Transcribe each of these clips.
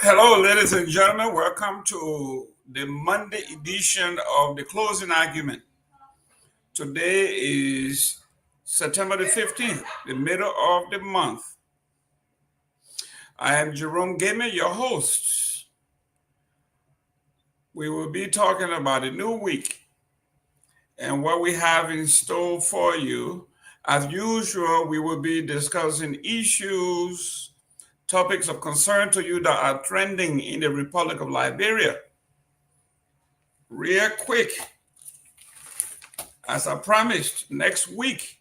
Hello, ladies and gentlemen. Welcome to the Monday edition of the closing argument. Today is September the 15th, the middle of the month. I am Jerome Gayman, your host. We will be talking about a new week and what we have in store for you. As usual, we will be discussing issues, topics of concern to you that are trending in the Republic of Liberia. Real quick, as I promised, next week,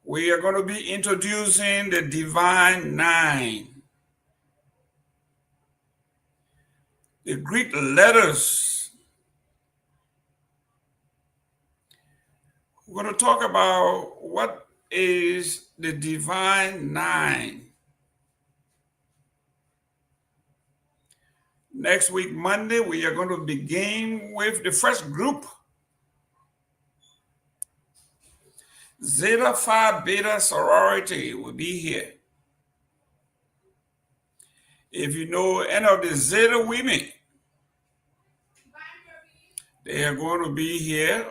we are going to be introducing the Divine Nine. The Greek letters. We're going to talk about what is the Divine Nine. Next week, Monday, we are going to begin with the first group. Zeta Phi Beta sorority will be here. If you know any of the Zeta women, they are going to be here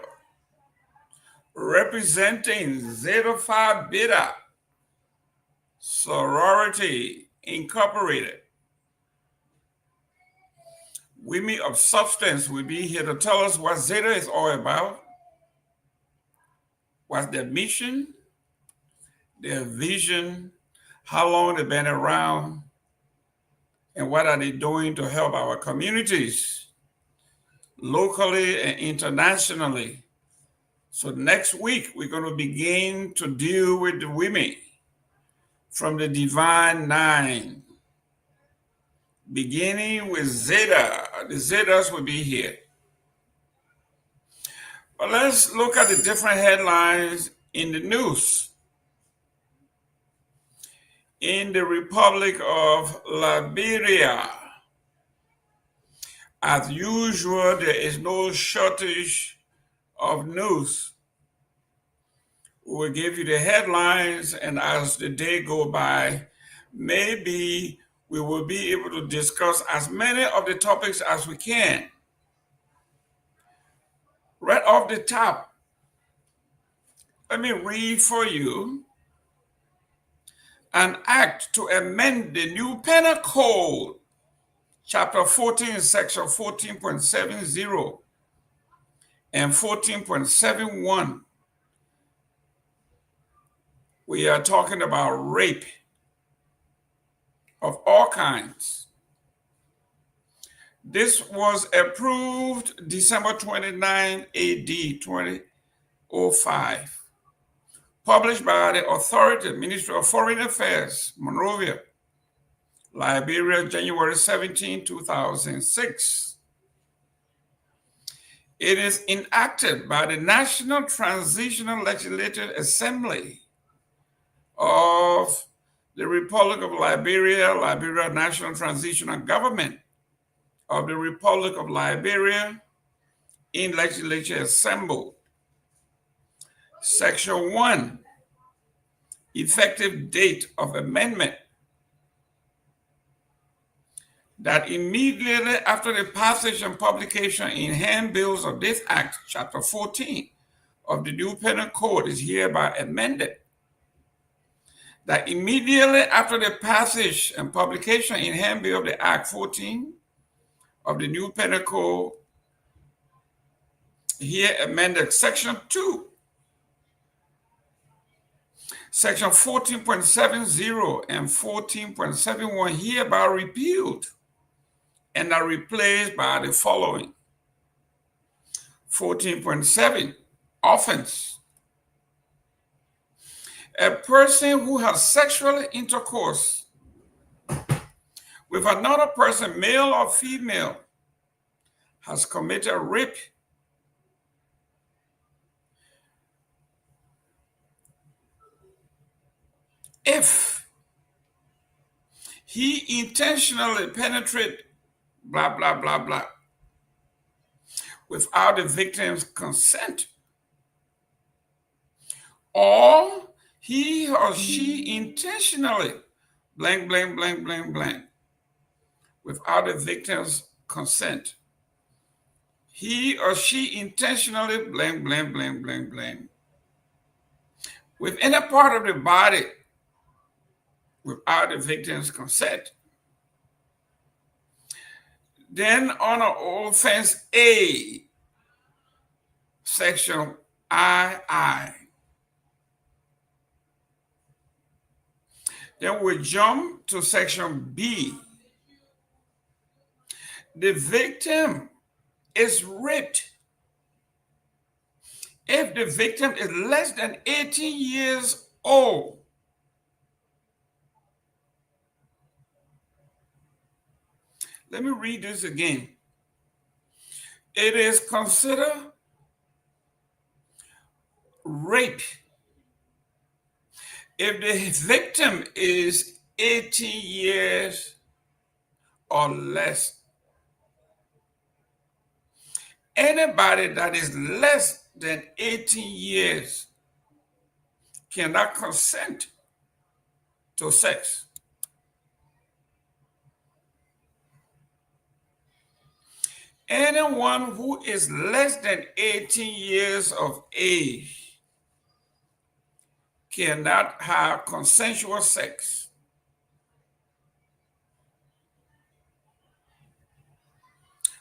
representing Zeta Phi Beta Sorority Incorporated. Women of substance will be here to tell us what Zeta is all about, what's their mission, their vision, how long they've been around, and what are they doing to help our communities, locally and internationally. So next week, we're going to begin to deal with the women from the Divine Nine, beginning with Zeta. The Zetas will be here. But let's look at the different headlines in the news. In the Republic of Liberia, as usual, there is no shortage of news. We will give you the headlines, and as the day go by, maybe we will be able to discuss as many of the topics as we can. Right off the top, let me read for you an act to amend the new penal code, chapter 14, section 14.70 and 14.71. We are talking about rape of all kinds. This was approved December 29, AD 2005. Published by the authority, Ministry of Foreign Affairs, Monrovia, Liberia, January 17, 2006. It is enacted by the National Transitional Legislative Assembly of the Republic of Liberia, Liberia National Transitional Government of the Republic of Liberia in Legislature Assembled. Section 1, effective date of amendment. That immediately after the passage and publication in handbills of this act, chapter 14 of the new penal code is hereby amended. That immediately after the passage and publication in handbill of the Act 14 of the new penal code, here amended section 2. Section 14.70 and 14.71 hereby repealed and are replaced by the following. 14.7, offense. A person who has sexual intercourse with another person, male or female, has committed rape. If he intentionally penetrates blah, blah, blah, blah, without the victim's consent, or he or she intentionally blank, blank, blank, blank, blank, without the victim's consent. He or she intentionally blank, blank, blank, blank, blank. With any part of the body without the victim's consent. Then on offense A, section II. Then we jump to section B. The victim is raped if the victim is less than 18 years old. Let me read this again. It is considered rape if the victim is 18 years or less. Anybody that is less than 18 years cannot consent to sex. Anyone who is less than 18 years of age cannot have consensual sex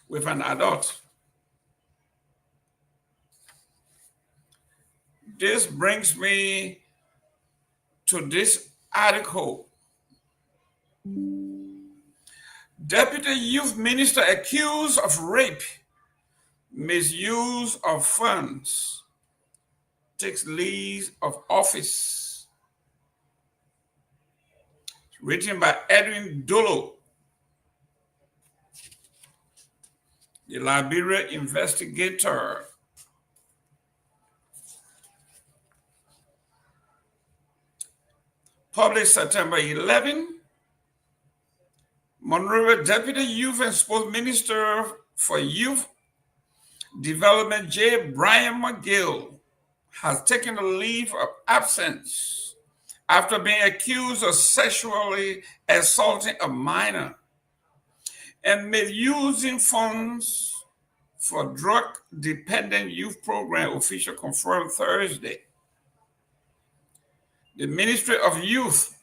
with an adult. This brings me to this article. Deputy Youth Minister accused of rape, misuse of funds, takes leave of office. Written by Edwin Dolo, the Liberia investigator. Published September 11. Monrovia Deputy Youth and Sports Minister for Youth Development J. Brian McGill has taken a leave of absence after being accused of sexually assaulting a minor and misusing funds for drug-dependent youth program, official confirmed Thursday. The Ministry of Youth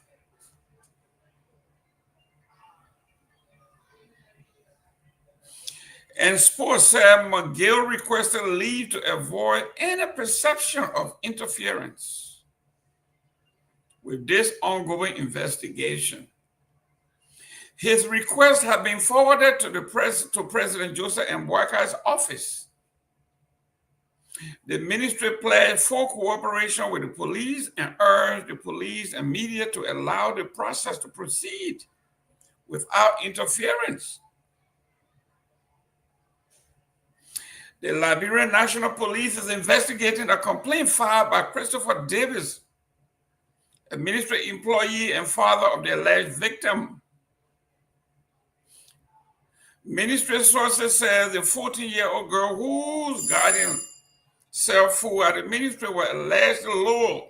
and Sports said McGill requested leave to avoid any perception of interference with this ongoing investigation. His request had been forwarded to President Joseph Mbaka's office. The ministry pledged full cooperation with the police and urged the police and media to allow the process to proceed without interference. The Liberian National Police is investigating a complaint filed by Christopher Davis, a ministry employee and father of the alleged victim. Ministry sources say the 14-year-old girl whose guardian self food at the ministry were allegedly lured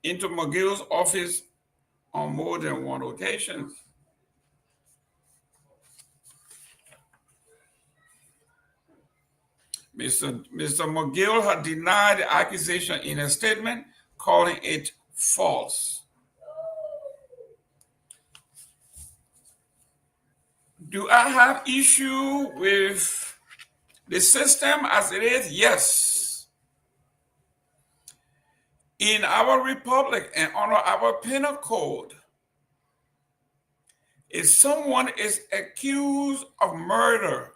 into McGill's office on more than one occasion. Mr. McGill had denied the accusation in a statement, calling it false. Do I have issue with the system as it is? Yes. In our republic and under our penal code, if someone is accused of murder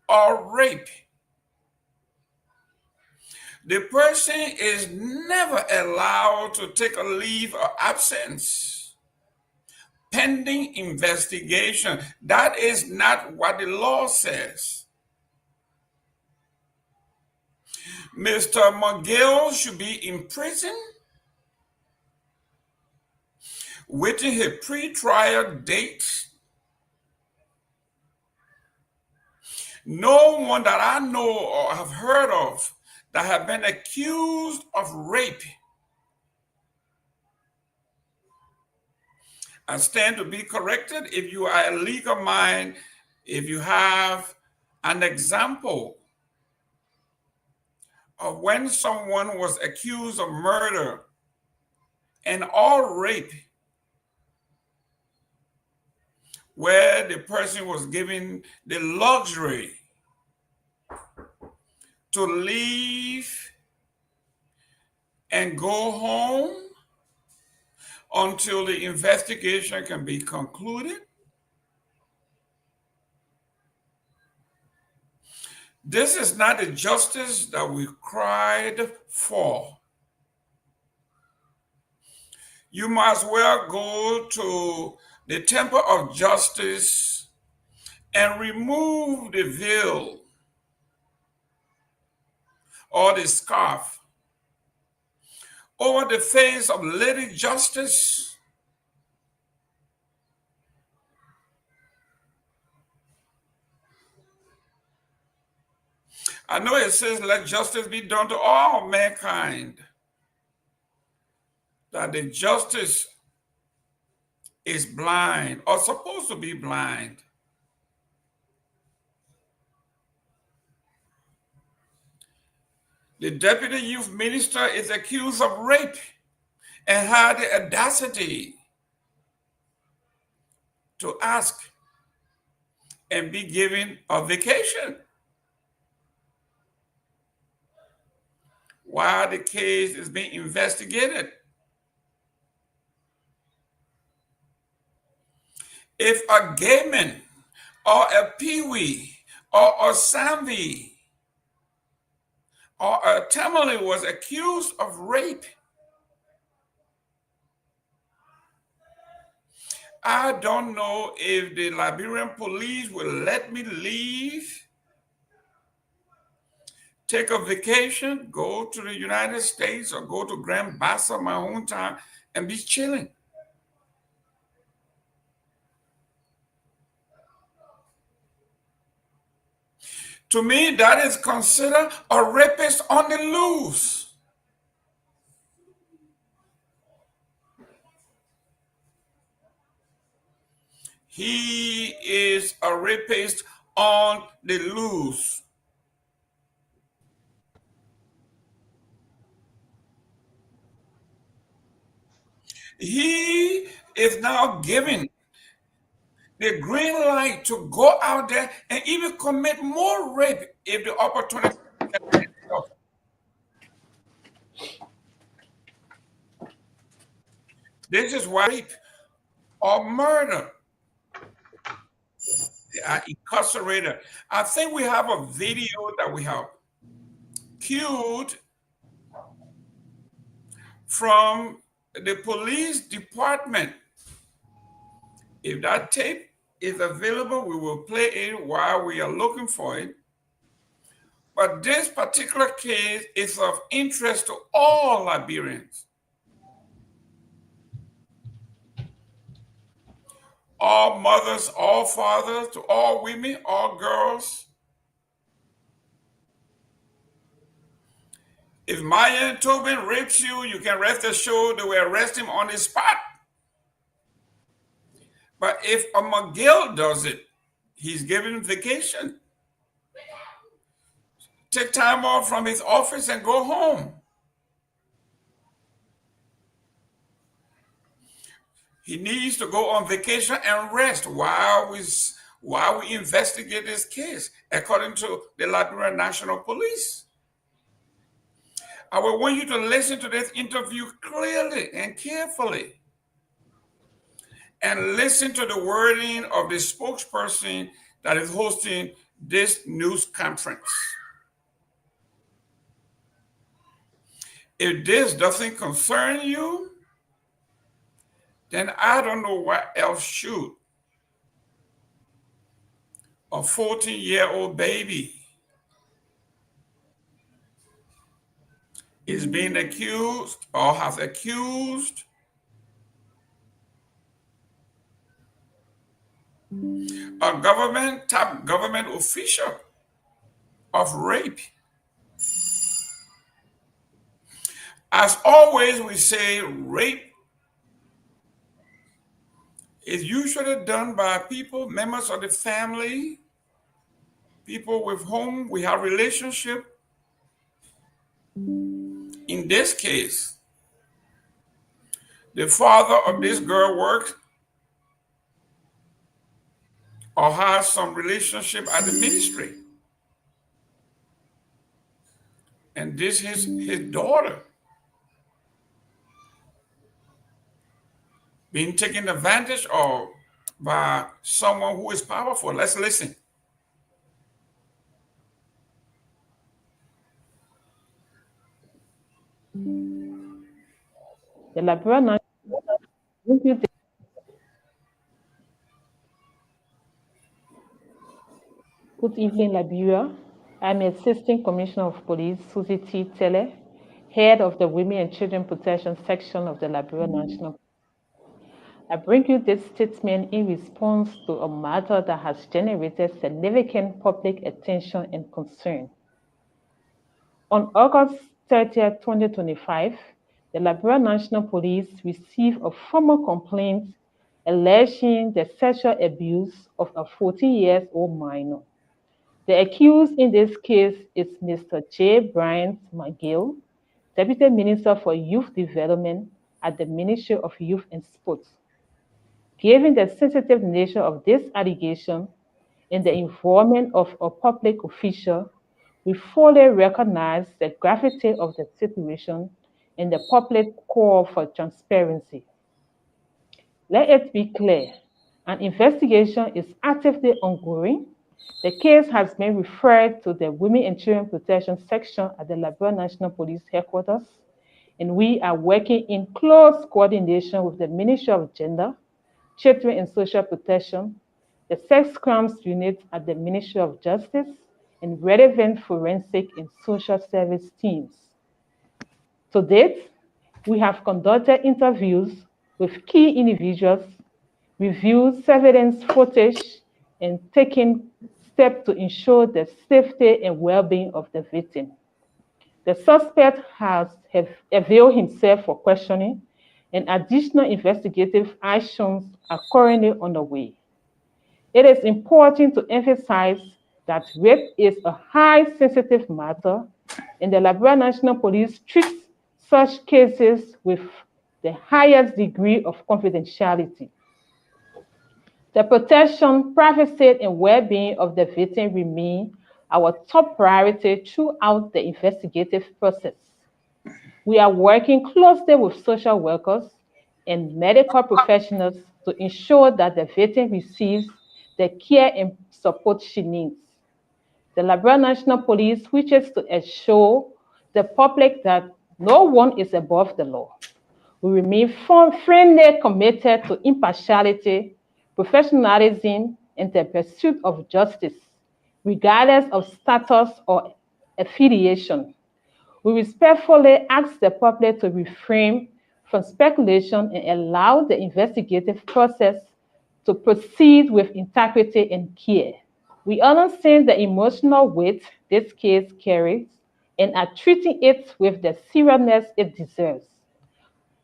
or rape, the person is never allowed to take a leave of absence pending investigation. That is not what the law says. Mr. McGill should be in prison waiting his pre-trial date. No one that I know or have heard of that have been accused of rape I stand to be corrected. If you are a legal mind, if you have an example of when someone was accused of murder and or rape, where the person was given the luxury to leave and go home until the investigation can be concluded. This is not the justice that we cried for. You must well go to the temple of justice and remove the veil or the scarf over the face of Lady Justice. I know it says, let justice be done to all mankind. That the justice is blind or supposed to be blind. The deputy youth minister is accused of rape and had the audacity to ask and be given a vacation while the case is being investigated. If a Gayman or a Pewee or a Sanvee or a Tomalin was accused of rape, I don't know if the Liberian police will let me leave, take a vacation, go to the United States or go to Grand Bassa, my hometown, and be chilling. To me, that is considered a rapist on the loose. He is a rapist on the loose. He is now given the green light to go out there and even commit more rape if the opportunity presents itself. This is why rape or murder, they are incarcerated. I think we have a video that we have cued from the police department. If that tape is available, we will play it while we are looking for it. But this particular case is of interest to all Liberians, all mothers, all fathers, to all women, all girls. If Myean Torgbean rapes you, you can rest assured they will arrest him on the spot. But if a McGill does it, he's given vacation. Take time off from his office and go home. He needs to go on vacation and rest while we investigate this case, according to the Liberia National Police. I will want you to listen to this interview clearly and carefully, and listen to the wording of the spokesperson that is hosting this news conference. If this doesn't concern you, then I don't know what else should. A 14-year-old baby is being accused or has accused a top government official of rape. As always, we say rape is usually done by people, members of the family, people with whom we have relationship. In this case, the father of this girl works or has some relationship at the ministry. And this is his daughter being taken advantage of by someone who is powerful. Let's listen. The Liberia National Good evening, Liberia. I'm Assistant Commissioner of Police, Susie T. Tele, Head of the Women and Children Protection Section of the Liberia National Police. I bring you this statement in response to a matter that has generated significant public attention and concern. On August 30, 2025, the Liberia National Police received a formal complaint alleging the sexual abuse of a 14-year-old minor. The accused in this case is Mr. J. Bryant McGill, Deputy Minister for Youth Development at the Ministry of Youth and Sports. Given the sensitive nature of this allegation and the involvement of a public official, we fully recognize the gravity of the situation and the public call for transparency. Let it be clear, an investigation is actively ongoing. The case has been referred to the Women and Children Protection Section at the Liberia National Police Headquarters, and we are working in close coordination with the Ministry of Gender, Children and Social Protection, the Sex Crimes Unit at the Ministry of Justice, and relevant forensic and social service teams. To date, we have conducted interviews with key individuals, reviewed surveillance footage, and taken steps to ensure the safety and well-being of the victim. The suspect has availed himself for questioning, and additional investigative actions are currently underway. It is important to emphasize that rape is a high sensitive matter, and the Liberia National Police treats such cases with the highest degree of confidentiality. The protection, privacy, and well-being of the victim remain our top priority throughout the investigative process. We are working closely with social workers and medical professionals to ensure that the victim receives the care and support she needs. The Liberia National Police wishes to assure the public that no one is above the law. We remain firmly committed to impartiality, professionalism, and the pursuit of justice, regardless of status or affiliation. We respectfully ask the public to refrain from speculation and allow the investigative process to proceed with integrity and care. We understand the emotional weight this case carries and are treating it with the seriousness it deserves.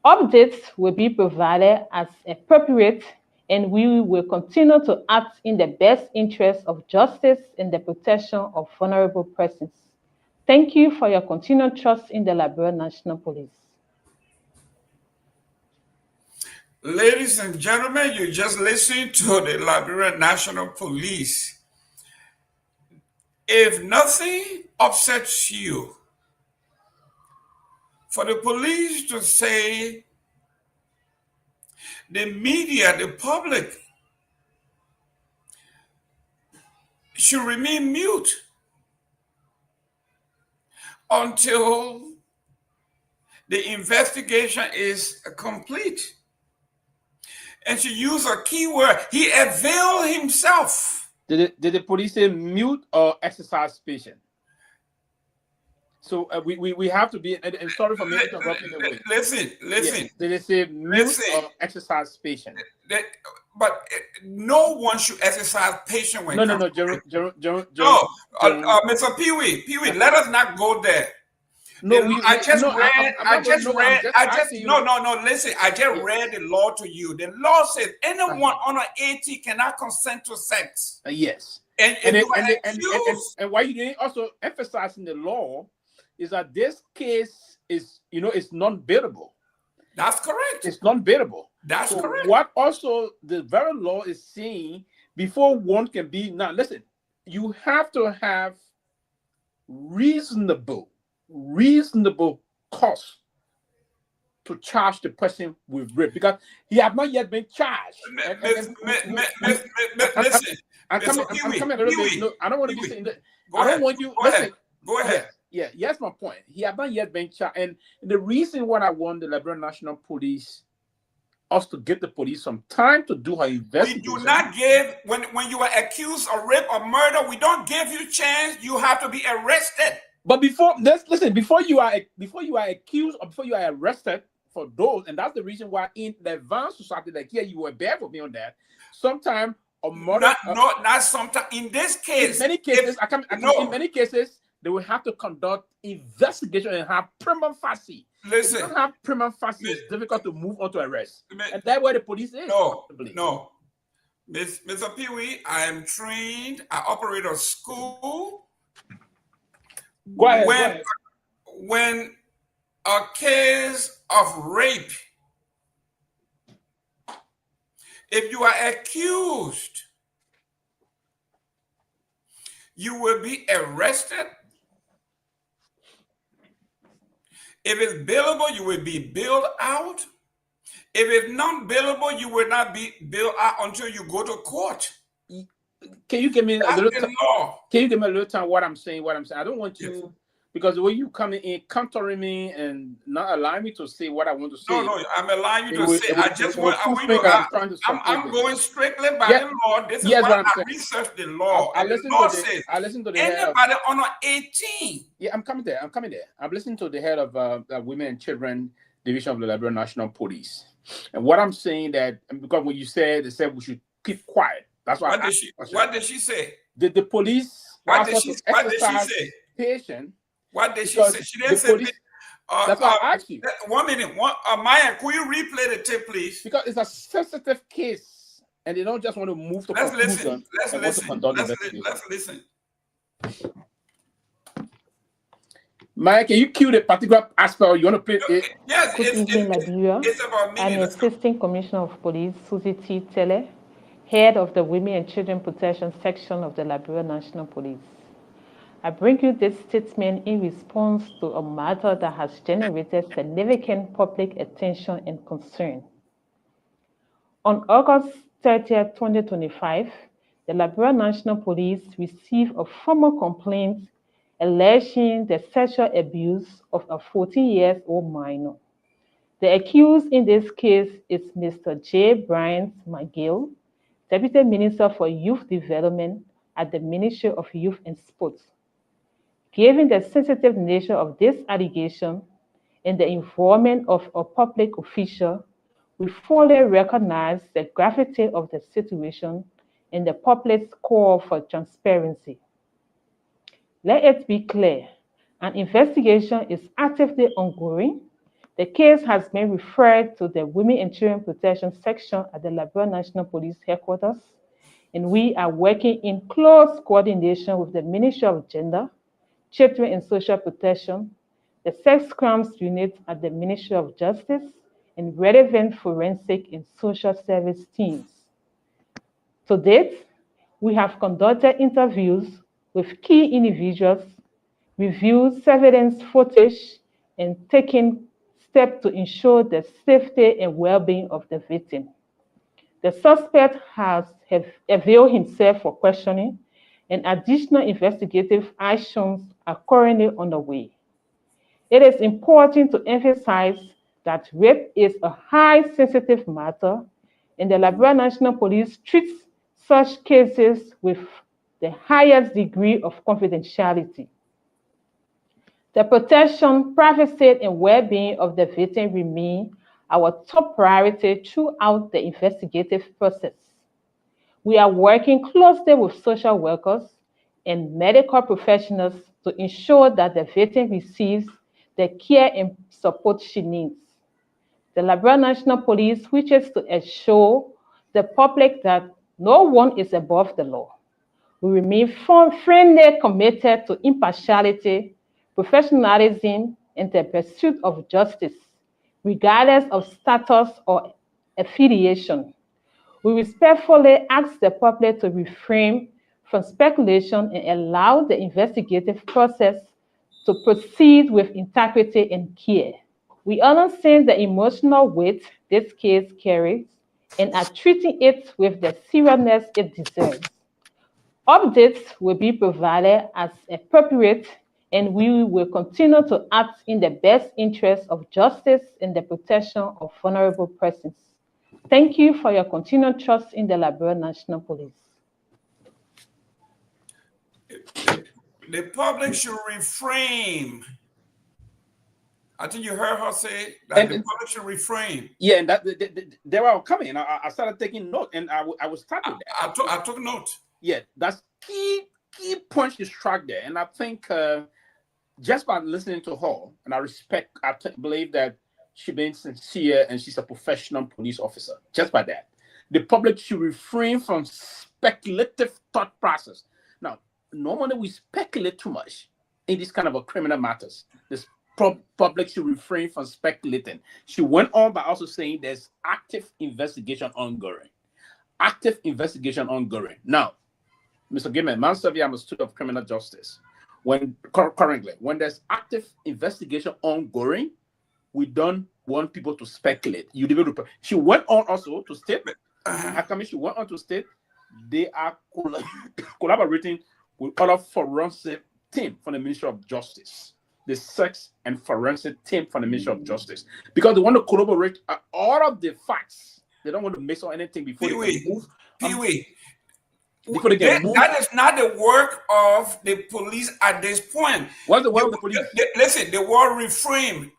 Updates will be provided as appropriate, and we will continue to act in the best interest of justice and the protection of vulnerable persons. Thank you for your continued trust in the Liberia National Police. Ladies and gentlemen, you just listened to the Liberia National Police. If nothing upsets you, for the police to say the media, the public, should remain mute until the investigation is complete. And to use a keyword, he availed himself. Did the police say mute or exercise patient? So we have to be, and sorry for me interrupting the way. Listen. Yes. Did they say mute or exercise patient? But no one should exercise patience when Jerome. Mr. Pewee, let us not go there. No, I just read. Listen, I just Yes. read the law to you. The law says anyone under 80 cannot consent to sex. Yes. And why you didn't also emphasize in the law is that this case is, it's non-bailable. That's correct. It's non-bailable. That's correct. What also the very law is saying, before one can be, now listen, you have to have reasonable cause to charge the person with rape, because he has not yet been charged. Listen, I'm coming a little bit. No, I don't want to be saying that. I don't want you. Go ahead. Yes, my point. He has not yet been charged, and the reason why I want the Liberia National Police us to give the police some time to do her investigation. We do not give, when you are accused of rape or murder, we don't give you chance. You have to be arrested. But before you are accused or before you are arrested for those, and that's the reason why in the advanced society, like here, you were bare for me on that. Sometimes a murder, not sometimes. In this case, in many cases, in many cases, they will have to conduct investigation and have prima facie. Listen, if you don't have prima facie, it's difficult to move on to arrest, and that's where the police is. No, Mr. Pewee, I am trained. I operate a school. Go ahead. When a case of rape, if you are accused, you will be arrested. If it's bailable, you will be bailed out. If it's not bailable, you will not be bailed out until you go to court. Can you give me a little time? Can you give me a little time? What I'm saying. I don't want you, because the way you coming in, countering me and not allowing me to say what I want to say. No, I'm allowing you to say. I'm going strictly by the law. This is why I researched the law. I listen to the anybody under 18. Yeah, I'm coming there. I'm listening to the head of Women and Children Division of the Liberia National Police, and what I'm saying that, because when you said, they said we should keep quiet. That's why. What did she say? The police. What did she say? Patient. What did she say? She didn't say. That's why I asked you. 1 minute. Myean, could you replay the tape, please? Because it's a sensitive case, and they don't just want to move to conclusion. Let's listen. Mike, can you cue the particular aspect, or you want to play it? Yes, it's about me. I'm Assistant Commissioner of Police, Susie T. Tele, Head of the Women and Children Protection Section of the Liberia National Police. I bring you this statement in response to a matter that has generated significant public attention and concern. On August 30th, 2025, the Liberia National Police received a formal complaint alleging the sexual abuse of a 14-year-old minor. The accused in this case is Mr. J. Bryant McGill, Deputy Minister for Youth Development at the Ministry of Youth and Sports. Given the sensitive nature of this allegation and the involvement of a public official, we fully recognize the gravity of the situation and the public's call for transparency. Let it be clear, an investigation is actively ongoing. The case has been referred to the Women and Children Protection Section at the Liberia National Police Headquarters, and we are working in close coordination with the Ministry of Gender, Children and Social Protection, the Sex Crimes Unit at the Ministry of Justice, and relevant forensic and social service teams. To date, we have conducted interviews with key individuals, reviewed surveillance footage, and taken steps to ensure the safety and well-being of the victim. The suspect has availed himself for questioning, and additional investigative actions are currently underway. It is important to emphasize that rape is a high sensitive matter, and the Liberia National Police treats such cases with the highest degree of confidentiality. The protection, privacy, and well-being of the victim remain our top priority throughout the investigative process. We are working closely with social workers and medical professionals to ensure that the victim receives the care and support she needs. The Liberia National Police wishes to assure the public that no one is above the law. We remain firmly committed to impartiality, professionalism, and the pursuit of justice, regardless of status or affiliation. We respectfully ask the public to refrain from speculation and allow the investigative process to proceed with integrity and care. We understand the emotional weight this case carries and are treating it with the seriousness it deserves. Updates will be provided as appropriate, and we will continue to act in the best interest of justice and the protection of vulnerable persons. Thank you for your continued trust in the Liberia National Police. The public should refrain. I think you heard her say that the public should refrain. Yeah, and that they were coming. I started taking note, and I was starting there. I took note. Yeah, that's key point you struck there, and I think just by listening to her, and I believe that she's being sincere and she's a professional police officer. Just by that, the public should refrain from speculative thought process. Now, normally we speculate too much in this kind of a criminal matters. This public should refrain from speculating. She went on by also saying there's active investigation ongoing. Active investigation ongoing. Now, Mr. Gayman, Man Sanvee, I'm a student of criminal justice. Currently, when there's active investigation ongoing, we don't want people to speculate. She went on also to state, she went on to state they are collaborating with other forensic team from the Ministry of Justice, the sex and forensic team from the Ministry of Justice, because they want to collaborate all of the facts. They don't want to mix or anything before they move. That is not the work of the police at this point. What's the work of the police? Listen, the word refrain.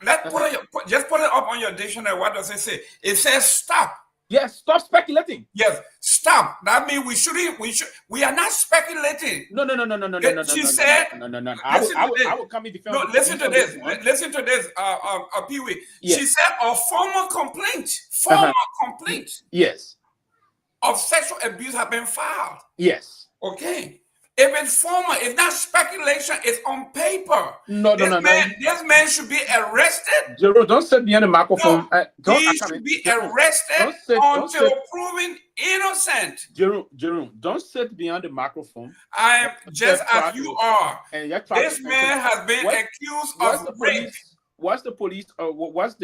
Just put it up on your dictionary. What does it say? It says stop. Yes, stop speculating. Yes, stop. That means we are not speculating. No. She said, no. I will come in defense. No, listen to this. Listen to this, Pewee. Yes. She said a formal complaint. Yes. Of sexual abuse have been filed. Yes. Okay. If it's formal, it's not speculation, it's on paper. No. This man should be arrested. Jerome, don't sit behind the microphone. No, he should be arrested until proven innocent. Jerome, don't sit behind the microphone. I am just as you are. And this man has been accused of rape. What's the police? What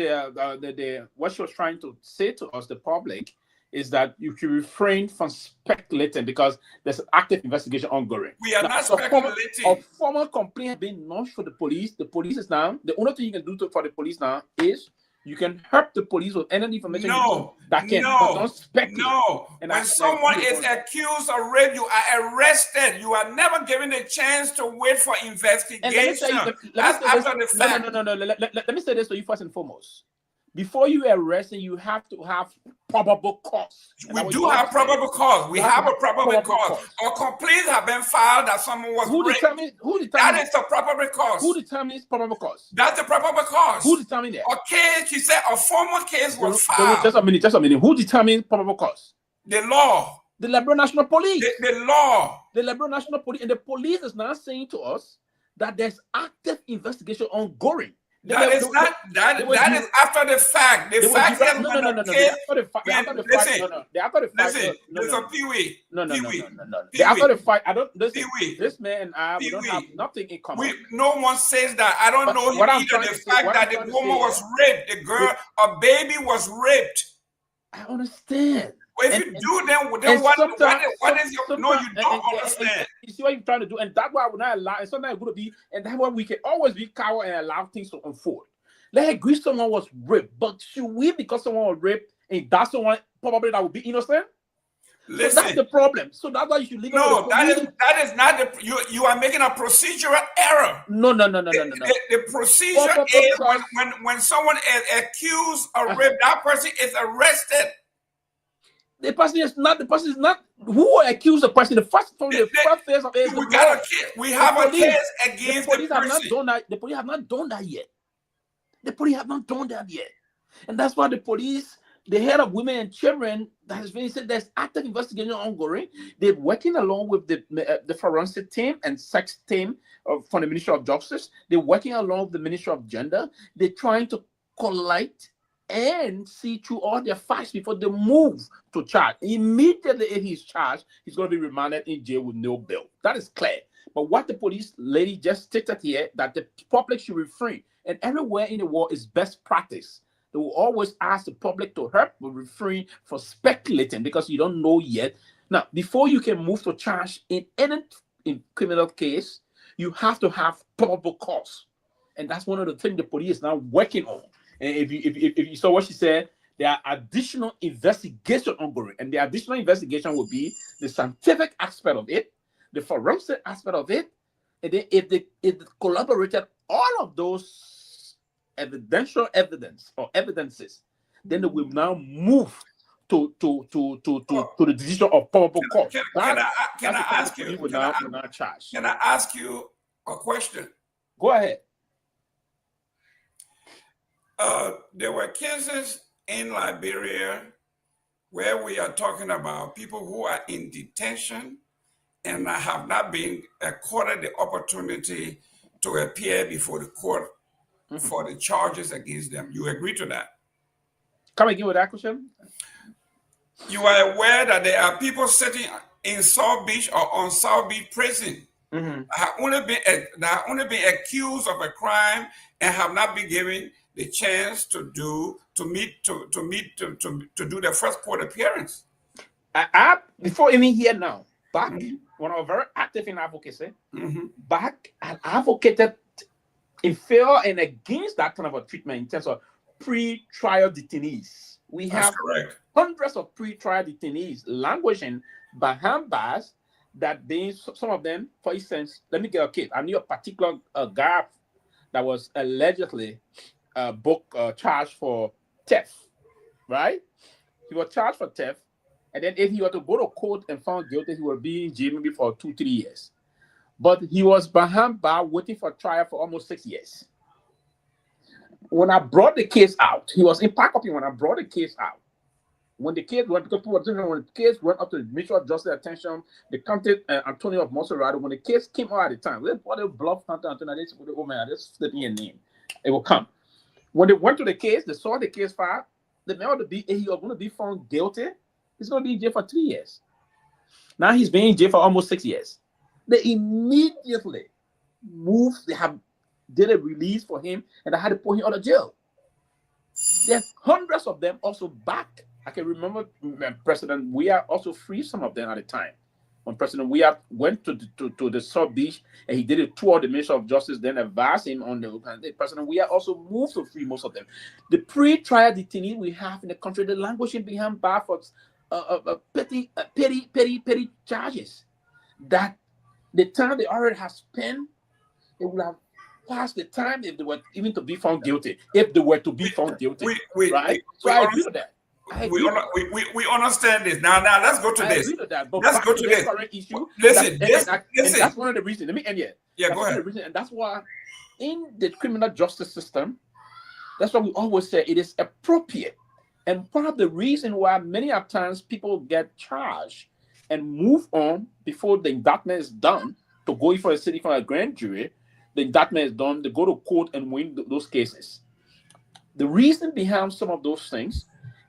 she was trying to say to us, the public, is that you should refrain from speculating because there's an active investigation ongoing. We are not speculating. A formal complaint has been lodged for the police. The police is now, the only thing you can do for the police now is you can help the police with any information don't speculate. No. When someone is accused of rape, you are arrested. You are never given a chance to wait for investigation. That's after the fact. No. Let me say this to you first and foremost. Before you arrest, you have to have probable cause. We do have probable cause. We have a probable cause. Or complaints have been filed that someone was raped. That is the probable cause. Who determines probable cause? That's the probable cause. Who determines that? A case, she said, a formal case was filed. Just a minute. Who determines probable cause? The law. The Liberia National Police. The law. The Liberia National Police. And the police is now saying to us that there's active investigation ongoing. That is after the fact. The fact is listen, Pewee. No. After the fact, I don't. This man and I, we don't have nothing in common. No one says that. I don't know either. The fact that the woman was raped, the girl, a baby was raped. I understand. Well, if you do, then what is your? No, you don't understand. You see what you're trying to do, and that's why I will not allow. And sometimes it's going to be, and that's why we can always be coward and allow things to unfold. Let's agree someone was raped, but should we, because someone was raped, and that's someone probably that would be innocent? Listen, so that's the problem. So that's why you should leave. No, that is not the. You are making a procedural error. No. The procedure is when someone is accused of rape, that person is arrested. The person is not who accused the person. The first phase of it. We have a case against the person. The police have not done that yet. The police have not done that yet. And that's why the police, the head of women and children, that has been said there's active investigation ongoing. They're working along with the forensic team and sex team from the Ministry of Justice. They're working along with the Ministry of Gender. They're trying to collect and see through all their facts before they move to charge. Immediately if he's charged, he's going to be remanded in jail with no bail. That is clear. But what the police lady just stated here, that the public should refrain. And everywhere in the world is best practice. They will always ask the public to help but refrain for speculating because you don't know yet. Now, before you can move to charge in any criminal case, you have to have probable cause. And that's one of the things the police is now working on. And if you saw what she said, there are additional investigation ongoing. And the additional investigation will be the scientific aspect of it, the forensic aspect of it, and then if they collaborated all of those evidential evidence or evidences, then they will now move to the decision of probable cause. Can I ask you? Can I ask you a question? Go ahead. There were cases in Liberia where we are talking about people who are in detention and have not been accorded the opportunity to appear before the court for the charges against them. You agree to that? Come again with that question? You are aware that there are people sitting in South Beach or on South Beach prison that have only been accused of a crime and have not been given the chance to do their first court appearance. Before even here now, back when I was very active in advocacy, back I advocated in favor and against that kind of a treatment in terms of pre-trial detainees. We have hundreds of pre-trial detainees languishing behind bars that being some of them, for instance, let me get a case. I knew a particular guy that was allegedly charged for theft, right? He was charged for theft, and then if he were to go to court and found guilty, he would be in jail maybe for 2-3 years. But he was behind bar waiting for trial for almost 6 years. When I brought the case out, he was in Pakopin when I brought the case out. When the case went, because when the case went up to the Ministry of Justice attention, they counted Antonio of Monserrato. When the case came out at the time, they bluff Antonio. They said, "Oh man, this slipping your name. It will come." When they went to the case, they saw the case file. The man he was going to be found guilty. He's going to be in jail for 3 years. Now he's been in jail for almost 6 years. They immediately moved. They did a release for him, and they had to put him out of jail. There's hundreds of them also back. I can remember President Weah also freed some of them at the time. When President Weah went to the South Beach and he did a tour of the Ministry of Justice, then advised him on the President Weah also moved to free most of them. The pre-trial detainees we have in the country, they're languishing behind bars for petty charges that the time they already have spent, they would have passed the time if they were even to be found guilty. If they were to be found guilty, right? So I agree with that. We understand this. Now let's go to this. I agree with that. But let's go to this current issue. Listen. And that's one of the reasons. Let me end here. Yeah, go ahead. And that's why in the criminal justice system, that's why we always say it is appropriate. And part of the reason why many of times people get charged and move on before the indictment is done to go in for a sitting for a grand jury, the indictment is done, they go to court and win those cases. The reason behind some of those things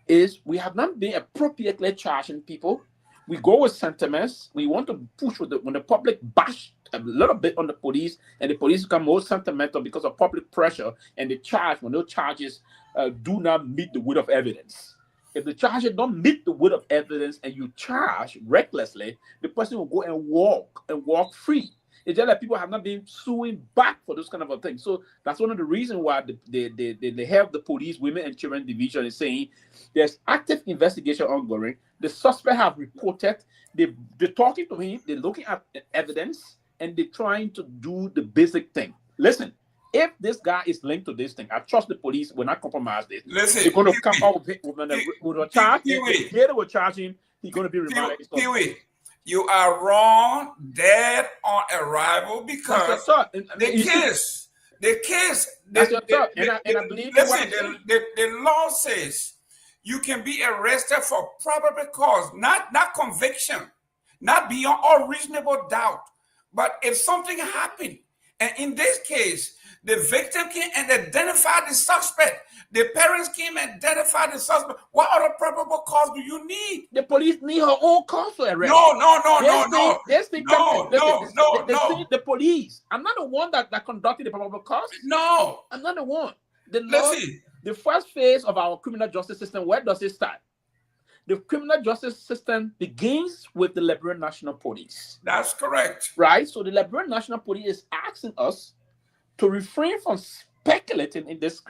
is we have not been appropriately charging people. We go with sentiments. We want to push when the public bash a little bit on the police, and the police become more sentimental because of public pressure, and when those charges do not meet the weight of evidence. If the charges don't meet the weight of evidence and you charge recklessly, the person will go and walk free. It's just that people have not been suing back for those kind of things. So that's one of the reasons why they have the police, women and children division is saying there's active investigation ongoing. The suspect have reported. They're talking to him. They're looking at evidence and they're trying to do the basic thing. Listen, if this guy is linked to this thing, I trust the police will not compromise this. Listen, they're going to come out with a charge. If they will charge him, he's going to be remanded. Pewee, you are wrong, dead on arrival, because the The case, That's your thought. And I believe in what I'm listen, saying. the law says you can be arrested for probable cause, not conviction, not beyond all reasonable doubt. But if something happened, and in this case, the victim came and identified the suspect, the parents came and identified the suspect, what other probable cause do you need? The police need her own cause to arrest. No. They say the police. I'm not the one that conducted the probable cause. No. I'm not the one. The first phase of our criminal justice system, where does it start? The criminal justice system begins with the Liberian National Police. That's correct. Right? So the Liberian National Police is asking us to refrain from speculating in this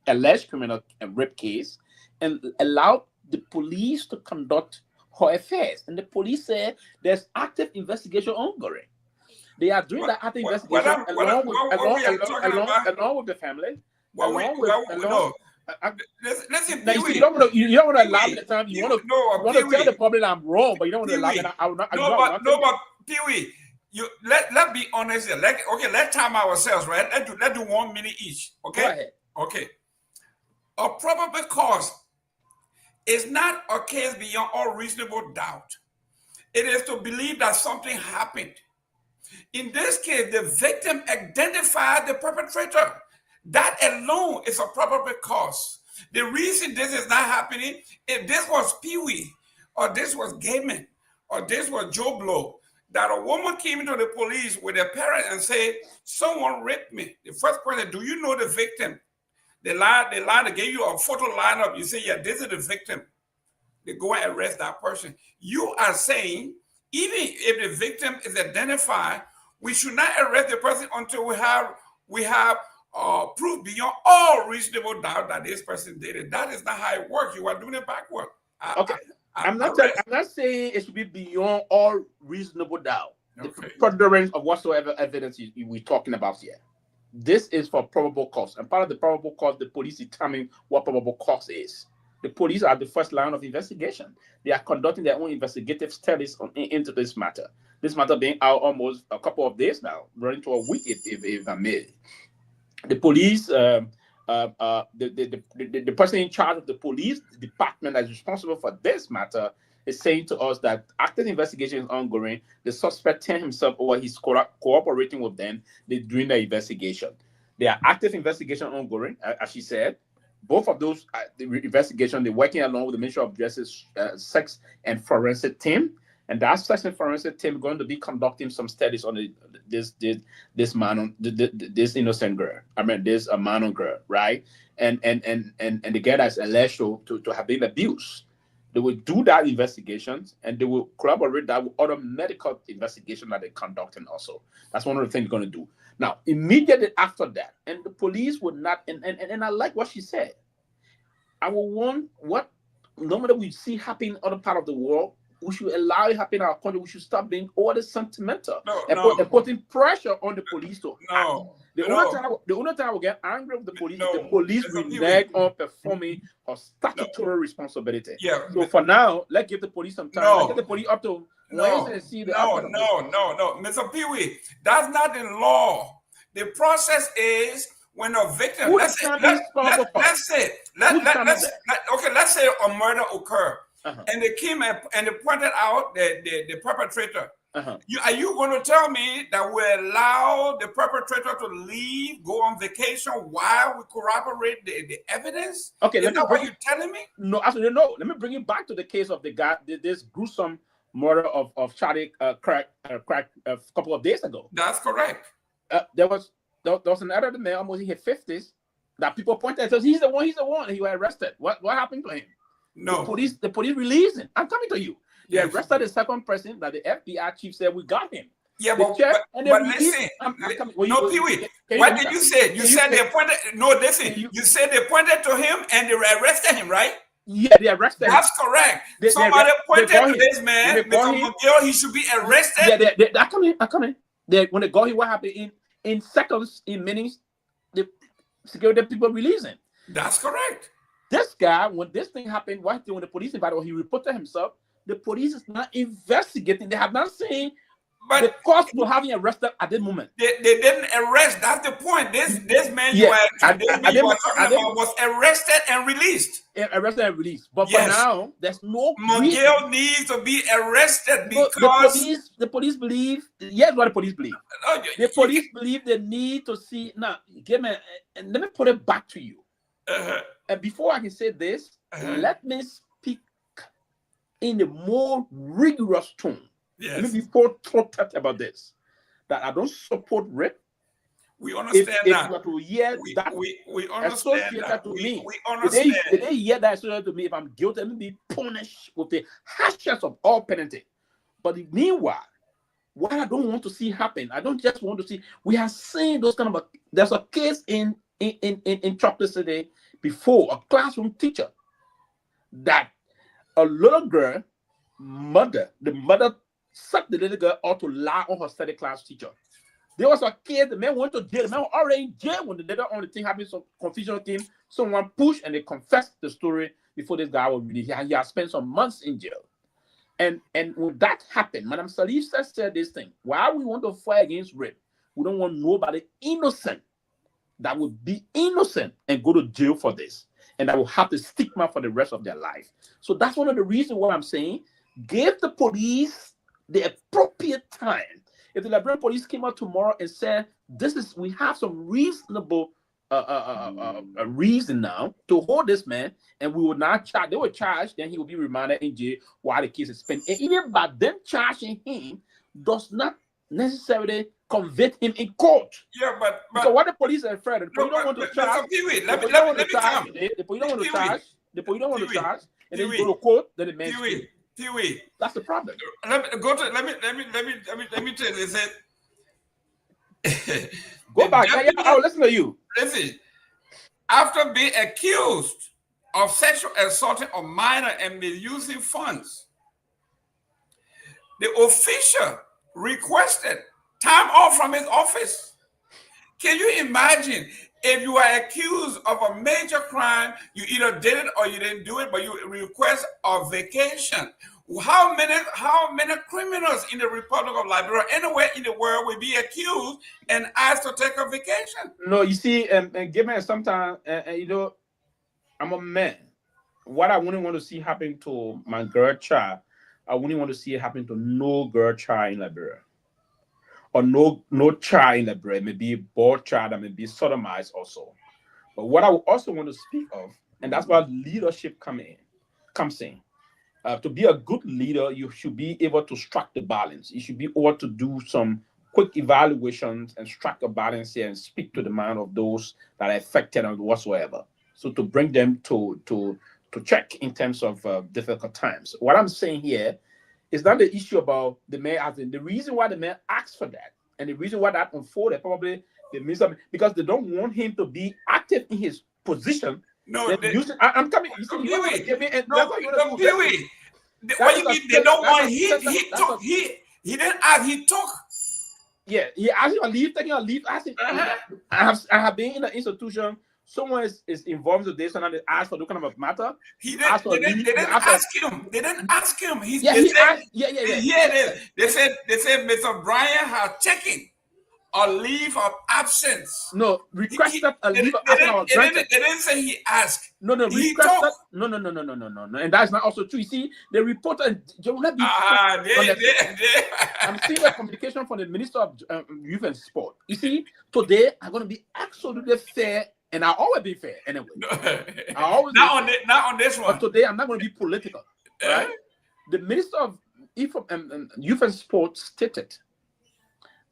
alleged criminal rape case and allow the police to conduct her affairs. And the police say there's active investigation ongoing. They are doing that active investigation along with the family. Listen, you don't want to allow me the time. You want to tell the public I'm wrong, but you don't want to allow me. But Pewee, let's be honest here. Let's time ourselves, right? Let's do 1 minute each. Okay. Go ahead. Okay. A probable cause is not a case beyond all reasonable doubt. It is to believe that something happened. In this case, the victim identified the perpetrator. That alone is a probable cause. The reason this is not happening, if this was Pewee, or this was Gayman, or this was Joe Blow, that a woman came into the police with a parent and said, someone raped me. The first person, do you know the victim? They gave you a photo lineup. You say, yeah, this is the victim. They go and arrest that person. You are saying, even if the victim is identified, we should not arrest the person until we have proof beyond all reasonable doubt that this person did it. That is not how it works. You are doing it backward. I'm not saying it should be beyond all reasonable doubt. Okay. The preponderance of whatsoever evidence we're talking about here. This is for probable cause. And part of the probable cause, the police determine what probable cause is. The police are the first line of investigation. They are conducting their own investigative studies into this matter. This matter being out almost a couple of days now, running to a week, if I may. The police, the person in charge of the police department that is responsible for this matter is saying to us that active investigation is ongoing. The suspect himself, or he's cooperating with them, they're doing the investigation. There are active investigation ongoing, as she said. Both of those investigations, they're working along with the Ministry of Justice Sex and Forensic Team. And that Sex and Forensic Team is going to be conducting some studies on this innocent girl. I mean, this Manon girl, right? And the girl that's alleged to have been abused. They will do that investigations, and they will collaborate that with other medical investigation that they're conducting also. That's one of the things they're going to do. Now, immediately after that, and the police would not, and I like what she said. I will want what normally we see happen in other part of the world, we should allow it happen in our country. We should stop being over sentimental and putting pressure on the police to act. The only time I will get angry with the police is the police renege on performing a statutory responsibility. Yeah. So for now, let's give the police some time. Let's get the police up to Wednesday and see the outcome. No. Mr. Pewee, that's not in law. The process is when a victim, let's say a murder occurred. And they came and they pointed out the perpetrator. Are you going to tell me that we allow the perpetrator to leave, go on vacation while we corroborate the evidence? Okay, is that what you're telling me? No, absolutely no. Let me bring you back to the case of the guy, this gruesome murder of Charlie Crack a couple of days ago. That's correct. There was an elderly man, almost in his 50s, that people pointed at. So he's the one. He was arrested. What happened to him? No. The police released him. I'm coming to you. They arrested the second person that the FBI chief said we got him. Yeah, but listen. Pewee, what did you say? You said they pointed. No, listen. You said they pointed to him and they arrested him, right? Yeah, they arrested him. That's correct. Somebody pointed to this man. He should be arrested. Yeah, I'm coming. When they got him, what happened in seconds, in minutes, the security people released him. That's correct. This guy, when this thing happened, when the police invited, he reported himself. The police is not investigating. They have not seen But the cost for having arrested at that moment. They didn't arrest. That's the point. This man you are talking about was arrested and released. Arrested and released. But Yes. for now, there's no Miguel needs to be arrested because the police believe. Here's what the police believe. The police believe they need to see. Now, and let me put it back to you. And before I can say this, let me speak in a more rigorous tone. Yes. Let me be protected about this. That I don't support rape. We understand that. If you were to hear that we understand that. To me, we understand. If they hear that associated to me, if I'm guilty, let me be punished with the harshest of all penalty. But meanwhile, what I don't want to see happen, I don't just want to see. We have seen those kind of. There's a case in Chocolate City before, a classroom teacher, that a little girl, the mother set the little girl out to lie on her study class teacher. There was a kid, the man went to jail. The man was already in jail when the later on the thing happened. Some confusion came, someone pushed, and they confessed the story before this guy was released. He had spent some months in jail. And when that happened, Madam Sylvester said this thing: why we want to fight against rape, we don't want nobody innocent that would be innocent and go to jail for this, and that will have the stigma for the rest of their life. So that's one of the reasons why I'm saying, give the police the appropriate time. If the Liberian police came out tomorrow and said, we have some reasonable reason now to hold this man, and we will not charge, they will charge, then he will be remanded in jail while the case is pending. And even by them charging him does not necessarily convict him in court. Yeah, but so what the police are afraid of, the police don't want to charge. The police don't want to charge. The police don't want to charge. The police don't want to charge. And then you go to court, then the man. Pewee. That's the problem. Let me tell you this. Go back. I'll listen to you. Listen. After being accused of sexual assaulting a minor and misusing funds, the official requested time off from his office. Can you imagine? If you are accused of a major crime, you either did it or you didn't do it, but you request a vacation. How many criminals in the Republic of Liberia, anywhere in the world, will be accused and asked to take a vacation? No, you see, given sometimes, I'm a man. What I wouldn't want to see happen to my girl child, I wouldn't want to see it happen to no girl child in Liberia. Or no child in Liberia, maybe a boy child that may be sodomized also. But what I would also want to speak of, and that's where leadership comes in. To be a good leader, you should be able to strike the balance. You should be able to do some quick evaluations and strike a balance here and speak to the mind of those that are affected or whatsoever. So to bring them to check in terms of difficult times. What I'm saying here, it's not the issue about the mayor asking. The reason why the mayor asked for that, and the reason why that unfolded, probably the minister, because they don't want him to be active in his position. No, I'm coming. You see, they don't want he took. He didn't ask. He took. Yeah, he asked him to leave, taking a leave. I have been in the institution. Someone is involved with this, and they ask for the kind of a matter. They didn't ask him. They didn't ask him. They said, Mr. Brian has taken a leave of absence. No, requested a leave of absence. They didn't say he asked. No, requested. No. And that's not also true. You see, the reporter, I'm seeing the communication from the Minister of Youth and Sport. You see, today I'm going to be absolutely fair. And I always be fair anyway. I always not on this one. But today I'm not going to be political. Right? The Minister of Youth and Sports stated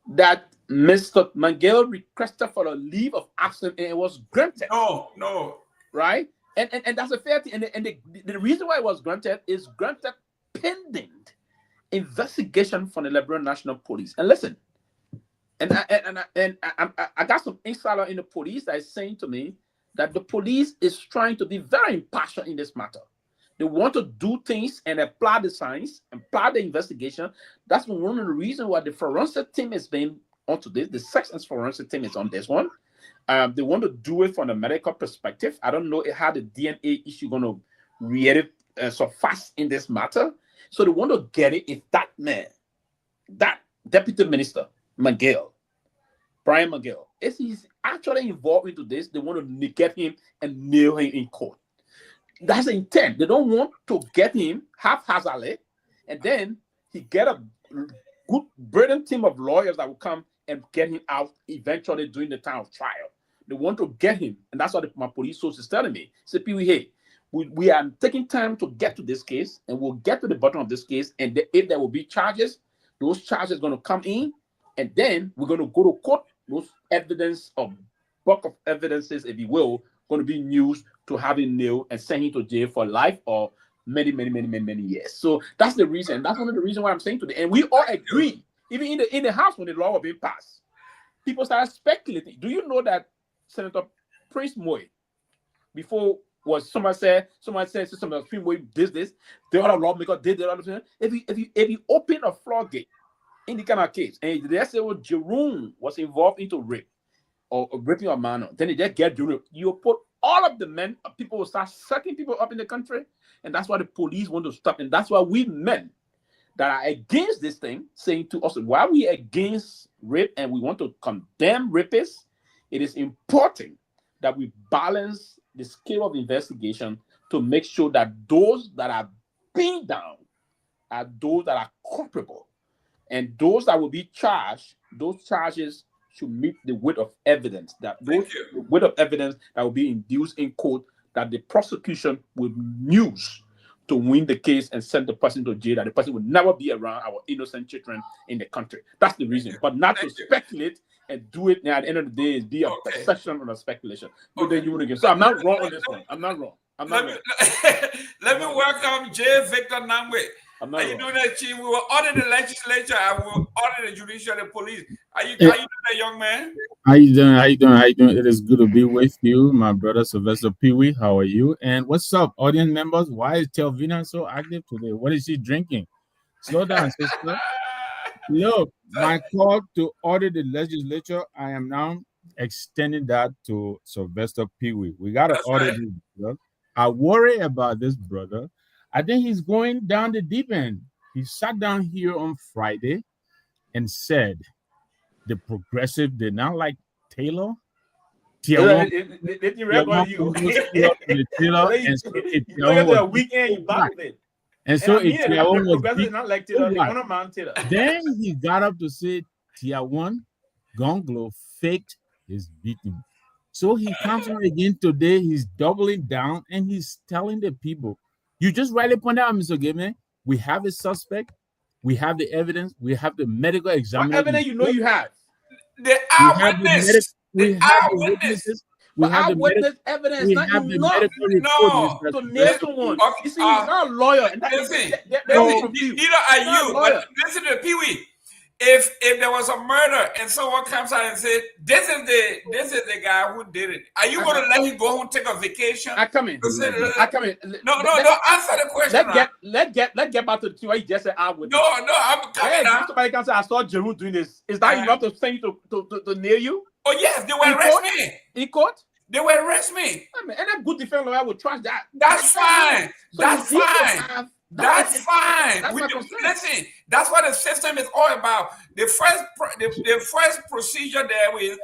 that Mr. Miguel requested for a leave of absence and it was granted. No. Right? And that's a fair thing. And the reason why it was granted is granted pending investigation from the Liberian National Police. And listen. And I got some insider in the police that is saying to me that the police is trying to be very impartial in this matter. They want to do things and apply the science, apply the investigation. That's one of the reasons why the forensic team has been onto this. The sex and forensic team is on this one. They want to do it from a medical perspective. I don't know how the DNA issue going to react so fast in this matter. So they want to get it if that man, that Deputy Minister McGill, Brian McGill, is he's actually involved into this. They want to get him and nail him in court. That's the intent. They don't want to get him haphazardly, and then he get a good, brilliant team of lawyers that will come and get him out eventually during the time of trial. They want to get him, and that's what my police source is telling me. Say, Pewee, hey, we are taking time to get to this case, and we'll get to the bottom of this case, and if there will be charges, those charges are going to come in, and then we're going to go to court. Those evidence or bulk of evidences, if you will, going to be used to have him nailed and send him to jail for life or many years. So that's the reason. That's one of the reasons why I'm saying today. And we all agree, even in the House when the law was being passed, people started speculating. Do you know that Senator Prince Moy, before was someone said Senator Prince Moy did this, the other lawmaker did the other thing. If you open a floodgate in the kind of case, and they say, well, Jerome was involved into rape or raping a man, then they just get Jerome. You put all of the men, people will start sucking people up in the country, and that's why the police want to stop. And that's why we men that are against this thing, saying to us, why we against rape and we want to condemn rapists, it is important that we balance the scale of investigation to make sure that those that are pinned down are those that are culpable. And those that will be charged, those charges should meet the weight of evidence. That those weight of evidence that will be induced in court that the prosecution will use to win the case and send the person to jail. That the person will never be around our innocent children in the country. That's the reason. But not to speculate and do it. And at the end of the day, is be a perception on a speculation. But then you would again. So I'm not wrong on this one. I'm not wrong. Let me welcome J. Victor Nagbe. Are you doing that, Chief? We will order the legislature. I will order the judiciary, the police. Are you doing that, young man? How you doing? It is good to be with you, my brother Sylvester Pewee. How are you? And what's up, audience members? Why is Telvina so active today? What is she drinking? Slow down, sister. Look, my call to order the legislature, I am now extending that to Sylvester Pewee. We got to order this, brother. I worry about this brother. I think he's going down the deep end. He sat down here on Friday and said the progressive did not like Taylor. Weekend, and so if Tiawon was beat, not like Taylor, then he got up to say Tiawon Gongloe faked his beating. So he comes on again today. He's doubling down and he's telling the people. You just rightly pointed out, Mr. Gayman, we have a suspect, we have the evidence, we have the medical examiner. What evidence you know you have? The eyewitness. We have the witnesses. We have the witness evidence. We have the medical report. To nail someone. You see, he's not a lawyer. And listen, neither are you. But listen to Pewee. If there was a murder and someone comes out and says, this is the guy who did it, are you going to let him go home and take a vacation? I come in. No, answer the question. Let's get back to the key. What you just said. I'm coming now. Somebody can say, I saw Jerome doing this. Is that enough to send you to nail you? Oh yes, they will arrest me. In court? They will arrest me. Any good defense lawyer will trust that. That's fine. That's fine. That's fine. Listen, that's what the system is all about. The first procedure there is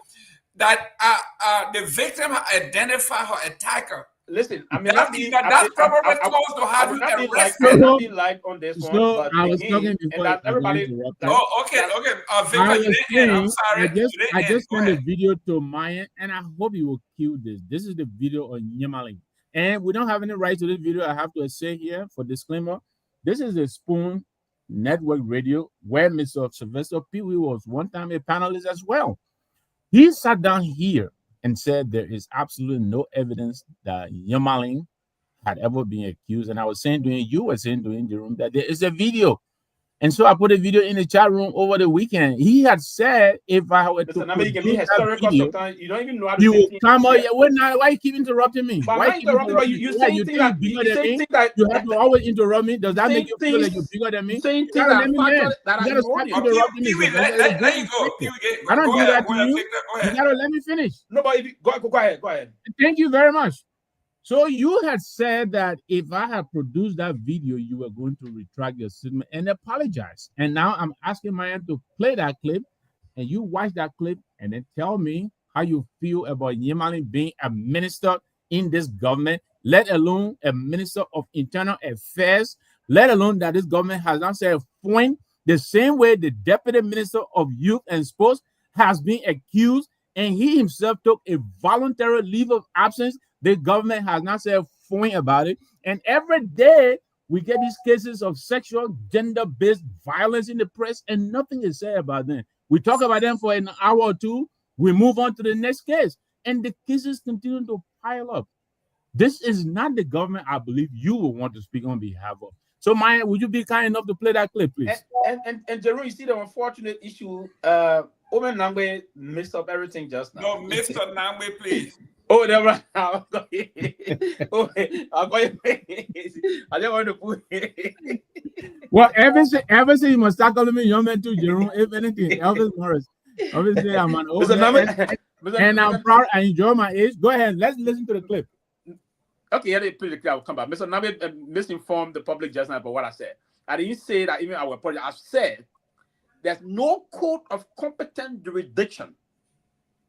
that the victim identify her attacker. Listen, I mean that's probably close to how you arrest like on this one. So I was talking before that everybody. Okay. Victor, I'm sorry. I just sent a video to Myean, and I hope you will cue this. This is the video on Nyenwolo. And we don't have any right to this video. I have to say here for disclaimer, this is a Spoon Network radio where Mr. Sylvester Pewee was one time a panelist as well. He sat down here and said there is absolutely no evidence that Nyenwolo had ever been accused. And I was saying during the room that there is a video. And so I put a video in the chat room over the weekend. He had said if I were to video, you don't even know how to you will come out. Why you keep interrupting me? But why interrupting? But you say you think bigger than me? You have to always interrupt me. Does that make you feel like you're bigger than me? Saying things that you stop interrupting me. Let you go. I don't do that to you. You gotta let me finish. No, but go ahead. Thank you very much. So you had said that if I had produced that video, you were going to retract your statement and apologize. And now I'm asking Myean to play that clip, and you watch that clip and then tell me how you feel about Nyenwolo being a minister in this government, let alone a minister of internal affairs, let alone that this government has not said point the same way the deputy minister of youth and sports has been accused, and he himself took a voluntary leave of absence. The government has not said a thing about it. And every day we get these cases of sexual, gender-based violence in the press, and nothing is said about them. We talk about them for an hour or two, we move on to the next case, and the cases continue to pile up. This is not the government I believe you will want to speak on behalf of. So, Myean, would you be kind enough to play that clip, please? And Jerome, you see the unfortunate issue. Omen Nagbe messed up everything just now. No, Mr. Nagbe, please. Oh, never. I'll go I don't want to put it. Well, Everson, you must start calling me young man too, Jerome. If anything, Elvis Morris. Obviously, I'm an old man, and I'm proud. I enjoy my age. Go ahead. Let's listen to the clip. Okay, let me play the clip. I'll come back. Mr. Nagbe misinformed the public just now about what I said. I didn't say that even our project. I said there's no code of competent jurisdiction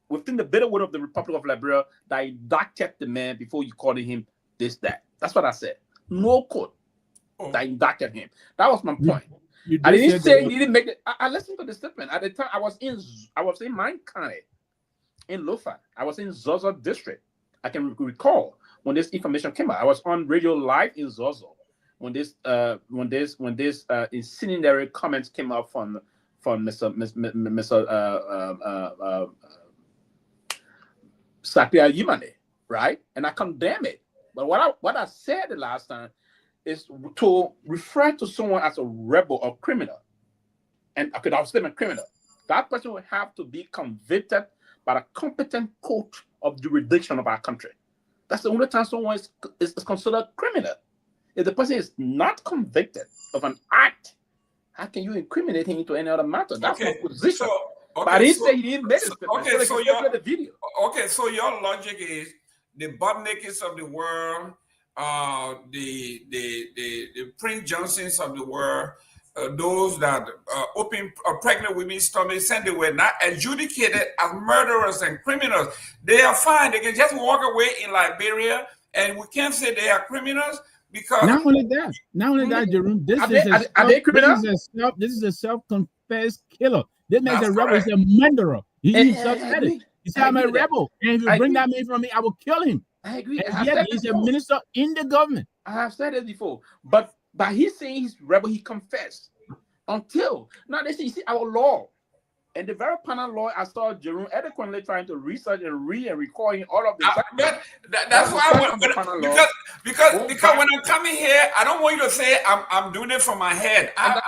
within the bitter word of the Republic of Liberia that indicted the man before you called him this, that. That's what I said. No code that indicted him. That was my point. I didn't say he didn't make it. I listened to the statement. At the time, I was in Myean County, in Lofa. I was in Zozo District. I can recall when this information came out. I was on radio live in Zozo when this incendiary comments came out from Mr. Sakria Yimane, right? And I condemn it. But what I said the last time is to refer to someone as a rebel or criminal. And I was saying a criminal. That person will have to be convicted by the competent court of jurisdiction of our country. That's the only time someone is considered criminal. If the person is not convicted of an act, how can you incriminate him into any other matter? That's my position. But I didn't say he didn't make it. Okay, so the video. Okay, so your logic is the butt nakeds of the world, the Prince Johnsons of the world, those that open pregnant women's stomachs, and they were not adjudicated as murderers and criminals. They are fine. They can just walk away in Liberia, and we can't say they are criminals because not only that, Jerome. Are they criminals? This is a self-confessed killer. This man's a rebel. He's a murderer. He himself said it. He said, "I'm a rebel, and if you bring that man from me, I will kill him." I agree. And yet he's a minister in the government. I have said it before, but by he's saying he's rebel, he confessed. Until now, they say, you see, our law and the very panel law. I saw Jerome eloquently trying to research and read and recording all of this. That's why I want because when I'm coming here, I don't want you to say I'm doing it from my head. That's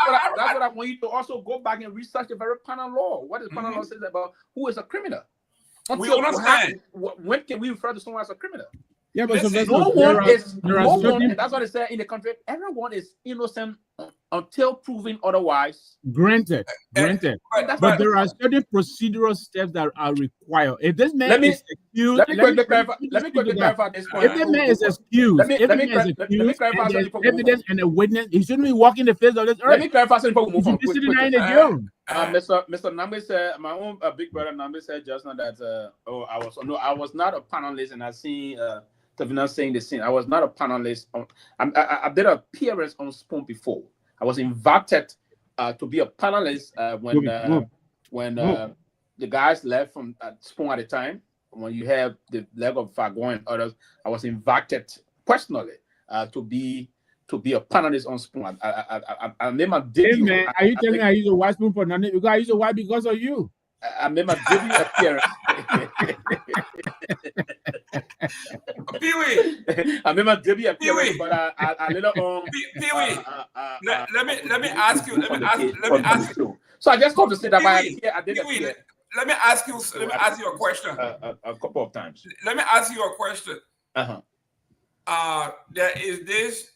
what I want you to also go back and research the very panel law. What does panel law says about who is a criminal? We understand. When can we refer to someone as a criminal? Yeah, but no one is. That's what it said in the country. Everyone is innocent until proven otherwise. Granted. But there are certain procedural steps that are required. If this man is accused, let me quickly clarify this point. If the man is accused, let me clarify and there's evidence and a witness, he shouldn't be walking the face of this earth. Let me clarify something before we move on. Mr. Nagbe said, my own big brother Nagbe said just now that I was not a panelist, and I see Tavina saying the same. I was not a panelist. I did an appearance on Spoon before. I was invited to be a panelist when the guys left from Spoon at the time. When you have the leg of Garguah and others, I was invited personally to be a panelist on Spoon. I made my debut. Hey man, are you telling me I use a white spoon for nothing? Because I use a white because of you. I made my debut appearance. Pewee. I made my debut appearance, but I later on. Pewee. Let me ask you. So I just want to say that I did appear. Let me ask you a question. A couple of times. Let me ask you a question. There is this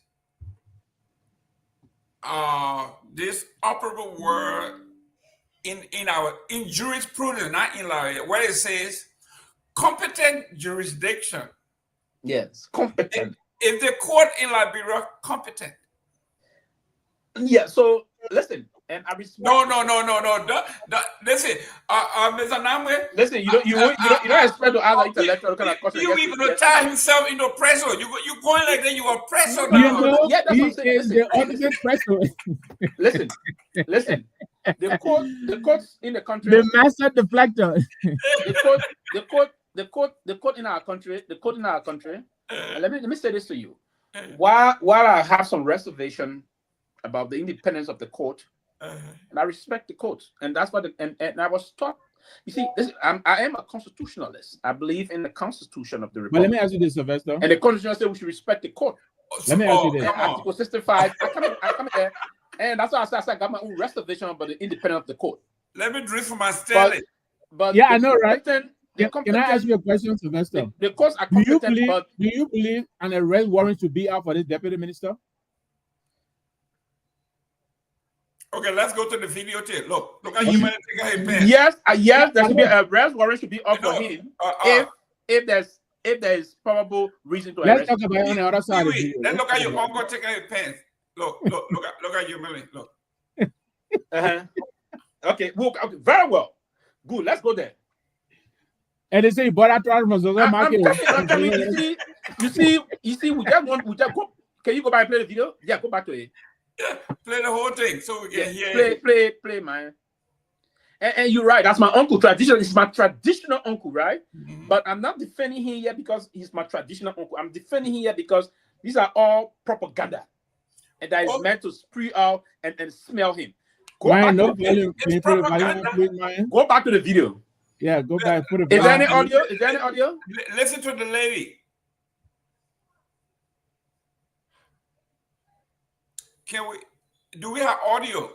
operable word in jurisprudence, not in law, where it says competent jurisdiction Yes, competent. Is the court in Liberia competent? Yeah. So listen, and I respect. No. Listen, Mr. Nagbe. Listen, you don't expect to ask intellectual kind of question. You even tie himself into pressure. You going like that? You are pressure No, now. yeah, that's what I'm saying. Listen, the ultimate pressure. Listen. The courts in the country. The master deflector. The court in our country. Let me say this to you. While I have some reservation about the independence of the court, and I respect the court, and that's what and I was taught. You see, I am a constitutionalist. I believe in the Constitution of the Republic. But let me ask you this, Sylvester. And the Constitution says we should respect the court. Let me ask you this. Article 65. I come here, and that's why I said I got my own reservation about the independence of the court. Let me drink from my Stanley. But yeah, I know, right? Can I ask you a question, Sylvester? The courts are competent, do you believe an arrest warrant should be out for this deputy minister? Okay, let's go to the video tape. Look how you managed to get his pen. Yes, there should be a arrest warrant should be out for him if there is probable reason to arrest. Let's talk about it on the other side of the video. Let's look at your uncle take out his pants. Look at your Millie. Look. Okay, very well. Good, let's go there. And they say he bought that from Zozo Market. You see, we just go. Can you go back and play the video? Yeah, go back to it. Yeah, play the whole thing so we can hear it. Play, man. And you're right. That's my uncle. It's my traditional uncle, right? Mm-hmm. But I'm not defending him here because he's my traditional uncle. I'm defending him here because these are all propaganda, and that is meant to spree out and smell him. Go back to the video. Yeah, go back. Put it. Is there any audio? Listen to the lady. Do we have audio?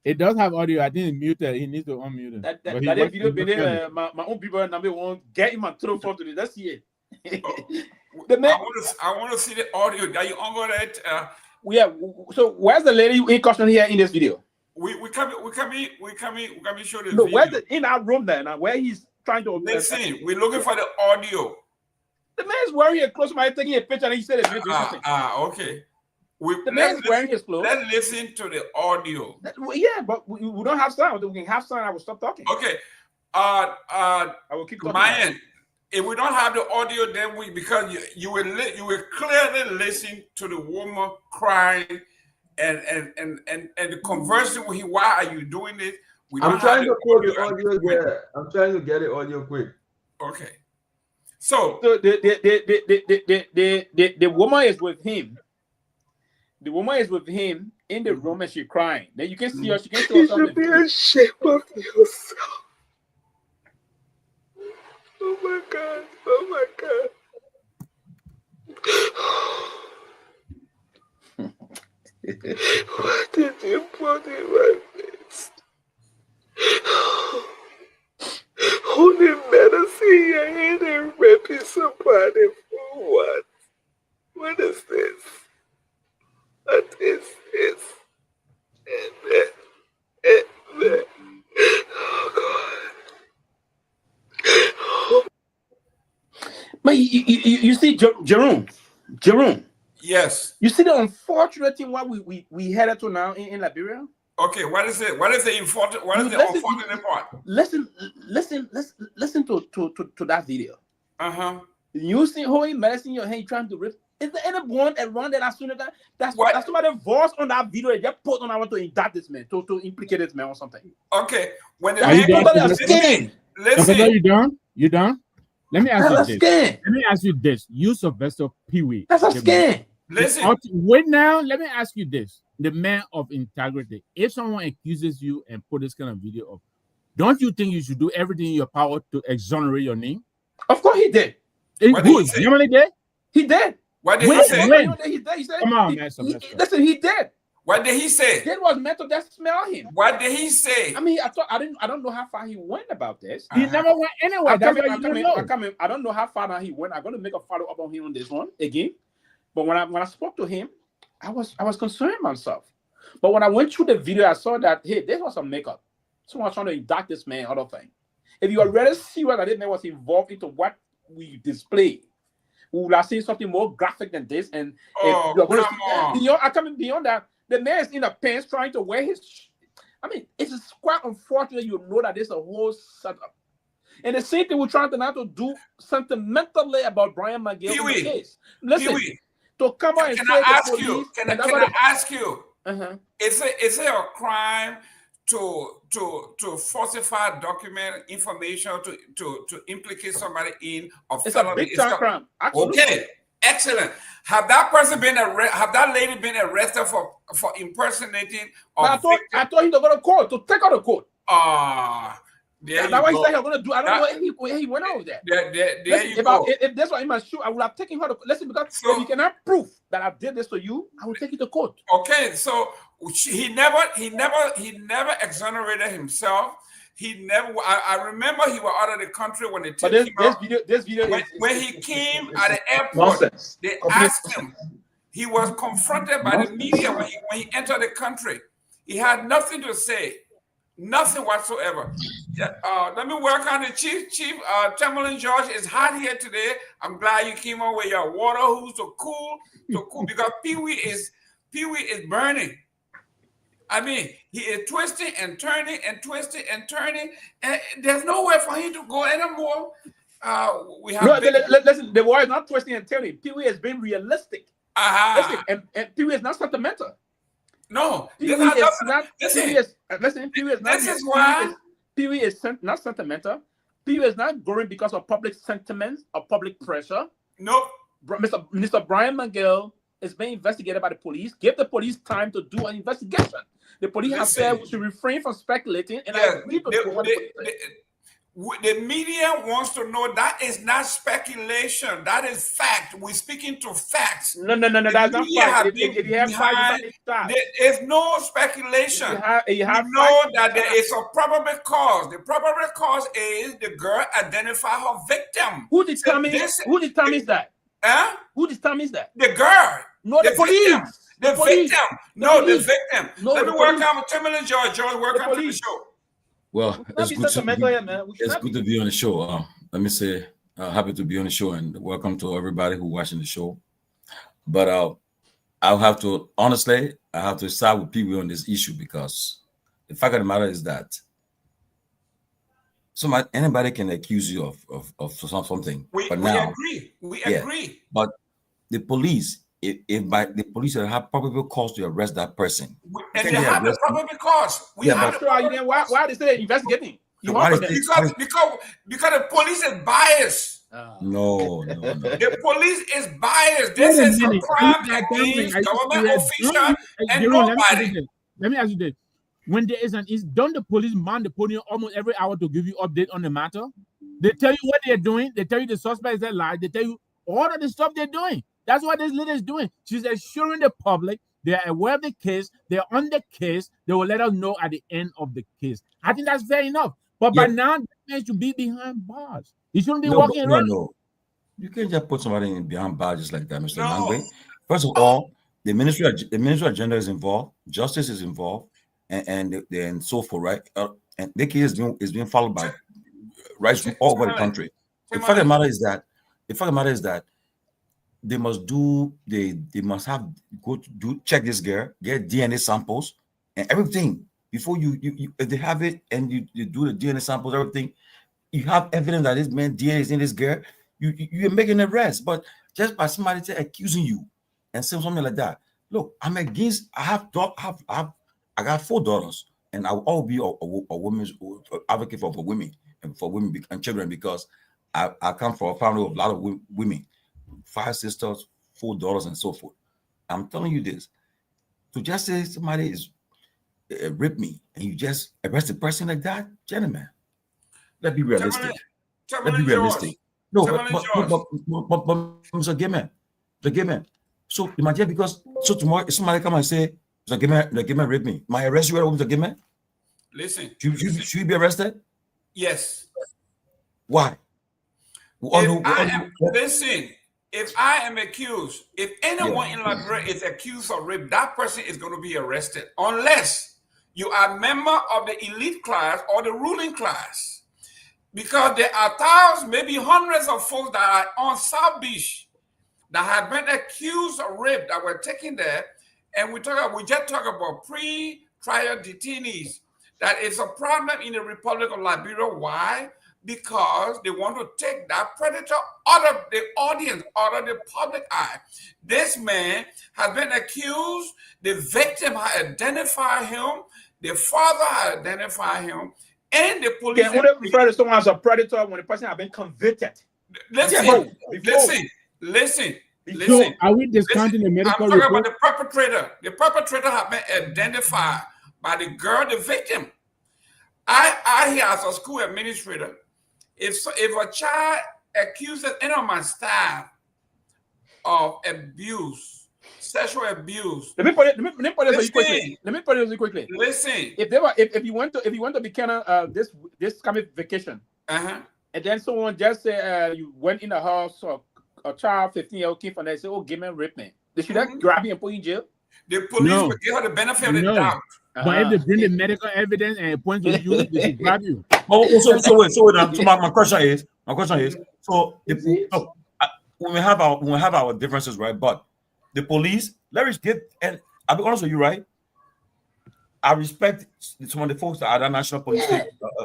It does have audio. I didn't mute it. He needs to unmute it. That video been my own people number one get him and throw for today. Let's see it. I want to see the audio. That you on that? Yeah. So where's the lady in question here in this video? We come show the video. Where's in our room there now? Where he's trying to listen. We're looking for the audio. The man's wearing a clothes. Man taking a picture and he said it. Okay. The man's wearing his clothes. Let's listen to the audio. Yeah, but we don't have sound. We can have sound. I will stop talking. Okay. I will keep talking. Myean, if we don't have the audio, then because you will clearly listen to the woman crying and the conversing with him. Why are you doing this? I'm trying to pull the audio there. I'm trying to get the audio quick. Okay. So the woman is with him. The woman is with him in the room and she's crying. Then you can see her. She can show should be ashamed of yourself. Oh my God. Oh my God. Why did you put it like this? Only medicine here in a raping somebody for what? What is this? What is this? Oh God. But you see, Jerome. Yes. You see the unfortunate thing what we headed to now in Liberia? Okay, what is it? What is the unfortunate part? Listen to that video. You see how he medicine your hand trying to rip. Is there anyone around that as soon as that's somebody voice on that video they just put on I want to indict this man, to implicate this man or something. Okay. When the listen. You done? Let me ask you this. Let me ask you this. You Sylvester Pewee. That's a scam. Listen. Wait now. Let me ask you this. The man of integrity. If someone accuses you and put this kind of video up, don't you think you should do everything in your power to exonerate your name? Of course he did. What did he say? You really did? He did. What did he say? He said, come on, man. Listen, he did. What did he say? It was meant to just smell him. What did he say? I mean, I don't know how far he went about this. He never went anywhere. I don't know how far now he went. I'm going to make a follow up on him on this one again. But when I spoke to him, I was concerned myself. But when I went through the video, I saw that hey, this was some makeup. Someone was trying to indict this man, other thing. If you already see what I did, man was involved into what we display. We will have seen something more graphic than this, and Oh, you're going come to on. beyond. I coming beyond that. The man is in the pants trying to wear his. I mean, it's quite unfortunate. You know that there's a whole setup, and the same thing we're trying to now to do sentimentally about Brian McGill in the Pee-wee, case. Listen, Pee-wee, to come out and can say I the ask police, you? Can and I ask you? It's Is it a crime to falsify document information to implicate somebody in a felony? a big time crime. Absolutely. Okay, excellent. Have that person been arrested? Have that lady been arrested for impersonating? But I thought he was going to court to take out the court. There That's you what he go. said he was going to do. I don't know where he went over there. There Listen, you go. if that's what in my shoe, I would have taken her to listen, because if you cannot prove that I did this to you, I will take you to court. Okay, so he never exonerated himself. He never. I remember he was out of the country when they took him out. This video when he came at the airport, nonsense. they asked him. He was confronted by the media when he entered the country. He had nothing to say, nothing whatsoever. Let me welcome the chief. Tomalin George is hot here today. I'm glad you came on with your water hose to cool because Pewee is burning. I mean, he is twisting and turning and twisting and turning, and there's nowhere for him to go anymore. We have listen. The war is not twisting and turning. Pewee has been realistic. Listen, and Pewee is not sentimental. No, Pewee is not. Pewee is not sentimental. Pewee is not going because of public sentiments or public pressure. No, Mr. Brian McGill is being investigated by the police. Give the police time to do an investigation. The police have said to refrain from speculating, and I agree with what the media wants to know that is not speculation. That is fact. We're speaking to facts. No. That's not fact. If you have facts, there's no speculation. You know that there is a probable cause. The probable cause is the girl identify her victim. Who determines that? Huh? Who determines that? The girl. No, the police. The victim. No, the victim. No, let me welcome Tomalin George. George, welcome to the show. Well, it's good to be on the show. Let me say, happy to be on the show, and welcome to everybody who's watching the show. But I'll have to, honestly, I have to start with Pewee on this issue, because the fact of the matter is that anybody can accuse you of something. We agree. But the police, if by the police have probable cause to arrest that person, and they have the probable cause. Why they say investigating? Because the police is biased. No. The police is biased. This is a crime against government official and nobody. Let me ask you this. When there is don't the police man the podium almost every hour to give you update on the matter? They tell you what they're doing. They tell you the suspects that lie. They tell you all of the stuff they're doing. That's what this lady is doing. She's assuring the public they are aware of the case. They're on the case. They will let us know at the end of the case. I think that's fair enough. But by now, the man should be behind bars. He shouldn't be walking around. No. You can't just put somebody behind bars just like that, Mr. Nagbe. First of all, the ministry of gender is involved. Justice is involved. And so forth, right? And the case is being followed by rights from all over the country. The fact of the matter is that they must check this girl, get DNA samples and everything before you if they have it and you do the DNA samples, everything, you have evidence that this man DNA is in this girl, you're making an arrest. But just by somebody accusing you and saying something like that, look, I'm against. I got 4 daughters, and I will always be a woman's advocate for women and children, because I come from a family of a lot of women, 5 sisters, 4 daughters, and so forth. I'm telling you this, to just say somebody is raped me and you just arrest a person like that, gentlemen, let's be realistic. Let's be realistic. No, but Mr. Gayman. So imagine, because tomorrow if somebody come and say, Mr. Gayman raped me, my arrest you, Mr. Gayman? Listen. Should you be arrested? Yes. Why? Listen, if I am accused, if anyone in Liberia is accused of rape, that person is going to be arrested, unless you are a member of the elite class or the ruling class. Because there are thousands, maybe hundreds of folks that are on South Beach that have been accused of rape that were taken there. And we just talk about pre-trial detainees. That is a problem in the Republic of Liberia. Why? Because they want to take that predator out of the audience, out of the public eye. This man has been accused. The victim has identified him. The father has identified him. And the police can only refer to someone as a predator when the person has been convicted. Listen. So are we discounting the medical I'm talking report? about the perpetrator. The perpetrator has been identified by the girl, the victim. I hear as a school administrator, if a child accuses any of my staff of abuse, sexual abuse. Let me put it quickly. Listen. If you went to Buchanan this coming vacation, Uh-huh. and then someone just say you went in the house or a child 15-year-old came from there and say, "Oh, Gayman raped me." They should that grab you and put you in jail? The police will give her the benefit of the doubt. But if they bring the medical evidence and it points to you, they should grab you. So wait. My question is, so when we have our differences, right? But the police, and I'll be honest with you, right? I respect some of the folks that are the national police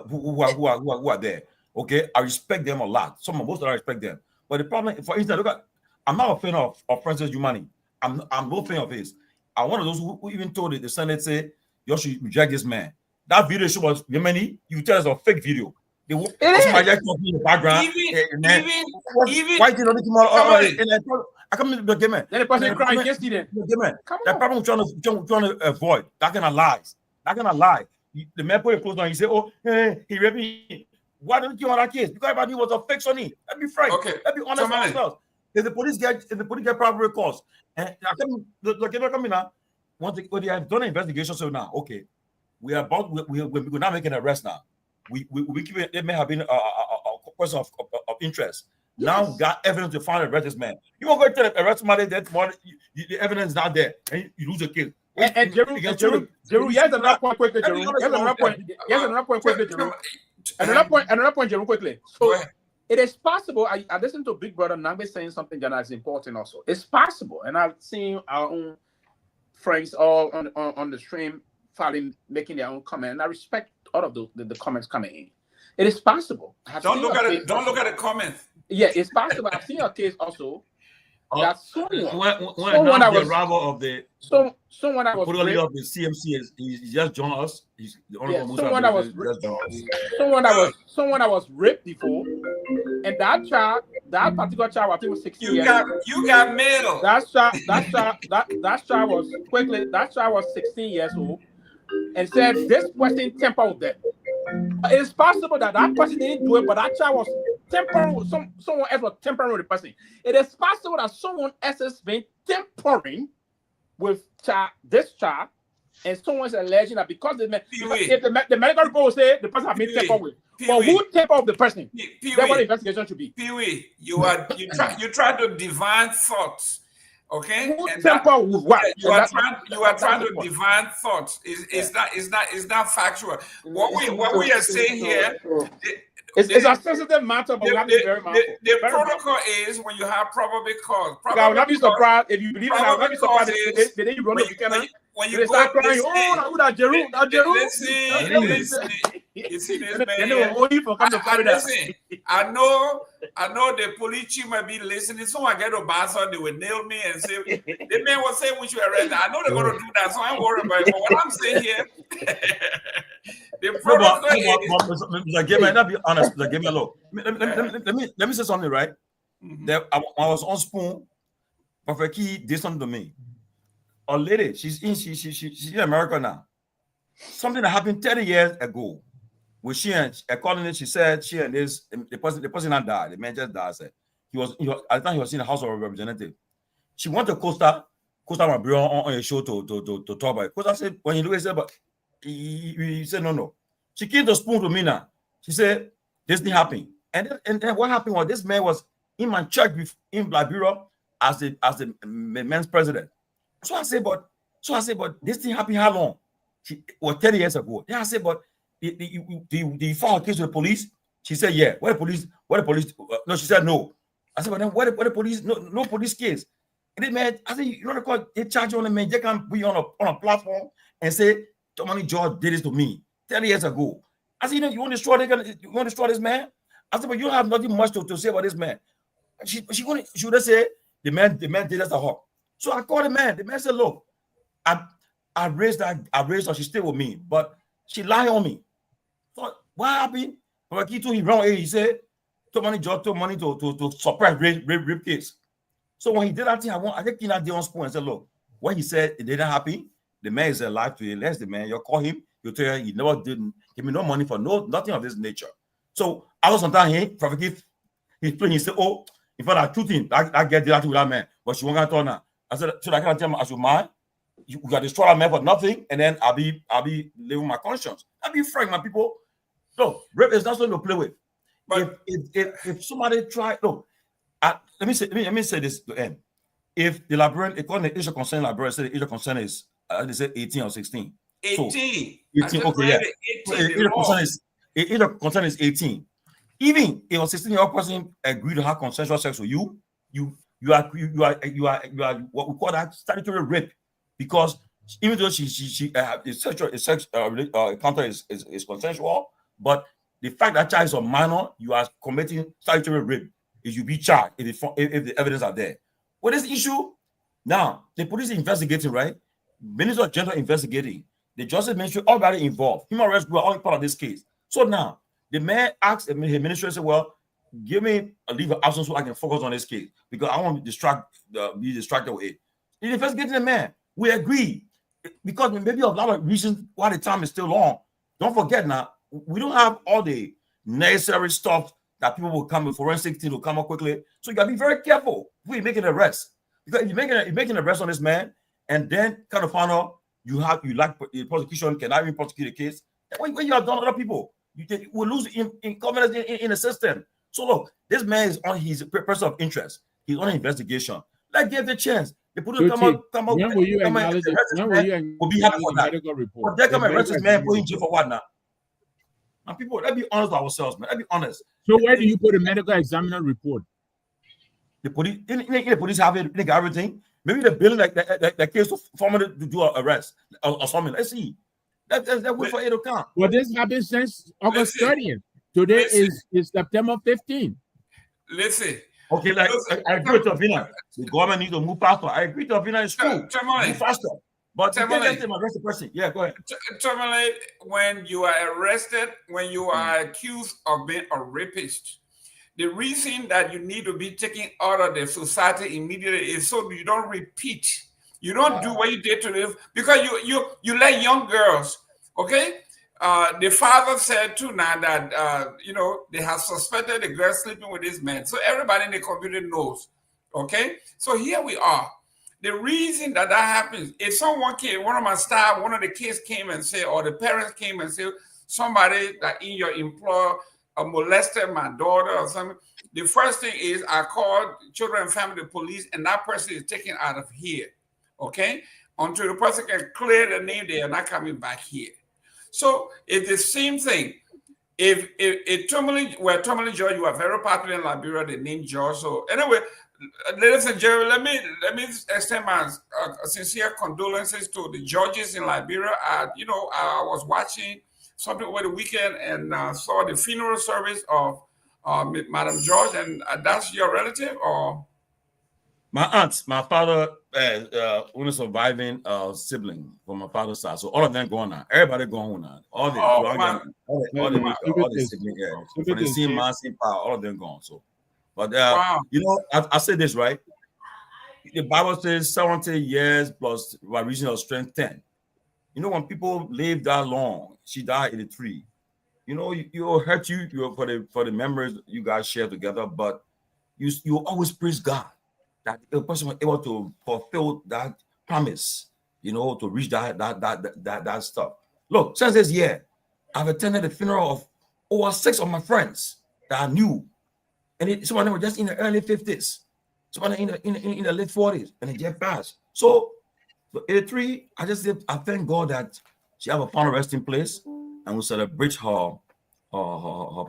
who are there. Okay, I respect them a lot. Most of them I respect them. But the problem, for instance, I'm not a fan of Francis Jumani. I'm no fan of his. I'm one of those who even told the Senate, say, you should reject this man. That video show was Yemeni. You tell us a fake video. They was my in the background. Even why did I come to the Gayman? Then the person crying against you. Then that problem trying to avoid that kind of lies. That kind of lie. The man put a clothes on. He said, "Oh, he raped me." Why don't you want that case? Because everybody was a fix on it. Let me frank. Okay. Let me honest with ourselves. If the police get proper cause, and the coming now, once they have done an investigation, so now, okay, we're not making an arrest now. We keep it. There may have been a question of interest. Yes. Now we got evidence to find arrest this man. You won't go tell them arrest somebody that the evidence is not there, and you lose the case. And Jerome, here's another point quickly, Jerome. Another point, Jerome, quickly. So it is possible. I listened to Big Brother Nagbe saying something that is important also. It's possible, and I've seen our own friends all on the stream making their own comment, and I respect all of the comments coming in. It is possible. Don't look at the comments. Yeah, it's possible. I've seen a case also that someone that was arrival of the someone that was raped of the CMC he just joined us. He's the only one someone that was raped before, and that particular child, I think was 16 years old. You got mail. That child was 16 years old, and said this person tempered with them. It is possible that person didn't do it, but that child was tempering. Someone else was tempering with the person. It is possible that someone else has been tempering with this child, and someone is alleging that because the medical report will say the person has been tempered with. But who tempered with the person? That's what the investigation should be. Pewee, you try to divine thoughts. Okay, who temper with what? You are trying to divine thoughts. Is not factual. What we are saying here. It's a sensitive matter, but we have to be very mindful. The protocol is when you have probable cause. I will not be surprised if you believe it. I will not be surprised if the day you run to Buchanan, when you start crying, oh, that Jerome. Listen. You see this man. Listen, I know the police chief might be listening. Someone get a bastard, they will nail me and say the man was saying we should arrest. I know they're gonna do that, so I'm worried about it. But what I'm saying here, the protocol Mr. Gayman, not be honest, Mr. Gayman, look. Let me say something, right? Mm-hmm. I was on Spoon, Prophet Key did something to me. A lady, she's in America now. Something that happened 30 years ago. With according to she said she and the person not died. The man just died. Said he was at the time he was in the House of Representatives. She went to Costa my bro on a show to talk about it. Costa said when he looked, he said, but he said no. She came to Spoon to me now. She said this thing happened, and then what happened was this man was in my church in Liberia as the men's president. So I said, but this thing happened how long? 30 years ago. Then I said, but do you file a case with the police? She said, yeah. Where the police? No, she said no. I said, but then where the police? No police case. And then, man, I said, you know what? They charge you on the man. They can't be on a platform and say, Tomalin George did this to me 30 years ago. I said, you want to destroy this man? I said, but you don't have nothing much to say about this man. She would have said the man did us a hawk. So I called the man. The man said, look, I raised her. She stayed with me, but she lied on me. So what happened? He wrong. He said, Tomalin George took money to suppress rape case. So when he did that thing, I just came out there on spot and said, look, when he said it didn't happen, the man is alive to you. Less the man, you call him, you tell him he never didn't give me no money for nothing of this nature. So I was sometimes here, Prophet Keith, he's playing, he said, oh, in fact, I two things, I get that to that man, but she won't get on now. I said, so I can't tell him as you mind, you got to destroy that man for nothing, and then I'll be living my conscience. I'll be frank, my people. No, rape is not something to play with. But if somebody try, no, let me say this to end. If the librarian, according to the age of consent librarian, say the age of consent is they say 18 or 16. 18. So, 18, okay, yeah. 18, age of consent is 18. Even if a 16-year-old person agree to have consensual sex with you, you are what we call that statutory rape, because even though she sex encounter is consensual, but the fact that child is a minor, you are committing statutory rape. If you be charged, if the evidence are there. What is the issue? Now, the police investigating, right? Minister of Gender investigating. The Justice Ministry already involved. Human rights group are all part of this case. So now, the man asked the ministry, said, well, give me a leave of absence so I can focus on this case, because I want to be distracted with it. He's investigating the man. We agree. Because maybe a lot of reasons why the time is still long. Don't forget now, we don't have all the necessary stuff that people will come with forensic team will come up quickly. So you gotta be very careful when you make an arrest. Because if you're making an arrest on this man, and then kind of find out you lack the prosecution cannot even prosecute the case. When you have done other people, you will lose in confidence in the system. So look, this man is on his person of interest. He's on an investigation. Let's give the chance. The police come up. When will you acknowledge it? When will you will be happy for that. medical report? But they come and arrest this man, put him in jail for what now? And people, let's be honest with ourselves, man. Let's be honest. So where do you put a medical examiner report? The police, the police have it, they got everything. Maybe they're building that case for me to do an arrest or something. Let's see. That wait for it to come. Well, this happened since August 30th. Today is September 15th. Listen. Okay, like I agree with Fofana. The government needs to move faster. I agree with Fofana. It's true. Move faster. But you can't just arrest the person. Yeah, go ahead. Tomalin, when you are arrested, when you are accused of being a rapist, the reason that you need to be taken out of the society immediately is so you don't repeat. You don't do what you did to them, because you let young girls, okay? The father said too now that they have suspected the girl sleeping with this man. So everybody in the community knows. Okay? So here we are. The reason that happens, if someone came, one of the kids came and said, or the parents came and said, somebody that in your employer molested my daughter or something, the first thing is I called Children and Family Police, and that person is taken out of here. Okay? Until the person can clear the name, they are not coming back here. So it's the same thing. If Tomalin George, you are very popular in Liberia, the name George. So anyway, ladies and gentlemen, let me extend my sincere condolences to the judges in Liberia. I was watching something over the weekend and saw the funeral service of Madam George, and that's your relative, or? My aunt, my father, only surviving sibling from my father's side. So all of them going on. Everybody going on. All the siblings, yeah. For the same man, same power, all of them gone. So, but wow. I say this right. The Bible says 70 years plus by reason of strength 10. When people live that long, she died 83. You'll hurt you for the memories you guys share together, but you always praise God that the person was able to fulfill that promise, to reach that stuff. Look, since this year, I've attended the funeral of over 6 of my friends that I knew, and some of them were just in the early 50s, some of them in the late 40s, and they just passed. So, 83, I thank God that she have a final resting place, and we celebrate her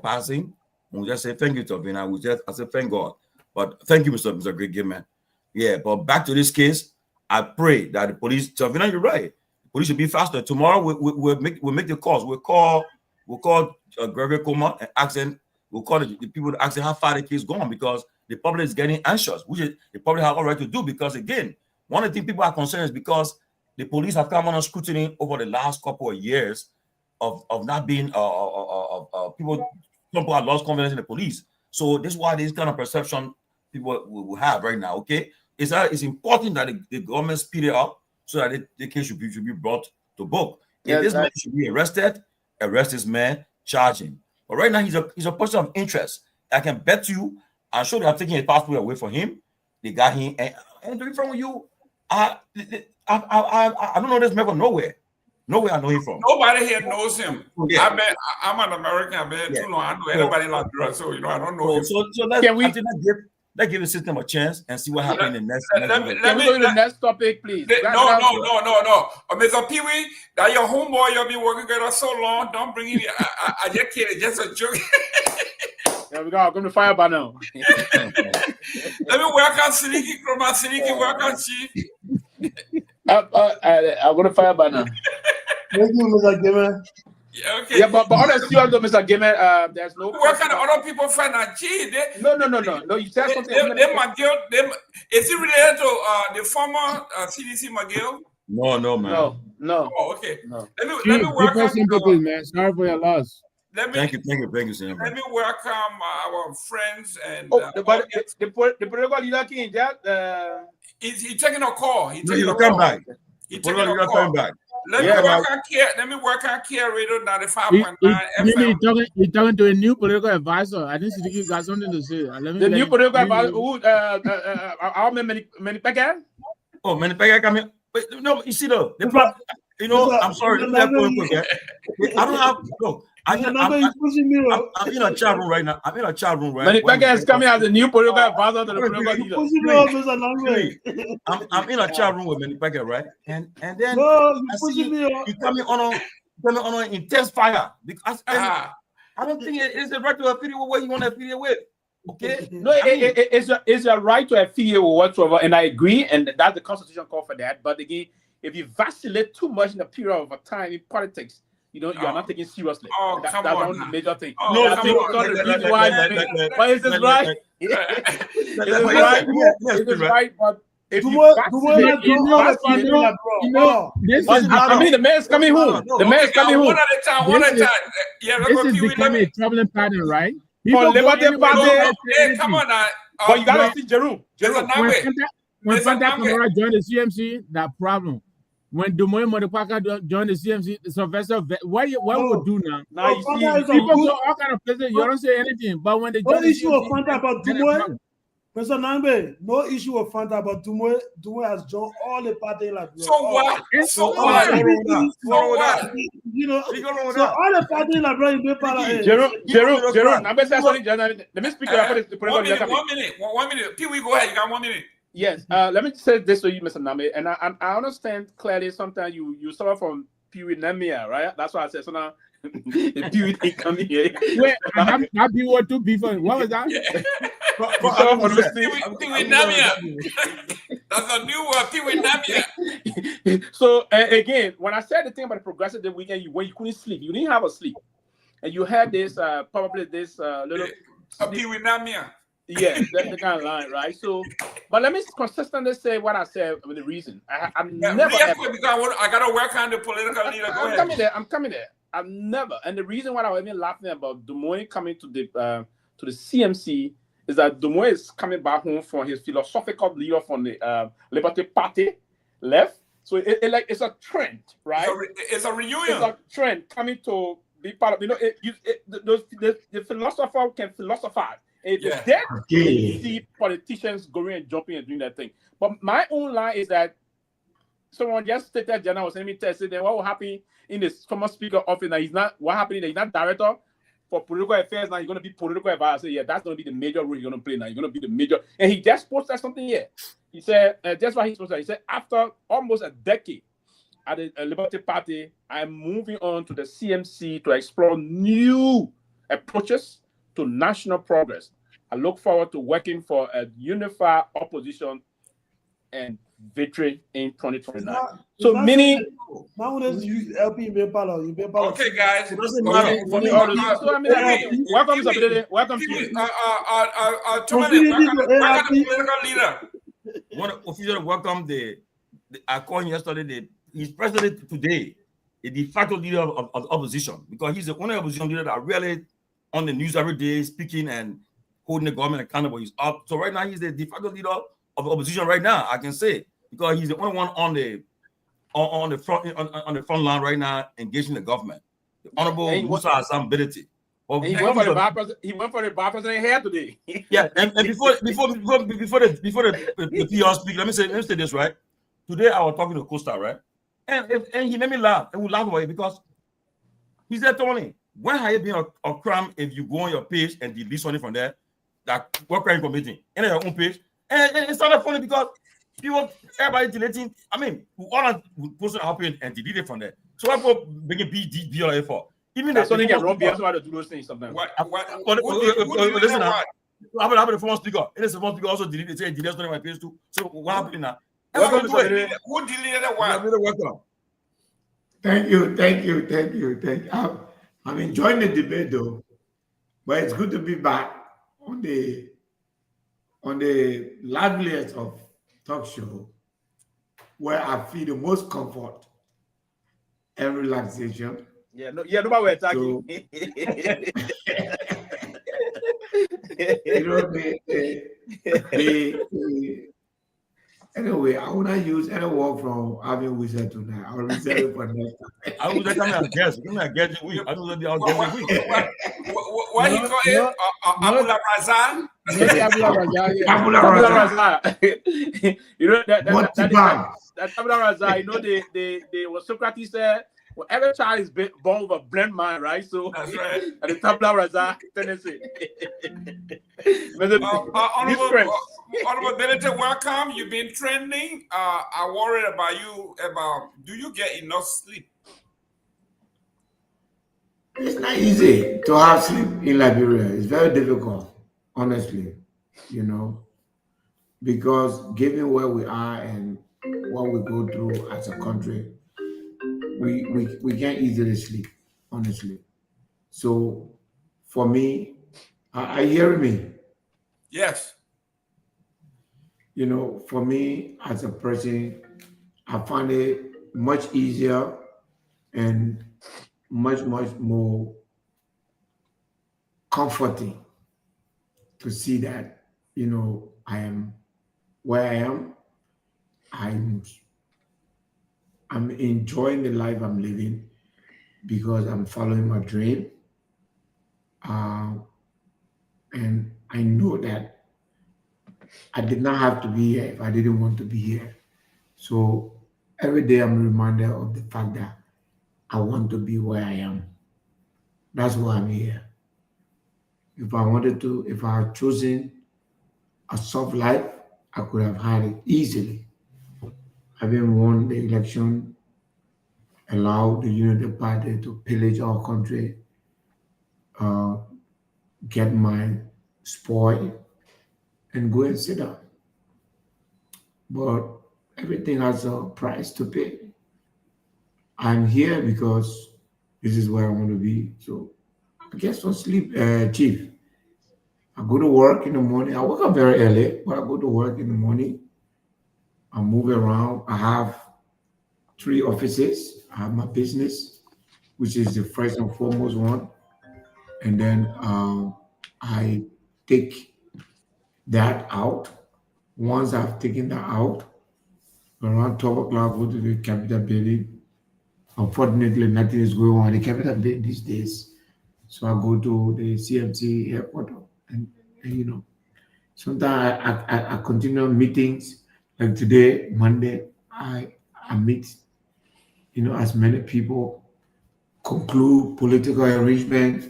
passing. We'll just say thank you, Tovina. I said thank God. But thank you, Mr. Gayman. Yeah, but back to this case, I pray that the police, Tovina, you're right. The police should be faster. Tomorrow we'll make the calls. We'll call Seleke Kromah and ask them. We'll call the people to ask them how far the case gone, because the public is getting anxious, which is they probably have all right to do, because again, one of the things people are concerned is because the police have come under scrutiny over the last couple of years of not being people. Some people have lost confidence in the police. So this is why this kind of perception people will have right now. Okay, it's important that the government speed it up so that the case should be brought to book. If this man should be arrested, arrest this man, charge him. But right now he's a person of interest. I can bet you, I'm sure they are taking his passport away from him. They got him, and to be frank with you, I don't know this man from nowhere. Nowhere I know him from. Nobody here knows him. Yeah. I'm an American. I've been here too long. I know everybody like drugs, so I don't know him. So let's give the system a chance and see what happens in the next. Let me go to the next topic, please. No. Mr. Pewee, that your homeboy you've been working with us so long. Don't bring in. I just kidding. Just a joke. There we go. I'm going to fire by now. Let me welcome Seleke Kromah. Seleke, welcome, Chief. I'm going to fire by now. Thank you, Mr. Gayman. Yeah, okay. Yeah, but on a serious note, Mr. Gayman, there's no. What kind of other people find that? Gee, No. You said something. Is it related to the former CDC McGill? No, man. No. Oh, okay. No. Let me welcome. Sympathy, man. Sorry for your loss. Thank you, Sam. Let me welcome our friends and. But the political leader came there. He's taking a call. He'll come back. He's taking a call. Let me work on Care Radio 95.9 FM. He's talking to a new political advisor. I think he got something to say. The new political advisor, how many packets? Oh, many packets coming. No, you see though, I'm sorry. I don't have I'm in a chat room right now. Many packets coming as the new political advisor to the political leader. I'm in a chat room with many packets, right? And then you coming on an intense fire because I don't think it's the right to affiliate with what you want to affiliate with. Okay. No, it's a right to affiliate with whatsoever, and I agree, and that's the Constitution call for that. But again, if you vacillate too much in a period of time in politics, you are not taken seriously. That's the major thing. But it's just right. It's right, but if you I mean, the man's coming home. The man's coming home. One at a time. Yeah, this is becoming a troubling pattern, right? For Liberty Party. Hey, come on now. But you gotta see Jerome. When Kamara joined the CMC, that problem. When Dopoh Modipaka joined the CMC, Sylvester, what would do now? Now you see people go all kind of places. You don't say anything, but when they join the issue of Fanta about Dopoh, Mr. Nagbe, no issue of Fanta about Dopoh. Dopoh has joined all the parties like so what? So what? You know, so all the parties like bro in the party. Jerome. Let me speak about the 1 minute. Pewee, go ahead. You got 1 minute. Yes. Let me say this to you, Mr. Nagbe, and I understand clearly. Sometimes you suffer from Pewee anemia, right? That's why I said so now. The Pewee thing coming here. Wait, not be what to be for. What was that? Pewee anemia. That's a new word, Pewee anemia. So again, when I said the thing about the progressive the weekend, when you couldn't sleep, you didn't have a sleep, and you had this probably this little Pewee anemia. Yeah, that's the kind of line, right? So, but let me consistently say what I said with the reason. I'm never. Because I gotta work on the political leader. I'm coming there. I've never, and the reason why I was even laughing about Dopoh coming to the CMC is that Dopoh is coming back home from his philosophical leader from the Liberty Party left. So it's a trend, right? It's a reunion. It's a trend coming to be part of. The philosopher can philosophize. It's dead. You see politicians going and jumping and doing that thing. But my own line is that someone just stated General was me said then what will happen in this former speaker office now he's not what happened that he's not director for political affairs now he's gonna be political advisor. Yeah, that's gonna be the major role you're gonna play now. You're gonna be the major and he just posted something here. He said that's why he posted. He said after almost a decade at the Liberty Party, I'm moving on to the CMC to explore new approaches to national progress. I look forward to working for a unified opposition and victory in 2029. So many. Nowadays, you LP Okay, guys. It doesn't So I matter. mean, welcome, Mr. President. Welcome to you. Tomalin, welcome the political leader. I want to officially welcome I called him yesterday. He's president today, the de facto leader of the opposition, because he's the only opposition leader that really on the news every day, speaking and holding the government accountable. He's up. So right now, he's the de facto leader of the opposition right now, I can say, because he's the only one on the front line right now engaging the government. The Honorable Musa Hassan Bility. He went for the vice president here today. Yeah, and before the PR speak, let me say this, right? Today I was talking to Costa, right? And he made me laugh, and we laughed away because he said, Tony, when have you been a crime if you go on your page and delete something from there that what crime committing and your own page? And it started funny because everybody deleting. I mean, we all posted our page and delete it from there. So I go making BLA for. Even that's something get wrong. That's why they do those things sometimes. Listen, how about the former speaker? And the former speaker also deleted something on my page too. So what happened now? Who deleted what? Welcome. Thank you. I'm enjoying the debate though, but it's good to be back on the liveliest of talk show where I feel the most comfort and relaxation. Nobody will attack you. Anyway, I will not use any word from having wizard tonight. I will reserve it for next time. I will come and guess. Come and guess week. I don't know the What he call it? Abula Razan? Abula Razan. You know that Abula Razan. You know they what Socrates said. Well, every child is born with a blend mind, right? So that's right. At the Tabla Razak tendency. Honorable Benedict, welcome. You've been trending. I worried about you. Do you get enough sleep? It's not easy to have sleep in Liberia. It's very difficult, honestly. Because given where we are and what we go through as a country, we can't easily sleep, honestly. So for me, I hear me. Yes. For me as a person, I find it much easier and much more comforting to see that, I am where I am. I'm enjoying the life I'm living because I'm following my dream. And I know that I did not have to be here if I didn't want to be here. So every day I'm reminded of the fact that I want to be where I am. That's why I'm here. If I had chosen a soft life, I could have had it easily. Having won the election, allowed the United Party to pillage our country, get my spoil, and go and sit down. But everything has a price to pay. I'm here because this is where I want to be. So I guess don't sleep, Chief. I go to work in the morning. I wake up very early, but I go to work in the morning. I move around. I have 3 offices. I have my business, which is the first and foremost one. And then I take that out. Once I've taken that out, around 12 o'clock, I go to the Capitol building. Unfortunately, nothing is going on in the Capitol building these days. So I go to the CMC airport and sometimes I continue meetings. Like today, Monday, I meet, as many people, conclude political arrangements,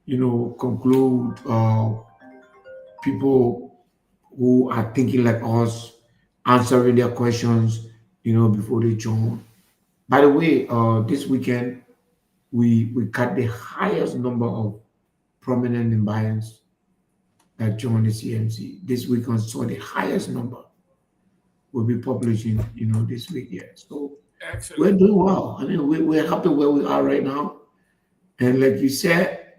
conclude people who are thinking like us, answering their questions, before they join. By the way, this weekend, we got the highest number of prominent Myeans that joined the CMC. This weekend saw the highest number will be publishing, this week. Yeah. So Excellent. we're doing well. I mean, we're happy where we are right now. And like you said,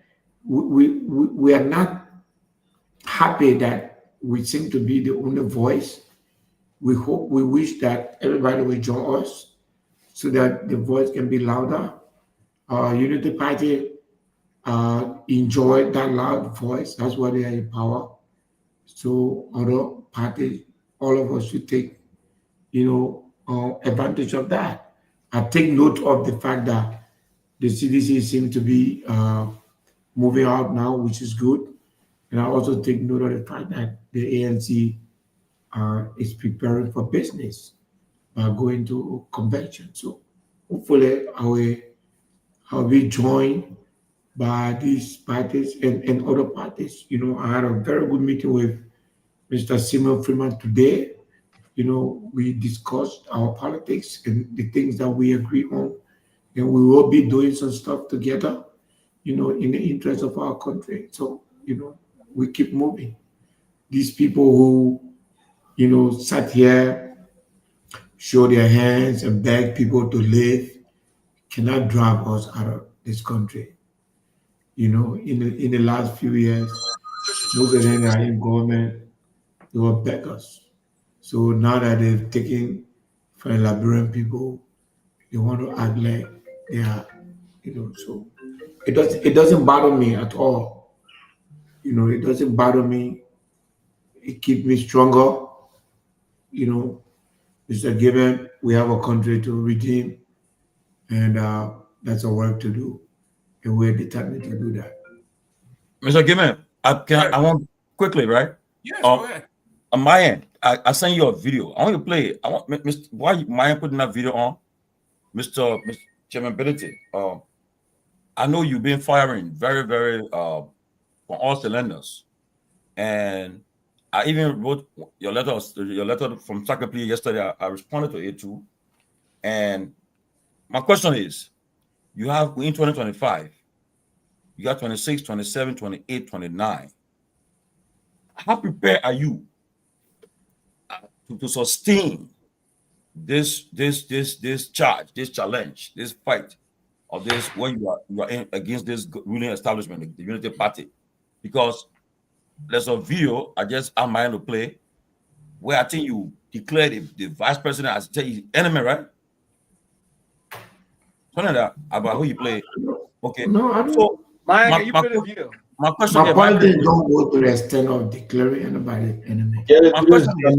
we are not happy that we seem to be the only voice. We wish that everybody will join us so that the voice can be louder. Unity Party enjoy that loud voice. That's why they are in power. So other parties, all of us should take, advantage of that. I take note of the fact that the CDC seems to be moving out now, which is good. And I also take note of the fact that the ANC is preparing for business by going to convention. So hopefully I'll be joined by these parties and other parties. I had a very good meeting with Mr. Simon Freeman today. We discussed our politics and the things that we agree on. And we will be doing some stuff together, in the interest of our country. So, we keep moving. These people who, sat here, show their hands and beg people to leave cannot drive us out of this country. In the last few years, most of them are in government, they were beggars. So now that they've taken from the Liberian people, they want to act like they are, so it doesn't bother me at all. It doesn't bother me. It keeps me stronger. Mr. Given, we have a country to redeem, and that's our work to do, and we're determined to do that. Mr. Gayman, I want quickly, right? Yes, go ahead. On my end, I sent you a video. I want you to play it. I want Mr. Why Myean putting that video on, Mr. Chairman Ability. I know you've been firing very, very from all cylinders, and I even wrote your letter from Seleke Kromah yesterday. I responded to it too, and my question is, you have in 2025, you got 26, 27, 28, 29. How prepared are you to sustain this charge, this challenge, this fight of this when you are in against this ruling establishment, the Unity Party? Because there's a video I just am mind to play where I think you declared the vice president as enemy, right? Something like that about who you play. Okay. No, I don't. So Myean, can you play the video? my question My is, politics don't go to the extent of declaring anybody enemy. my question is,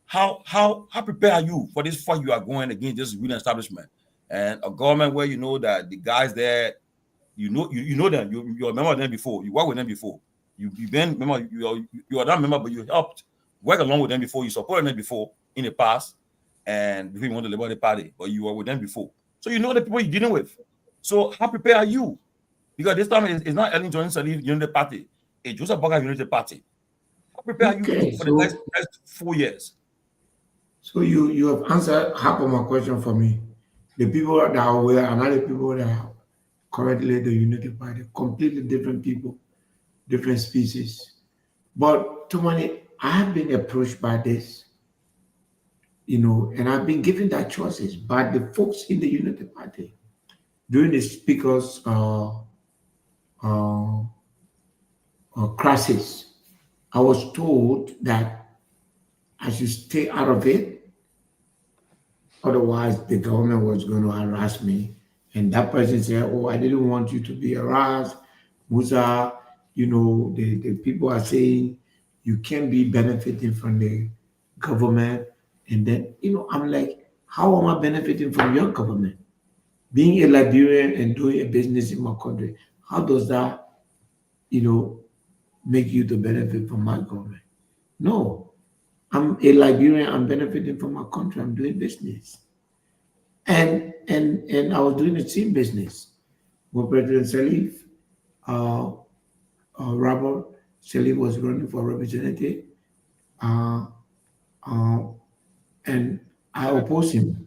how prepared are you for this fight you are going against this ruling establishment and a government where you know that the guys there, you know them, you're a member of them before, you worked with them before, you've been member, you are not a member, but you helped work along with them before, you supported them before in the past, and before you went to the Liberia Party, but you were with them before, so you know the people you're dealing with. So how prepared are you? Because this time it's not Ellen Johnson Unity Party, it's Joseph Boga Unity Party. How prepared are you for the next 4 years? So you have answered half of my question for me. The people that are aware are not the people that are currently the Unity Party, completely different people, different species. But Tomalin, I have been approached by this, and I've been given that choices by the folks in the Unity Party during the speakers' crisis. I was told that I should stay out of it. Otherwise, the government was going to harass me. And that person said, "Oh, I didn't want you to be harassed. Musa, the people are saying you can't be benefiting from the government." And then, I'm like, how am I benefiting from your government? Being a Liberian and doing a business in my country, how does that, make you to benefit from my government? No, I'm a Liberian. I'm benefiting from my country. I'm doing business, and I was doing the same business when President Salif, Robert Salif was running for representative, and I opposed him,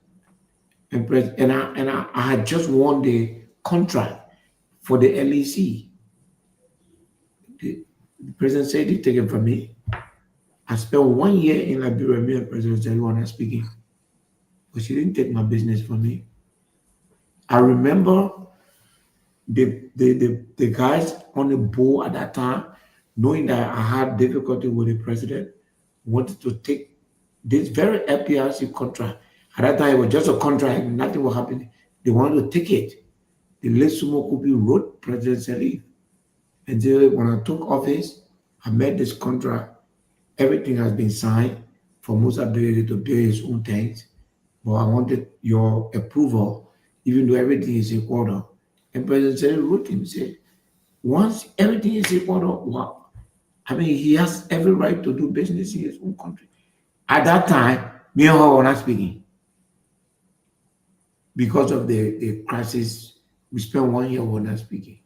and I had just won the contract for the LEC. the president said he take it from me. I spent 1 year in Liberia, me and President Jerome speaking, but she didn't take my business from me. I remember the guys on the board at that time, knowing that I had difficulty with the president, wanted to take this very FPRC contract. At that time, it was just a contract, nothing was happening. They wanted to take it. The late Sumo Kupi wrote President Salif. And then when I took office, I made this contract. Everything has been signed for Musa Berede to build his own things. But I wanted your approval, even though everything is in order. And President Salif wrote him, said, once everything is in order, wow. I mean, he has every right to do business in his own country. At that time, me and her were not speaking. Because of the crisis, we spent 1 year we were not speaking.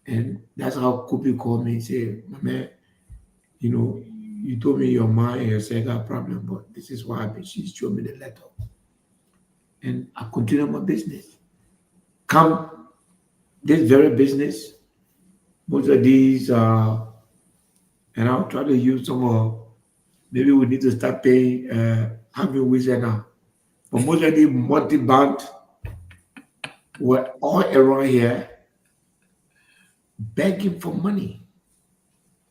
And that's how Kupi called me and said, my man, you know, you told me your mind and your son got a problem, but this is what happened. She showed me the letter. And I continued my business. Come this very business, most of these, and I'll try to use some of, maybe we need to start paying, having wizard now. But most of the multi-band were all around here begging for money.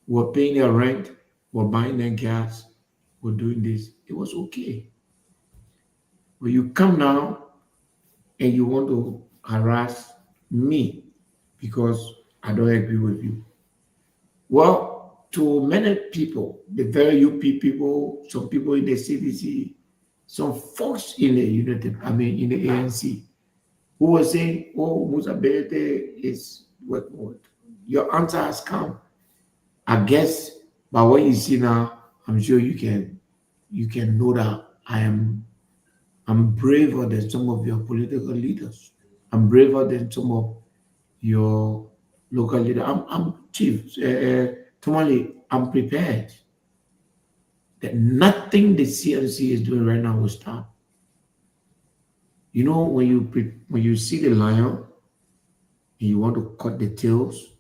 We're paying their rent, we're buying their gas, we're doing this. It was okay. But you come now and you want to harass me because I don't agree with you. Well, to many people, the very UP people, some people in the CDC, some folks in the in the ANC, who were saying, oh, Musa Berede is what? Your answer has come. I guess by what you see now, I'm sure you can know that I'm braver than some of your political leaders. I'm braver than some of your local leaders. I'm Chief Tomalin. I'm prepared that nothing the CNC is doing right now will stop. You know, when you see the lion and you want to cut the tails,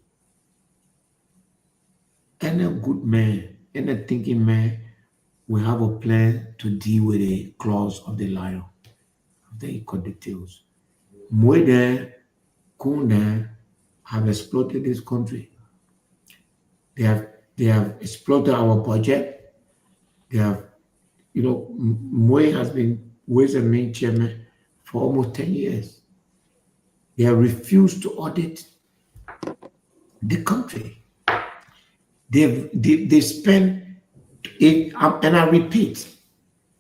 any good man, any thinking man will have a plan to deal with the claws of the lion after he cut the tails. Myean, Kunda have exploited this country. They have exploited our budget. They have, you know, Myean has been Ways and Means chairman for almost 10 years. They have refused to audit the country. They spend it, and I repeat,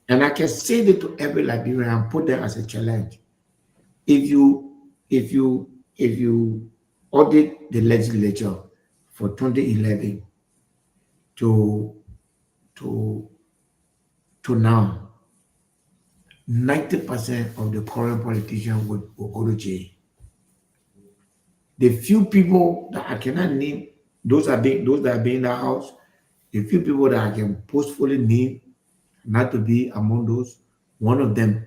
and I can say that to every Liberian and put that as a challenge. If you audit the legislature for 2011 to now, 90% of the current politicians will go to jail. The few people that I cannot name, those that have been in the house, the few people that I can forcefully name, not to be among those, one of them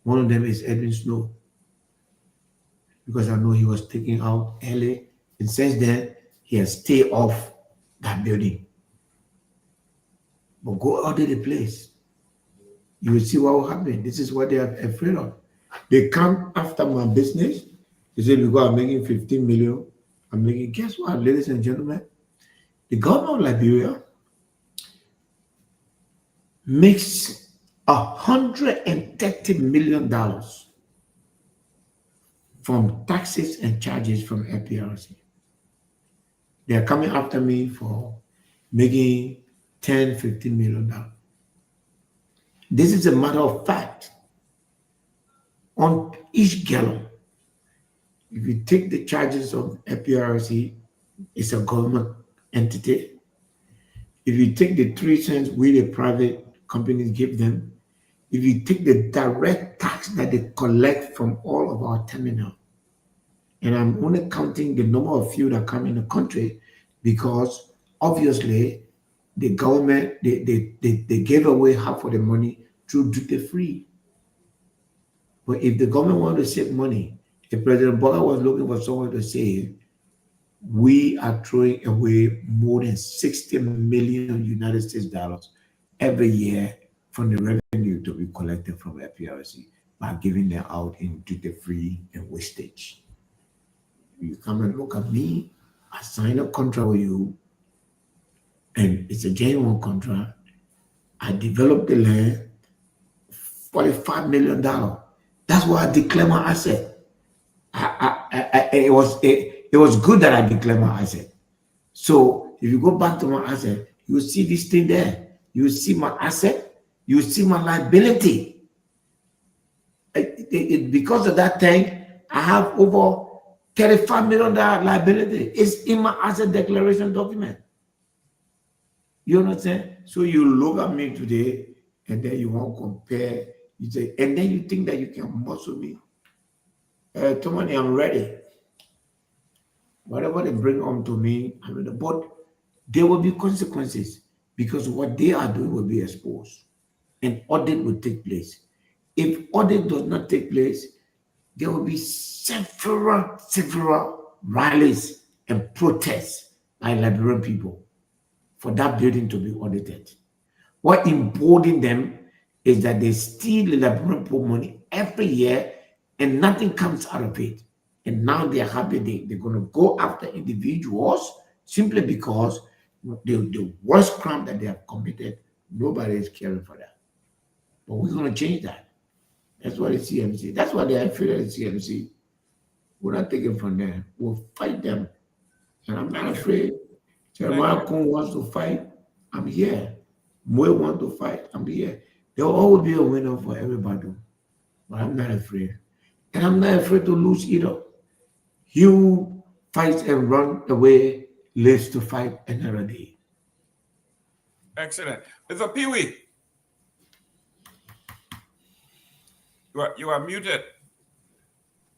is Edwin Snow. Because I know he was taken out early, and since then he has stayed off that building. But go out of the place. You will see what will happen. This is what they are afraid of. They come after my business. They say, because I'm making 15 million. I'm making, guess what, ladies and gentlemen? The government of Liberia makes $130 million from taxes and charges from FPRC. They are coming after me for making $10, $15 million. This is a matter of fact. On each gallon, if you take the charges of FPRC, it's a government entity. If you take the 3 cents we the private companies give them, if you take the direct tax that they collect from all of our terminal, and I'm only counting the number of fuel that come in the country because obviously the government, they gave away half of the money through duty free. But if the government wanted to save money, if President Bola was looking for someone to save, we are throwing away more than 60 million United States dollars every year from the revenue to be collected from FPRC by giving them out in duty-free and wastage. You come and look at me, I sign a contract with you, and it's a genuine contract. I developed the land, $45 million. That's why I declare my asset. It was good that I declared my asset. So if you go back to my asset, you will see this thing there. You will see my asset. You will see my liability. Because of that thing, I have over $35 million liability. It's in my asset declaration document. You understand? So you look at me today, and then you want to compare. You say, and then you think that you can muscle me. Tomalin, I'm ready. Whatever they bring on to me, I'm ready. But there will be consequences because what they are doing will be exposed, and audit will take place. If audit does not take place, there will be several rallies and protests by Liberian people for that building to be audited. What emboldened them is that they steal the Liberian poor money every year and nothing comes out of it. And now they're happy they're going to go after individuals simply because the worst crime that they have committed, nobody is caring for that. But we're going to change that. That's what the CMC. That's what they are afraid of the CMC. We're not taking from them. We'll fight them. And I'm not afraid. Jeremiah Kung wants to fight. I'm here. Moe want to fight. I'm here. There will always be a winner for everybody. But I'm not afraid. And I'm not afraid to lose either. He who fights and run away lives to fight another day. Excellent. Mr. Pewee, you are muted.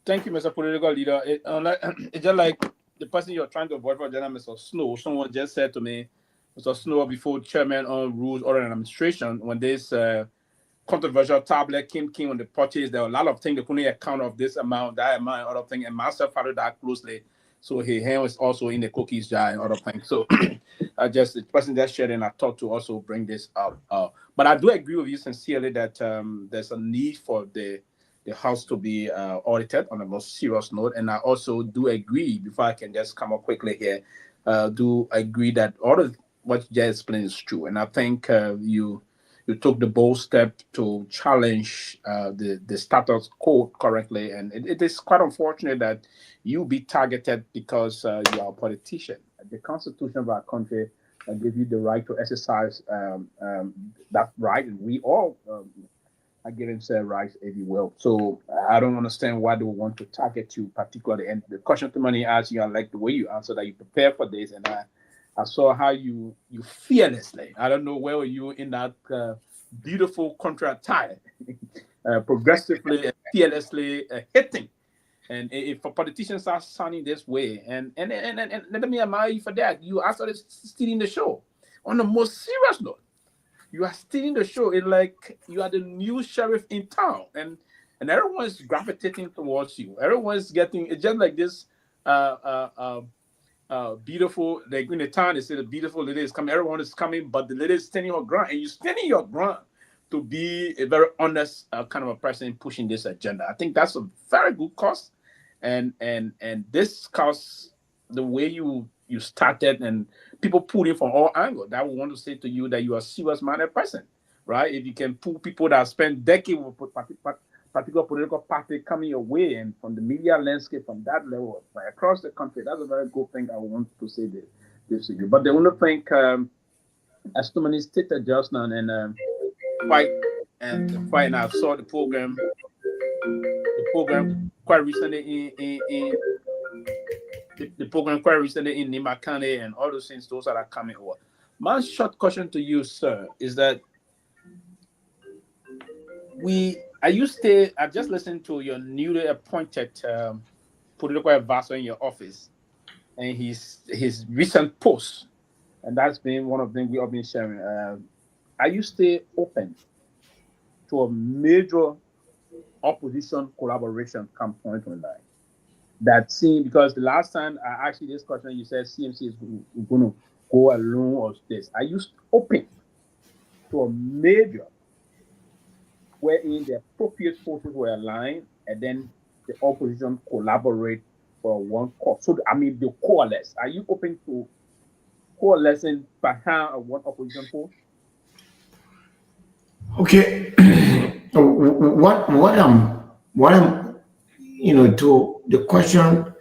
Thank you, Mr. Political Leader. It's just like the person you're trying to avoid for general, Mr. Snow. Someone just said to me, Mr. Snow, before Chairman on Rules, Order and Administration, when this controversial tablet came on the purchase, there were a lot of things they couldn't account of this amount, that amount, other thing, and myself followed that closely. So his hand was also in the cookies jar and other things. So the person just shared, and I thought to also bring this up. But I do agree with you sincerely that there's a need for the house to be audited on a more serious note. And I also do agree, before I can just come up quickly here, do agree that all of what you just explained is true. And I think you took the bold step to challenge the status quo correctly. And it is quite unfortunate that you be targeted because you are a politician. The Constitution of our country gives you the right to exercise that right. And we all are given said rights, if you will. So I don't understand why they would want to target you particularly. And the question to money asks you, I like the way you answer that you prepare for this. And I saw how you fearlessly, I don't know where were you in that beautiful contract tie, progressively and fearlessly hitting. And if politicians are sounding this way, and let me admire you for that. You are sort of stealing the show. On the most serious note, you are stealing the show. It's like you are the new sheriff in town, and everyone's gravitating towards you. Everyone's getting, it's just like this beautiful, like in the town, they say the beautiful lady is coming, everyone is coming, but the lady is standing her ground, and you're standing your ground to be a very honest kind of a person pushing this agenda. I think that's a very good cause, and this cause, the way you started, and people pull in from all angles, that we want to say to you that you are a serious-minded person, right? If you can pull people that spend decades with particular political party coming your way, and from the media landscape from that level across the country, that's a very good thing. I want to say this to you. But the only thing, as too many stated just now, and fight, and I saw the program quite recently in the program quite recently in Nima County, and all those things, those that are coming over. My short question to you, sir, is that I just listened to your newly appointed political advisor in your office, and his recent post, and that's been one of them we have been sharing. Are you still open to a major opposition collaboration come 2029? that seem, because the last time I asked you this question, you said CMC is going to go alone or this. Are you open to a major wherein the appropriate forces were aligned and then the opposition collaborate for one cause? So, I mean, the coalesce. Are you open to coalescing behind one opposition force? Okay. what I'm to the question,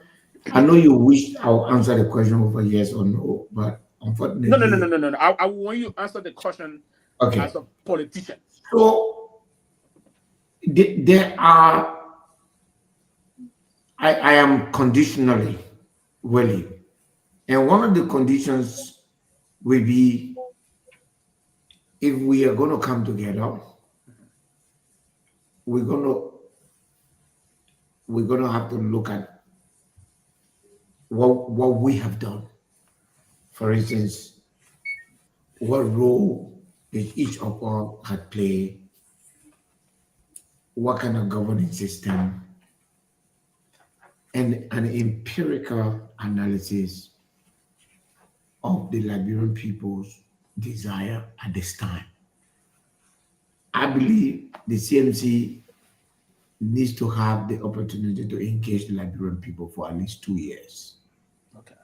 I know you wish I'll answer the question over yes or no, but unfortunately. No. I want you to answer the question as a politician. So there are, I am conditionally willing, and one of the conditions will be if we are going to come together, we're going to have to look at what we have done. For instance, what role did each of us had played? What kind of governing system? And an empirical analysis of the Liberian people's desire at this time. I believe the CMC needs to have the opportunity to engage the Liberian people for at least 2 years. Okay.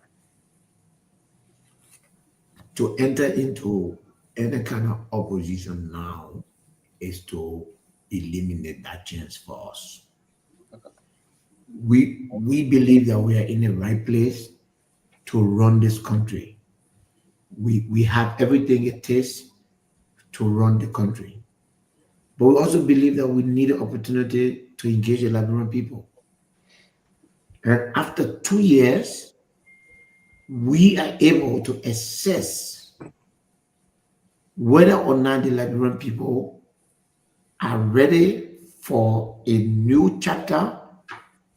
To enter into any kind of opposition now is to eliminate that chance for us. Okay. We believe that we are in the right place to run this country. We have everything it takes to run the country. But we also believe that we need an opportunity to engage the Liberian people. And after 2 years, we are able to assess whether or not the Liberian people are ready for a new chapter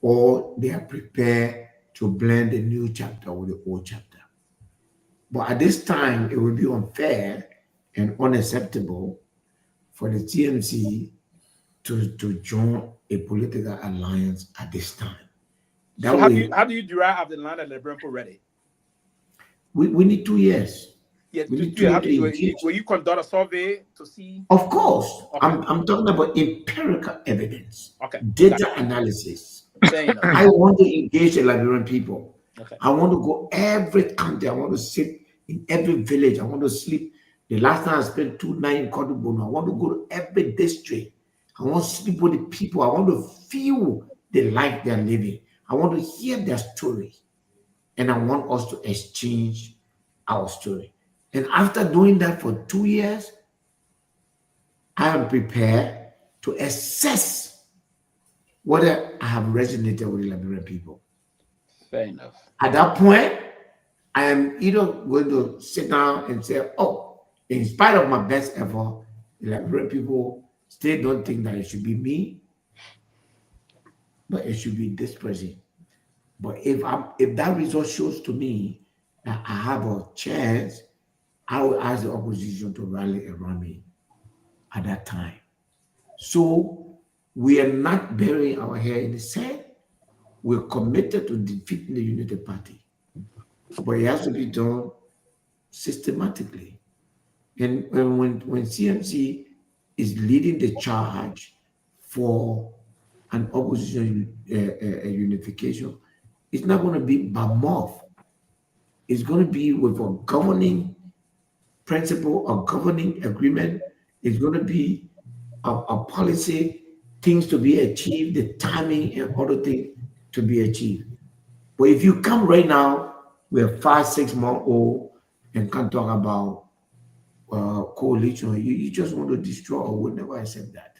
or they are prepared to blend the new chapter with the old chapter. But at this time, it would be unfair and unacceptable for the TMC to join a political alliance at this time. So how do you derive the line that Liberian people ready? We need 2 years. Yeah, we need 2 years. Will you conduct a survey to see? Of course. Okay. I'm talking about empirical evidence, okay, data analysis. Fair I want to engage the Liberian people. Okay. I want to go every county. I want to sit in every village. I want to sleep. The last time I spent 2 nights in Kodubono, I want to go to every district. I want to sleep with the people. I want to feel the life they're living. I want to hear their story. And I want us to exchange our story. And after doing that for 2 years, I am prepared to assess whether I have resonated with the Liberian people. Fair enough. At that point, I am either going to sit down and say, oh, in spite of my best effort, the Liberian people still don't think that it should be me, but it should be this person. But if that result shows to me that I have a chance, I will ask the opposition to rally around me at that time. So we are not burying our head in the sand. We're committed to defeating the Unity Party. But it has to be done systematically. And when CMC is leading the charge for an opposition unification, it's not going to be by mouth. It's going to be with a governing principle, a governing agreement. It's going to be a policy, things to be achieved, the timing and other things to be achieved. But if you come right now, we're 5-6 months old and can't talk about coalition, you just want to destroy. We'll never accept that.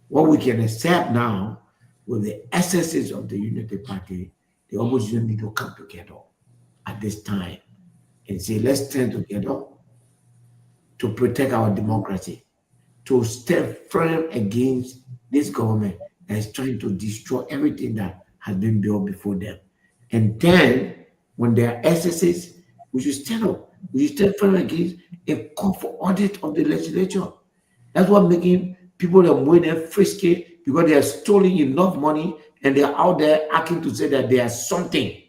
What we can accept now with the excesses of the Unity Party, the opposition need to come together at this time and say, let's stand together to protect our democracy, to stand firm against this government that is trying to destroy everything that has been built before them. And then, when there are excesses, we should stand up. We should stand firm against a call for audit of the legislature. That's what making people that are more than frisky because they have stolen enough money and they're out there acting to say that they are something.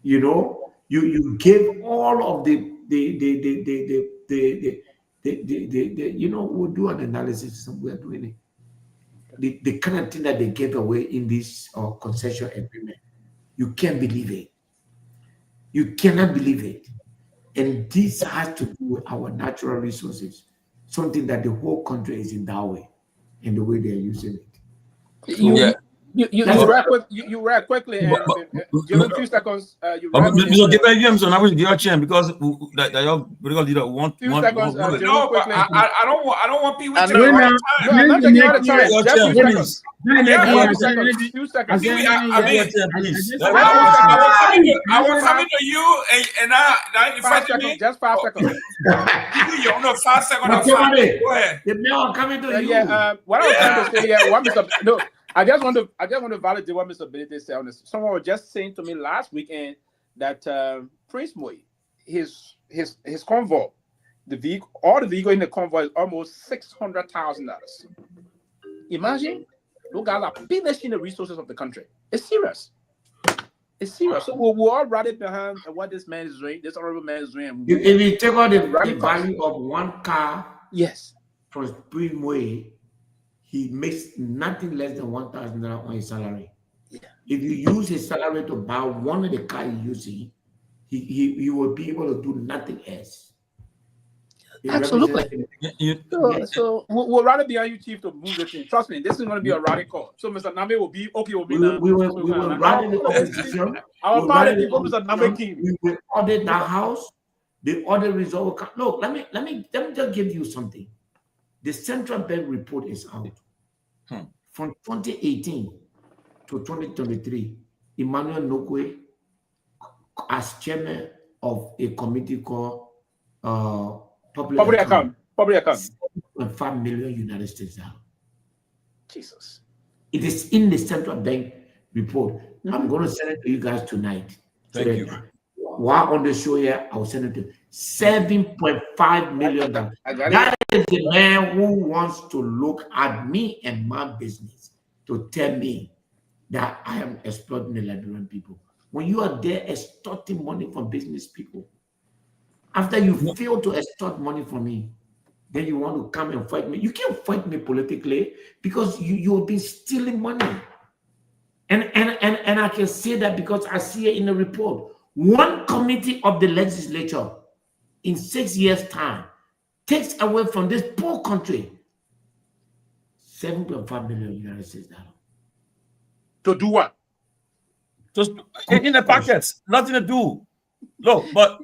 You know, you gave all of the you know, we'll do an analysis. We are doing it. The kind of thing that they gave away in this concession agreement, you can't believe it. You cannot believe it. And this has to do with our natural resources, something that the whole country is in that way, in the way they are using it. You react quickly, and give a few seconds. You react. Give a I will give a chance because that your political leader want. Few seconds. No, but I don't want Pewee to take a Wait lot now. of time. No, I'm not taking all the time. Just few seconds. Yeah, Few seconds. Pewee, I Please. was coming to you, and now you 5 seconds. Just 5 seconds. You're on 5 seconds. But Go somebody, ahead. the mail are coming to you. What I was trying to say here, no, I just want to validate what Mr. Benedict said on this. Someone was just saying to me last weekend that Prince Myean, his convoy, all the vehicle in the convoy is almost $600,000. Imagine, those guys are finishing the resources of the country. It's serious. It's serious. So we'll all rally behind what this man is doing, this honorable man is doing. If you take out the value of one car, yes, from Prince Myean, he makes nothing less than $1,000 on his salary. Yeah. If you use his salary to buy one of the cars he's using, he will be able to do nothing else. Absolutely. So we'll rather be on you, Chief, to move the thing. Trust me, this is going to be a rally call. So Mr. Nagbe will be okay with me now. We will rally the opposition. Our party people, Mr. Nagbe King. We will audit that house. The audit result will come. Look, let me just give you something. The central bank report is out. From 2018 to 2023, Emmanuel Nagbe, as chairman of a committee called Public Account. $7.5 million United States dollars. Jesus. It is in the central bank report. I'm going to send it to you guys tonight. Thank you. While on the show here, I'll send it to you. $7.5 million. That is the man who wants to look at me and my business to tell me that I am exploiting the Liberian people. When you are there extorting money from business people, after you fail to extort money from me, then you want to come and fight me. You can't fight me politically because you've been stealing money. And I can say that because I see it in the report. One committee of the legislature in 6 years' time takes away from this poor country $7.5 million United States dollars. To do what? Just in the packets, nothing to do. Look, but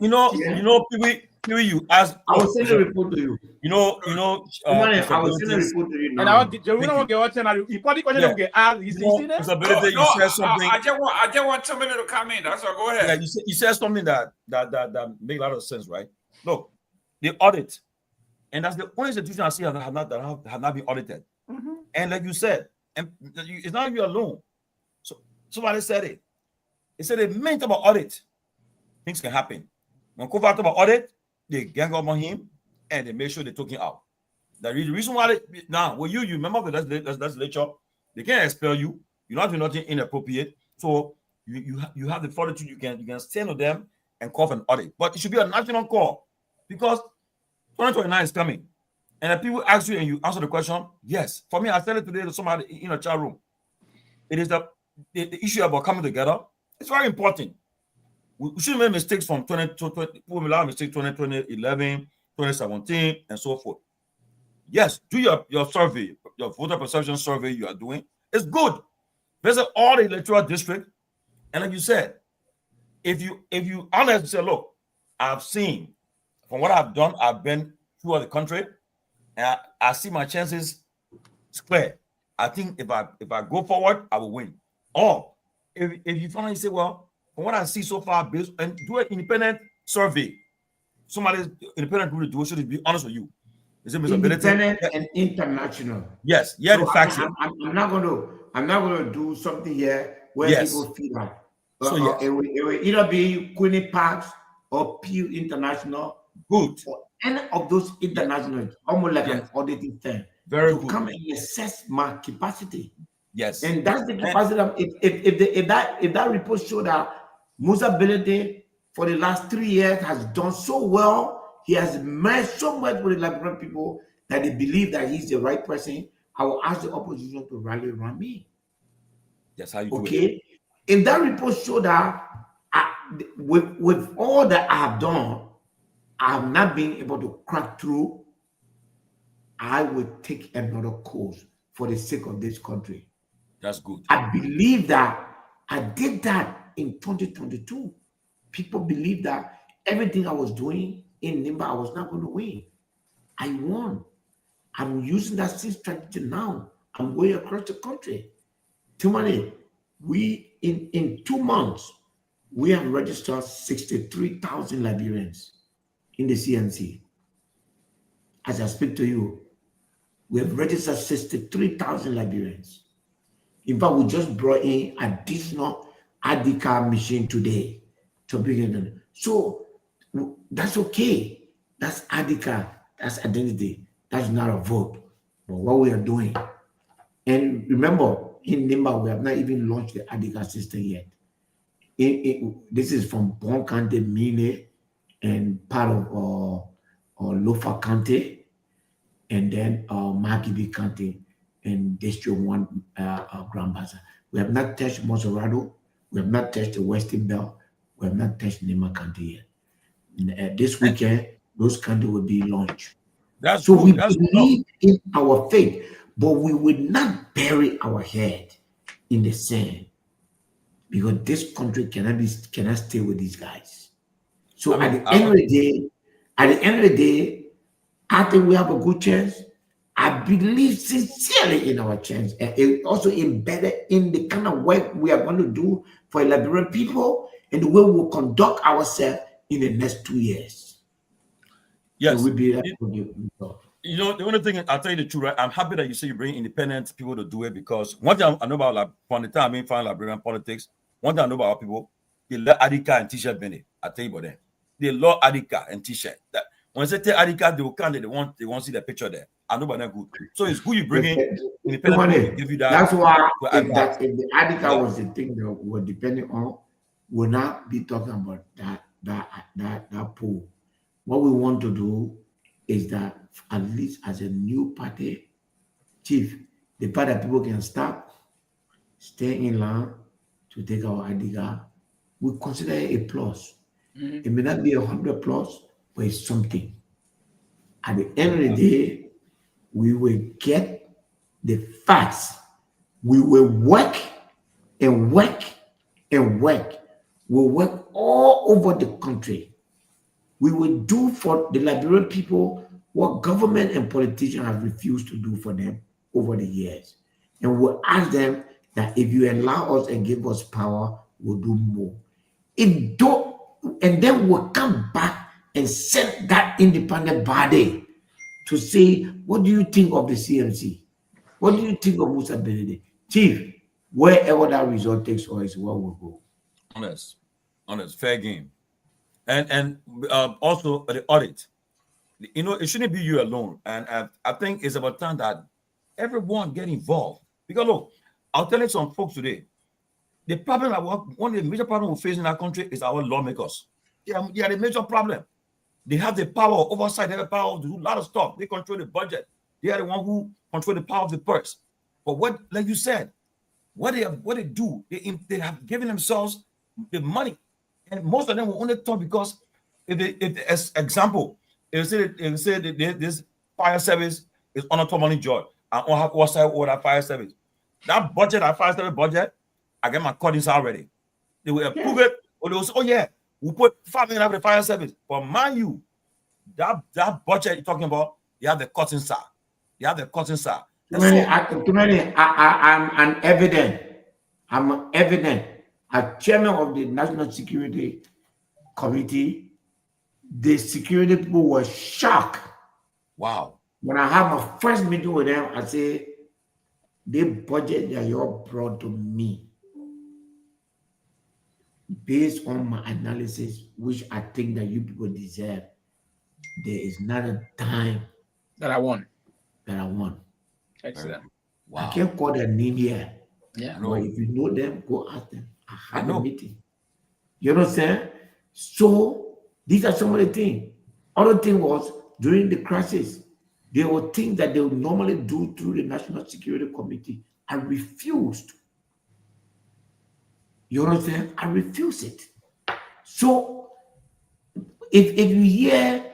Pewee, you ask. I will send a report to you. I will send a report to you now. And I will get you probably question get asked. You see that? You said something. I just want somebody to come in. That's all. Go ahead. Yeah, you said something that makes a lot of sense, right? Look, the audit, and that's the only institution I see that have not been audited. And like you said, and it's not you alone. So somebody said it. They said the main thing about audit, things can happen. When Kofa talk about audit, they gang up on him and they make sure they took him out. The reason why now, when you remember the legislature, they can't expel you. You're not doing nothing inappropriate. So you have the fortitude. You can stand to them and call for an audit. But it should be a national call because 2029 is coming. And if people ask you and you answer the question, yes. For me, I said it today to somebody in a chat room. It is the issue about coming together. It's very important. We shouldn't make mistakes from 2020, 2011, 2017, and so forth. Yes, do your survey, your voter perception survey you are doing. It's good. Visit all the electoral districts. And like you said, if you honestly say, look, I've seen from what I've done, I've been throughout the country, and I see my chances square. I think if I go forward, I will win. Or if you finally say, well, from what I see so far, based and do an independent survey. Somebody's independent group to do it, should be honest with you. Is it independent and international? Yes, yeah, so the facts. I'm not gonna do something here where people feel like it will either be Queenie Parks or Pew International. Good. Or any of those international, almost like an auditing firm. Very to good. Come and assess my capacity. Yes. And that's the capacity of if that report showed that Musa Belede for the last 3 years has done so well, he has merged so much with the Liberian people that they believe that he's the right person. I will ask the opposition to rally around me. That's how you do it. Okay, if that report showed that with all that I have done, I have not been able to crack through, I will take another course for the sake of this country. That's good. I believe that I did that in 2022. People believe that everything I was doing in Nimba, I was not going to win. I won. I'm using that same strategy now. I'm going across the country. Tomalin, we in 2 months, we have registered 63,000 Liberians in the CNC. As I speak to you, we have registered 63,000 Liberians. In fact, we just brought in additional ID card machine today to bring in. So that's okay. That's ID card. That's identity. That's not a vote. But what we are doing, and remember, in Nimba, we have not even launched the ID card system yet. This is from Bon County, Mine, and part of Lofa County, and then Makibi County and District 1 Grand Bazaar. We have not touched Monserrado. We have not touched the Western Belt. We have not touched Nimba County yet. This weekend, those counties will be launched. That's so good. we That's believe in our faith, but we will not bury our head in the sand because this country cannot stay with these guys. So at the end of the day, I think we have a good chance. I believe sincerely in our chance, and it also embedded in the kind of work we are going to do for Liberian people and the way we will conduct ourselves in the next 2 years. yes. So we'll be You know, the only thing I'll tell you the truth, right? I'm happy that you say you bring independent people to do it because one thing I know about from the time I've been following Liberian politics, one thing I know about our people, they love Adika and T-shirt Benny. I tell you about them. They love Adika and T-shirt. That when they say Adika, they will come, they want to see the picture there. I know about them good. So it's good you bring in independent people to give you that. That's why if advice. the Adika was the thing that we're depending on, we'll not be talking about that pool. What we want to do is that at least as a new party, chief, the part that people can start, stay in line to take our Adika, we consider it a plus. It may not be 100 plus, but it's something. At the end of the day, we will get the facts. We will work and work and work. We'll work all over the country. We will do for the Liberian people what government and politicians have refused to do for them over the years. And we'll ask them that if you allow us and give us power, we'll do more. And then we'll come back and set that independent body to say, what do you think of the CMC? What do you think of Musa Belede? Chief, wherever that result takes us is where we'll go. Honest, fair game. And also the audit. You know, it shouldn't be you alone. And I think it's about time that everyone get involved. Because look, I'll tell you some folks today. The problem, one of the major problems we face in our country is our lawmakers. They are the major problem. They have the power of oversight, they have the power to do a lot of stuff. They control the budget. They are the one who control the power of the purse. But what, like you said, what they do, they have given themselves the money. And most of them will only talk because as example, if they say this fire service is on a Tomalin job, I don't have oversight over that fire service. That budget, that fire service budget, I get my cuttings already. They will approve it, or they will say, oh yeah, we put 5 million for the fire service. But mind you, that budget you're talking about, you have the cutting side. You have the cutting side. I'm an evident. I'm evident. As chairman of the National Security Committee, the security people were shocked. Wow. When I had my first meeting with them, I said, the budget that you all brought to me, based on my analysis, which I think that you people deserve, there is not a dime that I won. That I won. Excellent. Wow. I can't call their name here, Yeah. But if you know them, go ask them. I had a know. meeting. You understand? So these are some of the things. Other thing was during the crisis, there were things that they would normally do through the National Security Committee. I refused. You understand? I refused it. So if you hear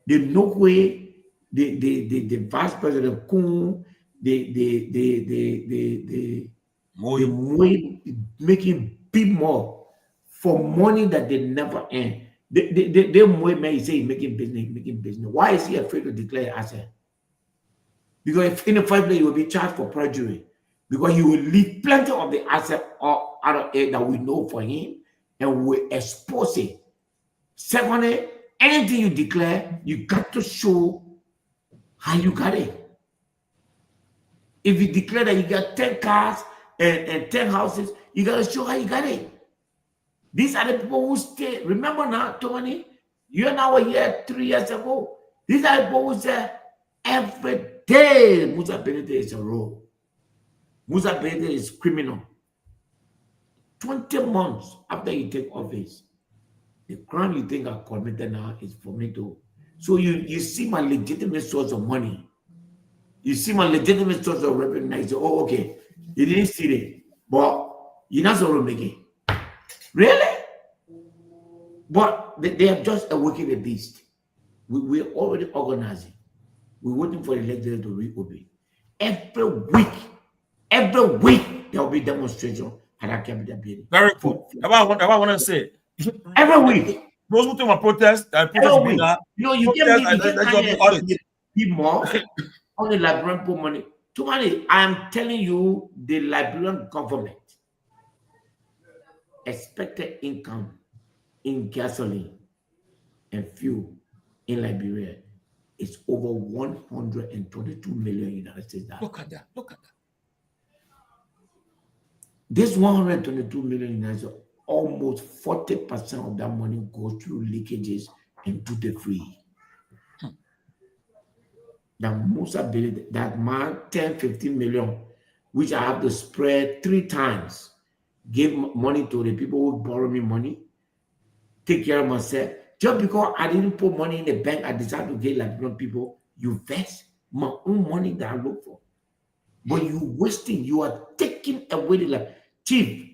the Nagbe, the Vice President Kun, the Myean making big more for money that they never earn. The Myean man, he say he's making business. Why is he afraid to declare asset? Because if in the first place, he will be charged for perjury. Because he will leave plenty of the asset out of it that we know for him and we expose it. Secondly, anything you declare, you got to show how you got it. If you declare that you got 10 cars and 10 houses, you got to show how you got it. These are the people who stay. Remember now, Tony, you and I were here 3 years ago. These are the people who say every day Musa Benete is a rogue. Musa Benete is criminal. 20 months after you take office, the crime you think I committed now is for me to. So you see my legitimate source of money. You see my legitimate source of revenue. You say, oh, okay, you didn't see it, but you're not supposed to make it. Really? But they are just awakening the beast. We're already organizing. We're waiting for the legislature to reopen. Every week, there will be demonstration at our capital building. Very cool. I want to say. Every week. Those who think about protest, Every week. You get more on the Liberian poor money. Tomalin, I am telling you, the Liberian government expected income in gasoline and fuel in Liberia is over 122 million United States dollars. Look at that. This 122 million United States, almost 40% of that money goes through leakages and duty-free. That man 10, 15 million, which I have to spread 3 times, give money to the people who borrow me money, take care of myself. Just because I didn't put money in the bank, I decided to get Liberian people, you vest my own money that I look for. But you wasting, you are taking away the life. Chief,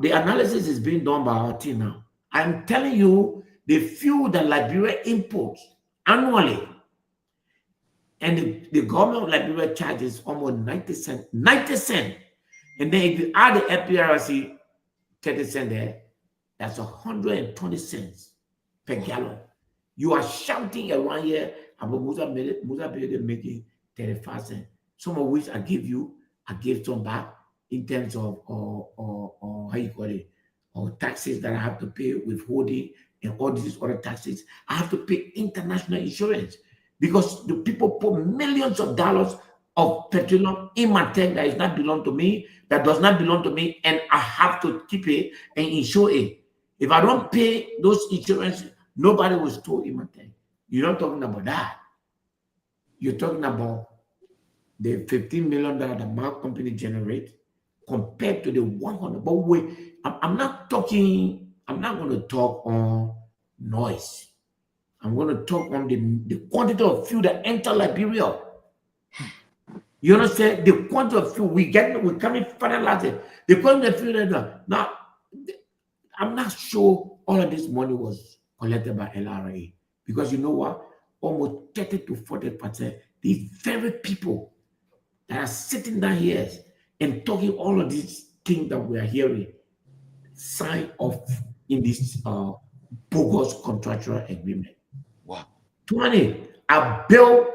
the analysis is being done by our team now. I'm telling you, the fuel that Liberia imports annually, and the government of Liberia charges almost 90 cents. 90 cents. And then if you add the FPRC 30 cents there, that's 120 cents per gallon. You are shouting around here about Musa making 35 cents. Some of which I give some back in terms of how you call it, or taxes that I have to pay, withholding and all these other taxes. I have to pay international insurance because the people put millions of dollars of petroleum in my tank that does not belong to me, and I have to keep it and insure it. If I don't pay those insurance, nobody will store in my tank. You're not talking about that. You're talking about the $15 million that my company generates compared to the 100. But wait, I'm not going to talk on noise. I'm going to talk on the quantity of fuel that enter Liberia. You understand? The quantity of fuel we're coming finalizing. The quantity of fuel now, I'm not sure all of this money was collected by LRA because you know what? Almost 30 to 40%, these very people that are sitting down here and talking all of these things that we are hearing sign off in this bogus contractual agreement. Wow. 20, I built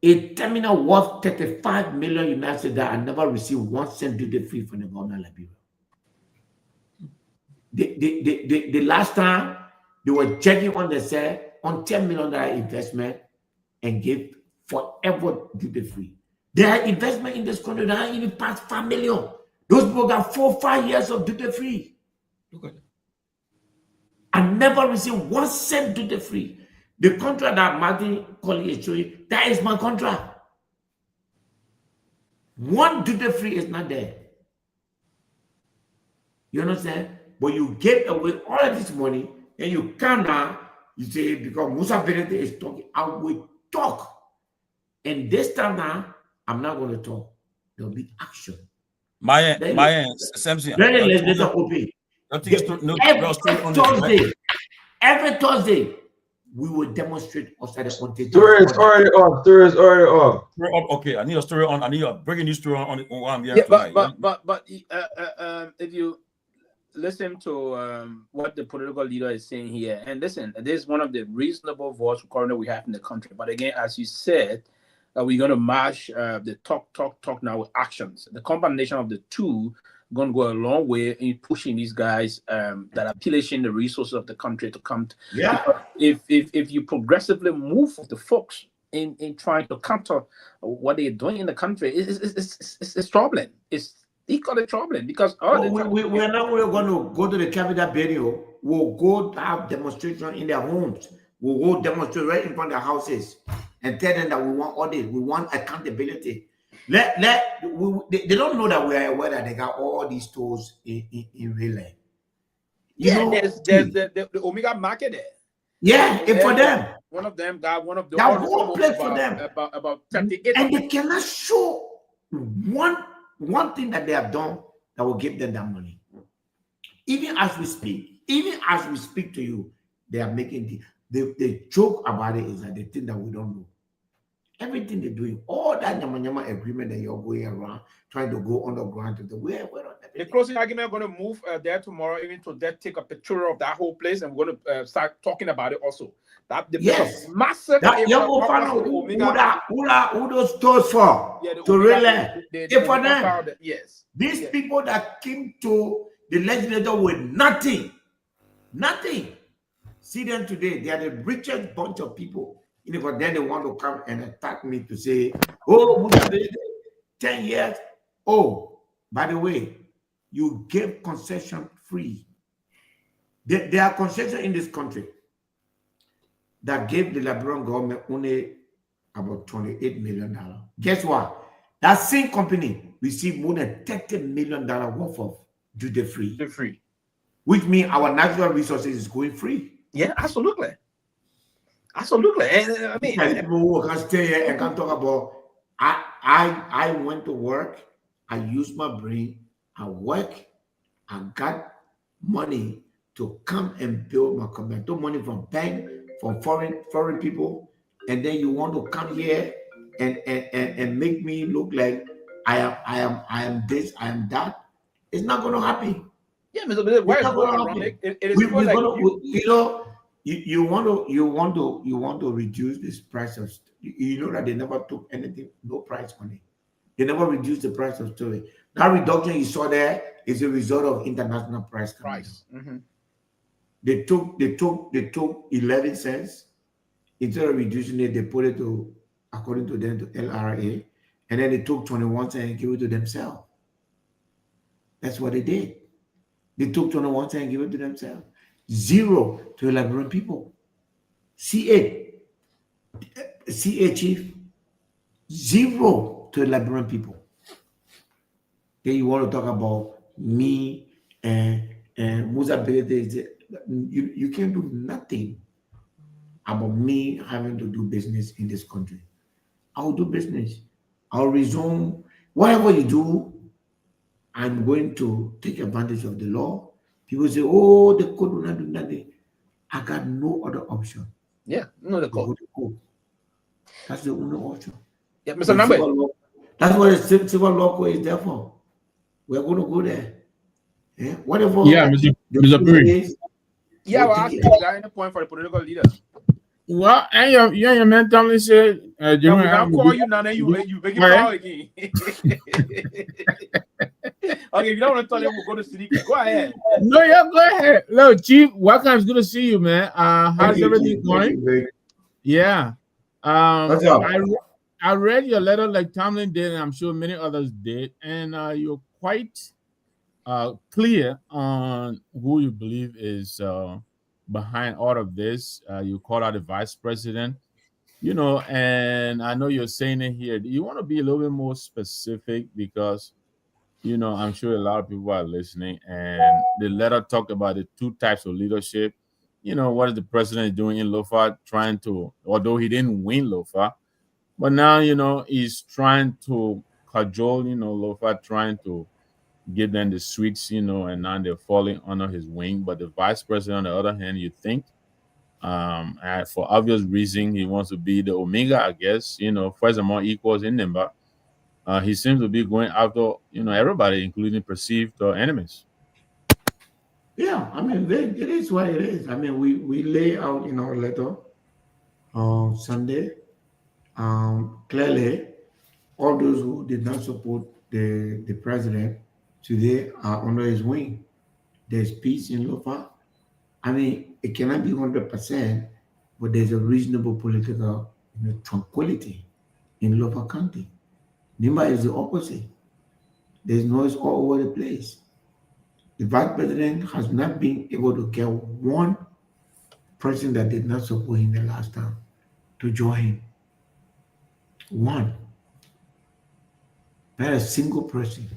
a terminal worth 35 million United States that I never received 1 cent duty free from the government of Liberia. The last time they were checking on the set on $10 million investment and gave forever duty free. Their investment in this country that even past 5 million. Those people got 4 or 5 years of duty free. Look at that. I never received 1 cent duty free. The contract that Martin Colley is showing, that is my contract. 1 duty free is not there. You understand? But you give away all of this money, and you come now, you say, because Musa Benete is talking, I will talk. And this time now, I'm not going to talk. There'll be action. Myean, Samson. Then the legislature open. Every Thursday, we will demonstrate outside the on. Story is already off. Story is already off. Okay, I need a story on. I need a breaking news story on what I'm here Yeah, tonight. but if you listen to what the political leader is saying here, and listen, this is one of the reasonable voice recordings we have in the country. But again, as you said, we're going to match the talk now with actions. The combination of the two going to go a long way in pushing these guys that are pillaging the resources of the country to come. If you progressively move with the folks in trying to counter what they're doing in the country, it's troubling. It's equally troubling because we're not going to go to the Capitol building. We'll go have demonstration in their homes. We'll go demonstrate right in front of their houses and tell them that we want audit, we want accountability. They don't know that we are aware that they got all these stores in real life. There's the Omega market there. Yeah, and for them. One of them got one of the that whole place for them. About 38. And they cannot show one thing that they have done that will give them that money. Even as we speak to you, they are making the joke about it is that they think that we don't know. Everything they're doing, all that Nyama agreement that you're going around, trying to go underground to we're on everything. The closing argument, we're going to move there tomorrow, even to take a picture of that whole place, and we're going to start talking about it also. Yes, massive. That young who those stores for to relay. If for them, these people that came to the legislature with nothing. See them today, they are the richest bunch of people. But then they want to come and attack me to say, oh, 10 years. Oh, by the way, you gave concession free. There are concessions in this country that gave the Liberian government only about $28 million. Guess what? That same company received more than $30 million worth of duty free. Which means our natural resources is going free. Yeah, absolutely. Absolutely. And I mean, people who can stay here and can talk about I went to work, I used my brain, I work, I got money to come and build my company. I took money from bank, from foreign people, and then you want to come here and make me look like I am this, I am that. It's not gonna happen. Yeah, Mr. Why You want to reduce this price of, you know that they never took anything, no price on it. They never reduced the price of storage. That reduction you saw there is a result of international price. Mm-hmm. They took 11 cents. Instead of reducing it, they put it to, according to them, to LRA, and then they took 21 cents and gave it to themselves. That's what they did. They took 21 cents and gave it to themselves. 0 to the Liberian people. CA chief, 0 to the Liberian people. Then you want to talk about me and Musa Benete. You can't do nothing about me having to do business in this country. I will do business. I'll resume whatever you do. I'm going to take advantage of the law. People say, oh, the code will not do nothing. I got no other option. Yeah, no, the code. That's the only option. Yeah, Mr. Nagbe. That's what the civil law code is there for. We're going to go there. Yeah, whatever. Yeah, Mr. Pewee. Yeah, well, is there any point for the political leader? Well, and your man Tomalin said, I'll call you now, then you make it call again. Okay, if you don't want to tell them, we'll go to Seleke. Go ahead. No, yeah, go ahead. Look, Chief, welcome. It's good to see you, man. How's everything going? Yeah. What's up? I read your letter like Tomalin did, and I'm sure many others did, and you're quite clear on who you believe is behind all of this. You call out the vice president, and I know you're saying it here. You want to be a little bit more specific because I'm sure a lot of people are listening, and the letter talked about the two types of leadership. What is the president doing in Lofa, trying to, although he didn't win Lofa, but now, he's trying to cajole, Lofa, trying to give them the sweets, and now they're falling under his wing. But the vice president, on the other hand, you think, and for obvious reason, he wants to be the Omega, I guess, first among equals in number. He seems to be going after, everybody, including perceived enemies. Yeah, I mean, it is what it is. I mean, we lay out in our letter on Sunday. Clearly, all those who did not support the president today are under his wing. There's peace in Lofa. I mean, it cannot be 100%, but there's a reasonable political tranquility in Lofa County. Nimba is the opposite. There's noise all over the place. The vice president has not been able to get one person that did not support him the last time to join him. One. Not a single person.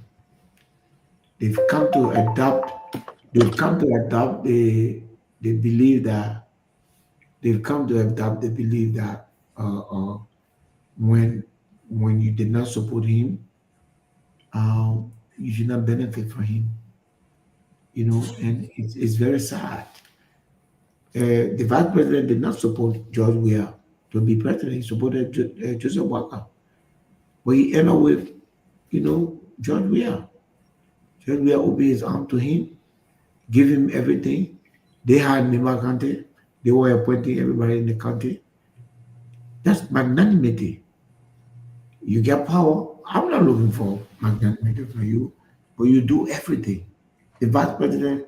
They've come to adopt. They've come to adopt. They believe that they've come to adopt. They believe that when you did not support him, you should not benefit from him. And it's very sad. The vice president did not support George Weah to be president. He supported Joseph Walker. But he ended up with, George Weah. George Weah opened his arm to him, give him everything. They had Nimba County. They were appointing everybody in the country. That's magnanimity. You get power. I'm not looking for magnanimity from you, but you do everything. The vice president,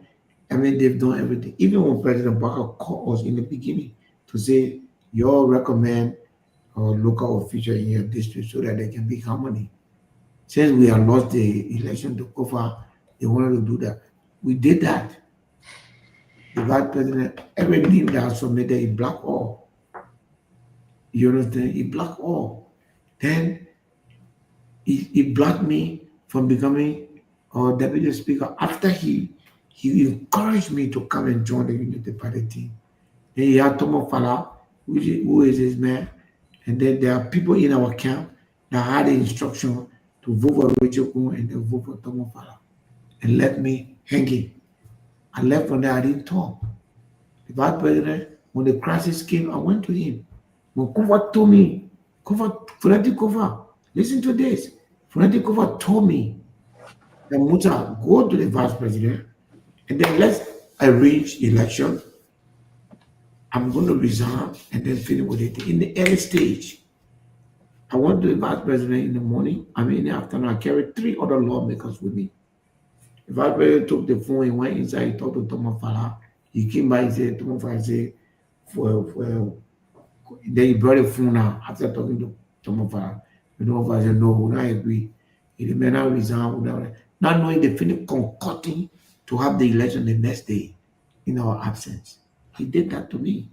I mean, they've done everything. Even when President Barker called us in the beginning to say, you all recommend a local official in your district so that they can make harmony. Since we have lost the election to Kofa, they wanted to do that. We did that. The vice president, every name that submitted, he blocked all. You understand? He blocked all. Then he blocked me from becoming deputy speaker after he encouraged me to come and join the Unity Party team. Then he had Tomalin, who is his man. And then there are people in our camp that had the instruction to vote for Rachel Kuhn and then vote for Tomalin and left me hanging. I left from there, I didn't talk. The vice president, when the crisis came, I went to him. When Kofa told me, Funati Kofa, listen to this. Funati Kofa told me that Muta, go to the vice president and then let's arrange the election. I'm going to resign and then finish with it. In the early stage, I went to the vice president in the morning. In the afternoon, I carried 3 other lawmakers with me. The vice president took the phone and went inside. He talked to Tomalin. He came by and said, Tomalin said, then he brought the phone out after talking to Tomalin. Tomalin said, no, we don't agree. He may not resign. Not knowing they finished concocting to have the election the next day in our absence. He did that to me.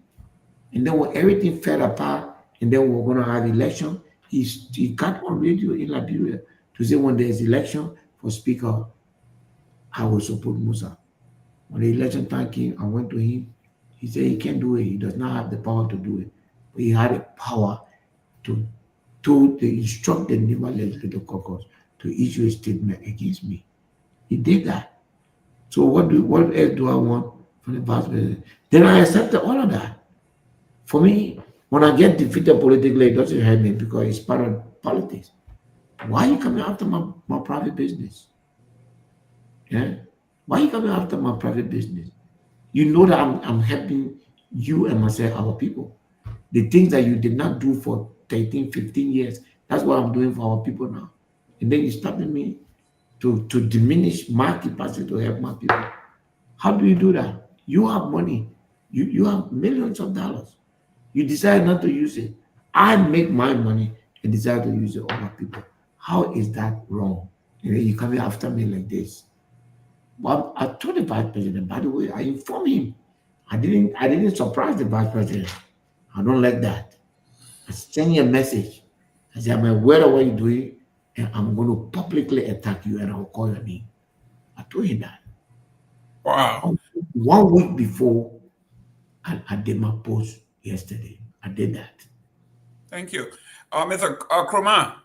And then when everything fell apart and then we were going to have election, he got on radio in Liberia to say when there's election for speaker, I will support Musa. When the election time came, I went to him. He said he can't do it. He does not have the power to do it. But he had the power to instruct the Nimba Legislative Caucus to issue a statement against me. He did that. So what else do I want from the vice president? Then I accepted all of that. For me, when I get defeated politically, it doesn't hurt me because it's part of politics. Why are you coming after my private business? Yeah? Why are you coming after my private business? You know that I'm helping you and myself, our people. The things that you did not do for 13, 15 years, that's what I'm doing for our people now. And then you're stopping me to diminish my capacity to help my people. How do you do that? You have money. You have millions of dollars. You decide not to use it. I make my money and decide to use it on my people. How is that wrong? And then you come after me like this. But I told the vice president, by the way, I informed him. I didn't surprise the vice president. I don't like that. I sent you a message. I said, I'm aware of what you're doing, and I'm going to publicly attack you and I'll call your name. I told him that. Wow. 1 week before I did my post yesterday. I did that. Thank you. Mr. Kromah.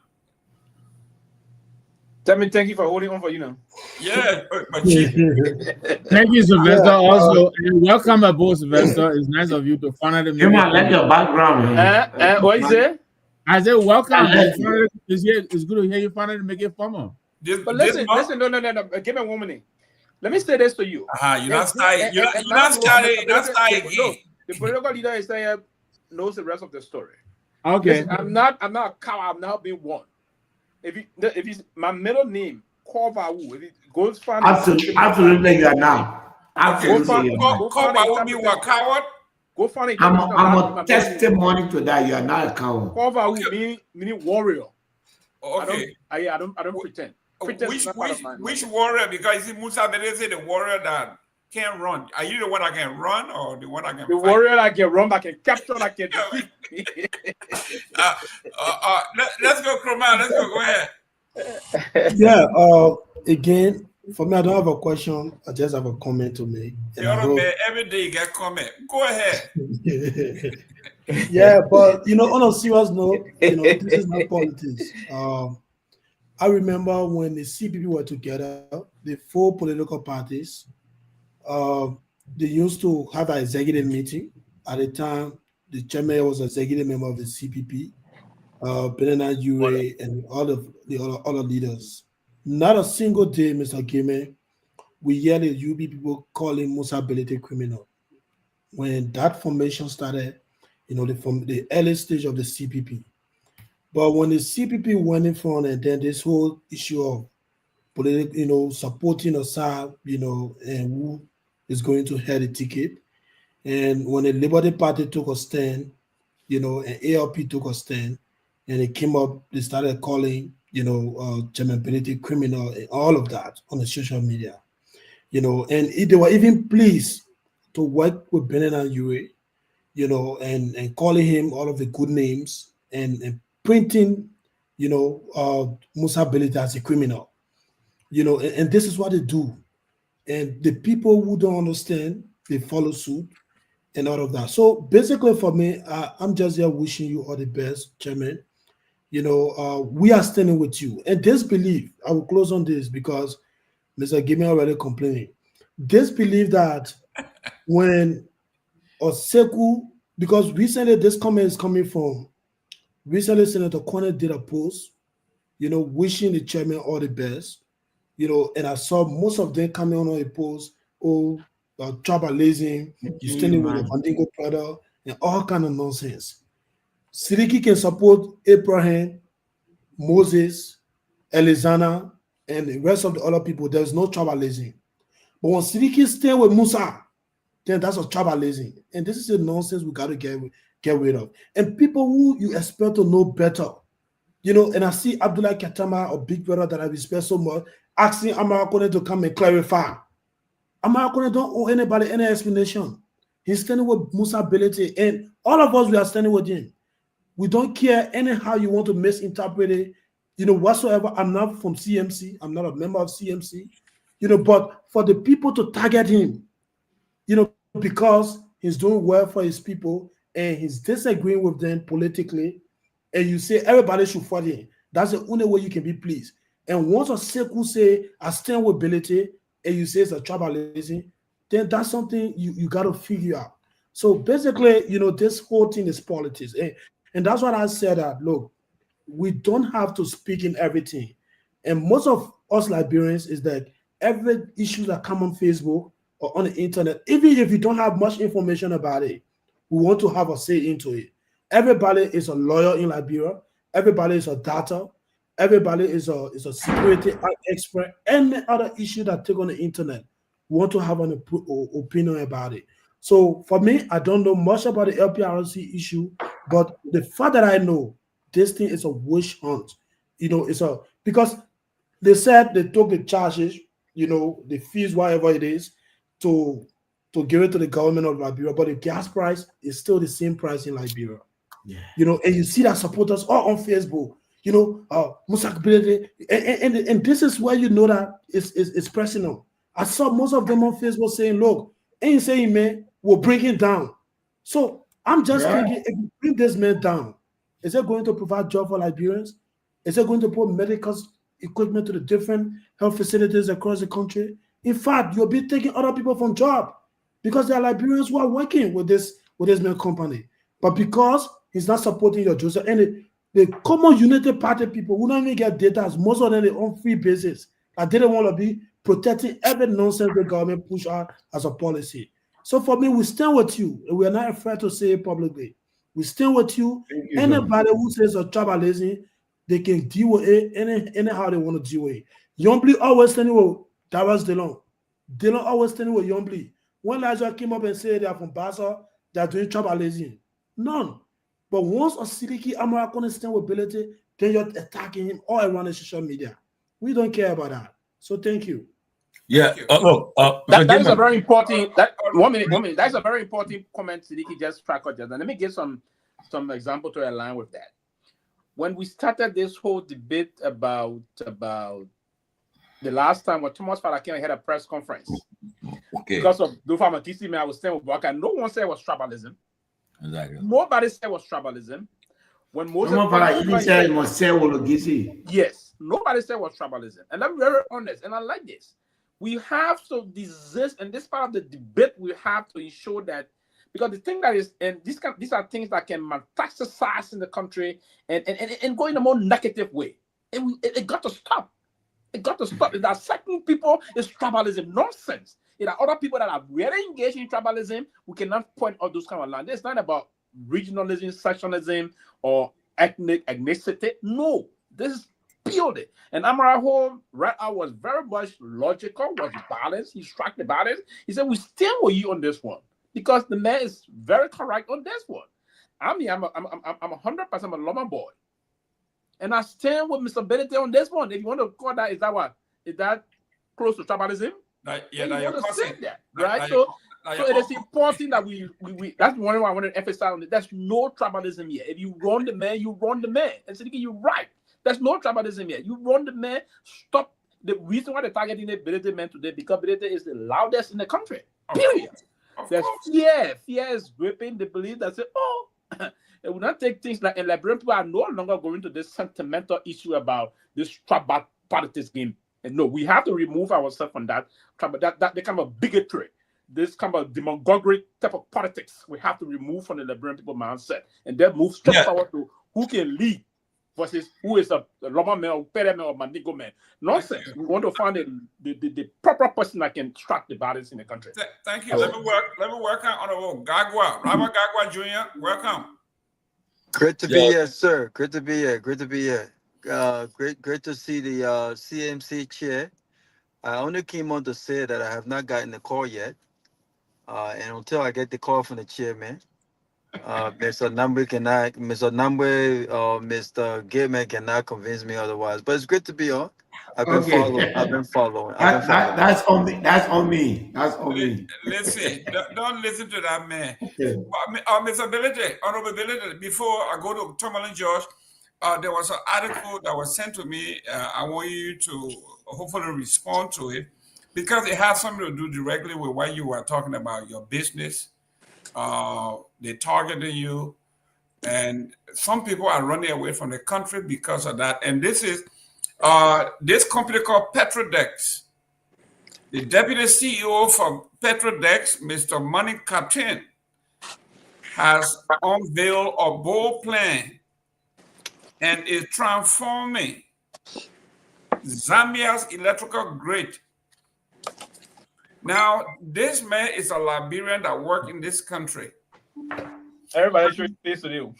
Thank you for holding on for you now. Yeah, but Chief. Thank you, Sylvester. Also, and welcome aboard, Sylvester. It's nice of you to finally make I like your background, man. What is it? I said welcome. It's good to hear you finally make it formal. But listen, no. Give me 1 minute. Let me say this to you. You're not starting. You're not starting again. The political leader is saying knows the rest of the story. Okay. Listen, I'm not a coward. I'm not being one. If it's my middle name, Kovawu, if it goes find absolutely you are now. Absolutely, you are coward. Go find it. I'm a testimony to that. You are not a coward. Kovawu meaning warrior. Okay. I don't pretend. Which warrior? Because you Musa Bele say the warrior that can't run. Are you the one that can run or the one that can the fight? warrior that can run, that can capture, that can defeat? Let's go, Kromah. Let's go. Go ahead. Yeah. Again, for me, I don't have a question. I just have a comment to make. Every day you get comment. Go ahead. Yeah, but on a serious note, this is not politics. I remember when the CPP were together, the 4 political parties, they used to have an executive meeting. At the time, the chairman was an executive member of the CPP, Ben Sanvee, and all of the other leaders. Not a single day, Mr. Gayman, we hear the UB people calling Musa Belete criminal. When that formation started, from the early stage of the CPP. But when the CPP went in front, and then this whole issue of political, supporting a side, and who is going to head the ticket, and when the Liberty Party took a stand, and ALP took a stand, and it came up, they started calling, Chairman criminal and all of that on the social media, and they were even pleased to work with Ben Sanvee, and calling him all of the good names and printing, Musa Belete as a criminal, and this is what they do. And the people who don't understand, they follow suit and all of that. So basically for me, I'm just here wishing you all the best, Chairman. We are standing with you. And this belief, I will close on this because Mr. Gayman already complaining. This belief that when Oseku, because recently this comment is coming from, recently Senator Corner did a post, wishing the chairman all the best, and I saw most of them coming on a post, tribalism, you standing with your Mandingo brother, and all kind of nonsense. Seleke can support Abraham, Moses, Elizana, and the rest of the other people. There's no tribalism. But when Seleke stand with Musa, then that's a tribalism. And this is a nonsense we got to get rid of. And people who you expect to know better, and I see Abdullah Katama, a big brother that I respect so much, asking Amara to come and clarify. Amara don't owe anybody any explanation. He's standing with Musa Belete, and all of us, we are standing with him. We don't care anyhow you want to misinterpret it, whatsoever. I'm not from CMC. I'm not a member of CMC, but for the people to target him, because he's doing well for his people and he's disagreeing with them politically, and you say everybody should fight him, that's the only way you can be pleased. And once a Seku say, I stand with Belete, and you say it's a tribalism, then that's something you got to figure out. So basically, this whole thing is politics. And that's what I said that, look, we don't have to speak in everything. And most of us Liberians is that every issue that come on Facebook or on the internet, even if you don't have much information about it, we want to have a say into it. Everybody is a lawyer in Liberia. Everybody is a doctor. Everybody is a security expert. Any other issue that take on the internet, we want to have an opinion about it. So for me, I don't know much about the LPRC issue, but the fact that I know this thing is a witch hunt, because they said they took the charges, the fees, whatever it is, to give it to the government of Liberia, but the gas price is still the same price in Liberia. Yeah. And you see that supporters all on Facebook, Musa Bilede, and this is where you know that it's personal. I saw most of them on Facebook saying, look, ain't saying man, we'll bring him down. So I'm just thinking, if you bring this man down, is it going to provide job for Liberians? Is it going to put medical equipment to the different health facilities across the country? In fact, you'll be taking other people from job because there are Liberians who are working with this man company. But because he's not supporting your Joseph, and the common United Party people who don't even get data, as most of them on free basis, and they don't want to be protecting every nonsense the government push out as a policy. So for me, we stand with you, and we are not afraid to say it publicly. We stand with you. Anybody who says a tribalism, they can deal with it anyhow they want to deal with it. Yombly always standing with Darius Delon. Delon always standing with Yombly. When Lazarus came up and said they are from Bassa, they are doing tribalism. None. But once a Seleke American stand with ability, then you're attacking him all around the social media. We don't care about that. So thank you. Yeah. Look, that is a very important. One minute. That's a very important comment Seleke just struck out. Let me give some example to align with that. When we started this whole debate about the last time when Thomas Falakina had a press conference, because of Dopoh Makisi, I was saying with Baka, no one said it was tribalism. Exactly. Nobody said it was tribalism. When Moses yes, nobody said it was tribalism. And I'm very honest, and I like this. We have to desist, and this part of the debate we have to ensure that, because the thing that is, and these are things that can metastasize in the country and go in a more negative way. It got to stop. It got to stop. There are certain people, it's tribalism nonsense. There are other people that are really engaged in tribalism. We cannot point out those kind of lines. It's not about regionalism, sectionalism, or ethnicity. No, this is purely. And Amaraho right out was very much logical, was balanced. He struck the balance. He said, we stand with you on this one, because the man is very correct on this one. I'm 100% a Loma boy. And I stand with Mr. Benedict on this one. If you want to call that, is that close to tribalism? Right? So it is important that we that's one thing I want to emphasize on it. There's no tribalism here. If you run the man, you run the man. And Seleke, you're right. There's no tribalism here. You run the man, stop. The reason why they're targeting the Benedict man today, because Benedict is the loudest in the country. Period. There's fear. Fear is gripping the belief that say, it will not take things like, and Liberian people are no longer going to this sentimental issue about this tribal politics game. And no, we have to remove ourselves from that kind of bigotry, this kind of demagoguery type of politics. We have to remove from the Liberian people mindset, and then move straight forward to who can lead versus who is a Loma man or Pere man or Manigo man. Nonsense. We want to find the proper person that can strike the balance in the country. Thank you. Let me work on Honorable Garguah. Robert Garguah Jr., welcome. Great to be here, sir. Great to be here. Great to be here. Great to see the CMC chair. I only came on to say that I have not gotten the call yet. And until I get the call from the chairman, Mr. Nagbe or Mr. Gayman cannot convince me otherwise. But it's great to be on. I've been following. That's on me. That's on me. Listen, don't listen to that man. Mr. Ability, Honorable Ability, before I go to Tomalin George, there was an article that was sent to me. I want you to hopefully respond to it, because it has something to do directly with what you were talking about, your business. They're targeting you, and some people are running away from the country because of that. And this is this company called Petrodex. The deputy CEO for Petrodex, Mr. Money Captain, has unveiled a bold plan and is transforming Zambia's electrical grid. Now, this man is a Liberian that works in this country. Everybody should face to you.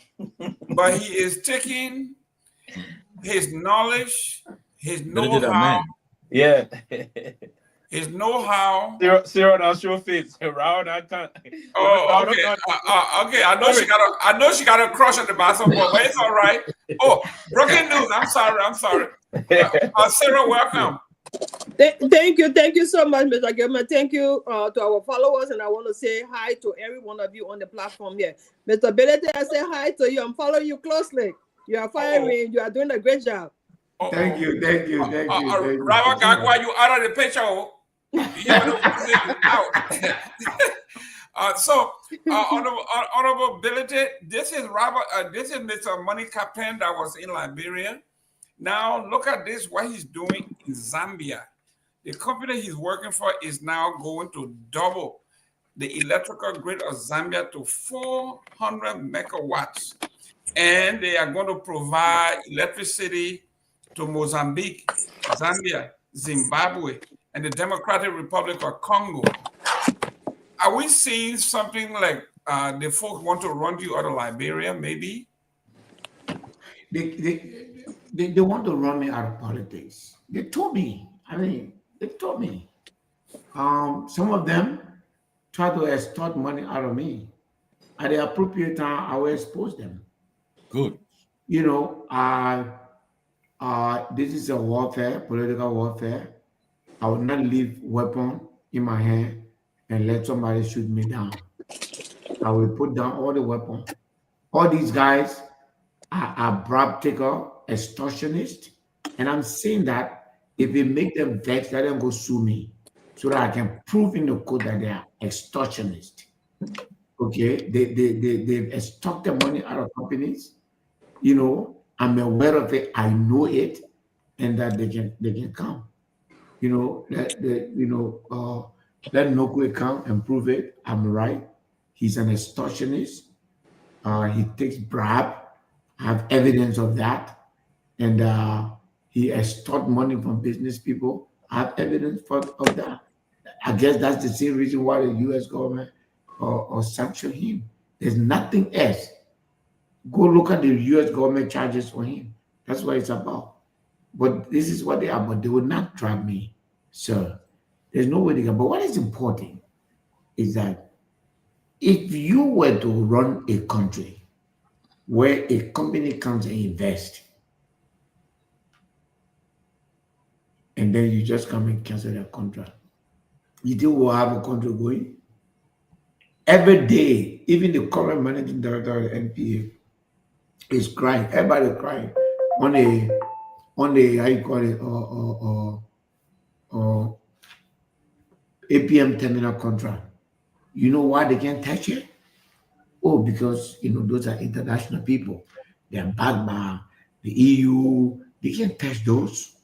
But he is taking his knowledge, his know-how. Yeah. His know-how. Zero down show face. Around that time. Oh, okay. Okay. I know she got a crush on the basketball, but it's all right. Oh, broken news. I'm sorry. Sarah, welcome. Thank you so much, Mr. Gayman. Thank you to our followers, and I want to say hi to every one of you on the platform here. Mr. Benedict, I say hi to you. I'm following you closely. You are firing. You are doing a great job. Thank you. Robert Garguah, you out of the picture. Oh. You want to put it out. Honorable Ability, this is Robert. This is Mr. Money Captain that was in Liberia. Now look at this. What he's doing in Zambia. The company he's working for is now going to double the electrical grid of Zambia to 400 megawatts, and they are going to provide electricity to Mozambique, Zambia, Zimbabwe, and the Democratic Republic of Congo. Are we seeing something like the folks want to run you out of Liberia, maybe? They want to run me out of politics. They told me. They told me. Some of them try to extort money out of me. At the appropriate time, I will expose them. Good. You know, this is a warfare, political warfare. I will not leave weapon in my hand and let somebody shoot me down. I will put down all the weapons. All these guys are bribe taker, extortionist, and I'm saying that if it make them vex, let them go sue me so that I can prove in the court that they are extortionist. Okay, they extort the money out of companies. You know, I'm aware of it. I know it, and that they can come. You know, let Nagbe come and prove it. I'm right. He's an extortionist. He takes bribe. I have evidence of that, and he extort money from business people. I have evidence of that. I guess that's the same reason why the U.S. government or sanction him. There's nothing else. Go look at the U.S. government charges for him. That's what it's about. But this is what they are. But they will not trap me, sir. There's no way they can. But what is important is that if you were to run a country where a company comes and invests, and then you just come and cancel their contract, you think we'll have a country going? Every day, even the current managing director of the NPA is crying. Everybody crying on a how you call it APM terminal contract. You know why they can't touch it? Oh, because those are international people. They're backed by the EU. They can't touch those,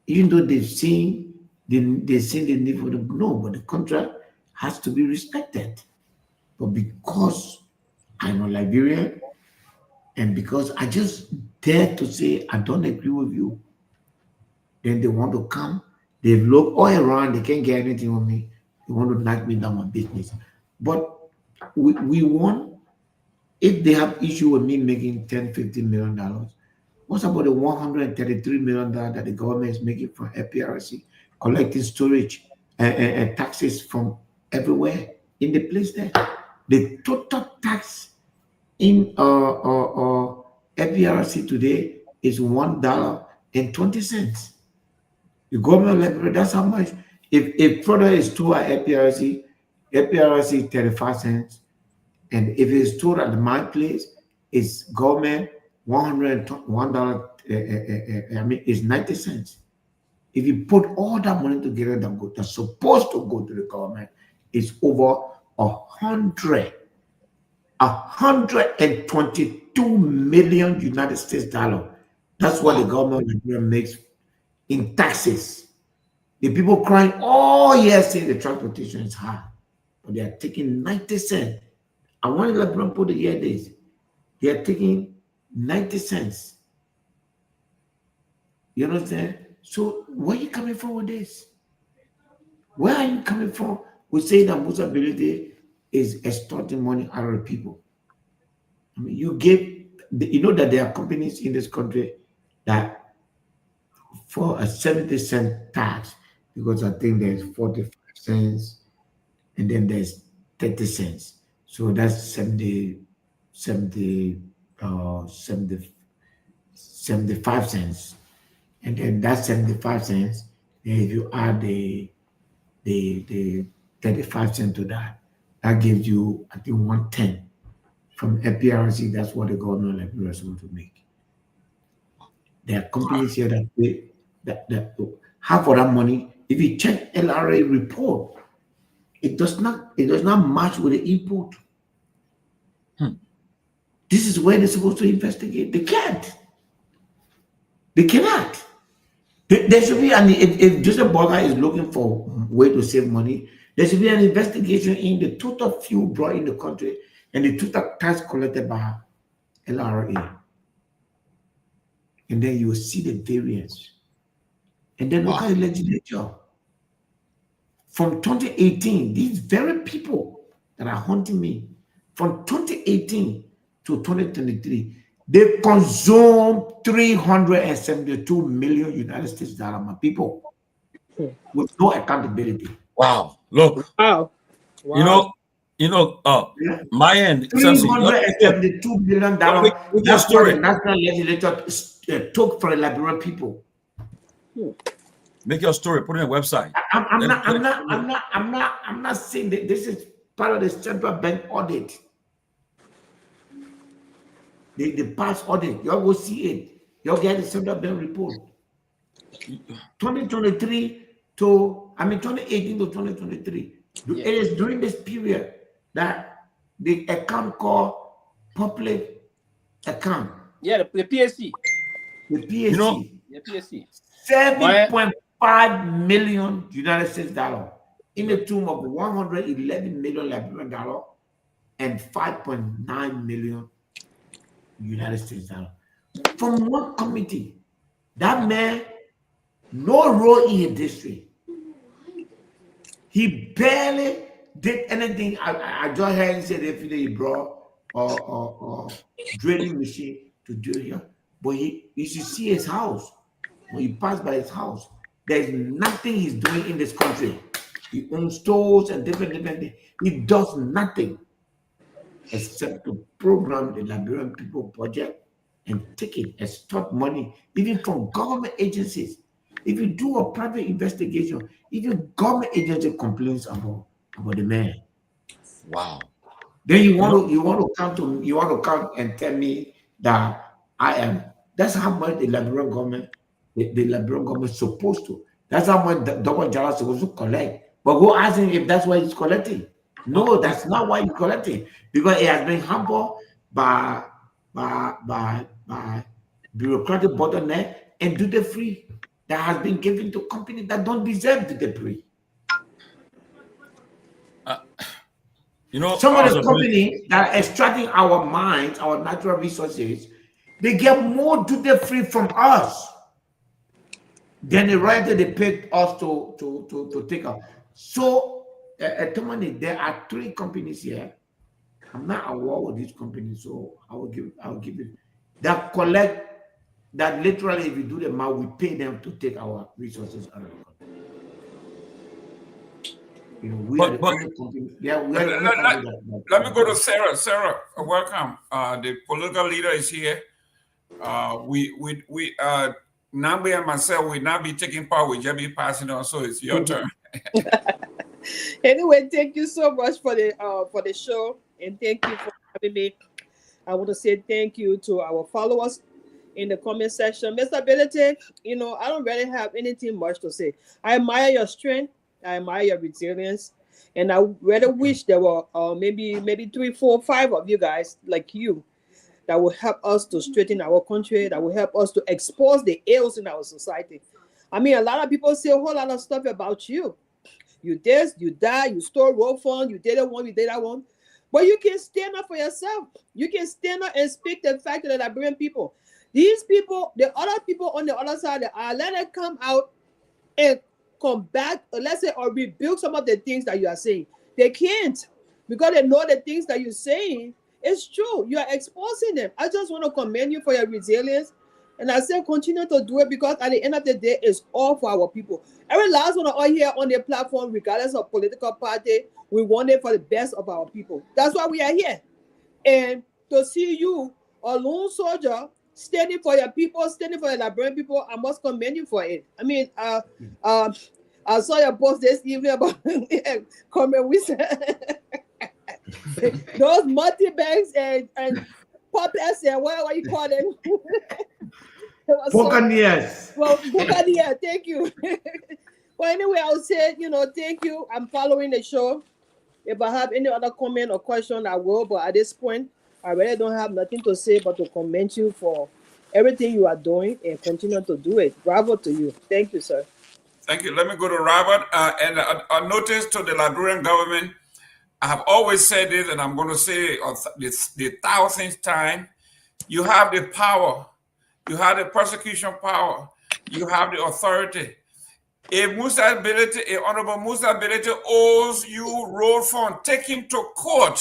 even though they've seen the need for them. No, but the contract has to be respected. But because I'm a Liberian, and because I just dare to say I don't agree with you, then they want to come. They've looked all around. They can't get anything on me. They want to knock me down my business. But we want, if they have issue with me making $10-15 million, what's about the $133 million that the government is making from FPRC, collecting storage and taxes from everywhere in the place there? The total tax in FPRC today is $1.20. The government library, that's how much. If product is stored at FPRC 35 cents, and if it's stored at my place, it's government $101. It's 90 cents. If you put all that money together that's supposed to go to the government, it's over 122 million United States dollars. That's what the government makes in taxes. The people crying, oh yes, say the transportation is high, but they are taking 90 cents. I want to let them put it here this. They are taking 90 cents. You understand? So where are you coming from with this? Where are you coming from? We say that most ability is extorting money out of the people. I mean, you know that there are companies in this country that for a 70-cent tax, because I think there's 45 cents and then there's 30 cents. So that's 75 cents. And then that's 75 cents. And if you add the 35 cents to that, that gives you, I think, 110. From FPRC, that's what the government Liberia is going to make. There are companies here that pay that half of that money. If you check LRA report, it does not match with the input. This is where they're supposed to investigate. They can't. They cannot. There should be if Joseph Boga is looking for a way to save money, there should be an investigation in the total fuel brought in the country and the total tax collected by LRA. And then you will see the variance. And then look at the legislature. From 2018, these very people that are haunting me, from 2018 to 2023, they consumed 372 million United States dollars, my people, with no accountability. Wow! Look, Wow. Myean, 372 million dollars. That's what story. the national legislature took for the Liberian people. Make your story. Put it on the website. I'm not saying that this is part of the central bank audit. The past audit, y'all will see it. Y'all get the central bank report. 2018 to 2023. It is during this period that the account called public account. Yeah, the PSC. The PSC. The PSC. 7.5 million United States dollars in the tune of 111 million Liberian dollars and 5.9 million United States dollars from one committee. That man, no role in his district. He barely did anything. I just heard him say that he brought or drilling machine to do here, but you should see his house. When you pass by his house, there's nothing he's doing in this country. He owns stores and different things. He does nothing except to program the Liberian people budget and take it, extort money, even from government agencies. If you do a private investigation, even government agency complains about the man. Wow. Then you want to come and tell me that I am. That's how much the Liberian government. The Liberian government is supposed to. That's how much the Dopoh is supposed to collect. But go ask him if that's why he's collecting. No, that's not why he's collecting. Because it has been hampered by bureaucratic bottleneck and duty free that has been given to companies that don't deserve duty free. Some of the companies that are extracting our mines, our natural resources, they get more duty free from us. Then the right that they paid us to take out. So, Tomalin, there are 3 companies here. I'm not aware of these companies, so I'll give it that collect that literally. If you do the math, we pay them to take our resources out of the country. We are the only company. Yeah, let me go to Sarah. Sarah, welcome. The political leader is here. Nagbe and myself will not be taking part. We'll just be passing on. So it's your turn. Anyway, thank you so much for the show, and thank you for having me. I want to say thank you to our followers in the comment section. Mr. Ability, I don't really have anything much to say. I admire your strength. I admire your resilience, and I really wish there were maybe 3, 4, 5 of you guys like you that will help us to straighten our country, that will help us to expose the ills in our society. I mean, a lot of people say a whole lot of stuff about you. You this, you that, you stole road fund, you did that one, you did that one. But you can stand up for yourself. You can stand up and speak the fact to the Liberian people. These people, the other people on the other side, let them come out and combat, let's say, or rebuke some of the things that you are saying. They can't, because they know the things that you're saying. It's true. You are exposing them. I just want to commend you for your resilience. And I say continue to do it, because at the end of the day, it's all for our people. Every last one of us here on the platform, regardless of political party, we want it for the best of our people. That's why we are here. And to see you, a lone soldier, standing for your people, standing for the Liberian people, I must commend you for it. I mean, I saw your post this evening about comment with those multi-banks and puppets and whatever you call them. Buccaneers. Well, Buccaneer, thank you. Well, anyway, I'll say, thank you. I'm following the show. If I have any other comment or question, I will. But at this point, I really don't have nothing to say but to commend you for everything you are doing and continue to do it. Bravo to you. Thank you, sir. Thank you. Let me go to Robert. And a notice to the Liberian government. I have always said this, and I'm going to say it the thousandth time. You have the power. You have the prosecution power. You have the authority. If Musa Ability, if Honorable Musa Ability owes you road fund, take him to court.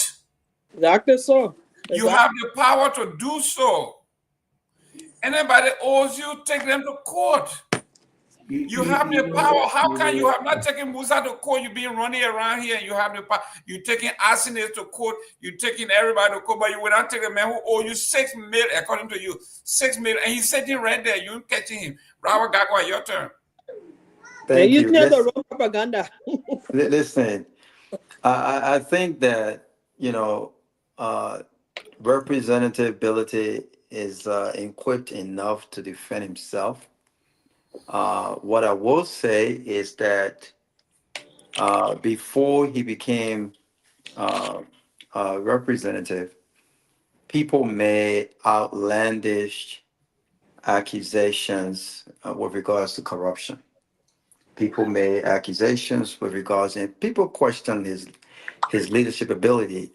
Exactly so. Exactly. You have the power to do so. Anybody owes you, take them to court. You have the power. How can you have not taken Musa to court? You've been running around here and you have the power. You're taking arsonists to court. You're taking everybody to court, but you will not take a man who owe you $6 million, according to you, $6 million. And he's sitting right there. You're catching him. Robert Garguah, your turn. Thank you. The wrong propaganda. Listen, I think that, representability is equipped enough to defend himself. What I will say is that before he became representative, people made outlandish accusations with regards to corruption. People made accusations with regards, and people questioned his leadership ability.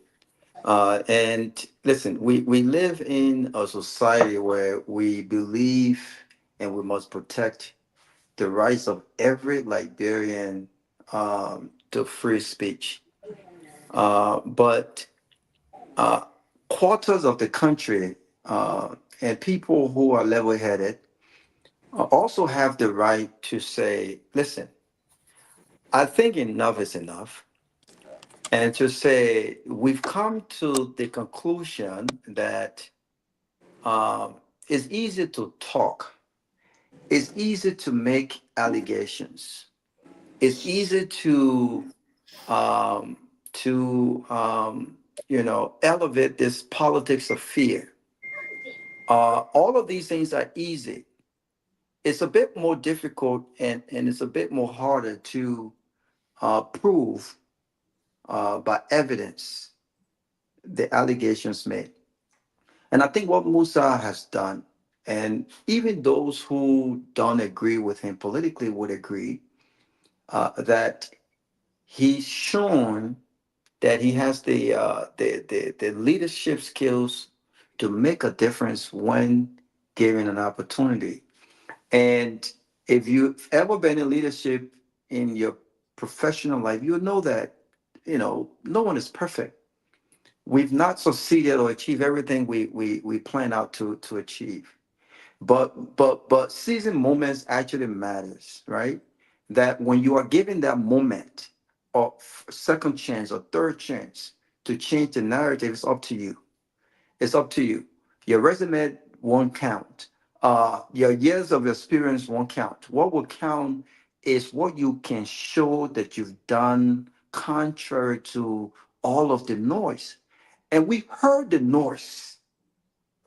And listen, we live in a society where we believe and we must protect the rights of every Liberian to free speech. But quarters of the country and people who are level-headed also have the right to say, listen, I think enough is enough. And to say, we've come to the conclusion that it's easy to talk. It's easy to make allegations. It's easy to elevate this politics of fear. All of these things are easy. It's a bit more difficult and it's a bit more harder to prove by evidence the allegations made. And I think what Musa has done, and even those who don't agree with him politically would agree, that he's shown that he has the leadership skills to make a difference when given an opportunity. And if you've ever been in leadership in your professional life, you know that, no one is perfect. We've not succeeded or achieved everything we plan out to achieve. But seizing moments actually matters, right? That when you are given that moment or second chance or third chance to change the narrative, it's up to you. It's up to you. Your resume won't count. Your years of experience won't count. What will count is what you can show that you've done contrary to all of the noise. And we heard the noise.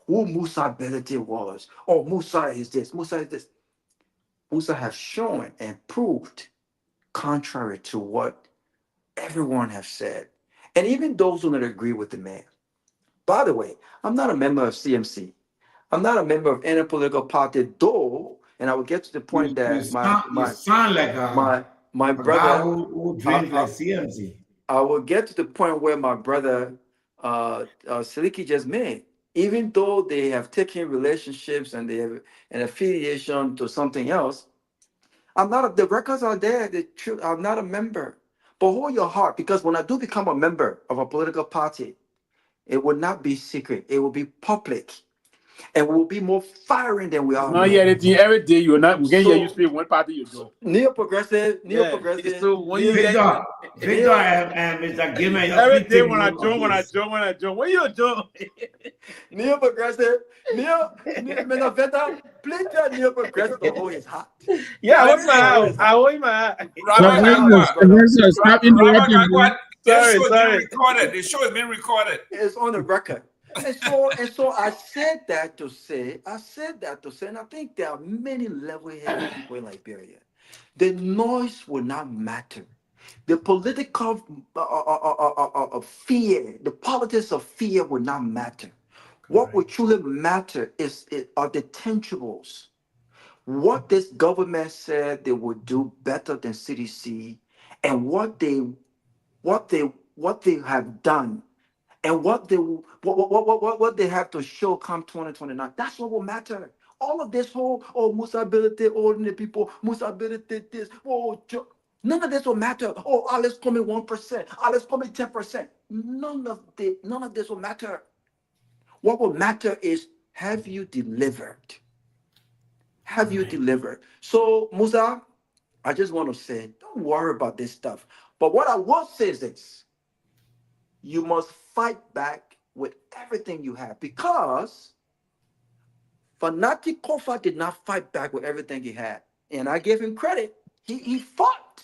Who Musa Ability was. Oh, Musa is this. Musa is this. Musa has shown and proved contrary to what everyone has said. And even those who don't agree with the man. By the way, I'm not a member of CMC. I'm not a member of any political party, though, and I will get to the point that my brother who drinks like CMC. I will get to the point where my brother Seleke just made. Even though they have taken relationships and they have an affiliation to something else, the records are there. I'm not a member. But hold your heart, because when I do become a member of a political party, it will not be secret. It will be public. And we will be more firing than we are. No, yeah, every day you can hear you speak one party you do. Neo-progressive. So when you Victor and Mr. Gayman, every day when I join, when you join, Neo-progressive, Menaveta, please tell Neo-progressive to hold his hat. Yeah, I hold my hat. Robert Garguah, sorry. The show is being recorded. It's on the record. And so I said that to say, and I think there are many level-headed people in Liberia. The noise will not matter. The political fear, the politics of fear will not matter. What will truly matter are the tangibles. What this government said they would do better than CDC, and what they have done, and what they have to show come 2029. That's what will matter. All of this whole musability, ordinary people, musability, this, none of this will matter. Let's come in 1%. Let's come in 10%. None of this will matter. What will matter is, have you delivered? Have you delivered? So, Musa, I just want to say, don't worry about this stuff. But what I will say is this: you must fight back with everything you have, because Fanatic Kofa did not fight back with everything he had. And I give him credit. He fought.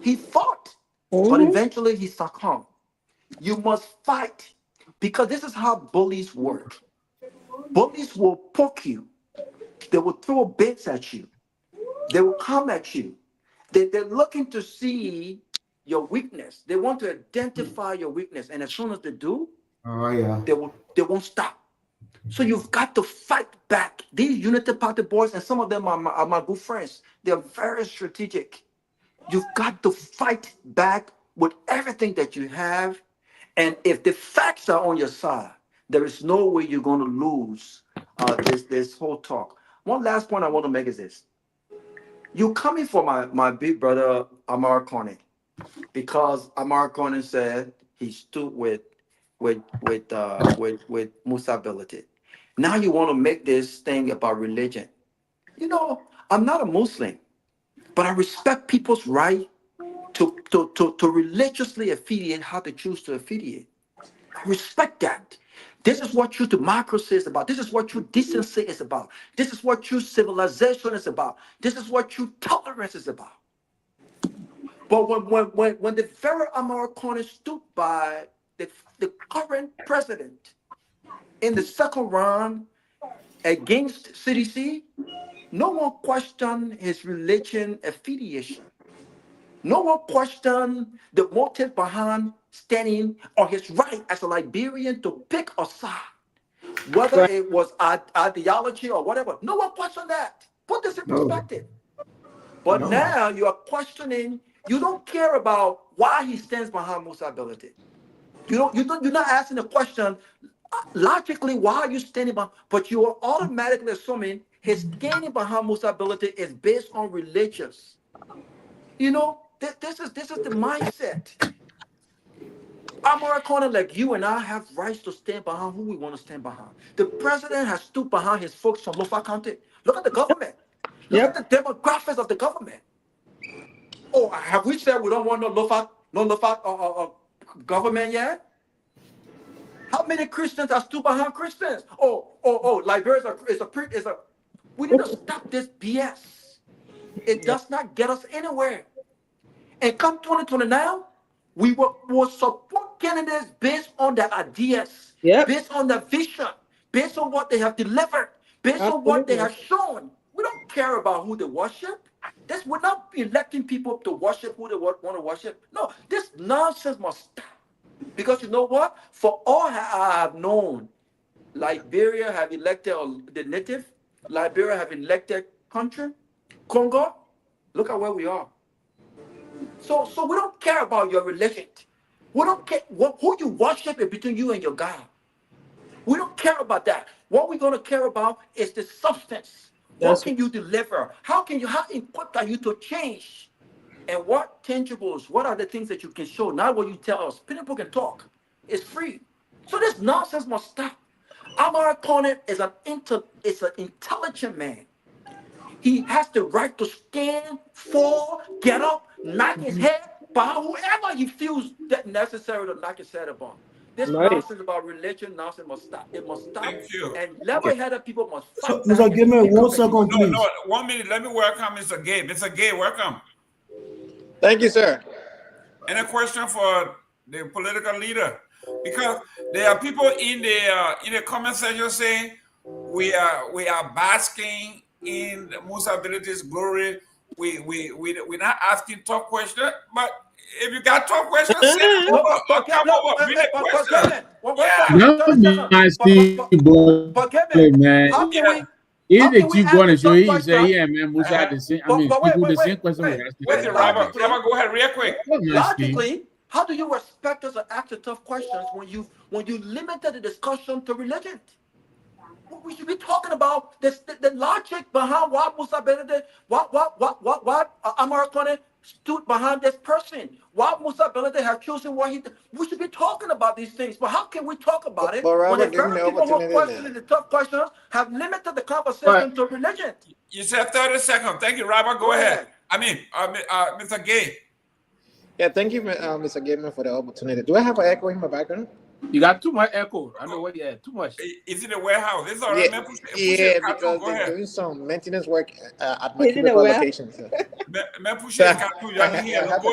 He fought. But eventually he succumbed. You must fight, because this is how bullies work. Bullies will poke you. They will throw bits at you. They will come at you. They're looking to see your weakness. They want to identify your weakness. And as soon as they do, they won't stop. So you've got to fight back. These Unity Party boys, and some of them are my good friends, they're very strategic. You've got to fight back with everything that you have. And if the facts are on your side, there is no way you're going to lose this whole talk. One last point I want to make is this. You coming for my big brother, Amar Kone, because Amar Kone said he stood with musability. Now you want to make this thing about religion. You know, I'm not a Muslim, but I respect people's right to religiously affiliate how they choose to affiliate. I respect that. This is what true democracy is about. This is what true decency is about. This is what true civilization is about. This is what true tolerance is about. But when the very Amara Kone stood by the current president in the second round against CDC, no one questioned his religion affiliation. No one questioned the motive behind standing on his right as a Liberian to pick a side, whether it was ideology or whatever. No one questioned that. Put this in perspective. But now you are questioning. You don't care about why he stands behind musability. You're not asking the question logically, why are you standing behind? But you are automatically assuming his standing behind musability is based on religious. You know, this is the mindset. Amara Kone, like you and I, have rights to stand behind who we want to stand behind. The president has stood behind his folks from Lofa County. Look at the government. Look at the demographics of the government. Oh, have we said we don't want no Lofa government yet? How many Christians are stood behind Christians? Liberia is a. We need to stop this BS. It does not get us anywhere. And come 2029, we will support candidates based on their ideas, based on their vision, based on what they have delivered, based on what they have shown. We don't care about who they worship. We're not electing people to worship who they want to worship. No, this nonsense must stop. Because you know what? For all I have known, Liberia have elected the native, Liberia have elected country, Congo. Look at where we are. So we don't care about your religion. We don't care who you worship is between you and your God. We don't care about that. What we're going to care about is the substance. What can you deliver? How equipped are you to change? And what tangibles, what are the things that you can show? Not what you tell us. People can talk. It's free. So this nonsense must stop. Amara Kone is an intelligent man. He has the right to stand, fall, get up, knock his head, by whoever he feels that necessary to knock his head upon. This nonsense about religion, nonsense must stop. It must stop. Thank you. And level-headed people must fight So, Mr. Gayman, 1 second, please. No, 1 minute. Let me welcome Mr. Gay. Mr. Gay, welcome. Thank you, sir. Any question for the political leader? because there are people in the comment section saying we are basking in Musa ability's glory. We're not asking tough questions, but if you got tough questions, send them over. Come over, bring the question. Man. How can we? If How the can we chief ask going the to show tough you, say, question? yeah, man, Musa had the same. I But mean, wait, people the wait, same question wait, we asking. wait. Listen, Robert, Logically, go ahead real quick. logically, how do you expect us to ask the tough questions when you limited the discussion to religion? We should be talking about this, the logic behind why Musa Benedict, why Amara stood behind this person, why Musa Benedict have chosen what he did. We should be talking about these things, but how can we talk about it But when the Robert, give me very the people who opportunity question now. the tough questions have limited the conversation to religion? You said 30 seconds. Thank you, Robert. Go ahead. I mean, Mr. Gay. Yeah, thank you, Mr. Gayman, for the opportunity. Do I have an echo in my background? You got too much echo. I know what. Yeah, too much. Is it the warehouse? It's all right, Yeah, man. Push yeah, it, because go they're ahead. doing some maintenance work at my He's in the cubicle well. location. So. Man, push it, go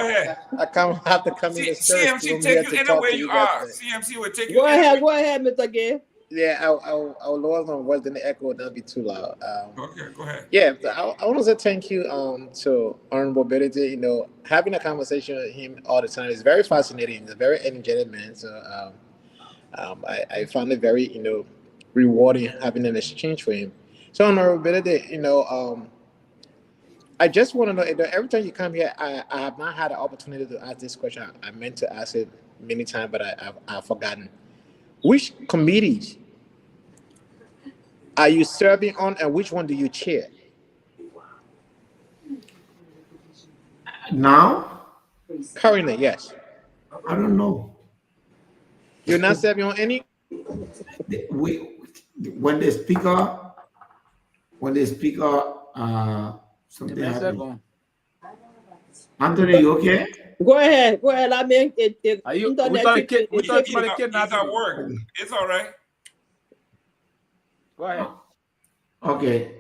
ahead. I have to come in the storage room CMC here take to you talk anywhere to you you guys are. today. CMC will take you Go anywhere. ahead, Mr. Gay. Yeah, I'll lower my voice, then the echo will not be too loud. Okay, go ahead. Yeah, I want to say thank you to Honorable Benedict. You know, having a conversation with him all the time is very fascinating. He's a very energetic man. So I found it very, rewarding having an exchange for him. So Honorable Benedict, I just want to know, every time you come here, I have not had an opportunity to ask this question. I meant to ask it many times, but I've forgotten. Which committees are you serving on, and which one do you chair? Now, Currently, yes. I don't know. You're not serving on any? When the speaker, something happened. Anthony, you okay? Go ahead. I mean, Are you? internet. He's at work. It's all right. Go ahead. Okay.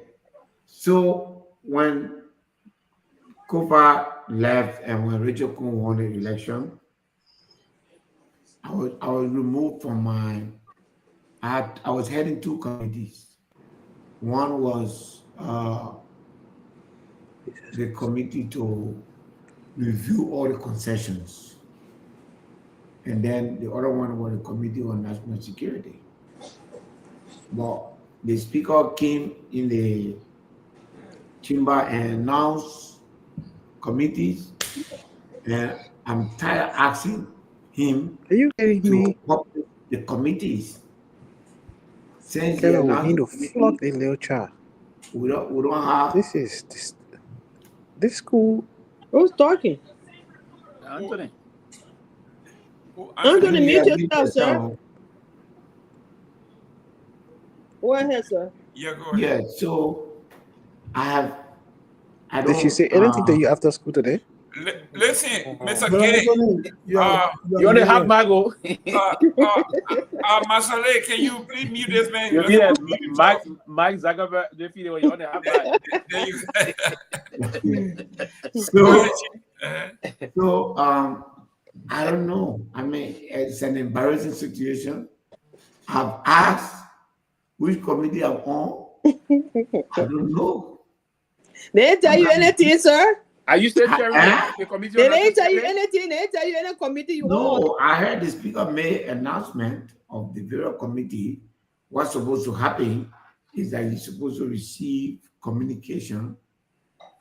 So when Kofa left and when Rachel Kun won the election, I was removed from I was heading two committees. One was the committee to review all the concessions. And then the other one was the committee on national security. But the speaker came in the chamber and announced committees, and I'm tired of asking him to publish the committees. Since we need to flog the little child. We don't have this school. Who's talking? Anthony. Anthony, mute yourself, sir. Go ahead, sir. Yeah, go ahead. Yeah, so I don't. Did she say anything to you after school today? Listen, Mr. Gay. You only have Mago. Masale, can you please mute this man? Mike Zuckerberg, you only have So I don't know. I mean, it's an embarrassing situation. I've asked which committee I'm on. I don't know. They didn't tell you anything, sir. Are you still chairing the committee? They didn't tell you anything. They didn't tell you any committee you want. No, I heard the speaker made an announcement of the various committee. What's supposed to happen is that he's supposed to receive communication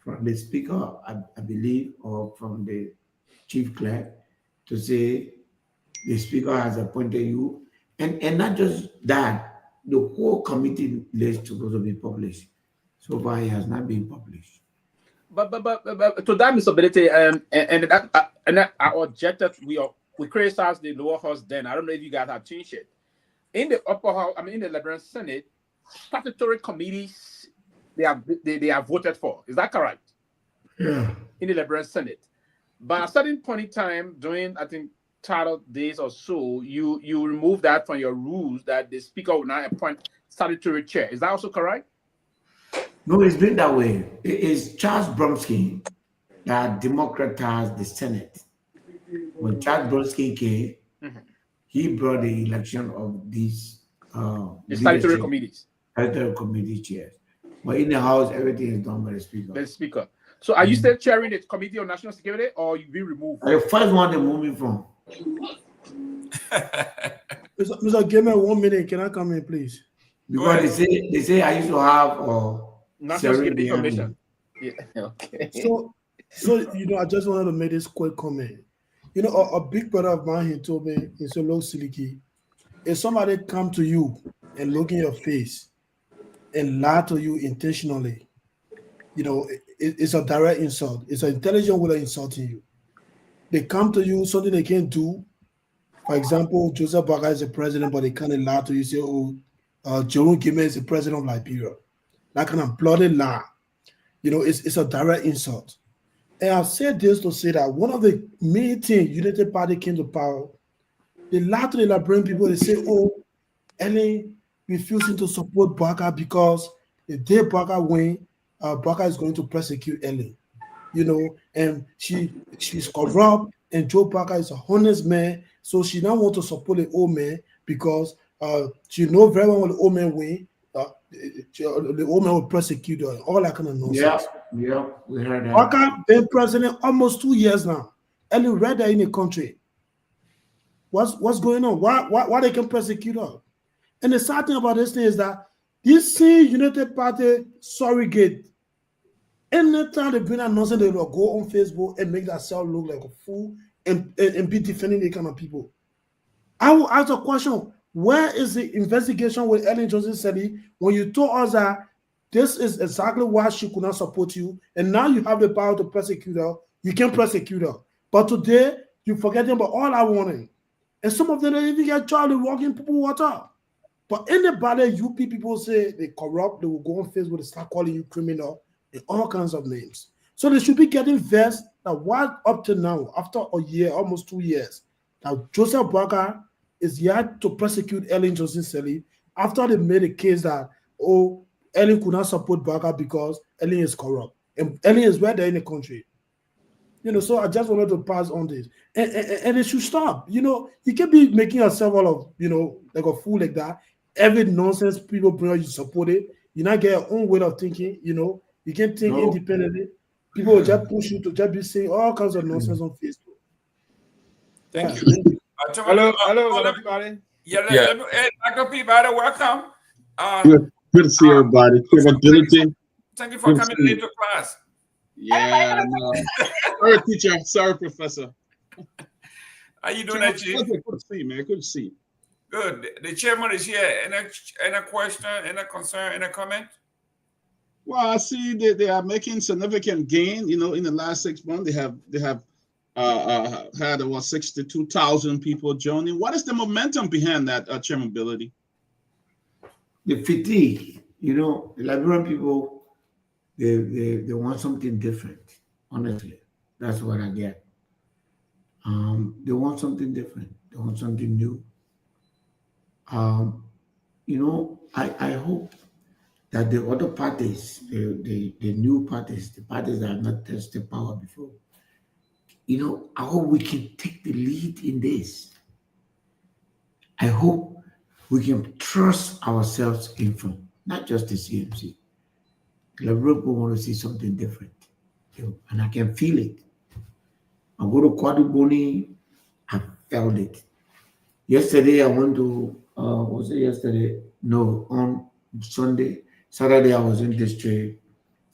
from the speaker, I believe, or from the chief clerk to say the speaker has appointed you. And not just that, the whole committee list is supposed to be published. So far, it has not been published. But to that, Mr. Benedict, and I objected. We criticized the lower house then. I don't know if you guys have changed it. In the upper house, I mean, in the Liberian Senate, statutory committees they are voted for. Is that correct? Yeah. In the Liberian Senate, but at a certain point in time, during I think 30 days or so, you remove that from your rules that the speaker will not appoint statutory chair. Is that also correct? No, it's been that way. It is Charles Bromsky that democratized the Senate. When Charles Bromsky came, he brought the election of these The statutory leadership, committees. statutory committee chairs. But in the House, everything is done by the Speaker. The Speaker. So are you still chairing the Committee on National Security, or you be removed? The first one they moved me from. Mr. Gayman, 1 minute. Can I come in, please? Because they say I used to have national security information. Yeah. Okay. So I just wanted to make this quick comment. A big brother of mine, he told me, he said, "Look, Seleke, if somebody come to you and look in your face and lie to you intentionally, it's a direct insult. It's an intelligent way of insulting you. They come to you, something they can't do. For example, Joseph Boakai is the president, but they kind of lie to you, say, Jerome Gayman is the president of Liberia. That kind of bloody lie. It's a direct insult. And I've said this to say that one of the main things United Party came to power, they lie to the Liberian people. They say, Ellen refusing to support Boakai because the day Boakai win, Boakai is going to persecute Ellen. And she's corrupt, and Joe Boakai is a honest man, so she don't want to support the old man because she knows very well when the old man win, the old man will persecute her, and all that kind of nonsense. Yeah, we heard that. Boakai been president almost 2 years now. Ellen read that in the country. What's going on? Why they can persecute her? And the sad thing about this thing is that this same United Party surrogate, anytime they bring that nonsense, they will go on Facebook and make themselves look like a fool and be defending the kind of people. I will ask a question: where is the investigation with Ellen Johnson Sirleaf when you told us that this is exactly why she could not support you, and now you have the power to persecute her? You can persecute her, but today you forgetting about all I wanted, and some of them don't even get charged with walking people water. But anybody UP people say they corrupt, they will go on Facebook and start calling you criminal and all kinds of names. So they should be getting vexed that what up to now, after a year, almost 2 years, that Joseph Boakai is yet to prosecute Ellen Johnson Sirleaf after they made a case that, Ellen could not support Boakai because Ellen is corrupt. And Ellen is right there in the country. So I just wanted to pass on this. And it should stop. You can't be making yourself all of, like a fool like that. Every nonsense people bring you support it. You not get your own way of thinking, you can't think independently. People will just push you to just be saying all kinds of nonsense on Facebook. Thank you. Hello, everybody. Dr. Peabody, welcome. Good to see everybody. Capability. Thank you for coming into class. Yeah, sorry, teacher. Sorry, professor. How you doing, Chief? Good to see you, man. Good to see you. Good. The chairman is here. Any question, any concern, any comment? Well, I see that they are making significant gain. In the last 6 months, they have had about 62,000 people joining. What is the momentum behind that, Chairman Ability? The fatigue. The Liberian people, they want something different. Honestly, that's what I get. They want something different. They want something new. I hope that the other parties, the new parties, the parties that have not tested power before, I hope we can take the lead in this. I hope we can trust ourselves in front, not just the CMC. The Liberian people want to see something different, and I can feel it. I go to Kwaduboni, I felt it. Yesterday, I went to, was it yesterday? No, on Saturday, I was in district,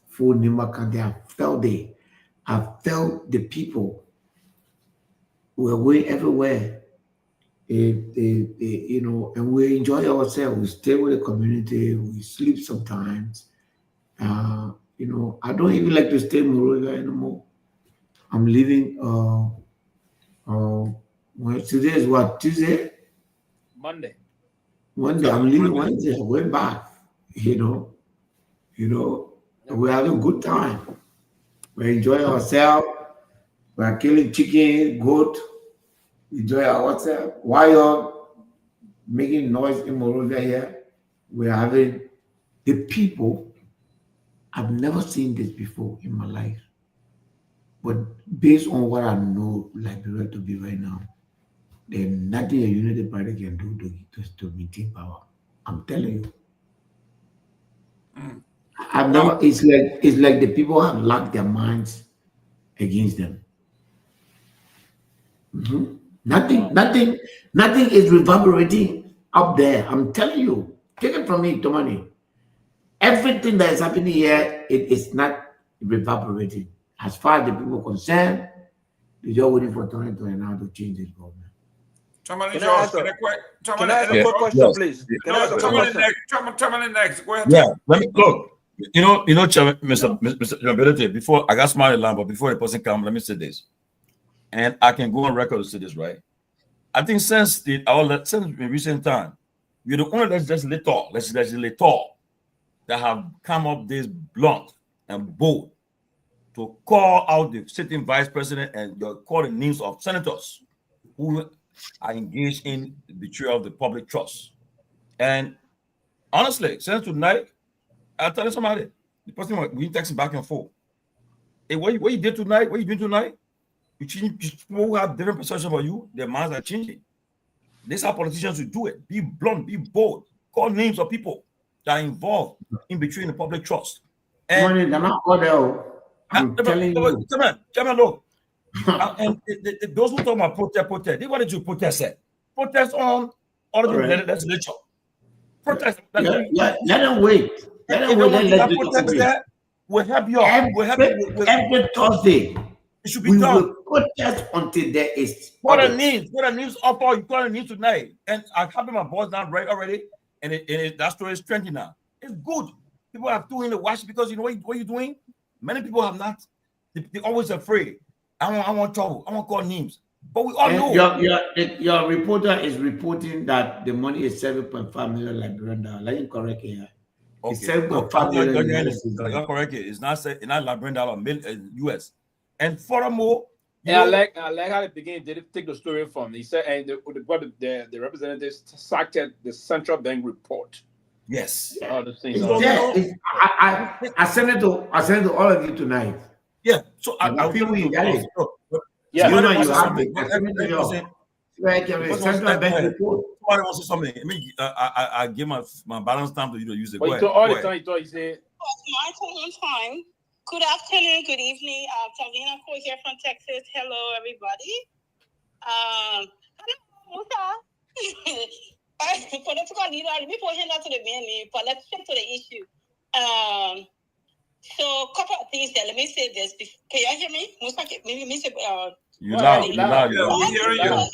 full Nimakande. I felt it. I felt the people were going everywhere. And we enjoy ourselves. We stay with the community. We sleep sometimes. I don't even like to stay in Monrovia anymore. I'm leaving. Today is what? Tuesday? Monday. I'm leaving Wednesday. I went back. We're having a good time. We're enjoying ourselves. We're killing chicken, goat. Enjoy ourselves. While you're making noise in Monrovia here, we're having the people. I've never seen this before in my life. But based on what I know Liberia to be right now, there's nothing a unity party can do to maintain power. I'm telling you. I've never. It's like the people have locked their minds against them. Nothing is reverberating up there. I'm telling you. Take it from me, Tomani. Everything that is happening here, it is not reverberating. As far as the people concerned, they're just waiting for 2029 to change this government. Can I ask a quick question, Yes. please? Can No, I ask a quick question? Tomalin next. Go ahead. Yeah, let me look. Mr. Ability, before I got smart line, but before the person comes, let me say this. And I can go on record to say this, right? I think since in recent time, we're the only legislator that have come up this blunt and bold to call out the sitting vice president and call the names of senators who are engaged in the betrayal of the public trust. And honestly, since tonight, I'll tell you somebody, the person we texting back and forth. Hey, what you did tonight? What you doing tonight? You change people who have different perceptions about you, their minds are changing. This is how politicians will do it. Be blunt, be bold, call names of people that are involved in betraying the public trust. And I'm telling you. Chairman, look. And those who talk about protest, they wanted to protest it. Protest on all of the legislature. Protest. Let them wait. Let them wait. Protest that will help you. Every Thursday. It should be done. Will protest until there is. What the news up all you call the news tonight. And I have my boss down right already. And that story is trending now. It's good. People are doing the watch because you know what you're doing? Many people have not. They're always afraid. I want trouble. I want to call names. But we all know. Your reporter is reporting that the money is 7.5 million Liberian dollars. Let me correct here. Okay. It's 7.5 million. You're correct. It's not Liberian dollar, US. And furthermore, I like how the beginning did take the story from. He said, and the representatives cited the central bank report. Yes. All the things. I sent it to all of you tonight. Yeah. So I feel we got it. Yeah. You know you have it. Central bank report. Somebody wants to say something. I give my balance time to you to use it. But all the time he thought he said. My time. Good afternoon, good evening. Talina here from Texas. Hello, everybody. Political leader, before hand out to the man, but let's get to the issue. So, a couple of things there. Let me say this. Can you hear me? You're loud. We hear you.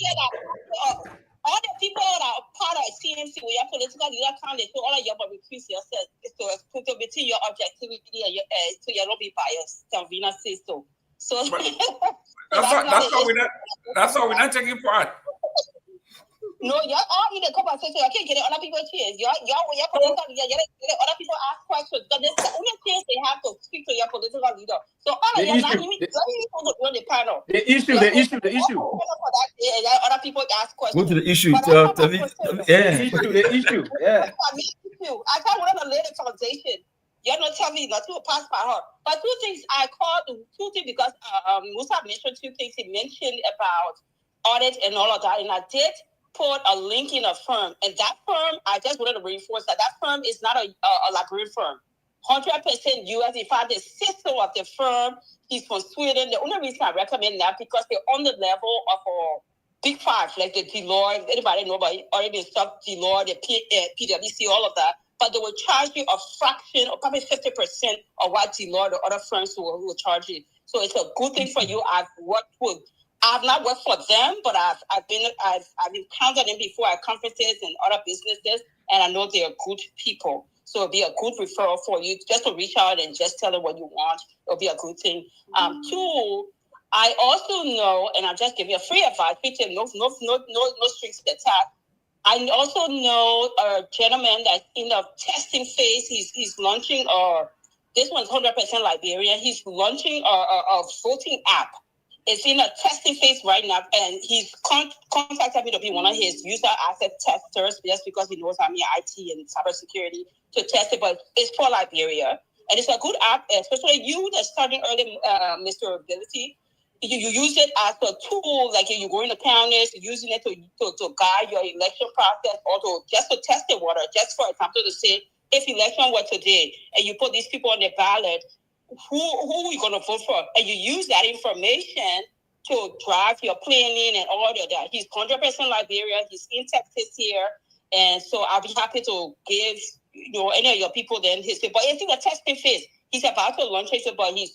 All the people that are part of CMC, we are political leader candidates, so all of you but increase yourself to between your objectivity and your so you're not be biased. Savina says so. So that's why we're not taking part. No, you're all in the conversation. I can't get it. Other people cheers. You're political leader. Other people ask questions. But there's the only chance they have to speak to your political leader. So all of you not even on the panel. The issue. Other people ask questions. Go to the issue. The issue. Yeah. I can't want to lay the conversation. You're not telling me not to pass by her. But two things because Musa mentioned two things. He mentioned about audit and all of that, and I did put a link in a firm, and that firm, I just wanted to reinforce that firm is not a Liberian firm. 100% US. In fact, the sister of the firm, he's from Sweden. The only reason I recommend that because they're on the level of a big five, like the Deloitte. Anybody know about already stuff, Deloitte, the PwC, all of that. But they will charge you a fraction, or probably 50% of what Deloitte or other firms will charge you. So it's a good thing for you. I've not worked for them, but I've encountered them before at conferences and other businesses, and I know they're good people. So it'll be a good referral for you just to reach out and just tell them what you want. It'll be a good thing. Two, I also know, and I'll just give you a free advice, no strings attached. I also know a gentleman that's in the testing phase. He's launching this one's 100% Liberian. He's launching a voting app. It's in a testing phase right now, and he's contacted me to be one of his user asset testers just because he knows I'm in IT and cybersecurity to test it. But it's for Liberia, and it's a good app, especially you that's starting early, Mr. Ability. you use it as a tool, like you go in the counties, using it to guide your election process, or just to test the water. Just for example, to say, if election were today and you put these people on the ballot, who are you going to vote for? And you use that information to drive your planning and all of that. He's 100% Liberia. He's in Texas here. And so I'll be happy to give any of your people then his, but it's in a testing phase. He's about to launch it, but he's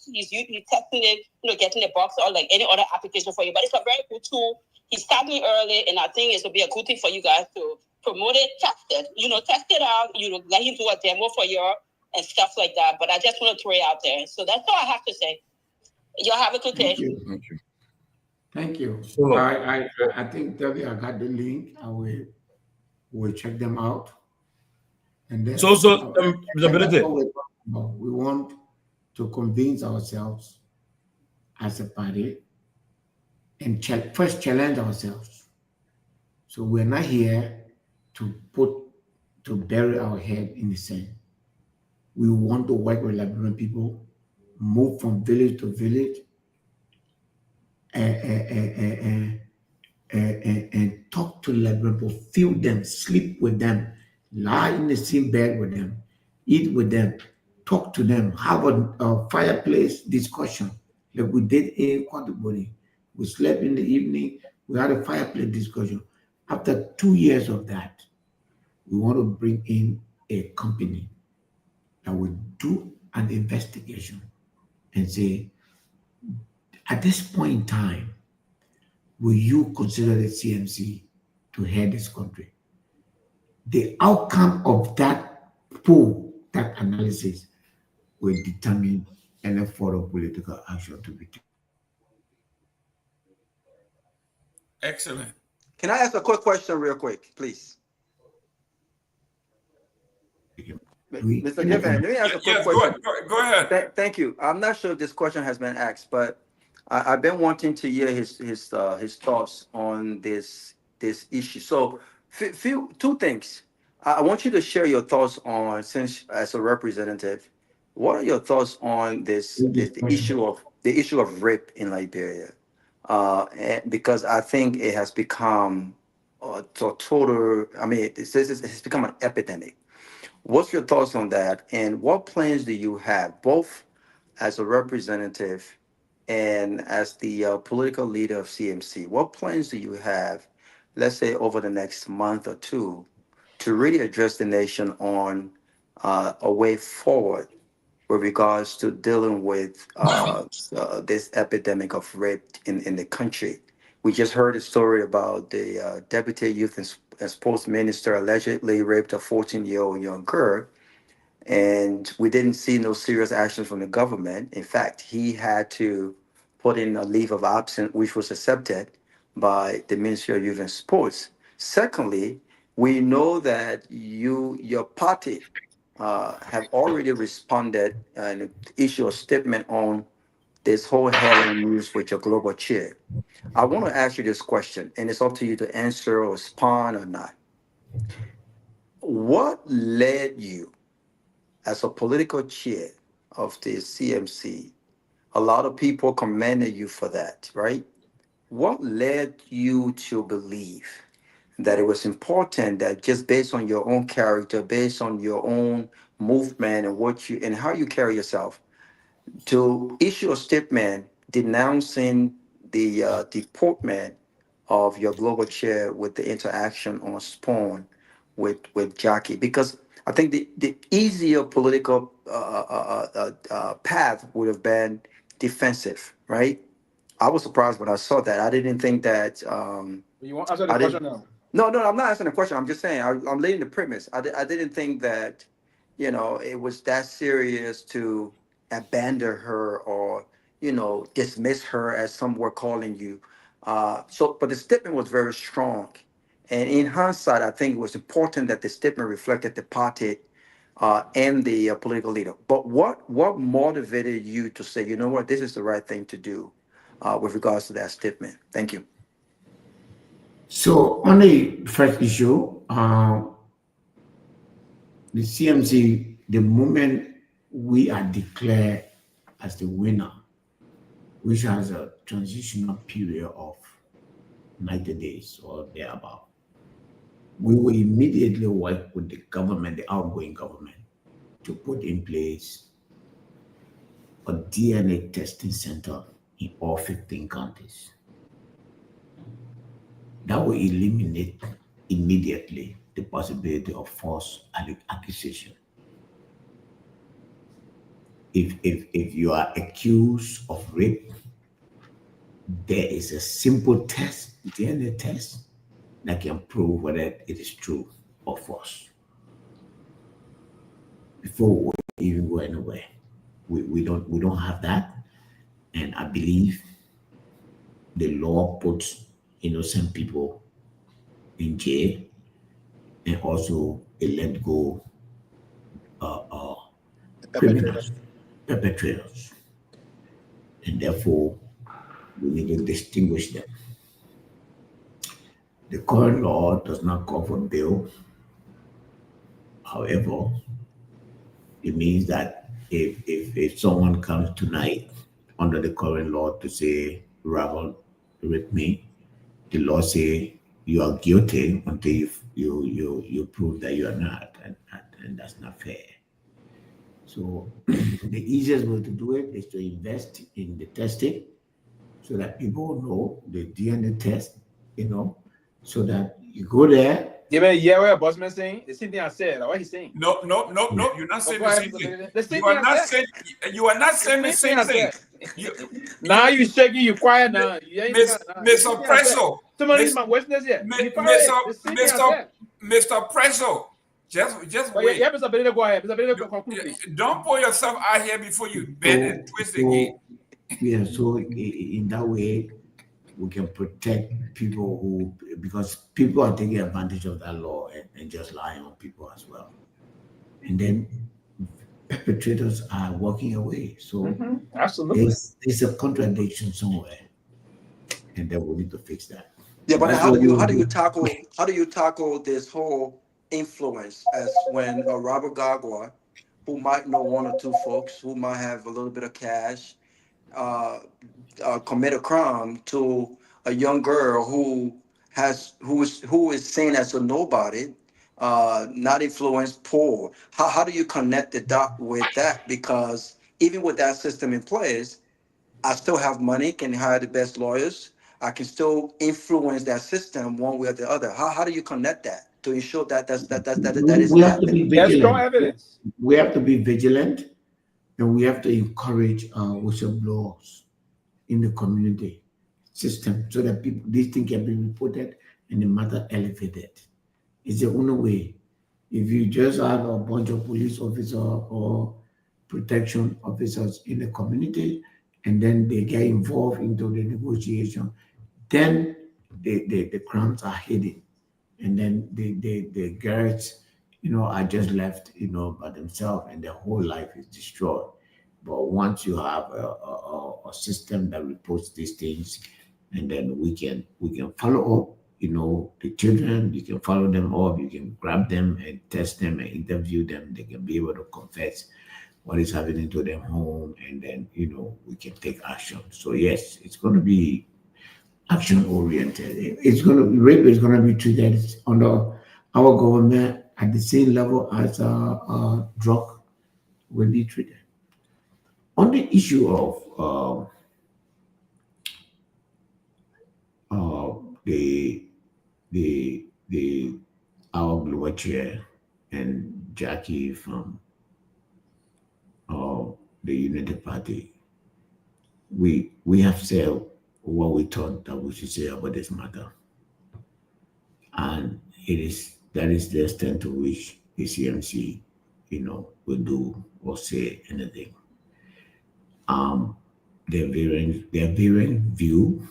testing it, getting the box or like any other application for you. But it's a very good tool. He's starting early, and I think it will be a good thing for you guys to promote it, test it, test it out, let him do a demo for you and stuff like that. But I just want to throw it out there. So that's all I have to say. Y'all have a good day. Thank you. Thank you. So, I think I got the link. I will check them out. And then visibility. We want to convince ourselves as a party and first challenge ourselves. So we're not here to bury our head in the sand. We want to work with Liberian people, move from village to village, and talk to Liberian people, feel them, sleep with them, lie in the same bed with them, eat with them, talk to them, have a fireplace discussion like we did in Peabody. We slept in the evening, we had a fireplace discussion. After 2 years of that, we want to bring in a company that will do an investigation and say, at this point in time, will you consider the CMC to head this country? The outcome of that poll, that analysis, will determine any further political action to be taken. Excellent. Can I ask a quick question real quick, please? Mr. Gayman, let me ask a quick question. Go ahead. Thank you. I'm not sure if this question has been asked, but I've been wanting to hear his thoughts on this issue. So, two things. I want you to share your thoughts on, since as a representative, what are your thoughts on the issue of rape in Liberia? Because I think it has become it's become an epidemic. What's your thoughts on that? And what plans do you have, both as a representative and as the political leader of CMC? What plans do you have, let's say over the next month or two, to really address the nation on a way forward with regards to dealing with this epidemic of rape in the country? We just heard a story about the Deputy Youth and Sports Minister allegedly raped a 14-year-old young girl, and we didn't see no serious action from the government. In fact, he had to put in a leave of absence, which was accepted by the Ministry of Youth and Sports. Secondly, we know that your party have already responded and issued a statement on this whole headline news with your global chair. I want to ask you this question, and it's up to you to answer or respond or not. What led you, as a political chair of the CMC, a lot of people commended you for that, right? What led you to believe that it was important that just based on your own character, based on your own movement and how you carry yourself, to issue a statement denouncing the deportment of your global chair with the interaction on Spawn with Jackie? Because I think the easier political path would have been defensive, right? I was surprised when I saw that. I didn't think that. You want to answer the question now? No, I'm not asking a question. I'm just saying I'm laying the premise. I didn't think that, it was that serious to abandon her or, dismiss her, as some were calling you. But the statement was very strong. And in hindsight, I think it was important that the statement reflected the party and the political leader. But what motivated you to say, you know what, this is the right thing to do with regards to that statement? Thank you. So on the first issue, the CMC, the moment we are declared as the winner, which has a transitional period of 90 days or thereabout. We will immediately work with the government, the outgoing government, to put in place a DNA testing center in all 15 counties. That will eliminate immediately the possibility of false accusation. If you are accused of rape, there is a simple test, DNA test, that can prove whether it is true or false. Before we even go anywhere, we don't have that, and I believe the law puts innocent people in jail, and also it let go criminals, perpetrators, and therefore we need to distinguish them. The current law does not cover bail. However, it means that if someone comes tonight under the current law to say, "Rabble with me," the law say you are guilty until you prove that you are not, and that's not fair. So the easiest way to do it is to invest in the testing, so that people know the DNA test, so that you go there. Give me a year where Bossman saying the same thing I said. What he's saying? No. You're not saying the same thing. The same You are thing I not said. saying. You are not saying the same thing. Now you shaking. You quiet now. You ain't Mr. Presso. Somebody's my witness here. Mr. Presso. Just wait. Yeah, Mr. Benedict, go ahead. Mr. Benedict, conclude, please. Don't pull yourself out here before you bend and twist again. Yeah, so in that way, we can protect people because people are taking advantage of that law and just lying on people as well. And then perpetrators are walking away. So absolutely, there's a contradiction somewhere, and then we need to fix that. Yeah, but how do you tackle this whole influence as when a Robert Garguah, who might know one or two folks who might have a little bit of cash, commit a crime to a young girl who is seen as a nobody, not influenced, poor. How do you connect the dot with that? Because even with that system in place, I still have money, can hire the best lawyers. I can still influence that system one way or the other. How do you connect that to ensure that we have to be vigilant. There's strong evidence. We have to be vigilant, and we have to encourage whistleblowers in the community system so that these things can be reported and the matter elevated. It's the only way. If you just have a bunch of police officers or protection officers in the community, and then they get involved into the negotiation, then the crimes are hidden, and then the girls, are just left, by themselves, and their whole life is destroyed. But once you have a system that reports these things, and then we can follow up, the children, you can follow them up, you can grab them and test them and interview them. They can be able to confess what is happening to them home, and then, we can take action. So yes, it's going to be action oriented. Rape is going to be treated under our government at the same level as drug will be treated. On the issue of our global chair and Jackie from the United Party, we have said what we thought that we should say about this matter, and that is the extent to which the CMC, will do or say anything. Their varying view.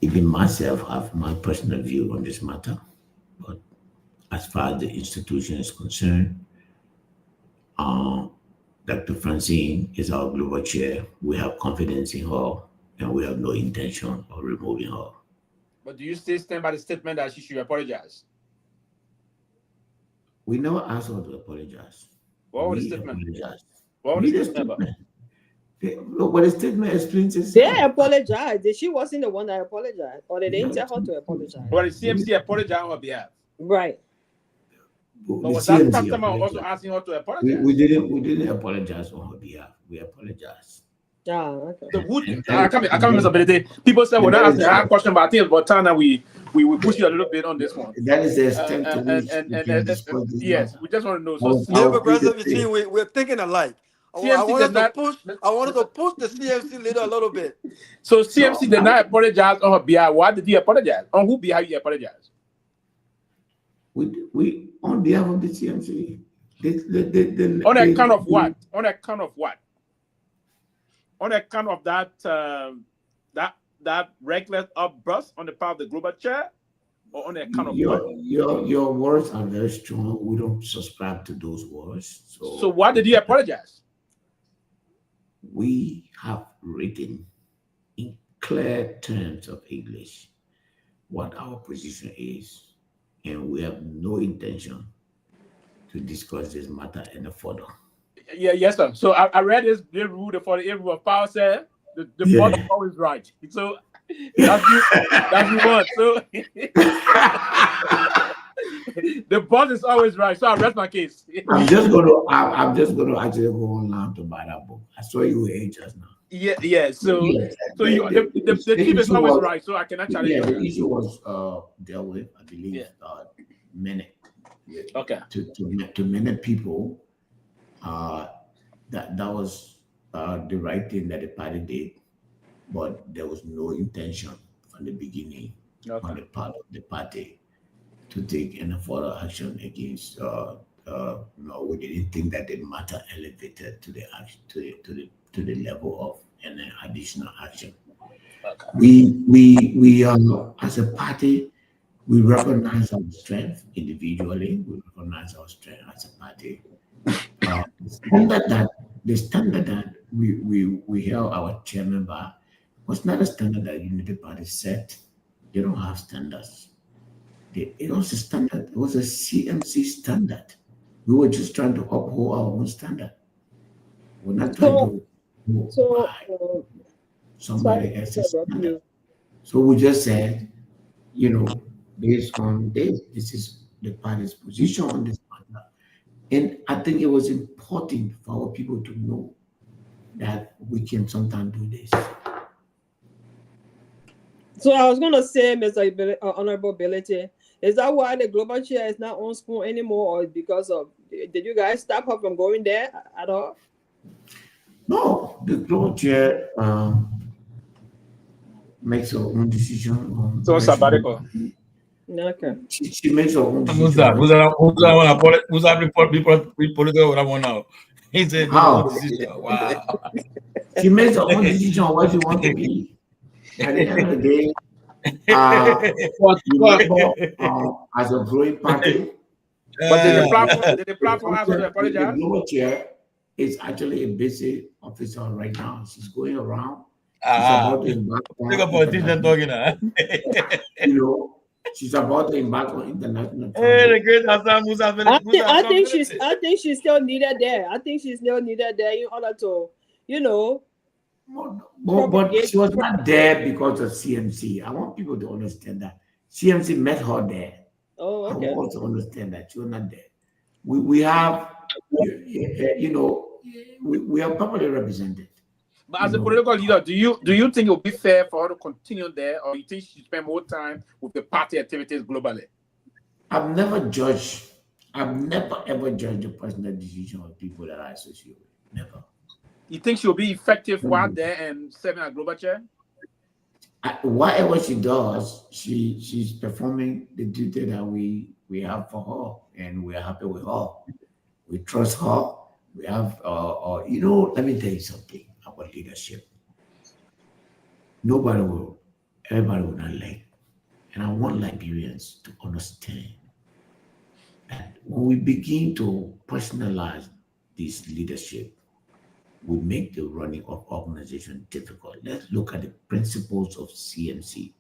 Even myself have my personal view on this matter, but as far as the institution is concerned, Dr. Francine is our global chair. We have confidence in her, and we have no intention of removing her. But do you still stand by the statement that she should apologize? We never asked her to apologize. What was the statement? Apologized. What was the statement about? But the statement explains itself. They apologized. She wasn't the one that apologized, or they didn't tell her to apologize. Well, the CMC apologized on her behalf. Right. But was that customer also asking her to apologize? We didn't apologize on her behalf. We apologized. Okay. I can't Mr. Ability. People say we're not asking a question, but I think it's about time that we push you a little bit on this one. That is the extent to which yes, we just want to know. So, we're thinking alike. I wanted to push the CMC leader a little bit. So CMC did not apologize on her behalf. Why did he apologize? On whose behalf he apologized? We on behalf of the CMC. On account of what? On account of what? On account of that reckless outburst on the part of the global chair, or on account of what? Your words are very strong. We don't subscribe to those words. So why did he apologize? We have written in clear terms of English what our position is, and we have no intention to discuss this matter any further. Yes, sir. So I read this rule, the 48 rule of power said the boss is always right. So that's the one. So the boss is always right. So I rest my case. I'm just gonna actually go online to buy that book. I saw you age just now. Yeah. So the chief is always right. So I cannot challenge you. The issue was dealt with, I believe, minute. Okay. To many people, that was the right thing that the party did, but there was no intention from the beginning on the part of the party to take any further action against. No, we didn't think that the matter elevated to the action to the level of any additional action. We as a party, we recognize our strength individually. We recognize our strength as a party. The standard that we held our chairman by was not a standard that Unity Party set. They don't have standards. It was a standard. It was a CMC standard. We were just trying to uphold our own standard. We're not trying to somebody else's standard. So we just said, based on this is the party's position on this matter. And I think it was important for our people to know that we can sometimes do this. So I was going to say, Mr. Honorable Ability, is that why the global chair is not on Spoon anymore, or because of, did you guys stop her from going there at all? No, the global chair makes her own decision. So sabbatical. Okay. She makes her own decision. Who's that political what I want now? He said, how? Wow. She makes her own decision on what she wants to be. At the end of the day, as a growing party, but did the platform ask her to apologize? The global chair is actually a basic officer right now. She's going around. She's about to embark on international travel. I think she's still needed there. I think she's still needed there in order to, But she was not there because of CMC. I want people to understand that CMC met her there. Oh, okay. I want to understand that she was not there. We have, we are properly represented. But as a political leader, do you think it would be fair for her to continue there, or you think she should spend more time with the party activities globally? I've never ever judged the personal decision of people that I associate with. Never. You think she'll be effective while there and serving a global chair? Whatever she does, she's performing the duty that we have for her, and we're happy with her. We trust her. We have, let me tell you something about leadership. Everybody will not like, and I want Liberians to understand that when we begin to personalize this leadership, we make the running of organization difficult. Let's look at the principles of CMC.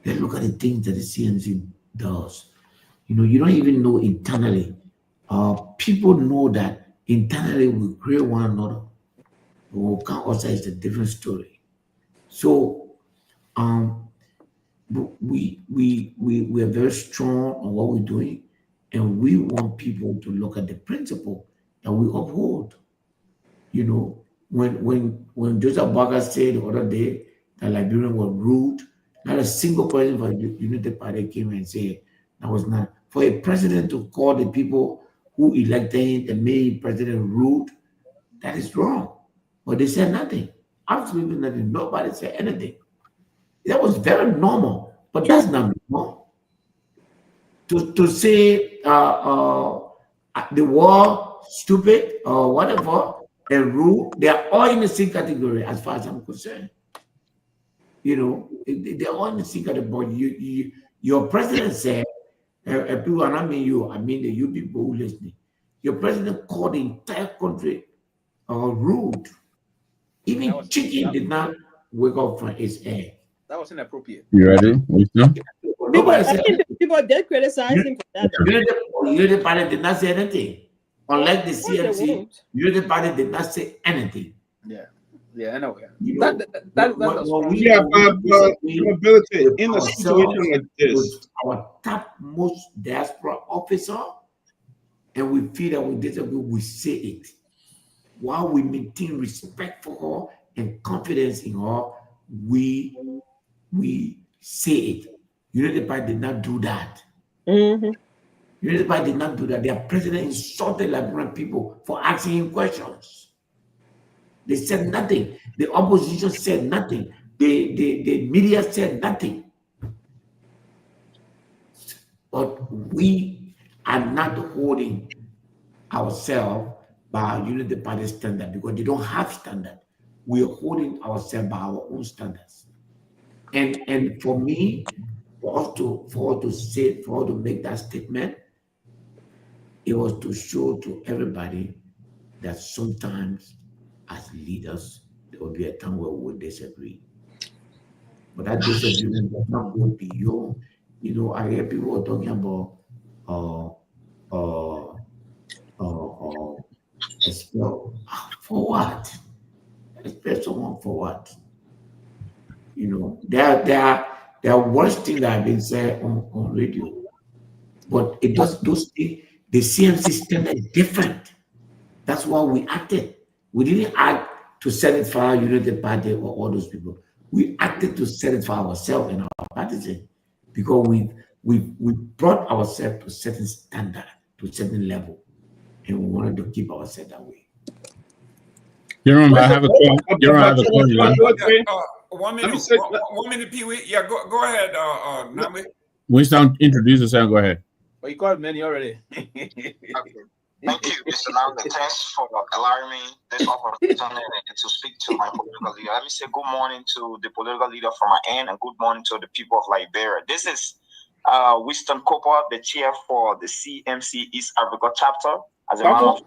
Let's look at the things that the CMC does. You don't even know internally. People know that internally we create one another. But when we come outside, it's a different story. So we are very strong on what we're doing, and we want people to look at the principle that we uphold. You know, when Joseph Barker said the other day that Liberians were rude, not a single person from the United Party came and said that was not. For a president to call the people who elected him, the main president, rude, that is wrong. But they said nothing, absolutely nothing. Nobody said anything. That was very normal, but that's not normal. To say the war stupid or whatever and rude, they are all in the same category as far as I'm concerned. You know, they're all in the same category. But your president said, people, and I mean you, I mean the you people who listening. Your president called the entire country rude. Even chicken did not wake up from its egg. That was inappropriate. You ready? Wisdom? Nobody said people did criticize him for that. Unity Party did not say anything. Unlike the Of course they CMC, won't. Unity Party did not say anything. Yeah, I know. You know, That's when we ability in a ourselves situation like this. with our topmost diaspora officer, and we feel that we disagree, we say it. While we maintain respect for her and confidence in her, we say it. United Party did not do that. United Party did not do that. Their president insulted Liberian people for asking him questions. They said nothing. The opposition said nothing. The media said nothing. But we are not holding ourselves by Unity Party standard because they don't have standard. We are holding ourselves by our own standards. And for me, for us to make that statement, it was to show to everybody that sometimes as leaders, there will be a time where we will disagree. But that disagreement does not go beyond, you know, I hear people talking about expel. For what? Expel someone for what? You know, there are worse things that have been said on radio. But it does the CMC standard is different. That's why we acted. We didn't act to satisfy United Party or all those people. We acted to satisfy ourselves and our partisans because we brought ourselves to a certain standard, to a certain level, and we wanted to keep ourselves that way. Jerome, I have a call. Jerome, I have a call. One minute, Pewee. Yeah, go ahead, Nagbe. Winston, introduce yourself. Go ahead. Well, you called many already. Okay. Thank you, Mr. Nagbe. Thanks for allowing me this opportunity to speak to my political leader. Let me say good morning to the political leader from my end and good morning to the people of Liberia. This is Winston Cooper, the chair for the CMC East Africa chapter. As a man of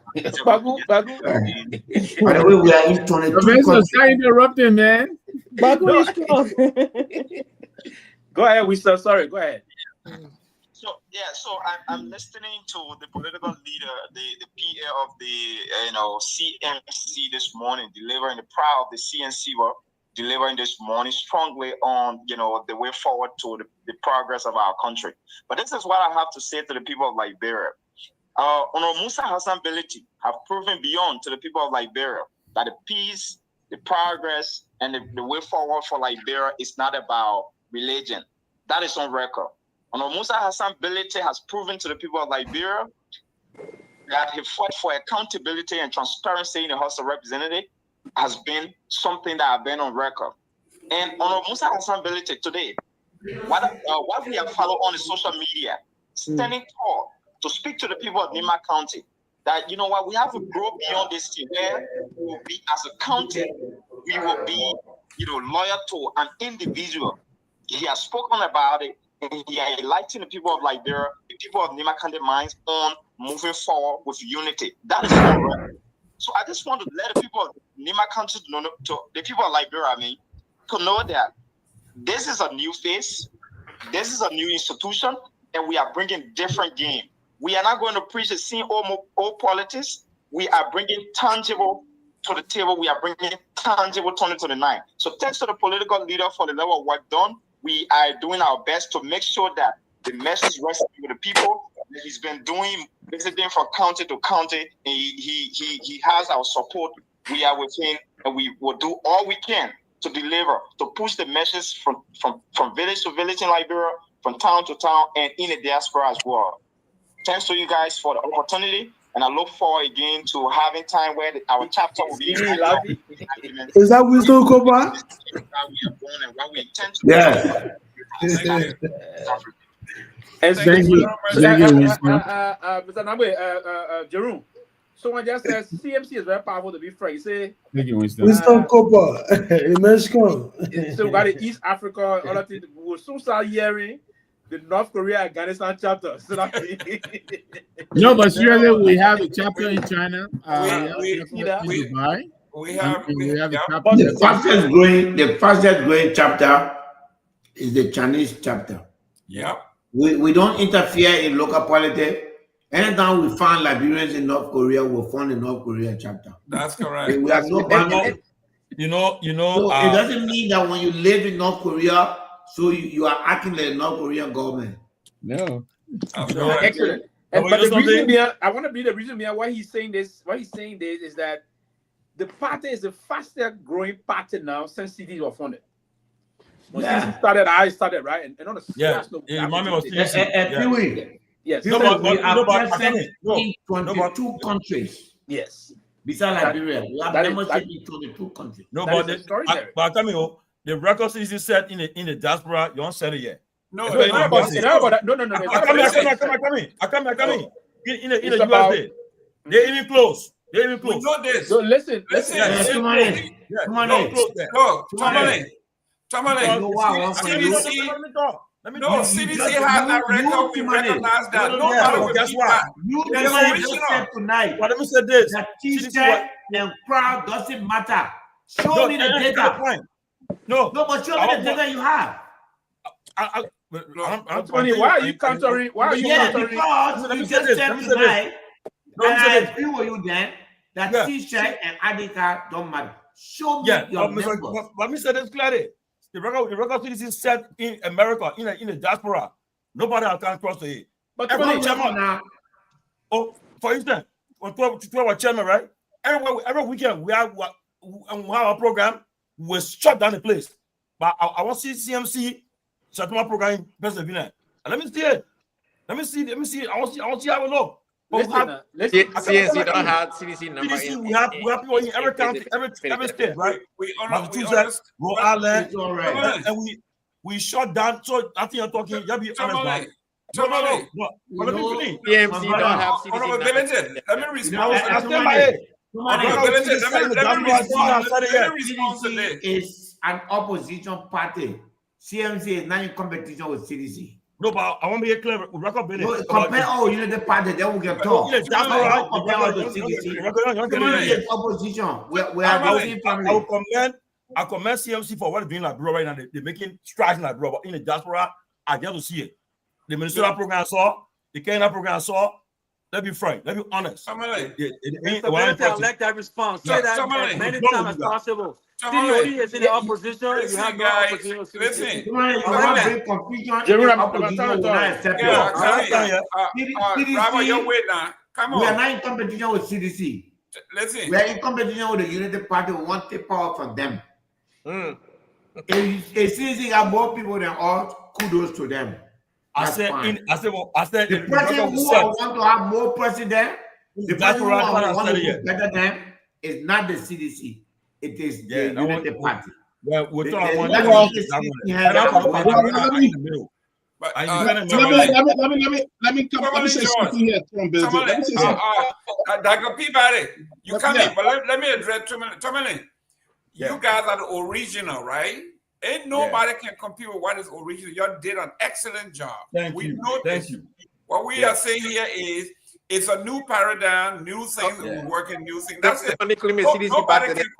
By the way, we are in 22 countries. Interrupting, man. Go ahead, Winston. Sorry, go ahead. So I'm listening to the political leader, the PA of the CMC this morning, delivering the proud of the CNC were delivering this morning strongly on the way forward to the progress of our country. But this is what I have to say to the people of Liberia. Musa Hassan ability have proven beyond to the people of Liberia that the peace, the progress, and the way forward for Liberia is not about religion. That is on record. Musa Hassan ability has proven to the people of Liberia that he fought for accountability and transparency in the House of Representatives has been something that has been on record. And Musa Hassan ability today, what we have followed on the social media, standing tall to speak to the people of Nima County, that we have to grow beyond this thing where we will be as a county, we will be loyal to an individual. He has spoken about it. He has enlightened the people of Liberia, the people of Nima County minds on moving forward with unity. That is all right. So I just want to let the people of Nima County know, to the people of Liberia, to know that this is a new face, this is a new institution, and we are bringing different game. We are not going to preach the same old politics. we are bringing tangible to the table. We are bringing tangible turning to the nine. So thanks to the political leader for the level of work done. We are doing our best to make sure that the message rests with the people. He's been doing visiting from county to county, and he has our support. We are with him, and we will do all we can to deliver, to push the message from village to village in Liberia, from town to town, and in the diaspora as well. Thanks to you guys for the opportunity, and I look forward again to having time where our chapter will be. Is that Wisdom Koba? Yeah. Thank you. Mr. Nagbe, Jerome. Someone just says CMC is very powerful to be frank. You say Wisdom Koba, Mexico. So we got the East Africa, other things. We will soon start hearing the North Korea Afghanistan chapter. So that No, but surely we have a chapter in China. we Dubai. We have a chapter. The fastest growing chapter is the Chinese chapter. Yeah. We don't interfere in local politics. Anytime we find Liberians in North Korea, we'll find the North Korea chapter. That's correct. We have no problem. You know. So it doesn't mean that when you live in North Korea, so you are acting like the North Korean government. No. Excellent. But the reason behind, I want to be the reason behind why he's saying this. Why he's saying this is that the party is the fastest growing party now since cities were founded. When cities started, I started, right? And on the Pewee. Yes. We are present in 22 countries. Yes. Besides Liberia, we have membership in 22 countries. No, but the record is set in the diaspora. You don't set it yet. No. I come in. In the USA, they're even close. We know this. So listen. CDC has that record. We recognize that. Nobody will guess why. Tonight. But let me say this. That T-shirt and crowd doesn't matter. Show me the data. No, but show me the data you have. Why are you countering? Because you just said tonight, and I agree with you then, that T-shirt and ID card don't matter. Show me your numbers. Let me say this clearly. The record CDC set in America, in the diaspora. Nobody can cross the it. But for instance, on 12 chairman, right? Every weekend we have a program. We shut down the place. But I want to see CMC shut down program in Pennsylvania. And let me see it. Let me see it. I want to see how it look. CNC don't have CDC number. CDC, we have people in every county, every state, right? Massachusetts, Rhode Island, and we shut down. So I think you're talking. You'll be honest, no. Let me finish. PMC don't have CDC number. Let me respond. I stand by it. CDC is an opposition party. CMC is not in competition with CDC. No, but I want to be clear. Compare the party, then we can talk. Yes, that's all right. Compare the CDC. Is opposition. We are the same family. I commend CMC for what they're doing like bro right now. They're making strides like bro. But in the diaspora, I get to see it. The Minnesota program I saw, the Kenya program I saw. Let's be frank. Let's be honest. I like that response. Say that as many times as possible. CDOD is in the opposition. You have no opposition. Listen. Robert, you're waiting now. Come on. We are not in competition with CDC. Listen. We are in competition with the Unity Party. We want to take power from them. If CDC got more people than us, kudos to them. I said the person who want to have more president, the person who want to do better than is not the CDC. It is the Unity Party. Well, we're talking about let me say something here, Dr. Peabody, you come in, but let me address Tomalin. You guys are the original, right? Ain't nobody can compete with what is original. You did an excellent job. Thank you. What we are saying here is it's a new paradigm, new things, we're working new things. That's it. Nobody can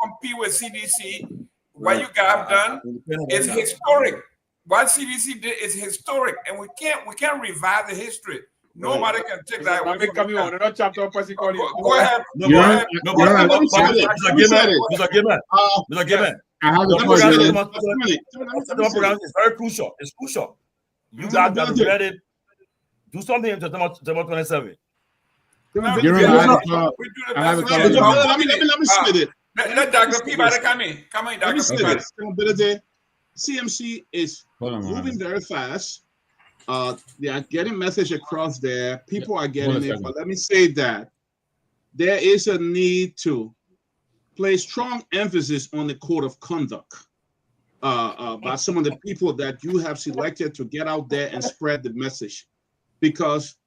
compete with CDC. What you guys have done is historic. What CDC did is historic, and we can't revive the history. Nobody can take that away from you. Go ahead. No, go ahead. No, go ahead. Mr. Gayman. I have a question. Program is very crucial. It's crucial. You guys got to read it. Do something to September 27. I have a question. Let me split it. Let Dr. Peabody come in. Come in, Dr. Peabody. CMC is moving very fast. They are getting message across there. People are getting it. But let me say that there is a need to place strong emphasis on the code of conduct by some of the people that you have selected to get out there and spread the message. Because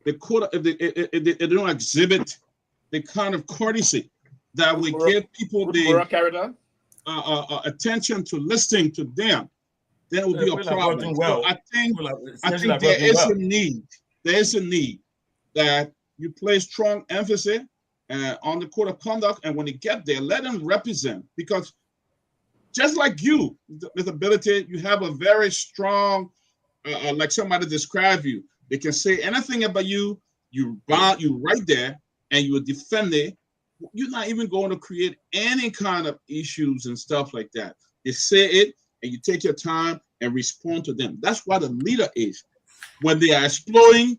the code, if they don't exhibit the kind of courtesy that we give people the attention to listening to them, then it will be a problem. So I think there is a need. There is a need that you place strong emphasis on the code of conduct, and when you get there, let them represent. Because just like you, with ability, you have a very strong, like somebody described you. They can say anything about you. You right there, and you defend it. You're not even going to create any kind of issues and stuff like that. They say it, and you take your time and respond to them. That's what a leader is. When they are exploring,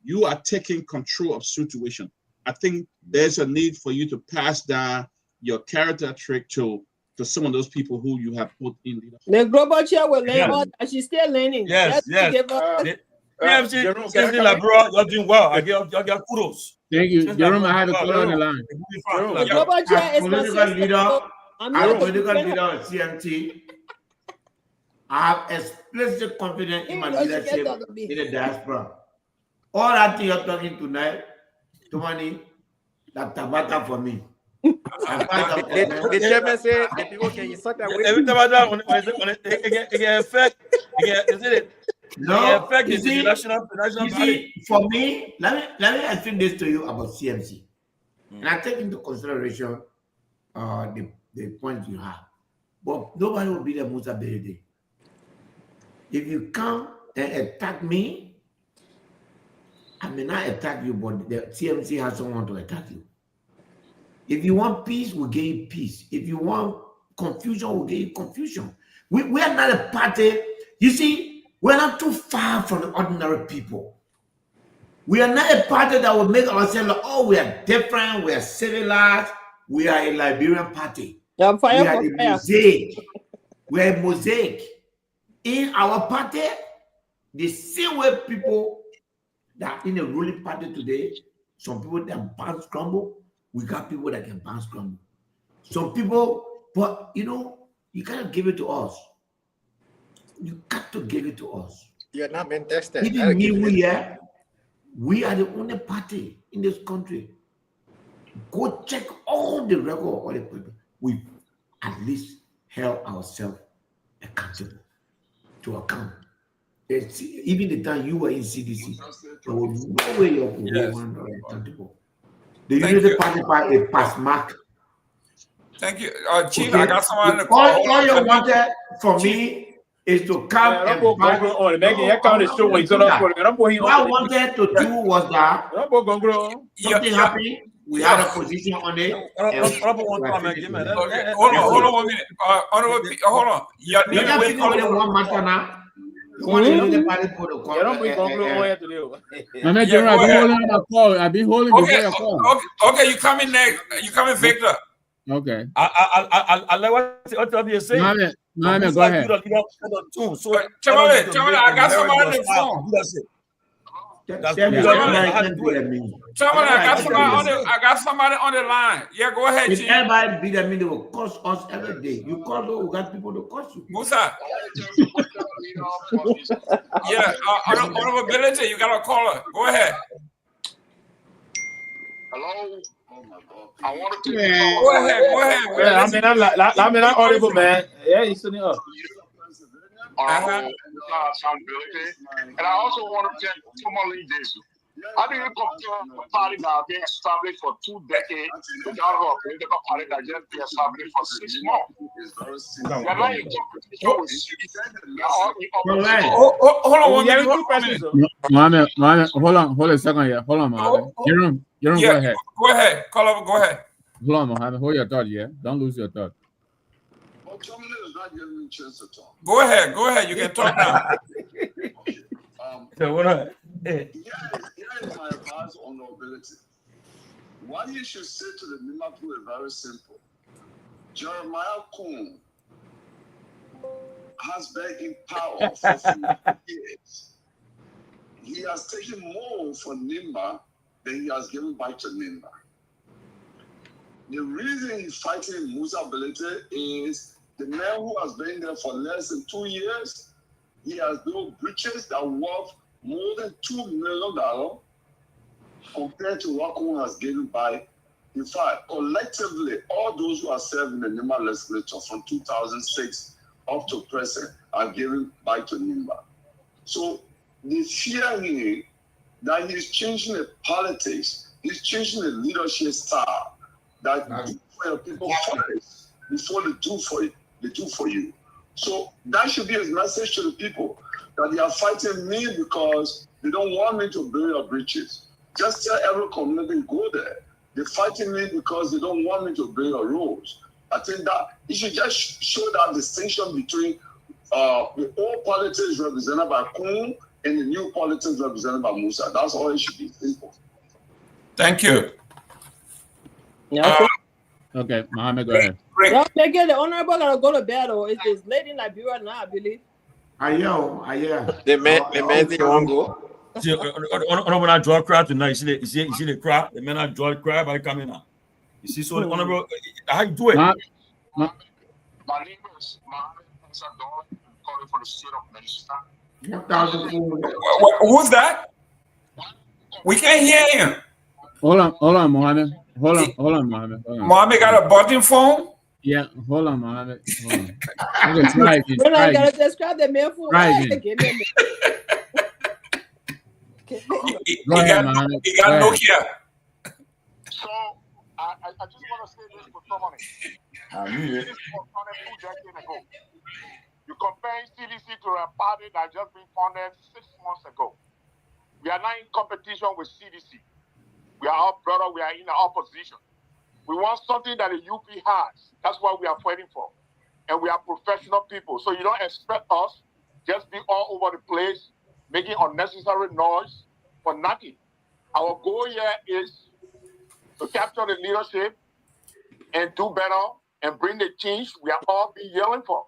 you are taking control of situation. I think there's a need for you to pass down your character trait to some of those people who you have put in leadership. The global chair will learn all that. She's still learning. Yes. Bro, you're doing well. I give kudos. Thank you. Jerome, I have a caller on the line. The global chair is my leader. I'm a political leader of CMT. I have explicit confidence in my leadership in the diaspora. All that thing you're talking tonight, Tomani, that's tabata for me. The chairman said the people can insult that way. Every time it can affect. No, you see, for me, let me explain this to you about CMC. And I take into consideration the point you have. But nobody will be the most ability. If you come and attack me, I may not attack you, but the CMC has someone to attack you. If you want peace, we'll give you peace. If you want confusion, we'll give you confusion. We are not a party. You see, we're not too far from the ordinary people. We are not a party that will make ourselves like, oh, we are different, we are civilized, we are a Liberian party. We are a mosaic. We are a mosaic. In our party, the same way people that in a ruling party today, some people that bounce crumble, we got people that can bounce crumble. Some people, but you know, you can't give it to us. You got to give it to us. You're not being tested. Even me, we are the only party in this country. Go check all the record of all the people. We at least held ourselves accountable to account. Even the time you were in CDC, there was no way you were accountable. The Unity Party by a pass mark. Thank you. Chief, I got someone in the call. All you wanted for me is to come and what I wanted to do was that something happened. We had a position on it. Hold on 1 minute. Hold on. You're not feeling with one matter now. You want to use the party protocol. I've been holding before your call. Okay, you coming next. You coming, Victor. Okay. I like what you're saying. No, go ahead. Tomalin, I got somebody on the phone. I got somebody on the line. Yeah, go ahead, Chief. If everybody beat them in, they will cost us every day. You call those who got people to cost you. Musa. Yeah, honorability, you got a caller. Go ahead. Hello. I wanted to go ahead. I'm not audible, man. Yeah, you sitting up. And I also want to thank Tomalin this. How do you compare a party that has been established for 2 decades without a political party that just been established for 6 months? They're not in competition with CDC. They're all in opposition. Hold on 1 minute. Two questions. Mohammed, hold a second here. Hold on, Mohammed. Jerome, Yeah, go ahead. Go ahead. Call over. Go ahead. Hold on, Mohammed. Hold your thought, yeah? Don't lose your thought. Well, Tomalin is not giving me a chance to talk. Go ahead. Go ahead. You can talk now. So what? Here is my advice on nobility. What you should say to the Nima people is very simple. Jeremiah Kuhn has been in power for 50 years. He has taken more from Nimba than he has given back to Nimba. The reason he's fighting Musa Belete is the man who has been there for less than 2 years, he has built bridges that worth more than $2 million compared to what Kuhn has given by. In fact, collectively, all those who are serving the Nimba legislature from 2006 up to present are given back to Nimba. So they fear him that he's changing the politics, he's changing the leadership style, that do for your people first before they do for you. So that should be his message to the people, that they are fighting me because they don't want me to build your bridges. Just tell every community go there. They're fighting me because they don't want me to build your roads. I think that you should just show that distinction between the old politics represented by Kuhn and the new politics represented by Musa. That's all it should be. Simple. Thank you. Okay, Mohammed, go ahead. The honorable gonna go to bed, or it's late in Liberia now, I believe. The man thing won't go. See, when I draw crowd tonight, you see the crowd. The men I draw crowd by coming out. You see, so the honorable, how you do it? My name is Mohammed calling for the state of Minnesota. Who's that? We can't hear him. Hold on, Mohammed. Hold on, Mohammed. Mohammed got a button phone? Yeah, hold on, Mohammed. Hold on. Okay, try again. When I gotta describe the man for He got Nokia. So I just want to say this to somebody. This was founded 2 decades ago. You compare CDC to a party that just been founded 6 months ago. We are not in competition with CDC. We are all brother. We are in the opposition. We want something that the UP has. That's what we are fighting for. And we are professional people. So you don't expect us just be all over the place, making unnecessary noise for nothing. Our goal here is to capture the leadership and do better and bring the change we are all been yelling for.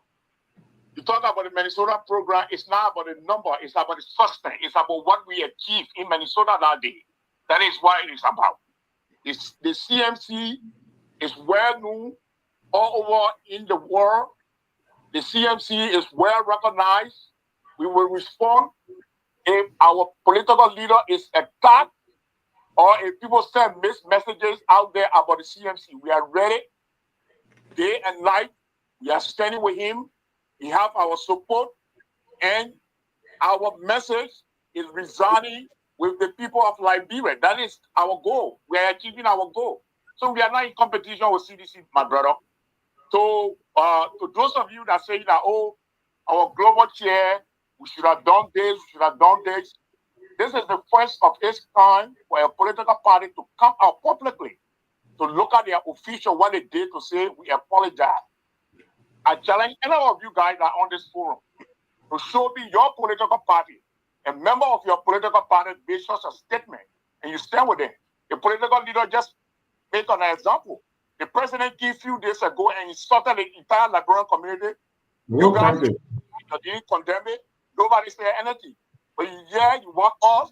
You talk about the Minnesota program, it's not about the number, it's about the substance. It's about what we achieved in Minnesota that day. That is what it is about. It's, the CMC is well known all over in the world. The CMC is well recognized. We will respond if our political leader is attacked or if people send mixed messages out there about the CMC. We are ready day and night. We are standing with him. We have our support, and our message is resounding with the people of Liberia. That is our goal. We are achieving our goal. So we are not in competition with CDC, my brother. So to those of you that say that, oh, our global chair, we should have done this, we should have done this. This is the first of its kind for a political party to come out publicly to look at their official, what they did, to say we apologize. I challenge any of you guys that are on this forum to show me your political party, a member of your political party makes such a statement, and you stand with them. The political leader just make an example. The president came a few days ago and insulted the entire Liberian community. You guys didn't condemn it. Nobody said anything. But yeah, you want us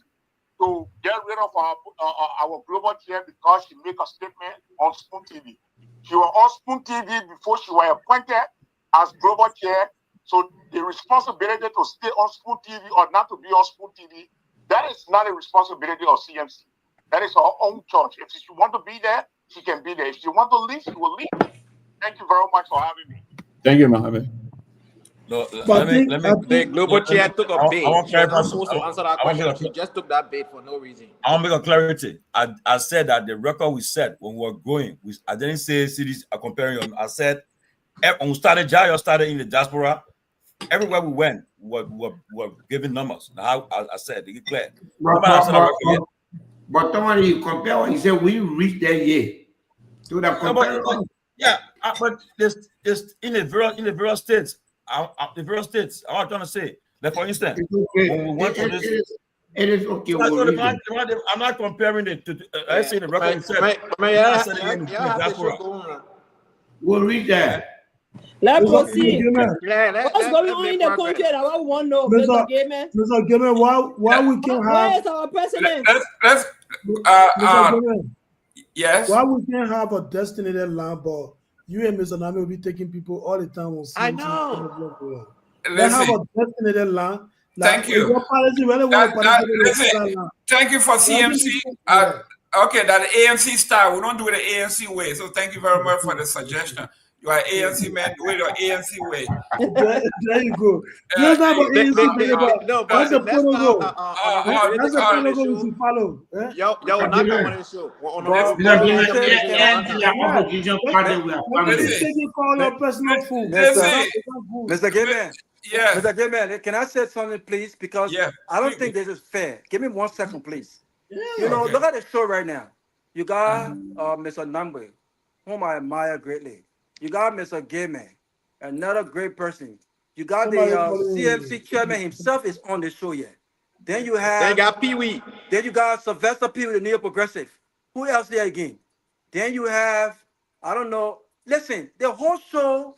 to get rid of our global chair because she made a statement on Spoon TV. She was on Spoon TV before she was appointed as global chair. So the responsibility to stay on Spoon TV or not to be on Spoon TV, that is not a responsibility of CMC. That is her own choice. If she want to be there, she can be there. If she want to leave, she will leave. Thank you very much for having me. Thank you, Mohammed. No, But let me. The global chair took a bait. I want She was clarify. not supposed to answer that question. She just took that bait for no reason. I want to make a clarity. I said that the record we set when we were growing, I didn't say cities are comparing them. I said when we started, Jayo started in the diaspora. Everywhere we went, were giving numbers. Now I said, to get clear. But Tomalin, you compare what you said, we reached that year. To the comparison. But this in the various states. The various states. I'm trying to say that, for instance, when we went to this, it is okay. I'm not comparing it to. I say the record we said. We'll read that. Let's proceed. What's going on in the country? I want to know, Mr. Gayman. Mr. Gayman, why we can't have? Where is our president? Let's Mr. Gayman, yes. Why we can't have a designated land, but you and Mr. Nami will be taking people all the time on CMC. I know. Let's have a designated land. Thank you. Thank you for CMC. Okay, that ANC style. We don't do it the ANC way. So thank you very much for the suggestion. You are ANC man, do it your ANC way. There you go. Let's have an ANC. No, but that's a that's protocol. That's a protocol we should follow. Yo, not on the show. Mr. Gayman. Yeah. Mr. Gayman, can I say something, please? Because I don't think this is fair. Give me 1 second, please. Look at the show right now. You got Mr. Nagbe, whom I admire greatly. You got Mr. Gayman, another great person. You got the CMC chairman himself is on the show yet. Then you have. Then you got Pewee. Then you got Sylvester Pewee, the neo progressive. Who else there again? Then you have, I don't know. Listen, the whole show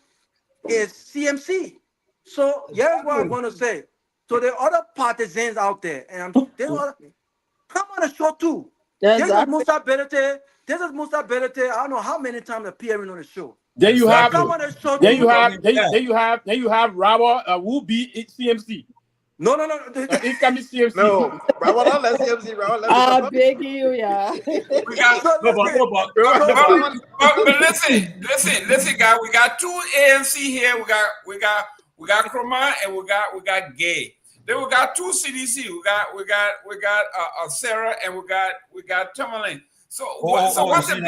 is CMC. So here's what I'm going to say. So the other partisans out there, and come on the show too. This is Musa Belete. This is Musa Belete. I don't know how many times appearing on the show. Then you have, come on the show. Then you have Robert who be CMC. No. It can be CMC. No, Robert, not let CMC. I'm begging you, yeah. But listen, guys. We got two ANC here. We got Kromah and we got Gay. Then we got two CDC. We got Sarah and we got Tomalin. So what's the big?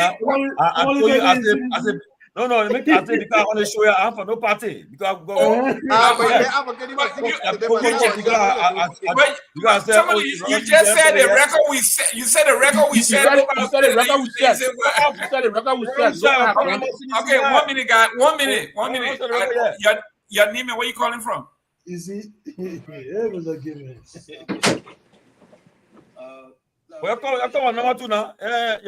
I said, no, I said because on the show I'm for no party. Because you just said the record we set. You said the record we set. You said the record we set. You said the record we set. Okay, 1 minute, guys. 1 minute. 1 minute. Your name and where you calling from? Is it? It was a given. Well, come on, number two now. The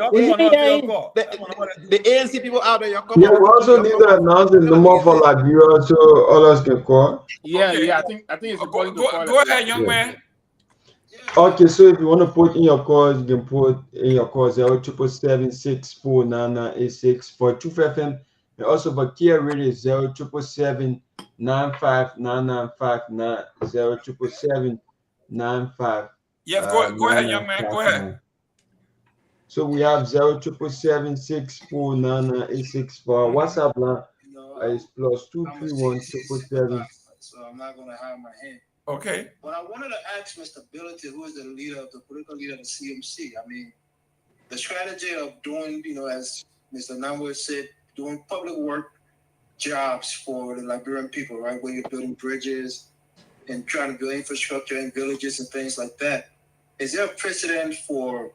ANC people out there, we also need to announce the number for Liberia so others can call. Yeah, I think it's important to call. Go ahead, young man. Okay, so if you want to put in your calls, you can put in your calls 0777-649-986 for Truth FM, and also for Kia Radio 0777-959-959 0777-95. Yes, go ahead, young man. Go ahead. So we have 0777-649-986 for WhatsApp line is +231-777. So I'm not going to hide my hand. Okay. But I wanted to ask Mr. Billity, who is the political leader of the CMC. I mean, the strategy of doing, as Mr. Nyenwolo said, doing public work jobs for the Liberian people, right? Where you're building bridges and trying to build infrastructure in villages and things like that. Is there a precedent for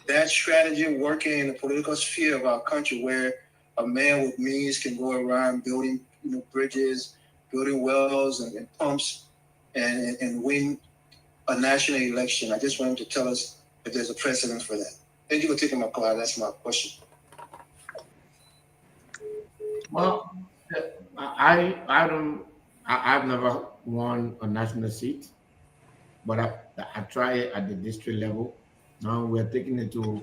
that strategy working in the political sphere of our country where a man with means can go around building bridges, building wells and pumps and win a national election? I just wanted to tell us if there's a precedent for that. Thank you for taking my call. That's my question. Well, I've never won a national seat, but I try it at the district level. Now we're taking it to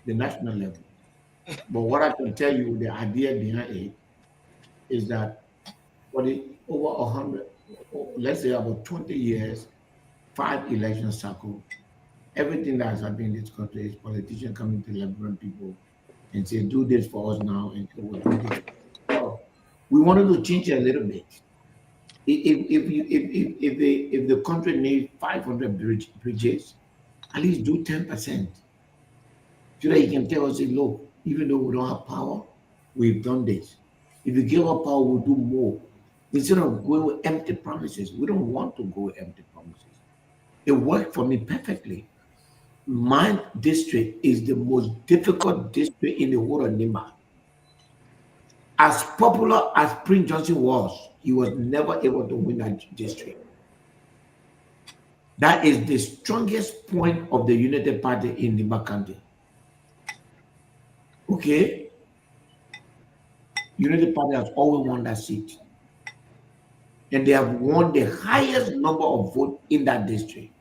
the national level. But what I can tell you, the idea behind it is that for the over 100, let's say about 20 years, 5 election cycles, everything that has happened in this country is politicians coming to Liberian people and say, do this for us now, and we'll do this. So we wanted to change it a little bit. If the country needs 500 bridges, at least do 10%. So that you can tell us, look, even though we don't have power, we've done this. If you give up power, we'll do more. Instead of going with empty promises, we don't want to go with empty promises. It worked for me perfectly. My district is the most difficult district in the whole of Nima. As popular as Prince Johnson was, he was never able to win that district. That is the strongest point of the United Party in Nima County. Okay? United Party has always won that seat. And they have won the highest number of votes in that district.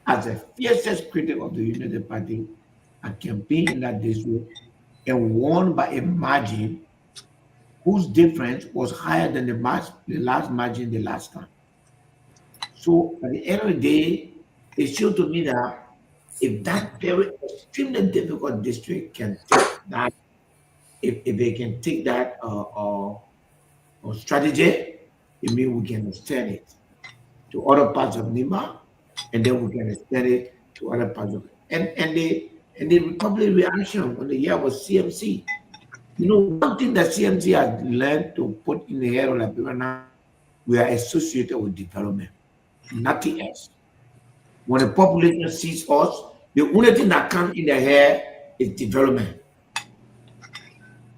As the fiercest critic of the United Party, I campaigned in that district and won by a margin whose difference was higher than the last margin the last time. So at the end of the day, it showed to me that if that very extremely difficult district can take that, if they can take that strategy, it means we can extend it to other parts of Nima, and then we can extend it to other parts of it. And the Republican reaction when the year was CMC. You know, one thing that CMC has learned to put in the head of Liberia now, we are associated with development, nothing else. When the population sees us, the only thing that comes in their head is development.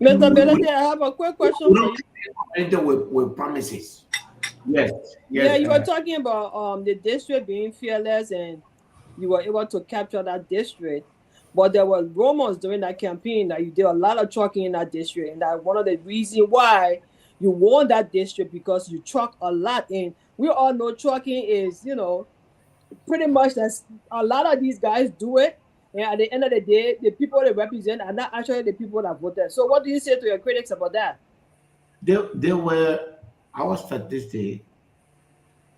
Mr. Belete, I have a quick question for you. With promises. Yes. Yeah, you were talking about the district being fearless and you were able to capture that district. But there were rumors during that campaign that you did a lot of trucking in that district, and that one of the reasons why you won that district because you truck a lot. And we all know trucking is, you know, pretty much that's a lot of these guys do it. And at the end of the day, the people they represent are not actually the people that voted. So what do you say to your critics about that? There were our statistics,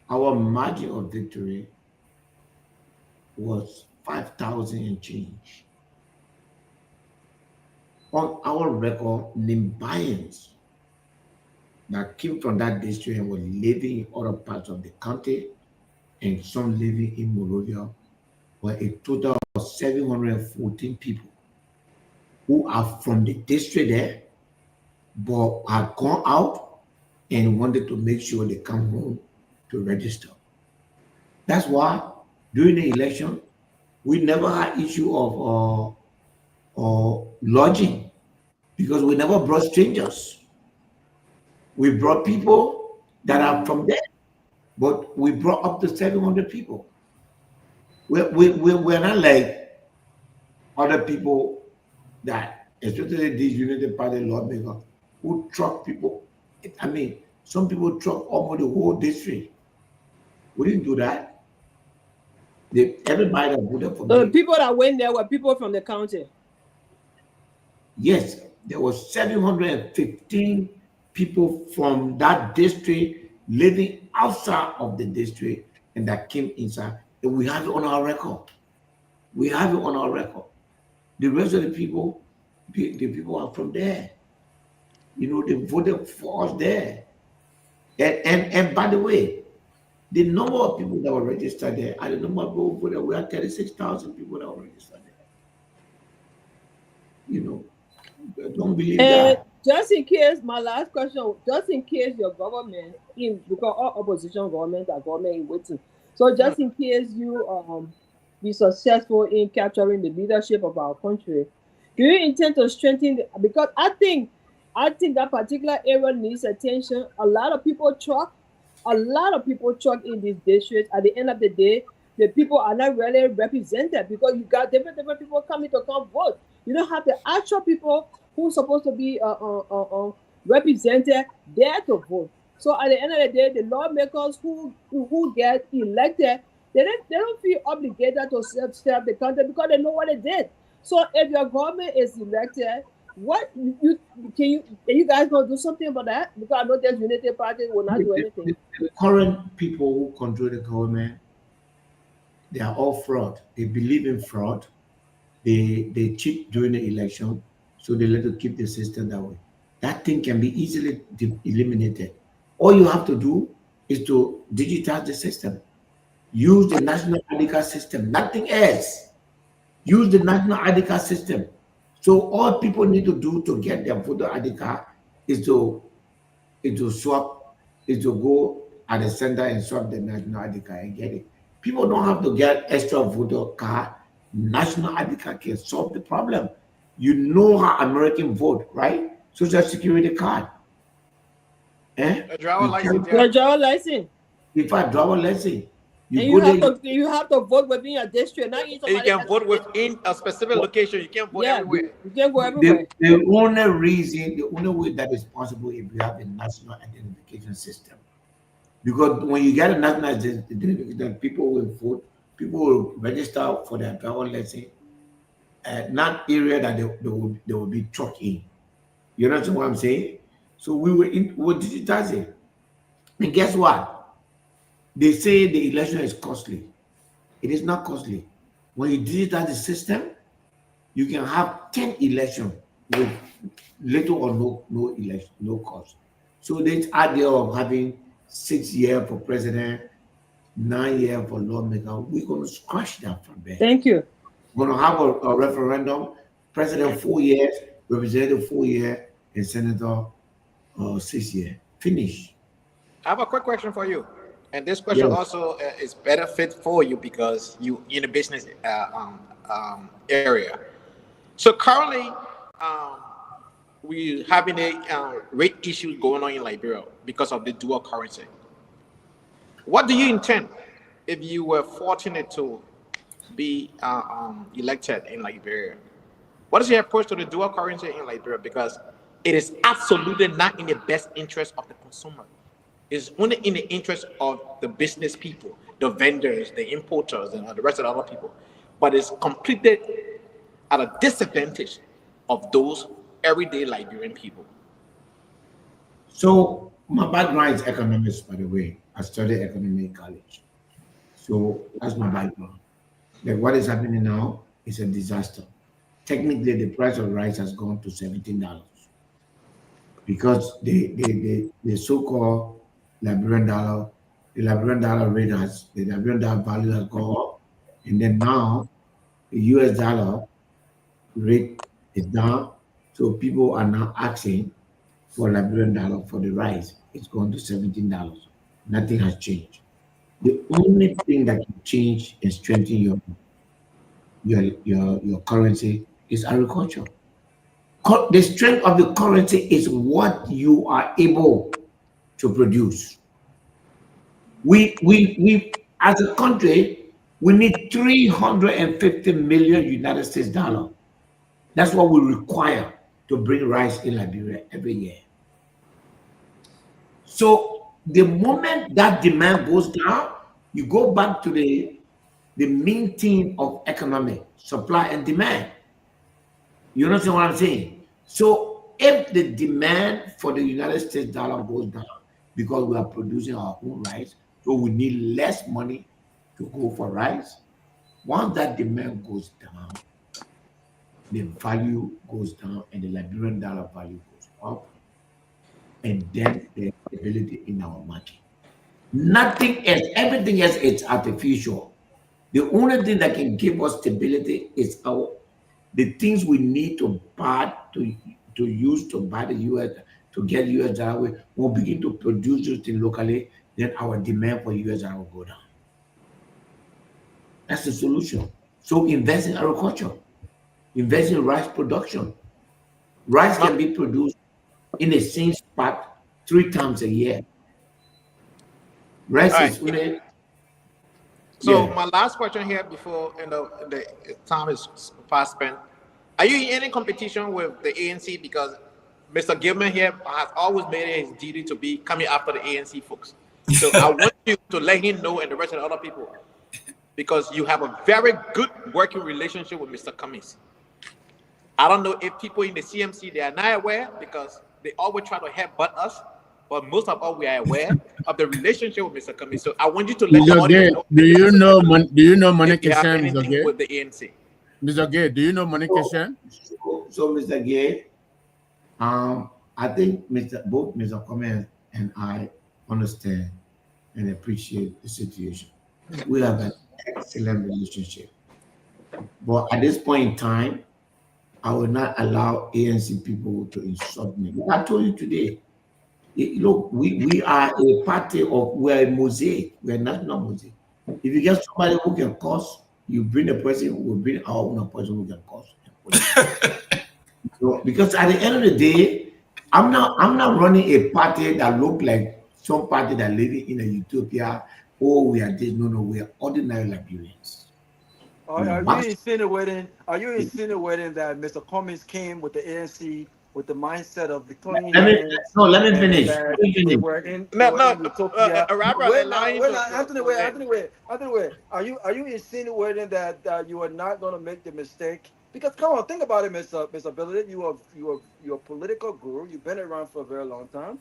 our margin of victory was 5,000 and change. On our record, Nimbayans that came from that district and were living in other parts of the country and some living in Monrovia were a total of 714 people who are from the district there, but have gone out and wanted to make sure they come home to register. That's why during the election, we never had issue of lodging because we never brought strangers. We brought people that are from there, but we brought up to 700 people. We're not like other people that, especially these United Party lawmakers, who truck people. I mean, some people truck almost the whole district. We didn't do that. Everybody that voted for The me. people that went there were people from the county. Yes, there was 715 people from that district living outside of the district and that came inside. And we have it on our record. We have it on our record. The rest of the people are from there. You know, they voted for us there. And by the way, the number of people that were registered there, I don't know about voted. We had 36,000 people that were registered there. You know, don't believe that. Just in case, my last question, just in case your government, because all opposition government are government in waiting. So just in case you be successful in capturing the leadership of our country, do you intend to strengthen because I think that particular area needs attention. A lot of people truck in this district. At the end of the day, the people are not really represented because you got different people coming to come vote. You don't have the actual people who's supposed to be represented there to vote. So at the end of the day, the lawmakers who get elected, they don't feel obligated to serve the country because they know what they did. So if your government is elected, what can you guys gonna do something about that? Because I know there's Unity Party will not do anything. The current people who control the government, they are all fraud. They believe in fraud. They cheat during the election, so they let to keep the system that way. That thing can be easily eliminated. All you have to do is to digitize the system. Use the national ID card system, nothing else. Use the national ID card system. So all people need to do to get their voter ID card is to swap, is to go at the center and swap the national ID card and get it. People don't have to get extra voter card. National ID card can solve the problem. You know how American vote, right? Social Security card. A driver license. Your driver license. If I driver license, And you have to vote within your district. Not you can vote within a specific location. You can't vote everywhere. You can't go everywhere. The only way that is possible if you have a national identification system. Because when you get a national identification, people will vote, people will register for their driver license, not area that they will be truck in. You understand what I'm saying? So we will digitize it. And guess what? They say the election is costly. It is not costly. When you digitize the system, you can have 10 elections with little or no election, no cost. So this idea of having 6 years for president, 9 years for lawmaker, we're going to scratch that from there. Thank you. We're going to have a referendum, president 4 years, representative 4 years, and senator 6 years. Finish. I have a quick question for you. And this question also is better fit for you because you in the business area. So currently, we having a rate issue going on in Liberia because of the dual currency. What do you intend if you were fortunate to be elected in Liberia? What is your approach to the dual currency in Liberia? Because it is absolutely not in the best interest of the consumer. It's only in the interest of the business people, the vendors, the importers, and the rest of the other people. But it's completely at a disadvantage of those everyday Liberian people. So my background is economics, by the way. I studied economy in college. So that's my background. Like what is happening now is a disaster. Technically, the price of rice has gone to $17 because the so-called Liberian dollar, the Liberian dollar rate has, the Liberian dollar value has gone up. And then now the US dollar rate is down. So people are now asking for Liberian dollar for the rice. It's gone to $17. Nothing has changed. The only thing that can change and strengthen your currency is agriculture. The strength of the currency is what you are able to produce. We as a country, we need 350 million United States dollar. That's what we require to bring rice in Liberia every year. So the moment that demand goes down, you go back to the main theme of economic supply and demand. You understand what I'm saying? So if the demand for the United States dollar goes down because we are producing our own rice, so we need less money to go for rice. Once that demand goes down, the value goes down and the Liberian dollar value goes up. And then there's stability in our market. Nothing else, everything else is artificial. The only thing that can give us stability is the things we need to buy to use to buy the US, to get US dollar. We'll begin to produce those things locally, then our demand for US dollar will go down. That's the solution. So invest in agriculture, invest in rice production. Rice can be produced in the same spot 3 times a year. Rice is really. So my last question here before the time is fast spent. Are you in any competition with the ANC? Because Mr. Gayman here has always made it his duty to be coming after the ANC folks. So I want you to let him know and the rest of the other people, because you have a very good working relationship with Mr. Cummings. I don't know if people in the CMC, they are not aware because they always try to headbutt us, but most of all, we are aware of the relationship with Mr. Cummings. So I want you to let the audience know. Do you know Monica Shan, Mr. Gay? With the ANC. Mr. Gay, do you know Monica Shan? So Mr. Gay, I think both Mr. Cummings and I understand and appreciate the situation. We have an excellent relationship. But at this point in time, I will not allow ANC people to insult me. I told you today, look, we are a party of, we are a mosaic, we are national mosaic. If you get somebody who can cause, you bring a person who will bring our own person who can cause. So, because at the end of the day, I'm not running a party that look like some party that living in a utopia. Oh, we are this. No, we are ordinary Liberians. Are you insinuating? Are you insinuating that Mr. Cummings came with the ANC with the mindset of the clean hands? Let me finish. They were in utopia. Anthony, are you insinuating that you are not going to make the mistake? Because come on, think about it, Mr. Billy. You're a political guru. You've been around for a very long time,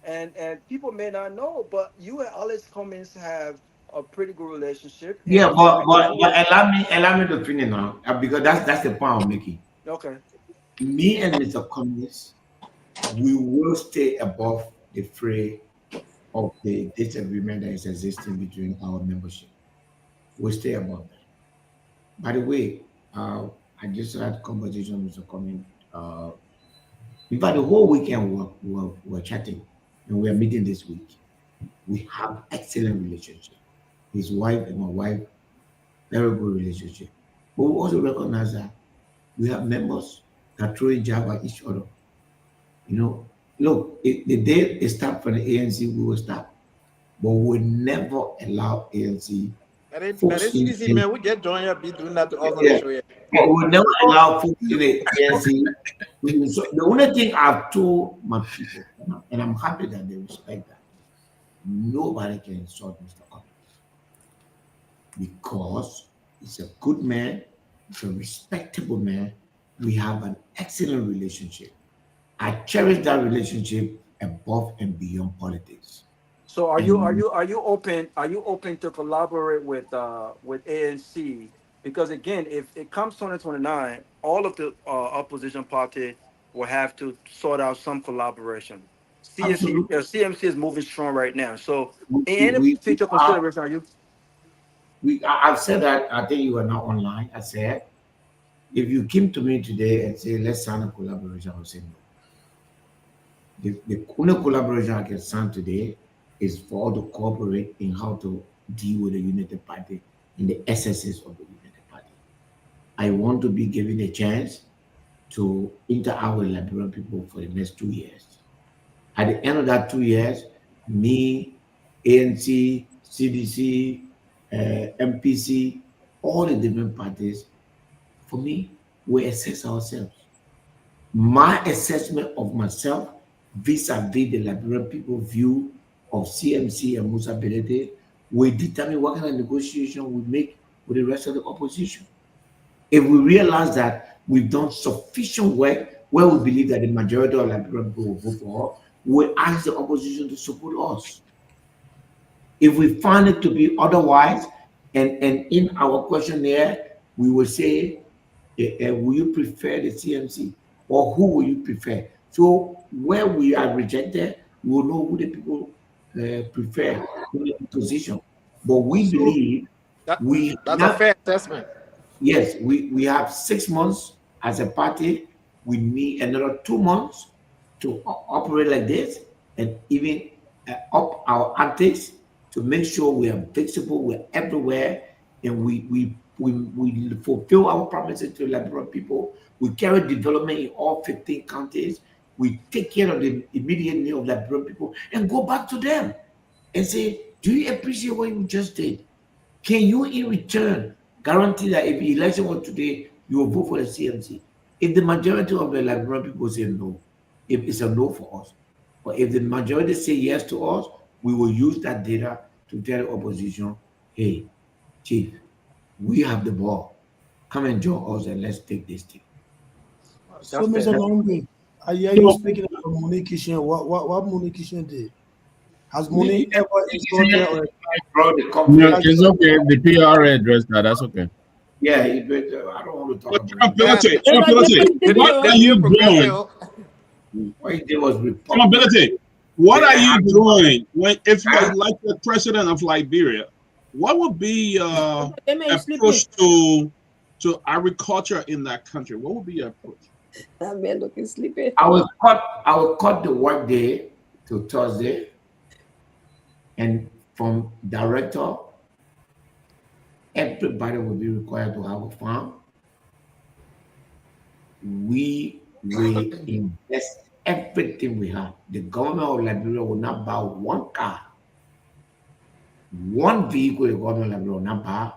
and people may not know, but you and Alex Cummings have a pretty good relationship. Yeah, but allow me to finish now, because that's the point I'm making. Okay. Me and Mr. Cummings, we will stay above the fray of the disagreement that is existing between our membership. We'll stay above that. By the way, I just had a conversation with Mr. Cummings. In fact, the whole weekend we're chatting, and we're meeting this week. We have excellent relationship. His wife and my wife, very good relationship. But we also recognize that we have members that throw a jab at each other. You know, look, the day they start from the ANC, we will start. But we will never allow ANC. But it's easy, man. We get join up, be doing that to us on Yeah. the show. Yeah. But we will never allow folks in the ANC. So the only thing I've told my people, and I'm happy that they respect that, nobody can insult Mr. Cummings. Because he's a good man, he's a respectable man. We have an excellent relationship. I cherish that relationship above and beyond politics. So are you open to collaborate with ANC? Because again, if it comes 2029, all of the opposition party will have to sort out some collaboration. CMC is moving strong right now. So in any future consideration, are you? I've said that. I think you were not online. I said, if you came to me today and say, let's sign a collaboration, I would say no. The only collaboration I can sign today is for all to cooperate in how to deal with the United Party and the excesses of the United Party. I want to be given a chance to interact with Liberian people for the next 2 years. At the end of that 2 years, me, ANC, CDC, MPC, all the different parties, for me, we assess ourselves. My assessment of myself vis-a-vis the Liberian people view of CMC and Musa Belede will determine what kind of negotiation we make with the rest of the opposition. If we realize that we've done sufficient work where we believe that the majority of Liberian people will vote for us, we'll ask the opposition to support us. If we find it to be otherwise, and in our questionnaire, we will say, will you prefer the CMC or who will you prefer? So where we are rejected, we will know who the people prefer in the position. But we believe that's a fair assessment. Yes, we have 6 months as a party. We need another 2 months to operate like this and even up our antics to make sure we are visible, we're everywhere, and we fulfill our promises to Liberian people. We carry development in all 15 counties. We take care of the immediate need of Liberian people and go back to them and say, do you appreciate what you just did? Can you in return guarantee that if the election was today, you will vote for the CMC? If the majority of the Liberian people say no, if it's a no for us, but if the majority say yes to us, we will use that data to tell the opposition, hey, Chief, we have the ball. Come and join us and let's take this thing. So, Mr. Gongloe, I hear you speaking about Monique Kishan. What Monique Kishan did? Has Monique ever insulted or it's okay. The PR addressed that. That's okay. Yeah, I don't want to talk about Tomalin, what are you doing? What he did was Tomalin, What are you doing if you're like the president of Liberia? What would be your approach to agriculture in that country? What would be your approach? That man looking sleepy. I will cut the work day to Thursday, and from director, everybody will be required to have a farm. We will invest everything we have. The government of Liberia will not buy one car, one vehicle. The government of Liberia will not buy.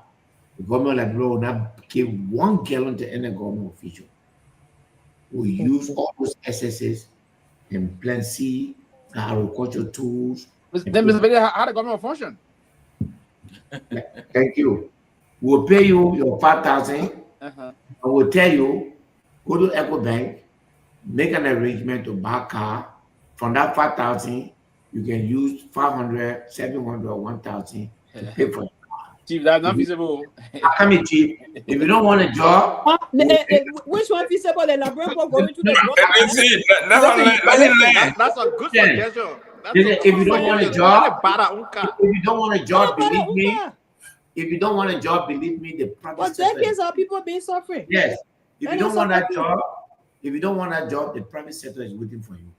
The government of Liberia will not give 1 gallon to any government official. We use all those SSS and plant seed, agricultural tools. Then, Mr. Bailey, how the government function? Thank you. We'll pay you your 5,000, and we'll tell you, go to EcoBank, make an arrangement to buy a car. From that 5,000, you can use 500, 700, 1,000 to pay for it. Chief, that's not feasible. I mean, Chief, if you don't want a job, which one feasible? The Labrador going to the That's a good suggestion. If you don't want a job, believe me. If you don't want a job, believe me, the private but sector. decades are people being suffering. Yes. If you don't want that job, the private sector is waiting for you.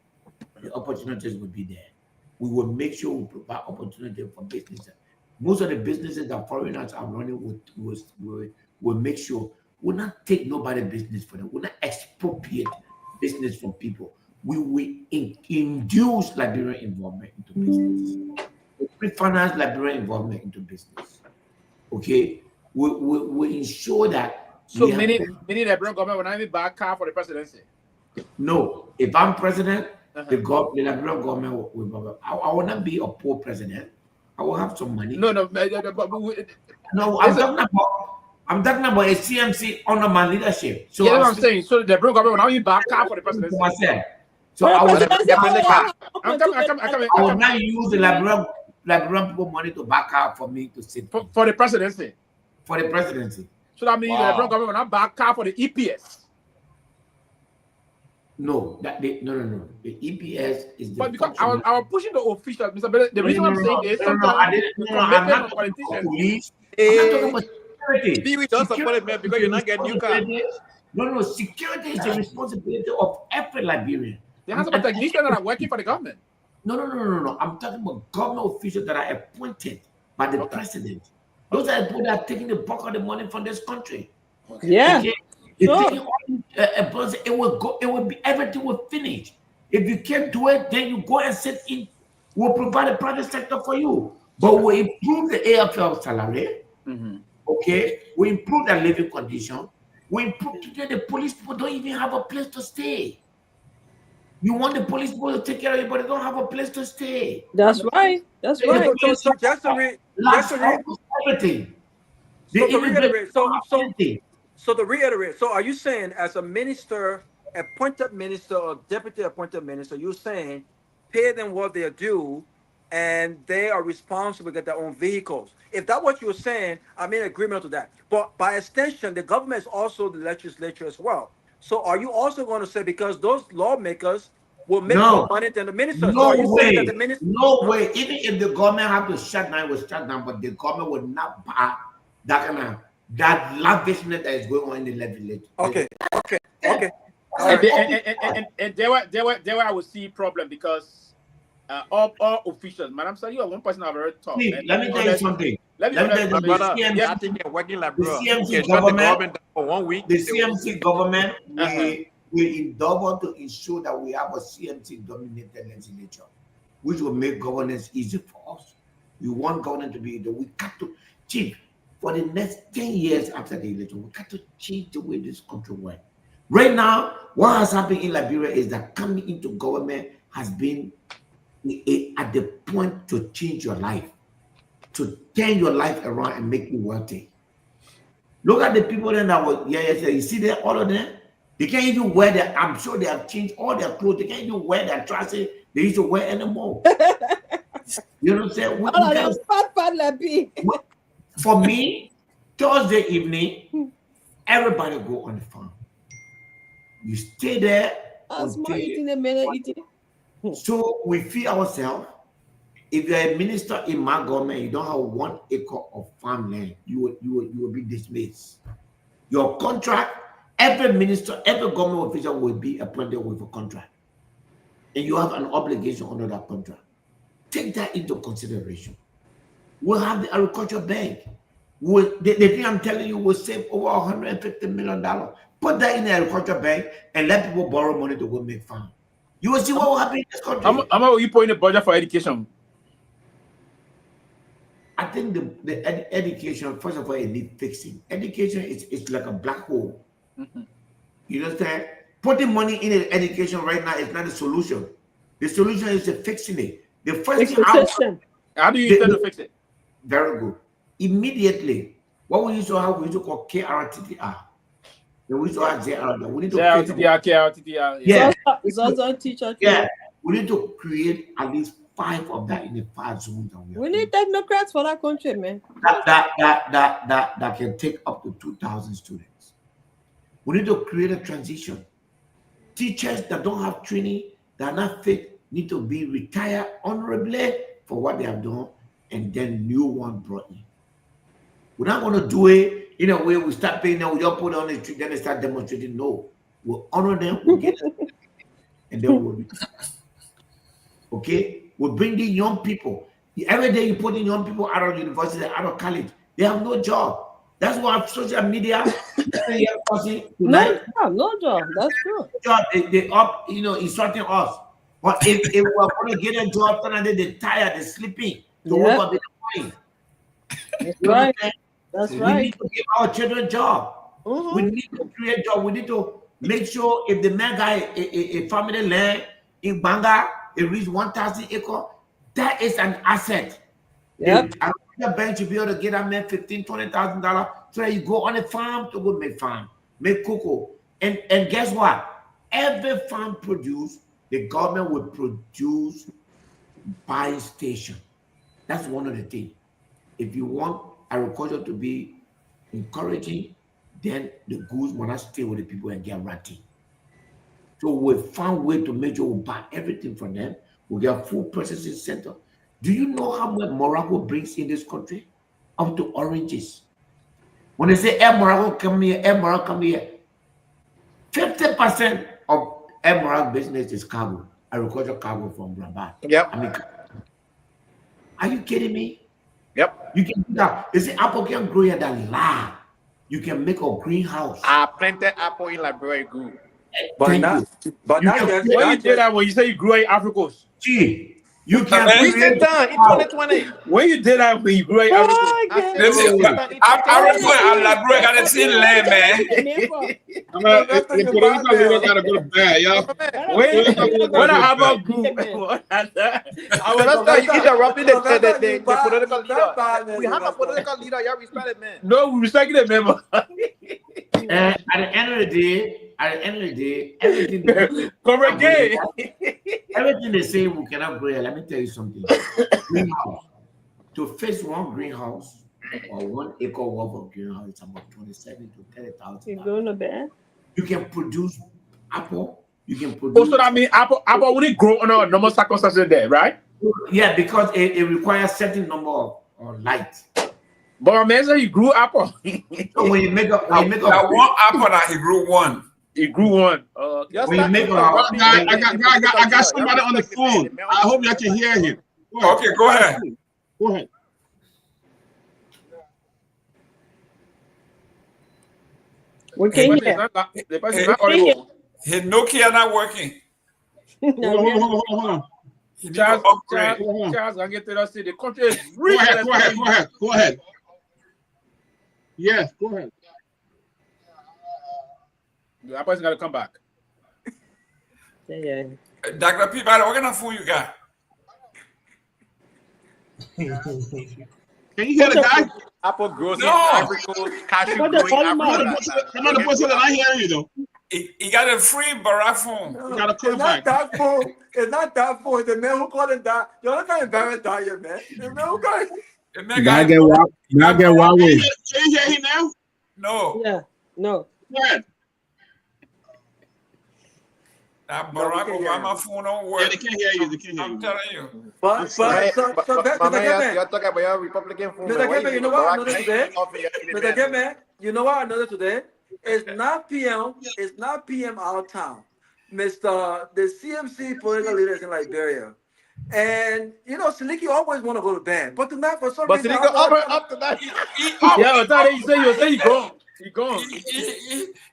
The opportunities will be there. We will make sure we provide opportunity for businesses. Most of the businesses that foreigners are running will make sure we'll not take nobody business for them. We'll not expropriate business from people. We will induce Liberian involvement into business. We finance Liberian involvement into business. Okay? We ensure that. So many Liberian government will not even buy a car for the presidency. No. If I'm president, the Liberian government will. I will not be a poor president. I will have some money. No, I'm talking about a CMC under my leadership. So yeah, that's what I'm saying. So the Liberian government will not even buy a car for the presidency. So I will not use the Liberian people money to back out for me to sit for the presidency. For the presidency. So that means the Liberian government will not back car for the EPS. No, no. The EPS is the. But because I was pushing the officials, Mr. Bennett, the reason I'm saying is sometimes I'm not talking about police. I'm not talking about security. Pewee don't support it, man, because you're not getting new car. No. Security is the responsibility of every Liberian. There are some technicians that are working for the government. No. I'm talking about government officials that are appointed by the president. Those are the people that are taking the bulk of the money from this country. Yeah. Okay? It will go. It will be everything will finish. If you can't do it, then you go and sit in. We'll provide a private sector for you, but we improve the AFL salary. Okay, we improve their living condition. We improve today. The police people don't even have a place to stay. You want the police people to take care of you, but they don't have a place to stay. That's right. That's right. So just everything. So to reiterate, so are you saying as a minister, appointed minister or deputy appointed minister, you're saying pay them what they're due and they are responsible to get their own vehicles? If that's what you're saying, I'm in agreement to that. But by extension, the government is also the legislature as well. So are you also going to say because those lawmakers will make more money than the ministers? No way. No way. Even if the government have to shut down, it will shut down, but the government will not buy that kind of lavishness that is going on in the legislature. Okay. And there where I would see problem because all officials, Madam Sir, you are one person I've ever talked. Let me tell you something. The CMC government for 1 week. The CMC government will endeavor to ensure that we have a CMC dominated legislature, which will make governance easy for us. We want governance to be we got to chief. For the next 10 years after the election, we got to change the way this country works. Right now, what has happened in Liberia is that coming into government has been at the point to change your life, to turn your life around and make you wealthy. Look at the people that were you see there, all of them, they can't even wear their, I'm sure they have changed all their clothes, they can't even wear their trousers they used to wear anymore. You know what I'm saying? For me, Thursday evening, everybody go on the farm. You stay there. So we feed ourselves. If you're a minister in my government, you don't have 1 acre of farmland, you will be dismissed. Your contract, every minister, every government official will be appointed with a contract. And you have an obligation under that contract. Take that into consideration. We'll have the agriculture bank. The thing I'm telling you will save over $150 million. Put that in the agriculture bank and let people borrow money to go make farm. You will see what will happen in this country. How much will you put in the budget for education? I think the education, first of all, it needs fixing. Education is like a black hole. You understand? Putting money in education right now is not the solution. The solution is to fixing it. The first thing how do you intend to fix it? Very good. Immediately, what we used to have, we used to call KRTTR. Then we used to have ZRTTR. We need to KRTTR. Yeah. Yeah. We need to create at least 5 of that in the 5 zones. We need technocrats for that country, man. That can take up to 2,000 students. We need to create a transition. Teachers that don't have training, that are not fit, need to be retired honorably for what they have done, and then new one brought in. We're not going to do it in a way we start paying them, we just put on the street, then they start demonstrating. No, we'll honor them, we'll get them, and then we'll okay? We'll bring the young people. Every day you put in young people out of university, out of college, they have no job. That's why social media, no job. That's true. Job, they up, insulting us. But if we're going to get a job, then they're tired, they're sleeping. To work up in the morning. That's right. That's we right. need to give our children job. We need to create job. We need to make sure if the man got a family land in Banga, it reaches 1,000 acres, that is an asset. Yep. The bank should be able to get that man $15,000, $20,000 so that you go on a farm to go make cocoa. And guess what? Every farm produce, the government will produce buying station. That's one of the things. If you want agriculture to be encouraging, then the goods will not stay with the people and get ratty. So we found a way to make sure we buy everything from them. We get food processing center. Do you know how much Morocco brings in this country? Up to oranges. When they say Morocco come here, Morocco come here, 50% of Morocco business is cargo, agricultural cargo from Rabat. Yep. I mean, are you kidding me? Yep. You can do that. You see, apple can grow here than land. You can make a greenhouse. I planted apple in Liberia grew. But not when you did that, when you say you grew in Africos. Gee, you can recent time in 2020. When you did that, when you grew in Africos. I Liberia got a tin land, man. The political leader got to go to bed, y'all. When I have a group, I was like, you interrupting the political leader. We have a political leader, y'all respect it, man. No, we respect it, member. At the end of the day, everything everything they say we cannot grow. Let me tell you something. Greenhouse. To fix one greenhouse or 1 acre worth of greenhouse, it's about $27,000 to $30,000. You going to bed? You can produce apple. You can produce. Also, that means apple only grow on a normal circumstances there, right? Yeah, because it requires certain number of light. But I mean, you grew apple. So when you make one apple that he grew one. He grew one. When you make I got somebody on the phone. I hope y'all can hear him. Okay, go ahead. Go ahead. We can hear. His Nokia not working. Hold on. Charles, I get to that. The country is rich. Go ahead. Yes, go ahead. That person got to come back. Yeah. Dr. Peabody, what kind of food you got? Can you hear the guy? Apple grows in No. Africa, cashew growing Africa. Another person that I hear you though. He got a free Barack phone. He got a quarterback. It's not that phone. The man who called it that. You're not going to embarrass that here, man. The man who called it. Now get Huawei. Can you hear him now? No. Yeah. No. Go ahead. That No, we Barack can't hear Obama him. phone don't Yeah, work. they can't hear you. They can't hear I'm you. telling you. But Man, Mr. man, Gayman, you're talking about your Republican phone, man. Mr. Why Gayman, you know leaving what I Barack noticed today? off in your Mr. man? Gayman, you know what I noticed today? It's not PM. It's not PM our town. The CMC political leaders in Liberia. And you know, Seleke always want to go to bed, but tonight for some But reason Seleke up tonight. Yeah, I thought you say he gone. He gone.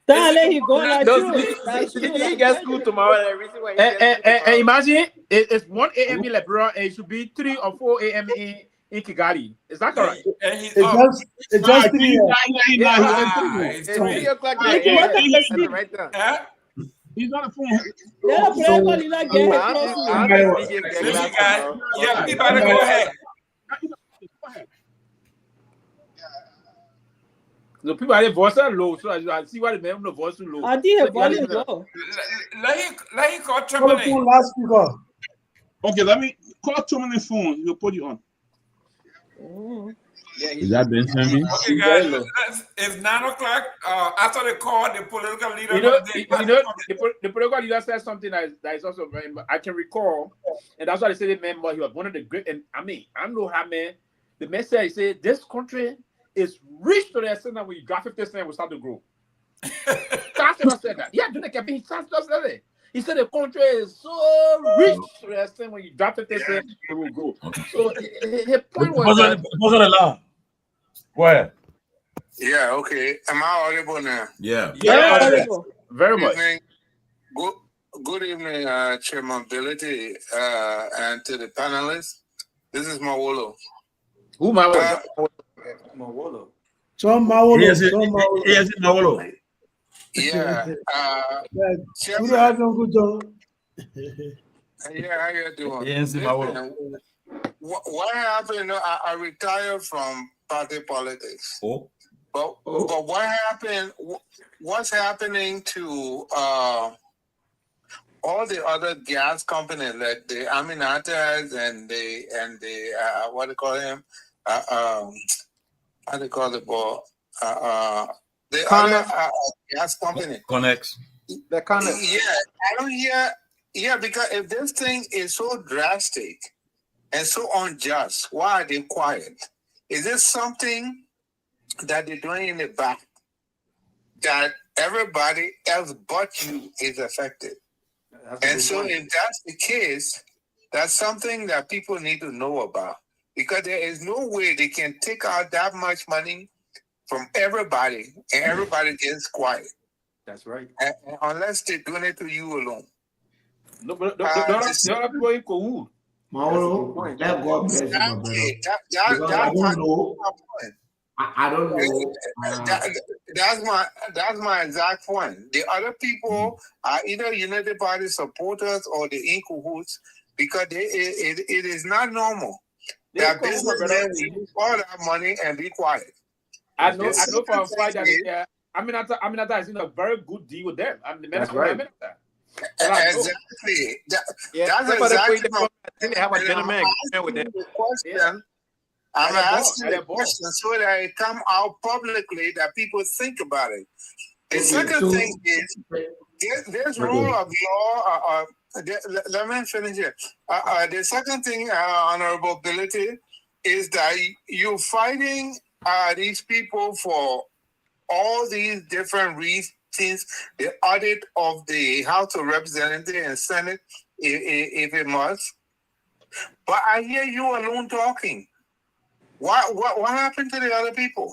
Dale, he going like No, true. That's true. Seleke, he That's gets very school true. tomorrow. And the reason why he gets school And tomorrow. imagine it's 1 a.m. in Liberia and it should be 3 or 4 a.m. in Kigali. Is that correct? And he's It's up. just 3 He's years. not. It's 3 o'clock there. Seleke, what time is it? Right there. Huh? He's on the phone. Let the political leader get his I clothes. don't think Seleke get Listen, class guys. tomorrow. Yeah, Peabody, go ahead. Go ahead. The people are voice are low, so I see why the men the voice is low. I think So his you gotta volume listen to low. Let him call Call the Tomalin. phone last speaker. Okay, let me call Tomalin phone. He'll put you on. Yeah, Is that Ben Sanvee? Okay, guys, it's 9 o'clock. After the call, the political leader. The political leader said something that is also very. I can recall, and that's why they say the man. He was one of the great. And I mean, I know how man. The man said, he said, this country is rich to the extent that when you got 50 cents, we start to grow. That's what I said that. Yeah, do the campaign. He just said it. He said the country is so rich to the extent when you drop 50 cents, it will grow. So his point was that. Go ahead. Yeah, okay. Am I audible now? Yeah. Very much. Good evening, Chairman Ability, and to the panelists. This is Nyenwolo. Who Nyenwolo? Nyenwolo. Tom Nyenwolo. Yeah. Good afternoon, good job. Yeah, how you doing? Yes, Listen, what happened? I retired from party politics. Oh. But what happened? What's happening to all the other gas companies, like the Aminatas and the what do you call him? How do you call it? The other gas company. Connex. The Connex. Yeah, I don't hear. Yeah, because if this thing is so drastic and so unjust, why are they quiet? Is this something that they're doing in the back that everybody else but you is affected? And so if that's the case, that's something that people need to know about, because there is no way they can take out that much money from everybody and everybody gets quiet. That's right. And unless they donate to you alone. No, but the other people in Kohu. Mauro, let God bless you, my brother. I don't know. That's my exact point. The other people are either United Party supporters or the in cahoots, because it is not normal that businessmen use all that money and be quiet. I know for a fact that Aminata is in a very good deal with them. That's right. Exactly. That's exactly my question. I'm asking the question so that it come out publicly that people think about it. The second thing is there's rule of law. Let me finish here. The second thing, Honorable Ability, is that you're fighting these people for all these different reasons. The audit of the House of Representatives and Senate, if it must. But I hear you alone talking. What happened to the other people?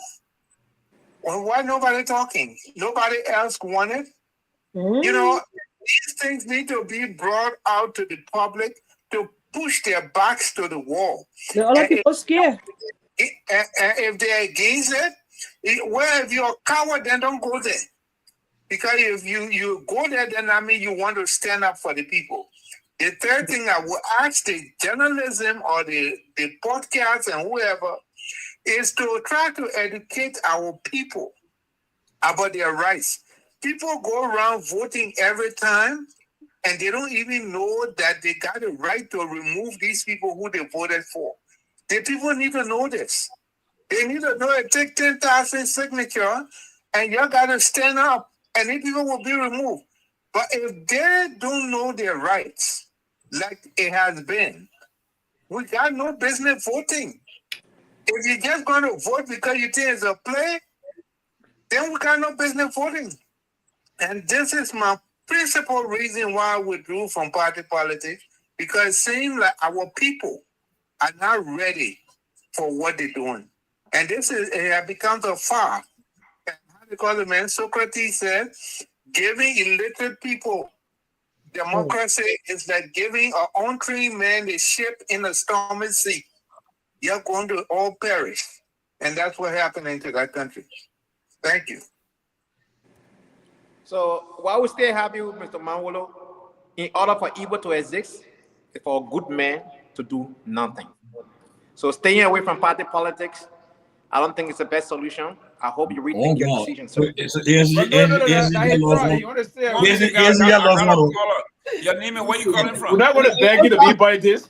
Why nobody talking? Nobody else wanted? You know, these things need to be brought out to the public to push their backs to the wall. The other people scared. And if they're against it, well, if you're a coward, then don't go there. Because if you go there, then I mean you want to stand up for the people. The third thing I would ask the journalism or the podcast and whoever is to try to educate our people about their rights. People go around voting every time, and they don't even know that they got a right to remove these people who they voted for. The people need to know this. They need to know it take 10,000 signatures, and you got to stand up, and these people will be removed. But if they don't know their rights, like it has been, we got no business voting. If you're just going to vote because you think it's a play, then we got no business voting. And this is my principal reason why I withdrew from party politics, because it seems like our people are not ready for what they're doing. And this is, it becomes a far. Because the man Socrates said, giving illiterate people democracy is like giving an untrained man a ship in a stormy sea. You're going to all perish. And that's what happened to that country. Thank you. So while we stay happy with Mr. Nyenwolo, in order for evil to exist, it's for a good man to do nothing. So staying away from party politics, I don't think it's the best solution. I hope you rethink your decision, sir. Your name and where you calling from? We're not going to beg you to be by this.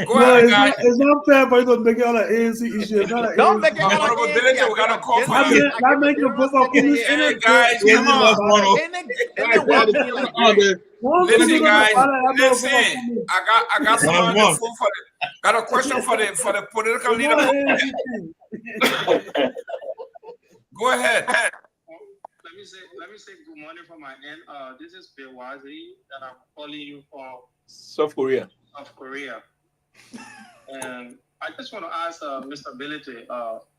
Go ahead, guys. It's not fair for you to make it all an ANC issue. It's not an Don't ANC make it all an Honorability, we got a call for you. That make you book up in Hey, guys, come on. Listen, guys, listen. I got some on the phone for the, got a question for the political leader. Go ahead. Let me say good morning from my end. This is Pewazi that I'm calling you from South Korea. And I just want to ask Mr. Ability,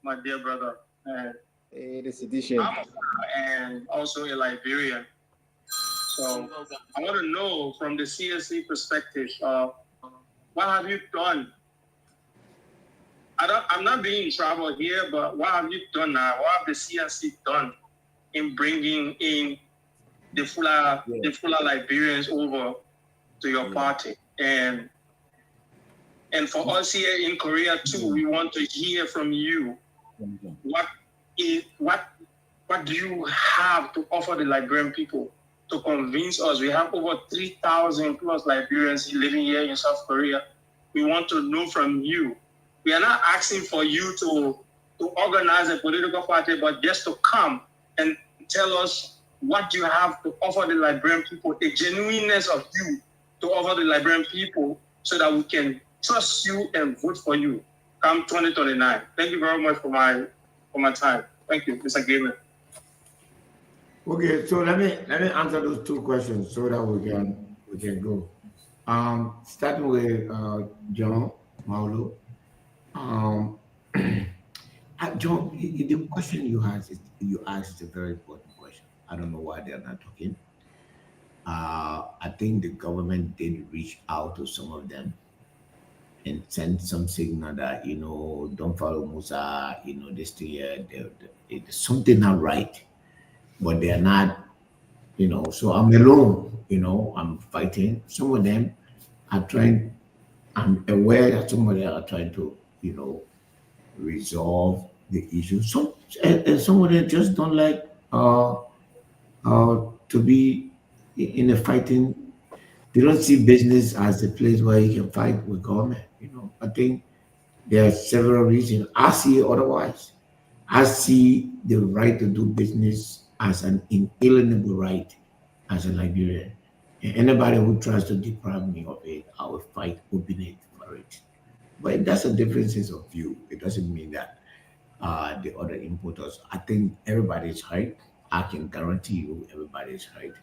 my dear brother, and and also a Liberian. So I want to know from the CSC perspective, what have you done? I'm not being in trouble here, but what have you done now? What have the CSC done in bringing in the fuller Liberians over to your party? And for us here in Korea too, we want to hear from you. What do you have to offer the Liberian people to convince us? We have over 3,000 plus Liberians living here in South Korea. We want to know from you. We are not asking for you to organize a political party, but just to come and tell us what you have to offer the Liberian people, the genuineness of you to offer the Liberian people, so that we can trust you and vote for you come 2029. Thank you very much for my time. Thank you, Mr. Gayman. Okay, so let me answer those two questions so that we can go. Starting with John Maulo. John, the question you asked is a very important question. I don't know why they're not talking. I think the government did reach out to some of them and send some signal that, don't follow Musa, this year, there's something not right, but they're not, so I'm alone, I'm fighting. Some of them are trying, I'm aware that some of them are trying to, resolve the issue. And some of them just don't like to be in a fighting. They don't see business as a place where you can fight with government. I think there are several reasons. I see it otherwise. I see the right to do business as an inalienable right as a Liberian. And anybody who tries to deprive me of it, I will fight openly for it. But that's a difference of view. It doesn't mean that the other importers, I think everybody's right. I can guarantee you everybody's right.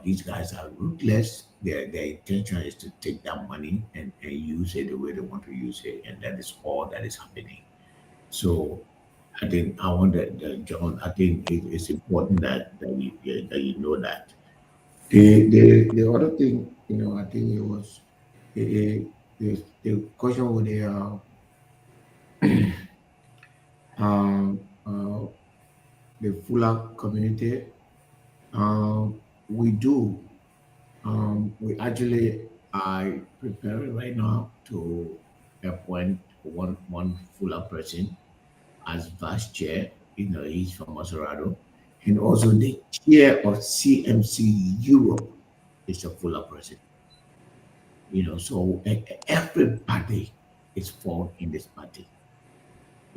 These guys are ruthless. Their intention is to take that money and use it the way they want to use it, and that is all that is happening. So I think John. I think it's important that you know that. The other thing, I think it was the question with the Fuller community. We do. We actually are preparing right now to appoint one Fuller person as vice chair. He's from Maserado. And also the chair of CMC Europe is a Fuller person. So everybody is formed in this party.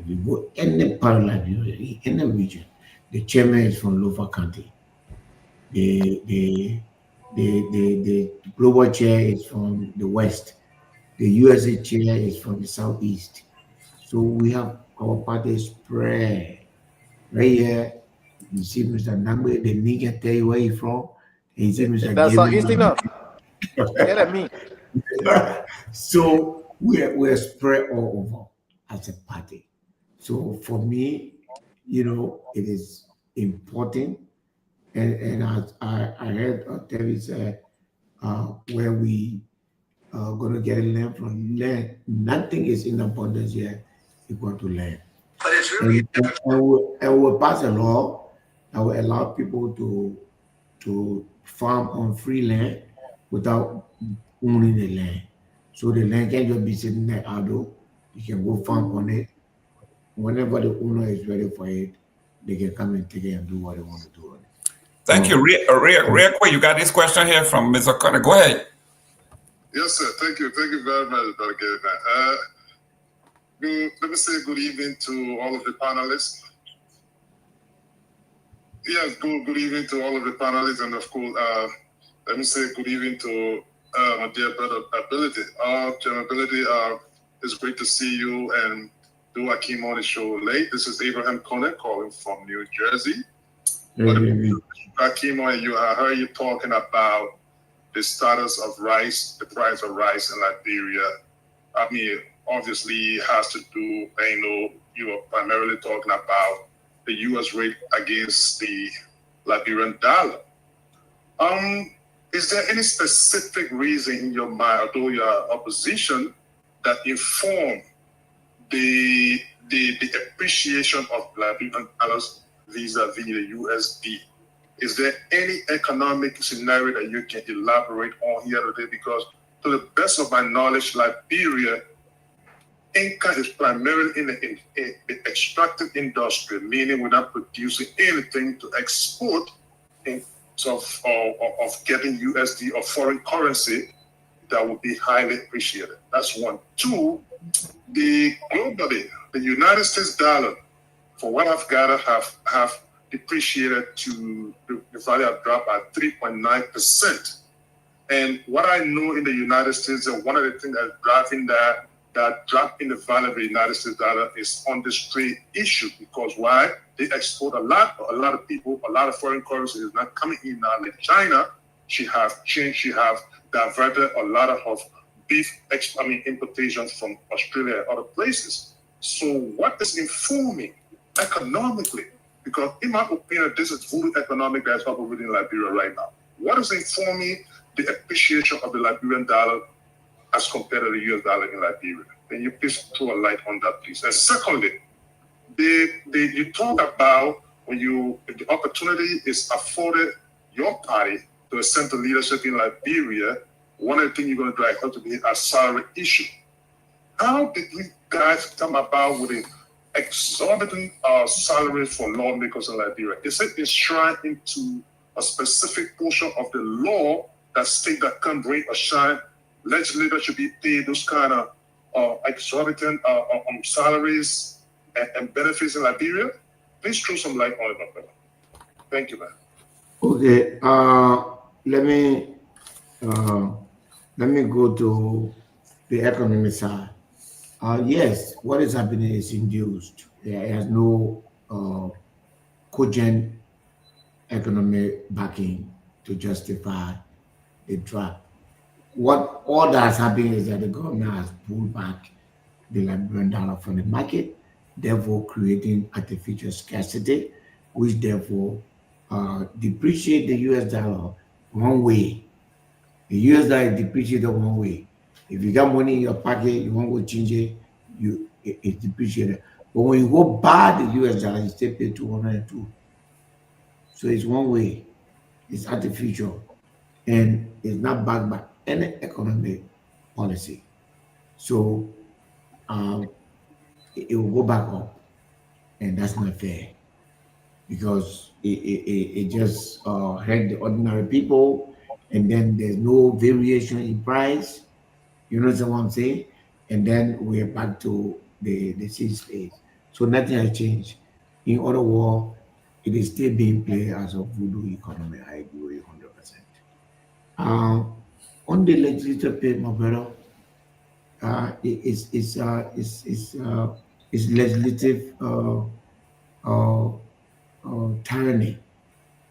If you go any part of Liberia, in any region, the chairman is from Lofa County. The global chair is from the west. The USA chair is from the southeast. So we have our party spread. Right here, you see Mr. Nagbe, the nigga tell you where he from. And you see Mr. That's not Gayman. easy enough. Get at me. So we're spread all over as a party. So for me, it is important. And as I heard Terry say, where we are going to get land from land, nothing is in abundance here equal to land. But it's really And we'll pass a law that will allow people to farm on free land without owning the land. So the land can just be sitting there idle. You can go farm on it. Whenever the owner is ready for it, they can come and take it and do what they want to do on it. Thank you. Real quick, you got this question here from Mr. Carter. Go ahead. Yes, sir. Thank you. Thank you very much, Dr. Gayman. Let me say good evening to all of the panelists. Yes, good evening to all of the panelists, and of course, let me say good evening to my dear brother Ability. General Ability, it's great to see you, and though I came on the show late, this is Abraham Conant calling from New Jersey. I came on, I heard you talking about the status of rice, the price of rice in Liberia. I mean, obviously it has to do, I know you were primarily talking about the U.S. rate against the Liberian dollar. Is there any specific reason in your mind, although your opposition, that inform the appreciation of Liberian dollars vis-a-vis the USD? Is there any economic scenario that you can elaborate on here today? Because to the best of my knowledge, Liberia income is primarily in the extractive industry, meaning we're not producing anything to export in terms of getting USD or foreign currency that would be highly appreciated. That's one. Two, globally, the United States dollar, for what I've gathered, have depreciated to the value have dropped by 3.9%. And what I know in the United States, one of the things that's driving that drop in the value of the United States dollar is on this trade issue. Because why? They export a lot of people, a lot of foreign currency is not coming in now. Like China, she have diverted a lot of beef importations from Australia and other places. So what is informing economically? Because in my opinion, this is voodoo economic that's operating in Liberia right now. What is informing the appreciation of the Liberian dollar as compared to the US dollar in Liberia? Can you please throw a light on that, please? And secondly, you talk about when the opportunity is afforded your party to ascend to leadership in Liberia, one of the things you're going to drive home to be a salary issue. How did you guys come about with the exorbitant salaries for lawmakers in Liberia? Is it enshrined into a specific portion of the law that state that can bring a shine? Legislators should be paid those kind of exorbitant salaries and benefits in Liberia? Please throw some light on it, my brother. Thank you, man. Okay, let me go to the economic side. Yes, what is happening is induced. There is no cogent economic backing to justify the drop. All that's happening is that the government has pulled back the Liberian dollar from the market, therefore creating artificial scarcity, which therefore depreciate the US dollar one way. The US dollar is depreciated one way. If you got money in your pocket, you want to go change it, it's depreciated. But when you go buy the US dollar, you still pay 202. So it's one way. It's artificial. And it's not backed by any economic policy. So it will go back up. And that's not fair. Because it just hurt the ordinary people. And then there's no variation in price. You know what I'm saying? And then we're back to the seed stage. So nothing has changed. In other words, it is still being played as a voodoo economy. I agree 100%. On the legislative pay, my brother, it's legislative tyranny.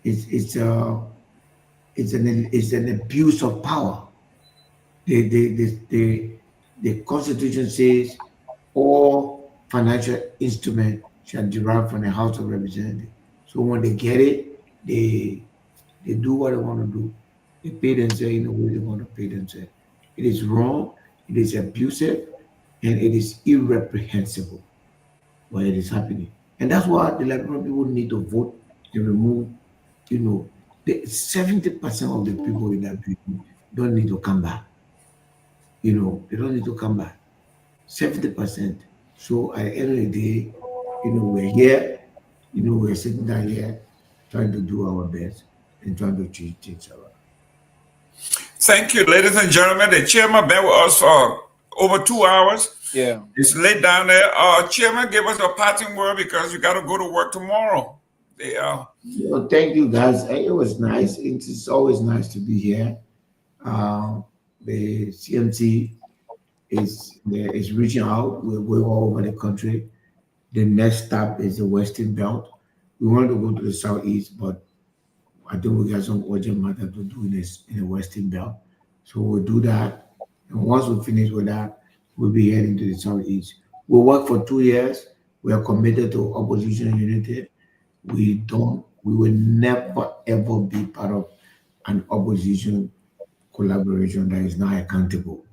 It's an abuse of power. The Constitution says all financial instruments shall derive from the House of Representatives. So when they get it, they do what they want to do. They pay themselves in the way they want to pay themselves. It is wrong, it is abusive, and it is irreprehensible why it is happening. And that's why the Liberian people need to vote and remove, the 70% of the people in that building don't need to come back. They don't need to come back. 70%. So at the end of the day, we're here, we're sitting down here trying to do our best and trying to change things around. Thank you, ladies and gentlemen. The chairman been with us for over 2 hours. Yeah. It's late down there. Chairman, give us a parting word because you got to go to work tomorrow. Thank you, guys. It was nice. It's always nice to be here. The CMC is reaching out. We're all over the country. The next stop is the Western Belt. We want to go to the Southeast, but I think we got some urgent matter to do in the Western Belt. So we'll do that. And once we finish with that, we'll be heading to the Southeast. We'll work for 2 years. We are committed to opposition unity. We will never ever be part of an opposition collaboration that is not accountable.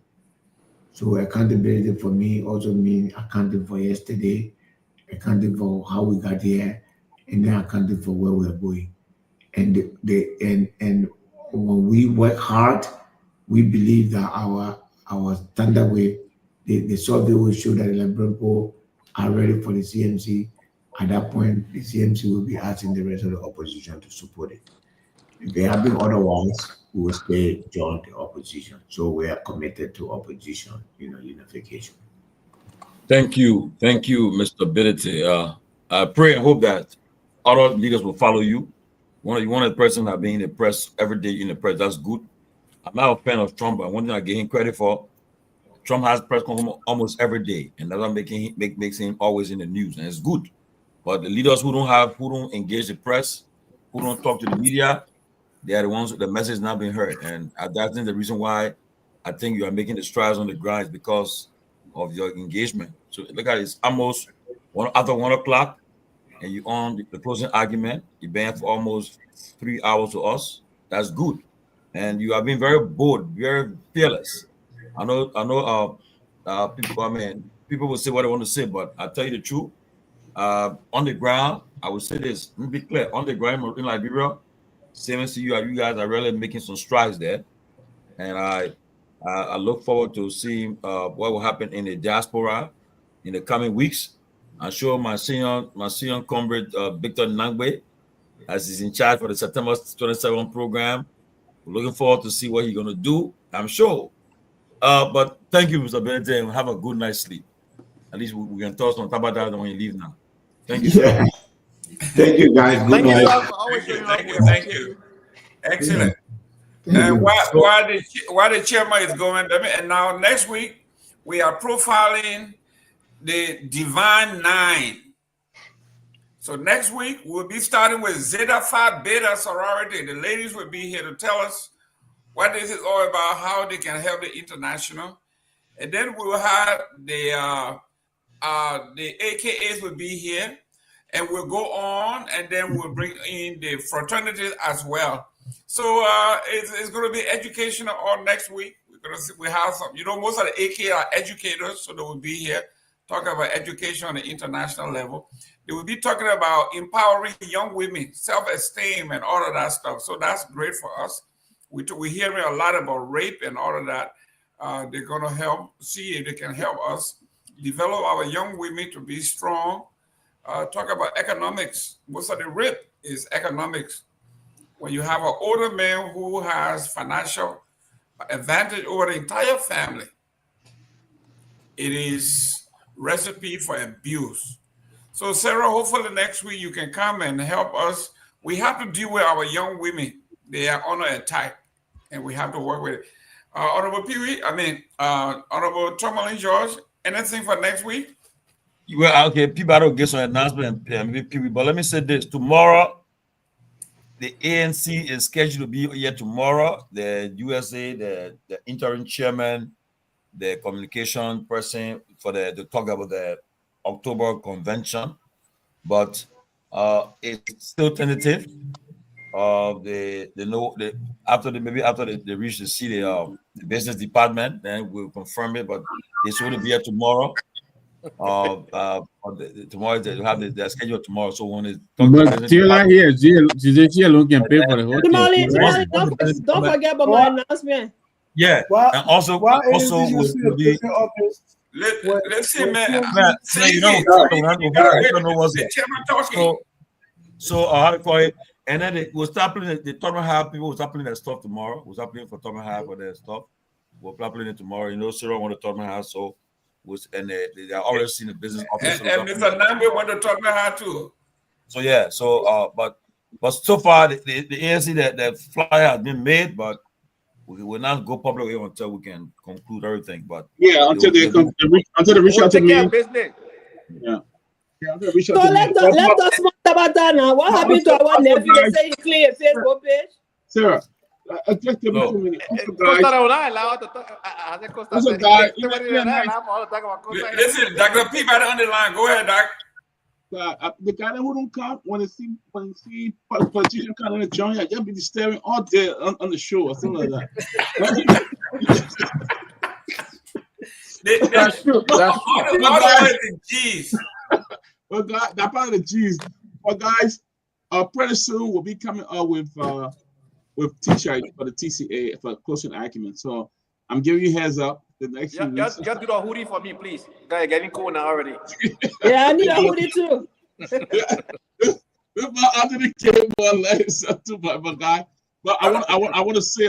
So accountability for me also means accounting for yesterday, accounting for how we got here, and then accounting for where we're going. And and when we work hard, we believe that our standard way, the survey will show that the Liberian people are ready for the CMC. At that point, the CMC will be asking the rest of the opposition to support it. If they have been otherwise, we will stay join the opposition. So we are committed to opposition, unification. Thank you, Mr. Ability. I pray and hope that other leaders will follow you. One of the person that being in the press every day in the press. That's good. I'm not a fan of Trump, but one thing I give him credit for, Trump has press conference almost every day, and that's what makes him always in the news, and it's good. But the leaders who don't engage the press, who don't talk to the media, they are the ones the message is not being heard. And that's the reason why I think you are making the strides on the ground is because of your engagement. So look at it, it's almost after 1 o'clock, and you on the closing argument. You've been for almost 3 hours to us. That's good, and you have been very bold, very fearless. I know. People. I mean, people will say what they want to say, but I tell you the truth. On the ground, I would say this. Let me be clear. On the ground in Liberia, same as you guys are really making some strides there, and I look forward to seeing what will happen in the diaspora in the coming weeks. I'm sure my senior comrade Victor Nagbe, as he's in charge for the September 27 program, we're looking forward to see what he's going to do. I'm sure. But thank you, Mr. Benedict, and have a good night's sleep. At least we can talk on top of that when you leave now. Thank you, sir. Thank you, guys. Good night. Thank you. Excellent. And while the chairman is going, and now next week we are profiling the Divine Nine. So next week we'll be starting with Zeta Phi Beta sorority. The ladies will be here to tell us what this is all about, how they can help the international, and then we will have the AKAs will be here, and we'll go on, and then we'll bring in the fraternities as well. So it's going to be educational all next week. We have some, most of the AK are educators, so they will be here talking about education on the international level. They will be talking about empowering young women, self-esteem, and all of that stuff. So that's great for us. We're hearing a lot about rape and all of that. They're going to help see if they can help us develop our young women to be strong. Talk about economics. Most of the rape is economics. When you have an older man who has financial advantage over the entire family, it is recipe for abuse. So Sarah, hopefully next week you can come and help us. We have to deal with our young women. They are under attack, and we have to work with it. Honorable Pewee, Honorable Tomalin George, anything for next week? Well, okay, Peabody will get some announcement, Pewee, but let me say this. Tomorrow, the ANC is scheduled to be here tomorrow. The USA, the interim chairman, the communication person to talk about the October convention, but it's still tentative. After they reach the city, the business department, then we'll confirm it. But they should be here tomorrow. Tomorrow they have their schedule tomorrow. So when they talk to the business department, here, she alone can pay for the whole thing. Don't forget about my announcement. Yeah, and also will be. Let's see, man. You don't know what's it. So how to call it? And then we'll start playing the Tournament High people will start playing their stuff tomorrow. We'll start playing for Tournament High for their stuff. We'll start playing it tomorrow. You know, Sarah want the Tournament High, so they are already seeing the business office. And Mr. Nagbe want the Tournament High too. So yeah, but so far the ANC the flyer has been made, but we will not go public until we can conclude everything. But yeah, until they reach out to me. Yeah. So let us talk about that now. What happened to our nephew? They say he cleared a Facebook page. Sarah, just give me 2 minutes. Listen, Dr. Peabody on the line. Go ahead, Doc. The guy who don't come when he see politician come in the joint, you'll be staring all day on the show or something like that. That's true. Jeez. Well, that part of the G's. But guys, pretty soon we'll be coming up with T-shirts for the TCA for closing argument. So I'm giving you heads up. The next few weeks. Just do the hoodie for me, please. Guy, getting cool now already. Yeah, I need a hoodie too. After the game, but guy. But I want to say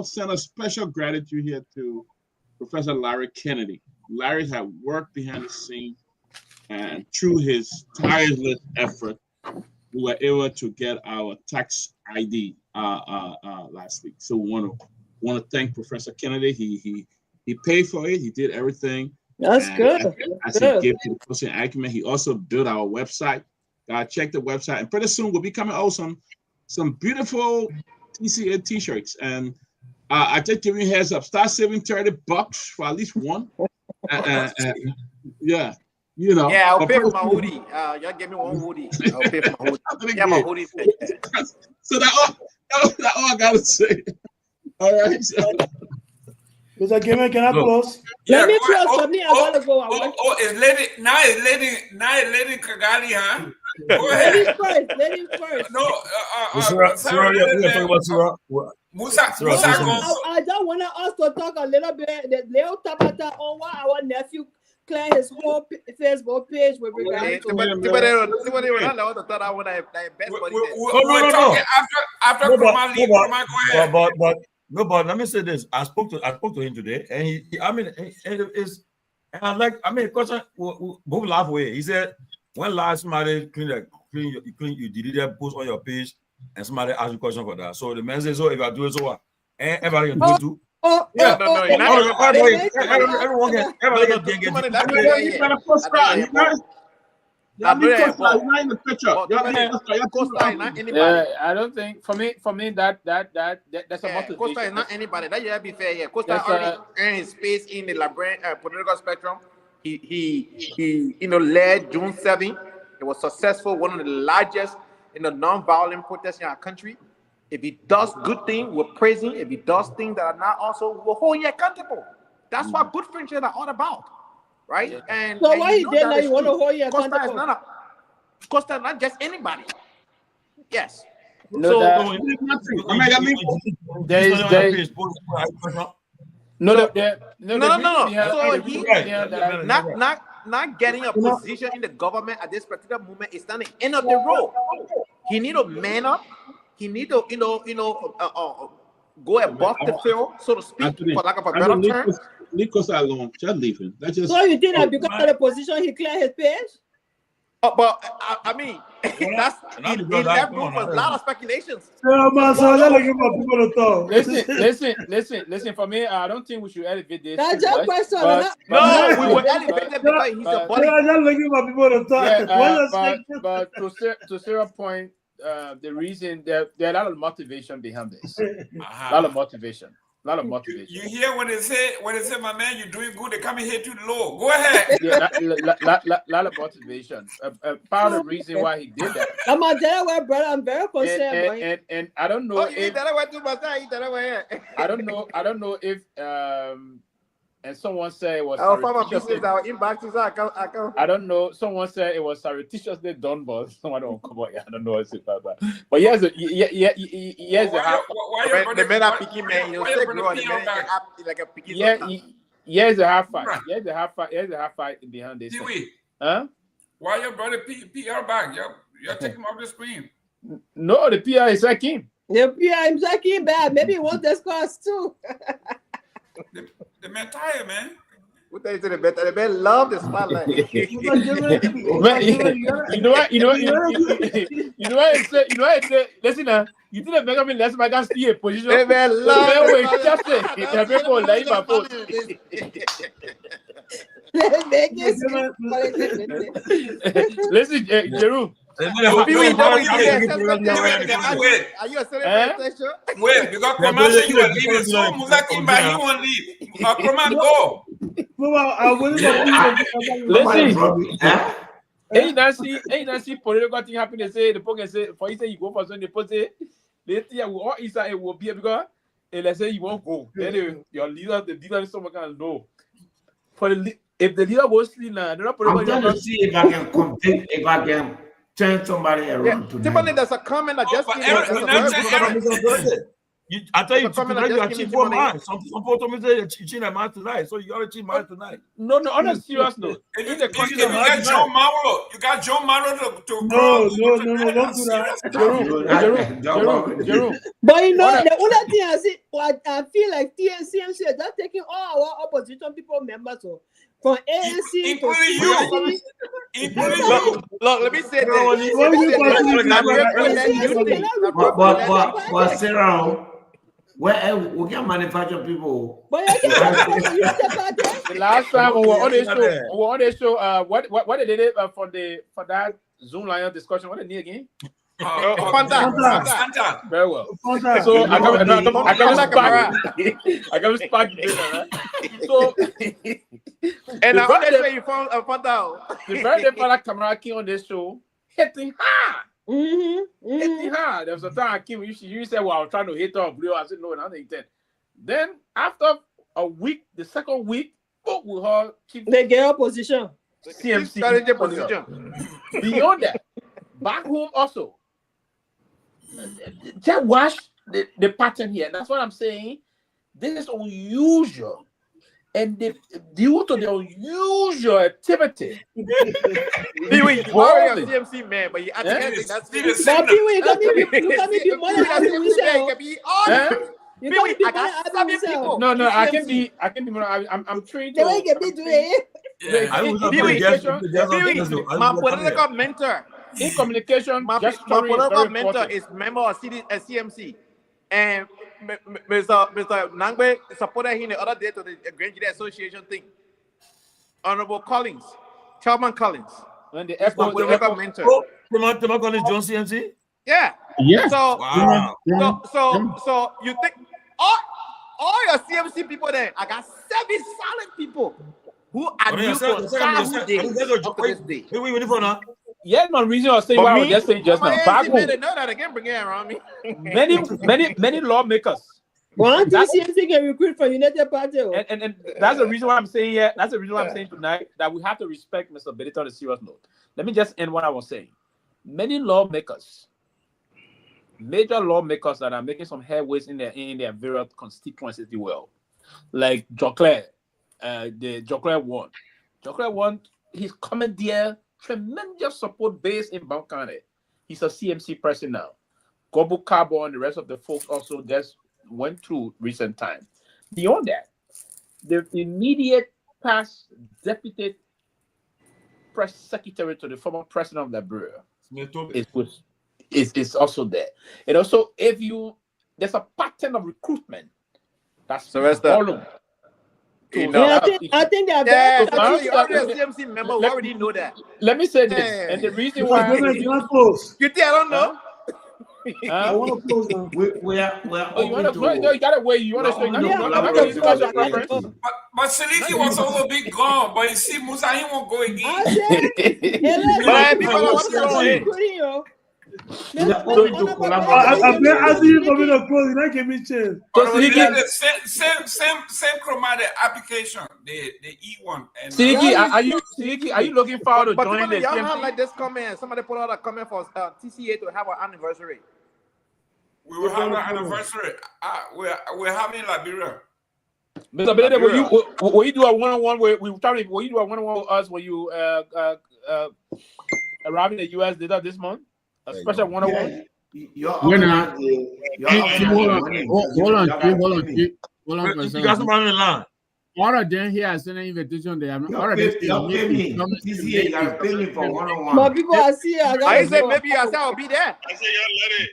send a special gratitude here to Professor Larry Kennedy. Larry had worked behind the scenes, and through his tireless effort, we were able to get our tax ID last week. So we want to thank Professor Kennedy. He paid for it. He did everything. That's good. As he gave to the closing argument, he also built our website. Check the website, and pretty soon we'll be coming out some beautiful TCA T-shirts. And I just give you a heads up. Start saving $30 for at least one. Yeah, you know. Yeah, I'll pay for my hoodie. Y'all give me one hoodie. I'll pay for my hoodie. Yeah, my hoodie. So that's all I gotta say. All right. Mr. Gayman, can I close? Let me close for me. I want to go. It's Lady Kagadi, huh? Go ahead. Let him first. No, Musa, I just want us to talk a little tabata on why our nephew cleared his whole Facebook page with regard to. We're talking after Kromah leave. Kromah, go ahead. But let me say this. I spoke to him today, and question go laugh away. He said, when last somebody you deleted post on your page, and somebody asked you a question for that. So the man says, so if I do it, so what? Everybody can do it too. Everyone can I don't think for me that's a motivation. Costa is not anybody. That you have to be fair here. Costa already earned his space in the political spectrum. He led June 7th. It was successful, one of the largest non-violent protests in our country. If he does good things, we're praising. If he does things that are not, also we're holding you accountable. That's what good friendships are all about, right? Yeah. And so why he did that? You want to hold you accountable? Costa is not just anybody. Yes. No, not getting a position in the government at this particular moment is not the end of the road. He need to man up. He need to, go above the field, so to speak, for lack of a better term. Leave Costa alone. Just leave him. So you think that because of the position he cleared his page? Oh, but I mean, that's Not it because left come room on, for a now. lot of speculations. Listen. For me, I don't think we should elevate this. That's too your much, question. No, we were elevated because he's a bully. But to Sarah's point, the reason there are a lot of motivation behind this. A lot of motivation. You hear when they say, my man, you're doing good, they come in here too low. Go ahead. Yeah, lot of motivation. Part of the reason why he did that. I'm a Delaware brother. I'm very concerned about him. And I don't know if I don't know if and someone said it was I'll find my surreptitiously. business. Our inboxes. I don't know. Someone said it was surreptitiously done, but someone don't come out. I don't know what's about that. But yes, the men are picking men. You say grow, the men like a picking. Here's a half fight. Here's a half fight behind this. Huh? Why your brother PR back? You're taking him off the screen. No, the PR is Akim. The PR is Akim bad. Maybe he wants the scores too. The man tired, man. What they say the man love the spotlight. You know what I say? Listen now. You think that me less my guys see a position? The man love Listen, Jerome. Are you a celebration? Wait, because Kromah said you were leaving, so Muzaki by he won't leave. Kromah, go. Listen, ain't that see political thing happen? They say the pocket say for you say you go for something, they say later will all inside it will be because let's say you won't go. Then your leader, the leader, someone can know. If the leader was still now, they're not I'm trying to see if I can compete, if I can turn somebody around tonight. Timberlake, there's a comment that just came in. I tell you, you achieve 4 months. Some people told me that you cheat a man tonight, so you got to cheat man tonight. No, on a serious note. You got Joe Mauro. You got Joe Mauro to No, don't do that. Jerome. But you know, the other thing I feel like TNCMC is just taking all our opposition people members from ANC to you. Look, let me say this. But Sarah, where we can manufacture people. But the last time we were on the show, what did they do for that Zoom line discussion? What did they need again? Fanta. Very well. So I can spark right? So and I wonder where you found a Fanta. The very day Father Kamara came on this show, hitting hard. Hitting hard. There was a time I came, you said, well, I was trying to hit her blue. I said, no, nothing intent. Then after a week, the second week, spoke with her. They get her position. CMC position. Beyond that, back home also. Just watch the pattern here. That's what I'm saying. This is unusual. And due to the unusual activity, Pewee, you are a CMC man, but you actually that's Pewee, you can be more than Pewee, I got 7 people. No, I can be more. I'm trained to. Pewee, my political mentor. In communication, my political mentor is member of CMC, and Mr. Nagbe supported him the other day to the Grand Jury Association thing. Honorable Collins, Chairman Collins, and the political mentor. Chairman Collins, John CMC. Yeah. So, wow. So you think all your CMC people there? I got 7 solid people who are new for childhood days. Yeah, no reason I say why I was just saying just now. Back home, they know that again. Bring it around me. many lawmakers. One TCMC can recruit for United Party, and that's the reason why I'm saying here. That's the reason why I'm saying tonight that we have to respect Mr. Benito on a serious note. Let me just end what I was saying. Many lawmakers, major lawmakers that are making some headways in their various constituencies, if you will, like Joclair, the Joclair one. Joclair one, he's coming there. Tremendous support base in Bam County. He's a CMC person now. Gobu Cabo and the rest of the folks also just went through recent time. Beyond that, the immediate past deputy press secretary to the former president of Liberia. It's also there. And also, there's a pattern of recruitment that's followed. I think they're very you already a CMC member. We already know that. Let me say this, and the reason why you think I don't know? I want to close now. We're you gotta wait. You want to say But Seleke was also big gone. But you see, Musa, he won't go again. But people don't want to go ahead. I've been asking you for me to close. You don't give me chance. Same Kromah, the application, the E1. Seleke, are you looking forward to joining the y'all CMC? have like this comment. Somebody put out a comment for TCA to have an anniversary. We will have an anniversary. We're having Liberia. Mr. Belede, will you do a one-on-one will you do a one-on-one with us when you arrive in the US later this month? A special one-on-one? Hold on for a second. All of them here are sending invitation. They are not. All of them TCA, you gotta pay me for one-on-one. But people are seeing. I said maybe I said I'll be there. I say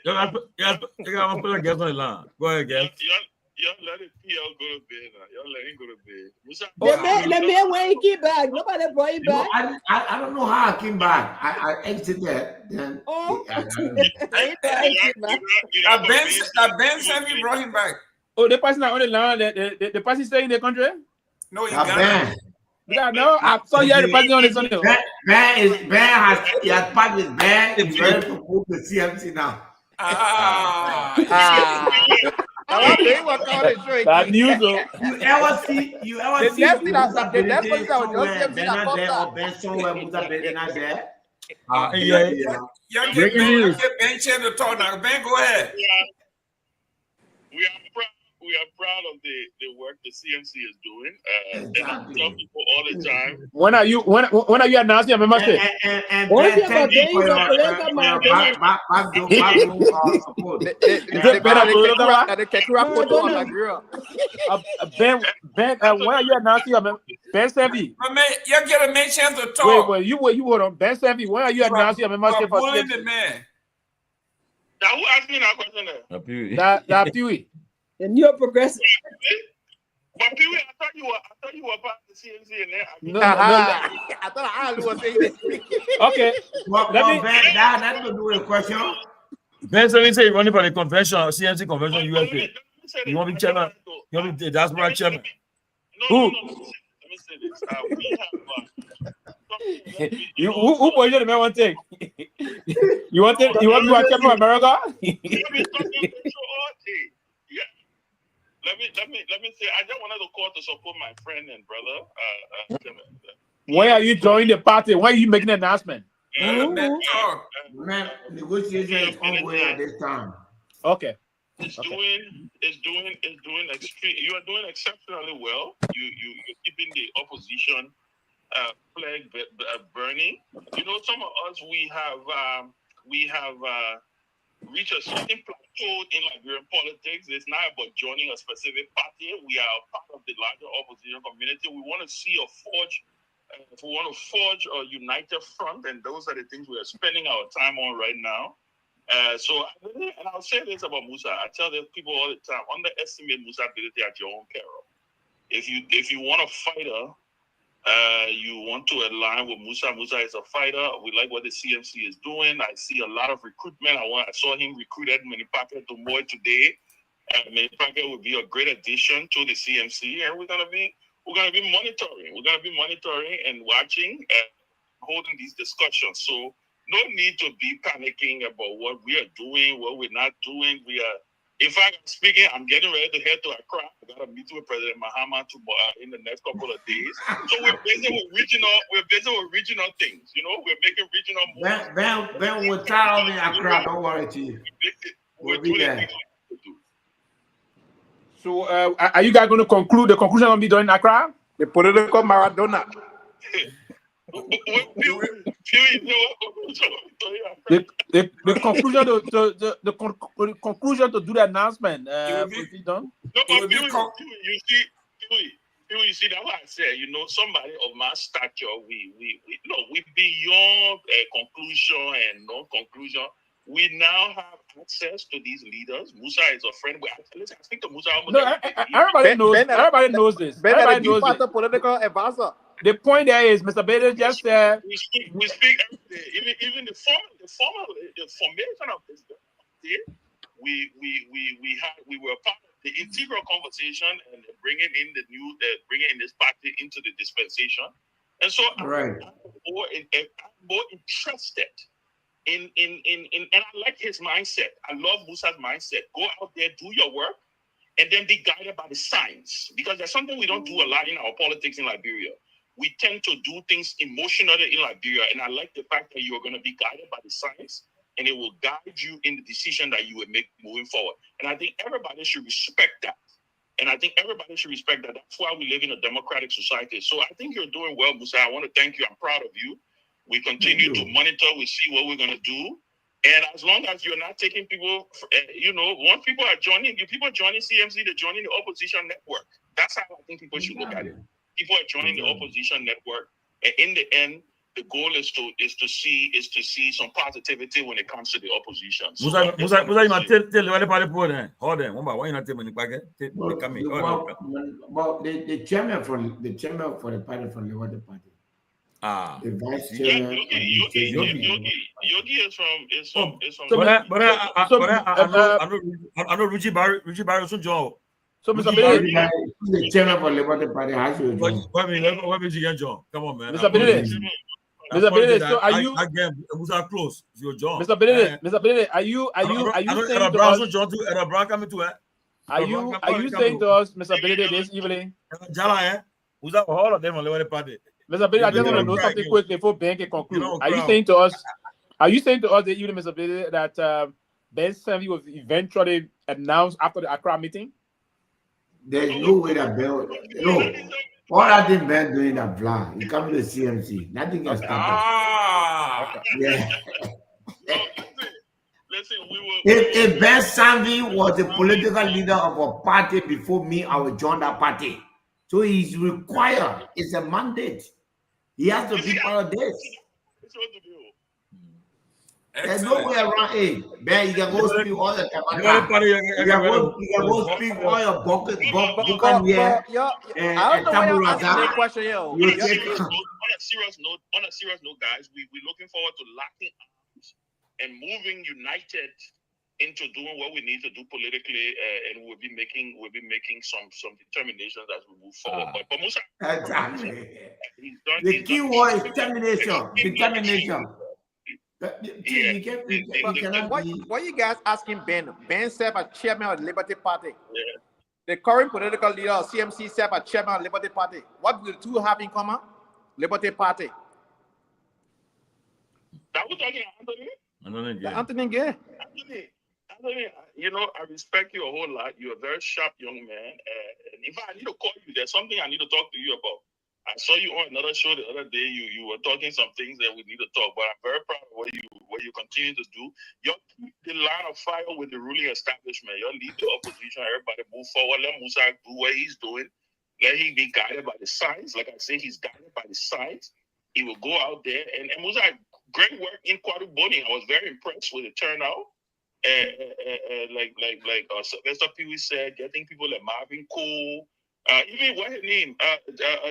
y'all let it. Y'all put a guest on the line. Go ahead, guest. Y'all let it PL go to bed now. Y'all let him go to bed. The man when he came back, nobody brought him back. I don't know how I came back. I exited. Then Ben Sanvee brought him back. Oh, the person on the line, the person staying in the country? No, he got no, I saw you the person on the Sunday. Ben has packed his bag. He's ready to move to CMC now. That news, you ever see Musa Benede somewhere or Ben somewhere Musa Benede there? Breaking news. Ben to talk now. Ben, go ahead. We are proud of the work the CMC is doing. And I tell people all the time. When are you announcing your membership? And thank you for your backroom support. Ben, when are you announcing your membership? Ben Sanvee. You get a chance to talk. Wait, you hold on. Ben Sanvee, when are you announcing your membership for CMC? Now, who asked me that question there? That Pewee. The new progressive. But Pewee, I thought you were part of the CMC in there. No. I thought I was saying this. Okay. That to do with a question. Ben Sanvee say running for the convention, CMC convention USA. You want to be chairman? You want to be the diaspora chairman? No. Let me say this. Who position the man want to take? You want to be chairman of America? Let me say, I just wanted to call to support my friend and brother. When are you joining the party? When are you making an announcement? Negotiation is ongoing at this time. Okay. It's doing extreme. You are doing exceptionally well. You're keeping the opposition flag burning. You know, some of us we have reached a certain plateau in Liberian politics. It's not about joining a specific party. We are part of the larger opposition community. We want to see a forge a united front, and those are the things we are spending our time on right now. And I'll say this about Musa. I tell the people all the time: underestimate Musa's ability at your own peril. If you want a fighter, you want to align with Musa. Musa is a fighter. We like what the CMC is doing. I see a lot of recruitment. I saw him recruit Edmund Packet to Moy today. Packet will be a great addition to the CMC, and we're gonna be monitoring. We're gonna be monitoring and watching and holding these discussions. So no need to be panicking about what we are doing, what we're not doing. In fact, I'm speaking. I'm getting ready to head to Accra. I got a meeting with President Mahama in the next couple of days. So we're busy with regional things. You know, we're making regional moves. Ben will try on in Accra. Don't worry, Chief. We'll be there. So, are you guys going to conclude? The conclusion will be done in Accra. The political Maradona. The conclusion to do the announcement will be done. No, but you see, You see, that's what I said. You know, somebody of my stature, we beyond conclusion and non-conclusion. We now have access to these leaders. Musa is a friend. Listen, I speak to Musa almost everybody knows. Everybody knows this. Everybody knows this. Political advisor. The point there is, Mr. Bader just said we speak every day. Even the formation of this day, we were part of the integral conversation and bringing in this party into the dispensation. And so I'm more interested in and I like his mindset. I love Musa's mindset. Go out there, do your work, and then be guided by the science. Because there's something we don't do a lot in our politics in Liberia. We tend to do things emotionally in Liberia, and I like the fact that you are going to be guided by the science, and it will guide you in the decision that you will make moving forward. And I think everybody should respect that. That's why we live in a democratic society. So I think you're doing well, Musa. I want to thank you. I'm proud of you. We continue to monitor. We see what we're going to do. And as long as you're not taking people, once people are joining CMC, they're joining the opposition network. That's how I think people should look at it. People are joining the opposition network. And in the end, the goal is to see some positivity when it comes to the opposition. So Musa, you not tell the party for them. Hold on, why you not tell me the chairman for the party from the water party. The vice chairman. Yogi is from. But I know Richie Barry also join. So Mr. Benedict, the chairman for the Liberty Party has you join. What means you get John? Come on, man. Mr. Benedict, so are you? Again, was our close. Your John. Mr. Benedict, are you saying to us? Are you saying to us, Mr. Benedict, this evening? Who's up all of them on the Liberty Party? Mr. Benedict, I just want to know something quickly before Ben can conclude. Are you saying to us this evening, Mr. Benedict, that Ben Sanvee was eventually announced after the Accra meeting? There's no way that Ben. No, all that thing Ben doing that vlog. He coming to CMC. Nothing can stop him. Yeah. If Ben Sanvee was the political leader of a party before me, I would join that party. So he's required. It's a mandate. He has to be part of this. There's no way around it. Ben, you can go speak all the time. You can go speak all your bucket here. I don't know why you're asking that question here. On a serious note, guys, we're looking forward to locking arms and moving united into doing what we need to do politically, and we'll be making some determinations as we move forward. But Musa, exactly. The key word is determination. Why you guys asking Ben? Ben served as chairman of the Liberty Party. Yeah. The current political leader of CMC served as chairman of the Liberty Party. What do the two have in common? Liberty Party. That was talking Anthony? Anthony Gay. Anthony, I respect you a whole lot. You're a very sharp young man. And in fact, I need to call you. There's something I need to talk to you about. I saw you on another show the other day. You were talking some things that we need to talk, but I'm very proud of what you continue to do. You keep the line of fire with the ruling establishment. You lead the opposition. Everybody move forward. Let Musa do what he's doing. Let him be guided by the science. Like I say, he's guided by the science. He will go out there and Musa, great work in Kehleboe. I was very impressed with the turnout. Like Sylvester Pewee said, getting people like Marvin Cole. Even what his name?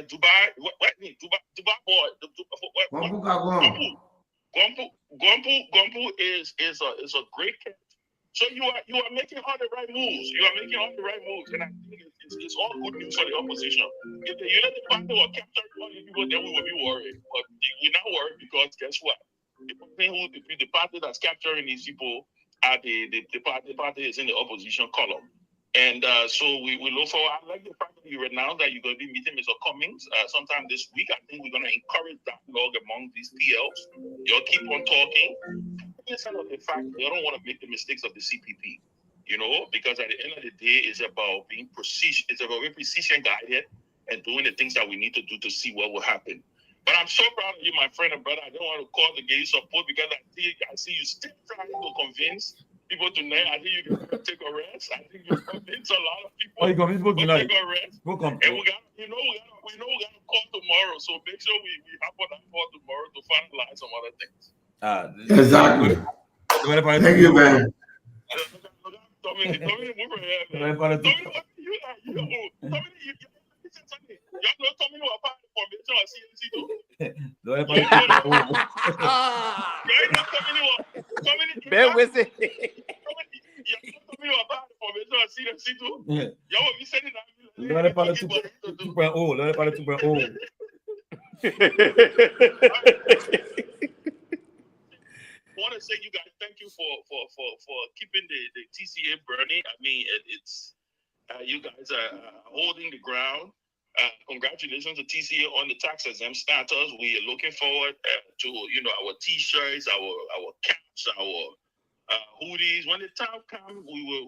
Dubai. What name? Dubai boy. Gompu is a great catch. So you are making all the right moves. And I think it's all good news for the opposition. If the United Party will capture all these people, then we will be worried. But we're not worried because guess what? The party that's capturing these people are the party is in the opposition column. And so we look forward. I like the fact that you announced that you're going to be meeting Mr. Cummings sometime this week. I think we're going to encourage dialogue among these PLs. You'll keep on talking. Instead of the fact they don't want to make the mistakes of the CPP, because at the end of the day, it's about being precision. It's about being precision guided and doing the things that we need to do to see what will happen. But I'm so proud of you, my friend and brother. I don't want to call to get you support because I see you still trying to convince people tonight. I think you can take a rest. I think you convince a lot of people. Oh, you convince people tonight? Take a rest. We'll come. And we got we know we got a call tomorrow. So make sure we hop on that call tomorrow to finalize some other things. Exactly. Thank you, man. Tommy, move your head, man. Tommy, you know Tommy was part of the formation of CNC too. Ben Wissy. Tommy was part of the formation of CNC too. Y'all will be sending that. Learn about the 2.0. Learn about the 2.0. I want to say, you guys, thank you for keeping the TCA burning. I mean, it's you guys are holding the ground. Congratulations to TCA on the tax exempt status. We are looking forward to our T-shirts, our caps, our hoodies. When the time comes, we will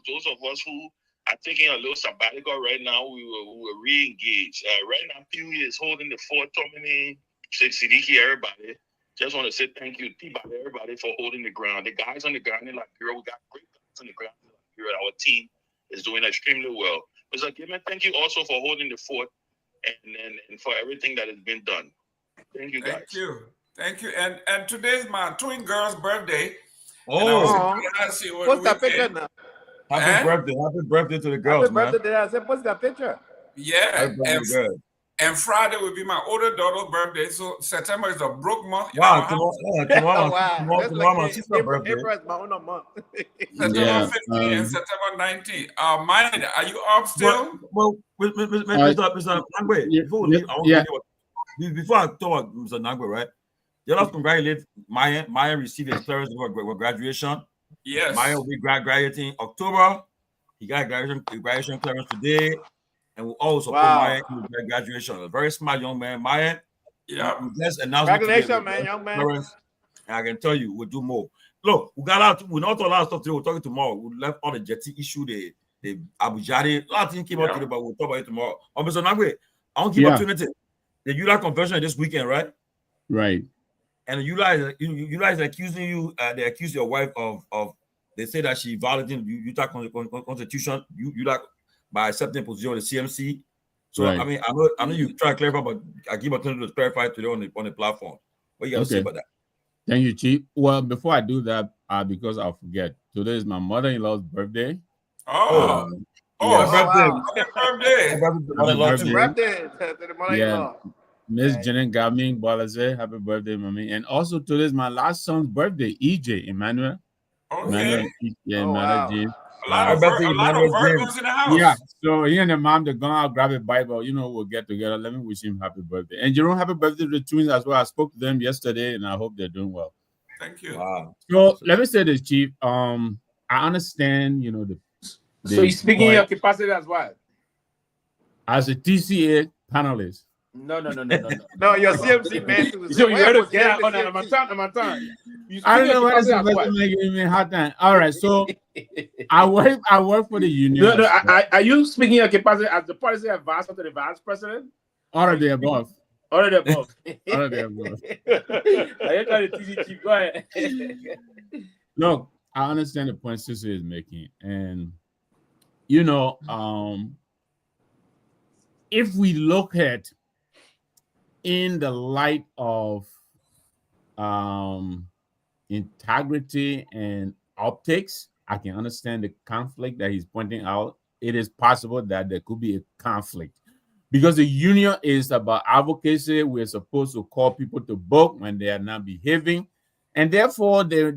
those of us who are taking a little sabbatical right now, we will re-engage. Right now, Pewee is holding the fort. Tomalin, Siddiqui, everybody. Just want to say thank you to Peabody, everybody, for holding the ground. The guys on the ground in Liberia, we got great guys on the ground in Liberia. Our team is doing extremely well. Mr. Gayman, thank you also for holding the fort and for everything that has been done. Thank you, guys. Thank you. And today's my twin girl's birthday. Oh, post that picture now. Happy birthday to the girls, Happy birthday to I said, post that picture. Yeah. And Friday will be my older daughter's birthday. So September is a broke month. Wow, tomorrow my sister's birthday. April is my own month. September 15th and September 19th. Myean, are you up still? Well, Mr. Nagbe, before I talk about Mr. Nagbe, right? You have to congratulate Myean. Myean received his clearance for graduation. Yes. Myean will be graduating in October. He got graduation clearance today. And we also support Myean in graduation. A very smart young man, Myean. Yeah. We just announced congratulations, man, young man. And I can tell you, we'll do more. Look, we not talking a lot of stuff today. We're talking tomorrow. We left all the jetty issue, the Abu Jari. A lot of things came out today, but we'll talk about it tomorrow. Mr. Nagbe, I want to give opportunity. The ULA convention this weekend, right? Right. And ULA is accusing you. They accuse your wife of. They say that she violated Utah Constitution. ULA by accepting position of the CMC. So I mean, I know you try to clarify, but I give opportunity to clarify today on the platform. What you got to say about that? Thank you, Chief. Well, before I do that, because I'll forget, today is my mother-in-law's birthday. Happy birthday! Happy birthday to the mother-in-law. Miss Janet Gaming Balaze, happy birthday, mommy. And also today is my last son's birthday, EJ Emmanuel. Okay. Emmanuel James. A lot of Virgos in the house. Yeah, so he and the mom, they're going to grab a Bible. We'll get together. Let me wish him happy birthday. And Jerome, happy birthday to the twins as well. I spoke to them yesterday, and I hope they're doing well. Thank you. Wow. So let me say this, Chief. I understand, So you're speaking in your capacity as well? As a TCA panelist. No, your CMC man. So you heard us get out on my time. I don't know why this is giving me a hard time. All right, so I work for the union. No, are you speaking your capacity as the policy advisor to the vice president? All of the above. All of the above. All of the above. Are you trying to TC chief? Go ahead. Look, I understand the point Sister is making, and if we look at in the light of integrity and optics, I can understand the conflict that he's pointing out. It is possible that there could be a conflict because the union is about advocacy. We're supposed to call people to book when they are not behaving, and therefore there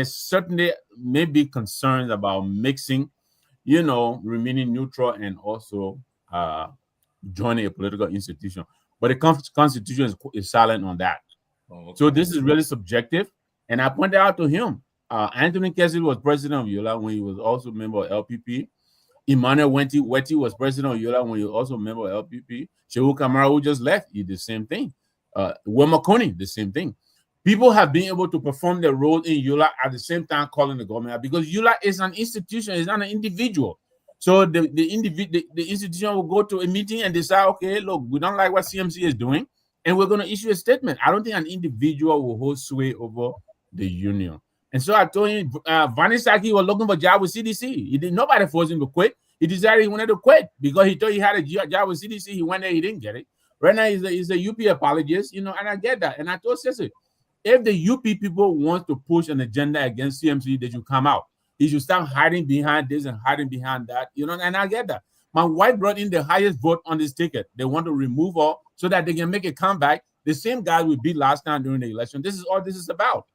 certainly may be concerns about mixing, remaining neutral and also joining a political institution. But the Constitution is silent on that. So this is really subjective. And I pointed out to him, Anthony Kessil was president of ULA when he was also a member of LPP. Emmanuel Weti was president of ULA when he was also a member of LPP. Shehu Kamara, who just left, he did the same thing. Wema Kony, the same thing. People have been able to perform their role in ULA at the same time calling the government out because ULA is an institution, it's not an individual. So the institution will go to a meeting and decide, okay, look, we don't like what CMC is doing, and we're going to issue a statement. I don't think an individual will hold sway over the union. And so I told him, Vanisaki was looking for a job with CDC. Nobody forced him to quit. He decided he wanted to quit because he thought he had a job with CDC. He went there, he didn't get it. Right now, he's a UP apologist, and I get that. And I told Sissy, if the UP people want to push an agenda against CMC, they should come out. He should stop hiding behind this and hiding behind that, and I get that. My wife brought in the highest vote on this ticket. They want to remove her so that they can make a comeback. The same guy we beat last time during the election. This is all this is about.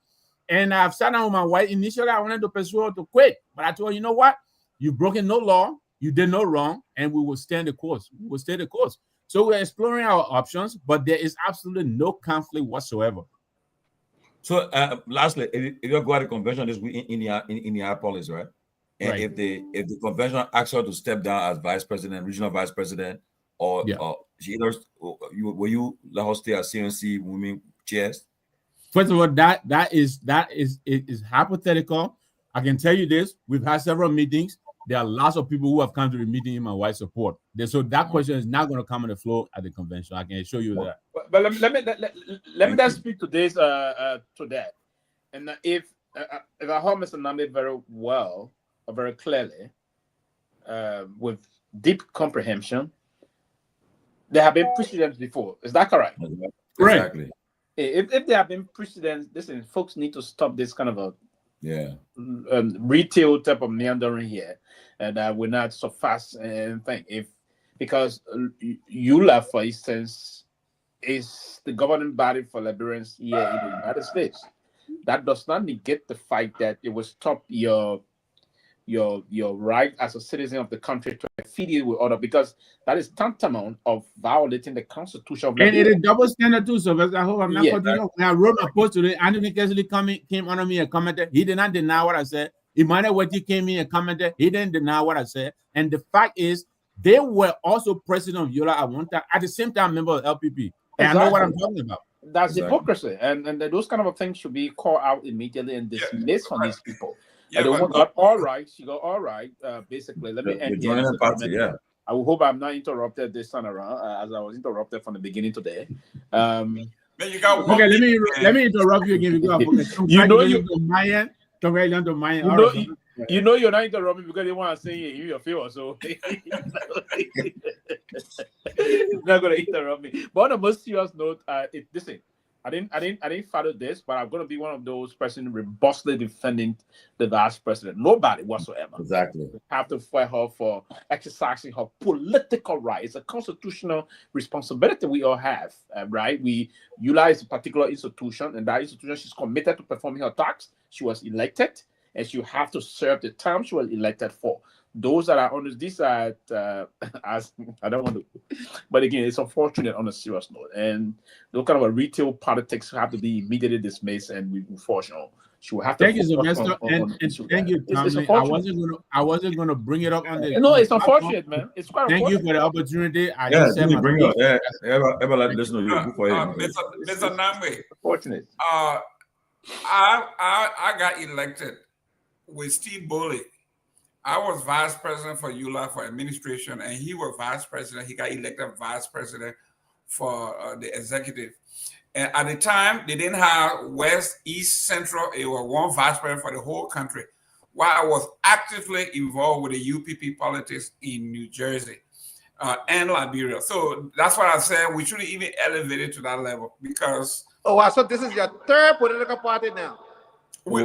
And I've sat down with my wife. Initially, I wanted to persuade her to quit. But I told her, you know what? You've broken no law. You did no wrong. And we will stand the course. We will stay the course. So we're exploring our options, but there is absolutely no conflict whatsoever. So lastly, if you go to the convention this week in Indianapolis, right? And Right. if the convention asks her to step down as vice president, regional vice president, or will you let her stay as CNC women chairs? First of all, that is hypothetical. I can tell you this: we've had several meetings. There are lots of people who have come to the meeting in my wife's support. So that question is not going to come on the floor at the convention. I can assure you that. But let me just speak to this to that. And if I heard Mr. Nagbe very well, or very clearly, with deep comprehension, there have been precedents before. Is that correct? Exactly. If there have been precedents, listen, folks need to stop this kind of a retail type of meandering here, and we're not so fast and think because ULA, for instance, is the governing body for Liberians here in the United States. That does not negate the fact that it will stop your right as a citizen of the country to affiliate with other, because that is tantamount of violating the Constitution of Liberia. And it is double standard too, so I hope I'm not cutting you off. When I wrote my post today, Anthony Kesley came on me and commented. He did not deny what I said. Emmanuel Weti came in and commented. He didn't deny what I said. And the fact is, they were also president of Yola at one time, at the same time member of LPP. And I know what I'm talking about. That's hypocrisy, and those kind of things should be called out immediately and dismissed from these people. Yeah, the one got all right. She got all right. Basically, let me end here. I will hope I'm not interrupted this time around, as I was interrupted from the beginning today. Man, you got one okay, let me interrupt you again. You know you Myean. You know you're not interrupting because they want to say you your favor, so not gonna interrupt me. But on a most serious note, listen, I didn't follow this, but I'm gonna be one of those person robustly defending the vice president. Nobody whatsoever. Exactly. Have to fight her for exercising her political right. It's a constitutional responsibility we all have, right? We utilize a particular institution, and that institution, she's committed to performing her task. She was elected, and she have to serve the term she was elected for. Those that are on this side, as I don't want to, but again, it's unfortunate on a serious note. And those kind of a retail politics have to be immediately dismissed, and we unfortunately she will have to. Thank you, Sylvester, and thank you, Tommy. I wasn't gonna bring it up on the. No, it's unfortunate, man. It's quite. Thank you for the opportunity. Didn't bring it up. Ever let listen to you before Mr. Nagbe. Fortunate. I got elected with Steve Boley. I was vice president for ULA for administration, and he was vice president. He got elected vice president for the executive. And at the time, they didn't have West, East, Central. It was one vice president for the whole country. While I was actively involved with the UPP politics in New Jersey and Liberia. So that's what I said. We shouldn't even elevate it to that level because. Oh, wow. So this is your third political party now. We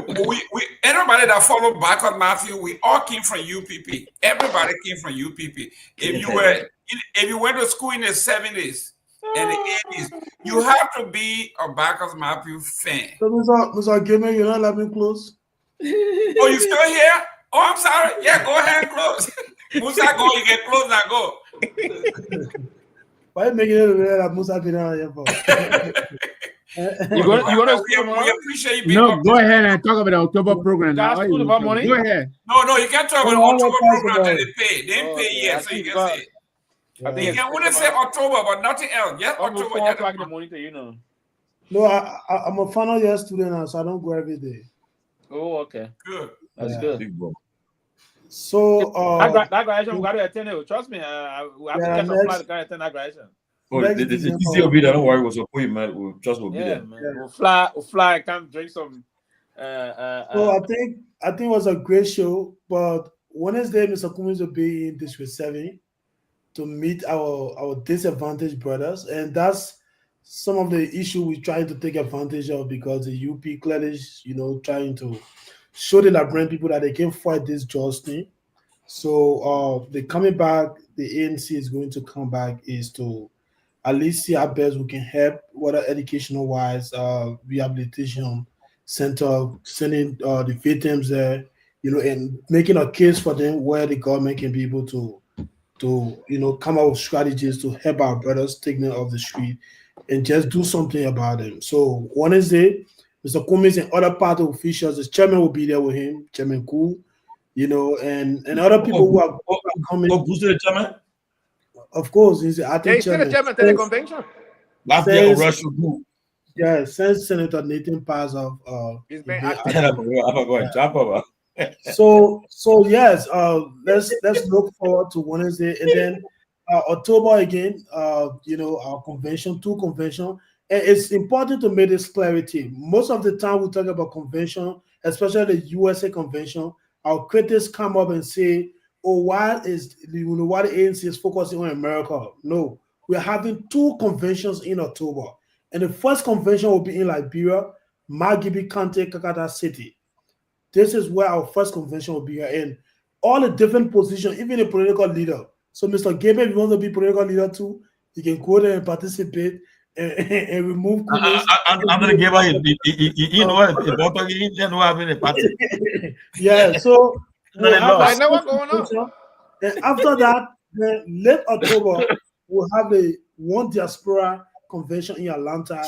everybody that followed Garguah Matthew, we all came from UPP. Everybody came from UPP. If you went to school in the 70s and the 80s, you have to be a Garguah Matthew fan. So, Mr. Gayman, you're not letting me close? Oh, you still here? Oh, I'm sorry. Yeah, go ahead and close. Musa, go. You get close now. Go. Why are you making it aware that Musa been out here for? You gonna we appreciate you being No, go ahead and talk about the October program. Now. Money? Go ahead. No, you can't talk about the October program that they pay. They didn't pay yet, so you can say it. You can only say October, but nothing else. Yes, October. 4 o'clock in the morning, you know. No, I'm a final year student now, so I don't go every day. Oh, okay. Good. That's good. So that graduation we got to attend it. Trust me, we have to get some flight to attend that graduation. Oh, the TC will be there. Don't worry, we'll support you, man. We'll be there. Man. We'll fly and come drink some So I think it was a great show. But Wednesday, Mr. Cummings will be in District 7 to meet our disadvantaged brothers, and that's some of the issue we're trying to take advantage of, because the UP clearly, trying to show the Liberian people that they can fight this justice. So the coming back, the ANC is going to come back is to at least see how best we can help, whether educational wise, rehabilitation center, sending the victims there, and making a case for them where the government can be able to come up with strategies to help our brothers taking off the street and just do something about them. So Wednesday, Mr. Cummings and other party officials, the chairman will be there with him, Chairman Koo, and other people who are coming. Who's the chairman? Of course, he's the acting chairman. The chairman to the convention. Last year, Rush Group. Yeah, since Senator Nathan Paz of he's been So yes, let's look forward to Wednesday, and then October again. Our convention, two convention, and it's important to make this clarity. Most of the time we talk about convention, especially the USA convention, our critics come up and say, "Oh, why the ANC is focusing on America?" No, we're having two conventions in October, and the first convention will be in Liberia, Margibi County, Kakata City. This is where our first convention will be here, and all the different positions, even the political leader. So, Mr. Gayman, if you want to be political leader too, you can go there and participate and remove. I'm going to give you know what having a party. Yeah, so I know what's going on. And after that, then late October, we'll have the One Diaspora convention in Atlanta,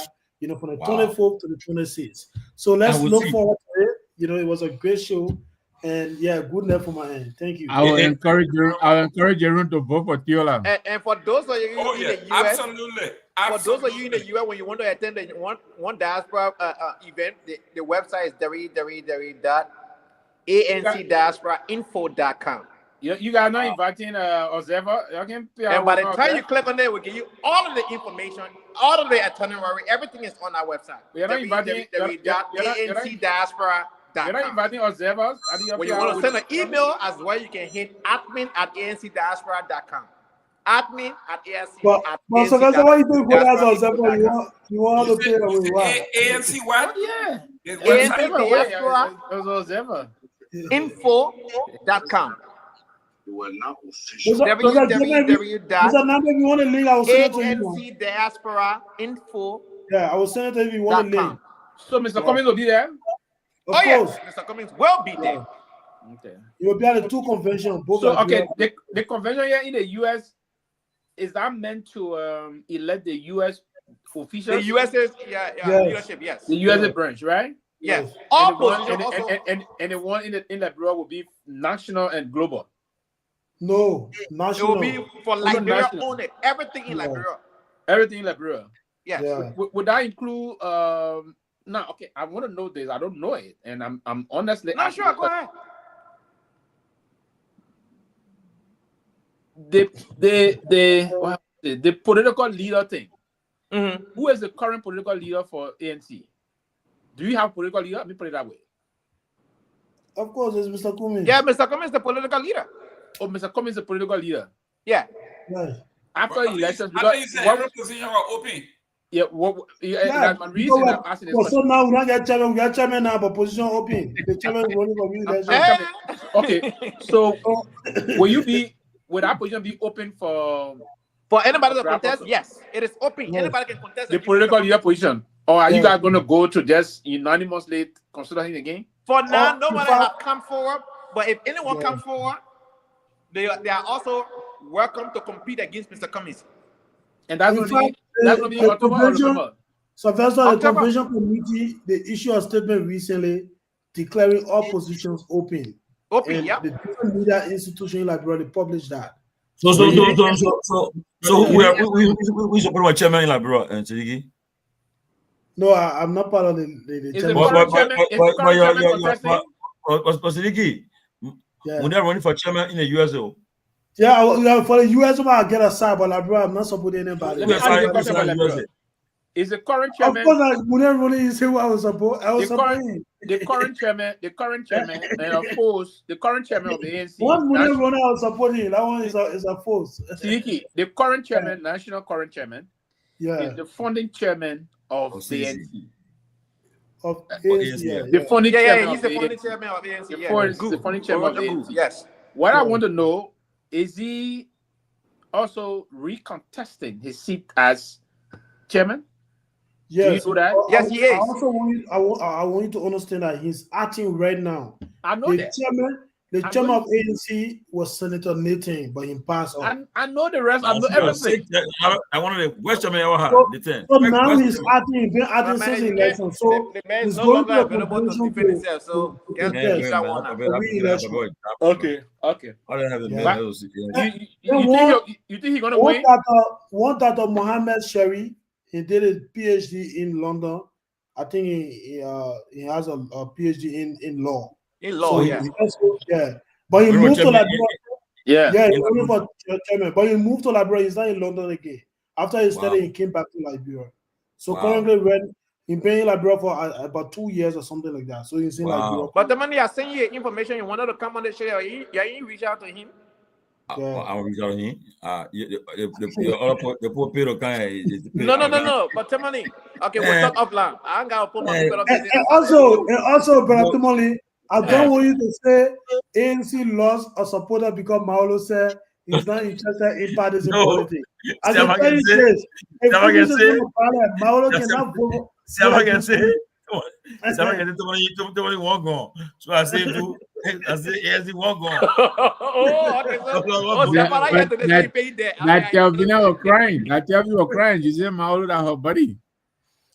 from the 24th to the 26th. So let's look forward to it. It was a great show, and good luck from my end. Thank you. I will encourage Jerome to vote for Tiola. And for those of you in the US, absolutely. For those of you in the US, when you want to attend the one diaspora event, the website is www.ancdiasporainfo.com. You guys not inviting observer. And by the time you click on there, we'll give you all of the information, all of the itinerary, everything is on our website. You're not inviting www.ancdiaspora.com. You're not inviting observers. When you want to send an email as well, you can hit admin@ancdiaspora.com. Admin@ancdiaspora.com. But so that's why you think you want to pay away what? ANC what? Yeah. Observer. Info.com. www.ancdiasporainfo. Yeah, I will send it if you want to link. So Mr. Cummings will be there? Of course. Mr. Cummings will be there. Okay. You will be at the two conventions. So the convention here in the US, is that meant to elect the US officials? The US's leadership, yes. The USA branch, right? Yes. And the one in Liberia will be national and global. No, national. It will be for Liberia only. Everything in Liberia. Everything in Liberia. Yes. Yeah. Would that include no, okay. I want to know this. I don't know it, and I'm honestly not sure. Go ahead. The political leader thing. Mm-hmm. Who is the current political leader for ANC? Do you have political leader? Let me put it that way. Of course, it's Mr. Cummings. Yeah, Mr. Cummings is the political leader. Oh, Mr. Cummings is the political leader. Yeah. Right. After elections, I think every position are open. Yeah, that's my reason I'm asking this question. So now we don't get chairman, we got chairman now, but position open. The chairman is running for re-election. Okay, so will that position be open for anybody to contest? Yes, it is open. Yes. Anybody can contest the political leader position. Or are you guys going to go to just unanimously consider him again? For now, nobody has come forward. But if anyone comes forward, they are also welcome to compete against Mr. Cummings. And that's going to be October or November. Sylvester, the convention committee, they issued a statement recently declaring all positions open. Open, yeah. The different media institution in Liberia, they published that. So we support our chairman in Liberia, Seleke? No, I'm not part of the chairman. Seleke, when they're running for chairman in the US, though. Yeah, for the US, I get a side, but Liberia, I'm not supporting anybody. Let me ask you a question about Liberia. Is the current Of chairman? course, I wouldn't really say what I was supporting. The current chairman, and of course, the current chairman of the ANC. One wouldn't run out supporting. That one is a force. Seleke, the current chairman, national current chairman, is the founding chairman of the ANC. Of ANC, The founding chairman. He's the founding chairman of the ANC. The founding chairman of the ANC. Yes. What I want to know is he also recontesting his seat as chairman? Yes. Do you know that? Yes, he is. I also want you to understand that he's acting right now. I know that. The chairman of ANC was Senator Nathan, but he passed on. I know the rest. I know everything. I wanted to question me. So now he's acting, been acting since the election. So the man is he's no going longer to a available to competition defend himself. So Okay. You think he's gonna win? One that Mohammed Sherry, he did a PhD in London. I think he has a PhD in law. In law, so But he moved to Liberia. He's only for chairman. But he moved to Liberia. He's not in London again. After he studied, he came back to Liberia. So currently, he's been in Liberia for about 2 years or something like that. So he's in Liberia. But the money I sent you information, you wanted to come on the show. You reach out to him. I'll reach out to him. The poor Pedro No. But Tomalin, okay, we'll talk offline. I ain't gotta put my people up there. And also, Brother Tomalin, I don't want you to say ANC lost a supporter because Maolo said he's not interested in partisan politics. I can tell you this: if Maolo cannot vote. So I say ANC won't go. That Kelvina was crying. That Kelvina was crying. She said Maolo and her buddy.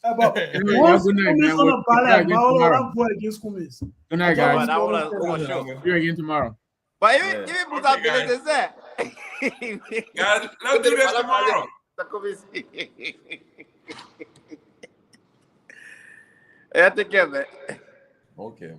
But once Kumis on a ballot, Maolo will against Kumis. Good night, guys. See you again tomorrow. But even put out the say. Guys, let's do this tomorrow. Yeah, take care, man. Okay.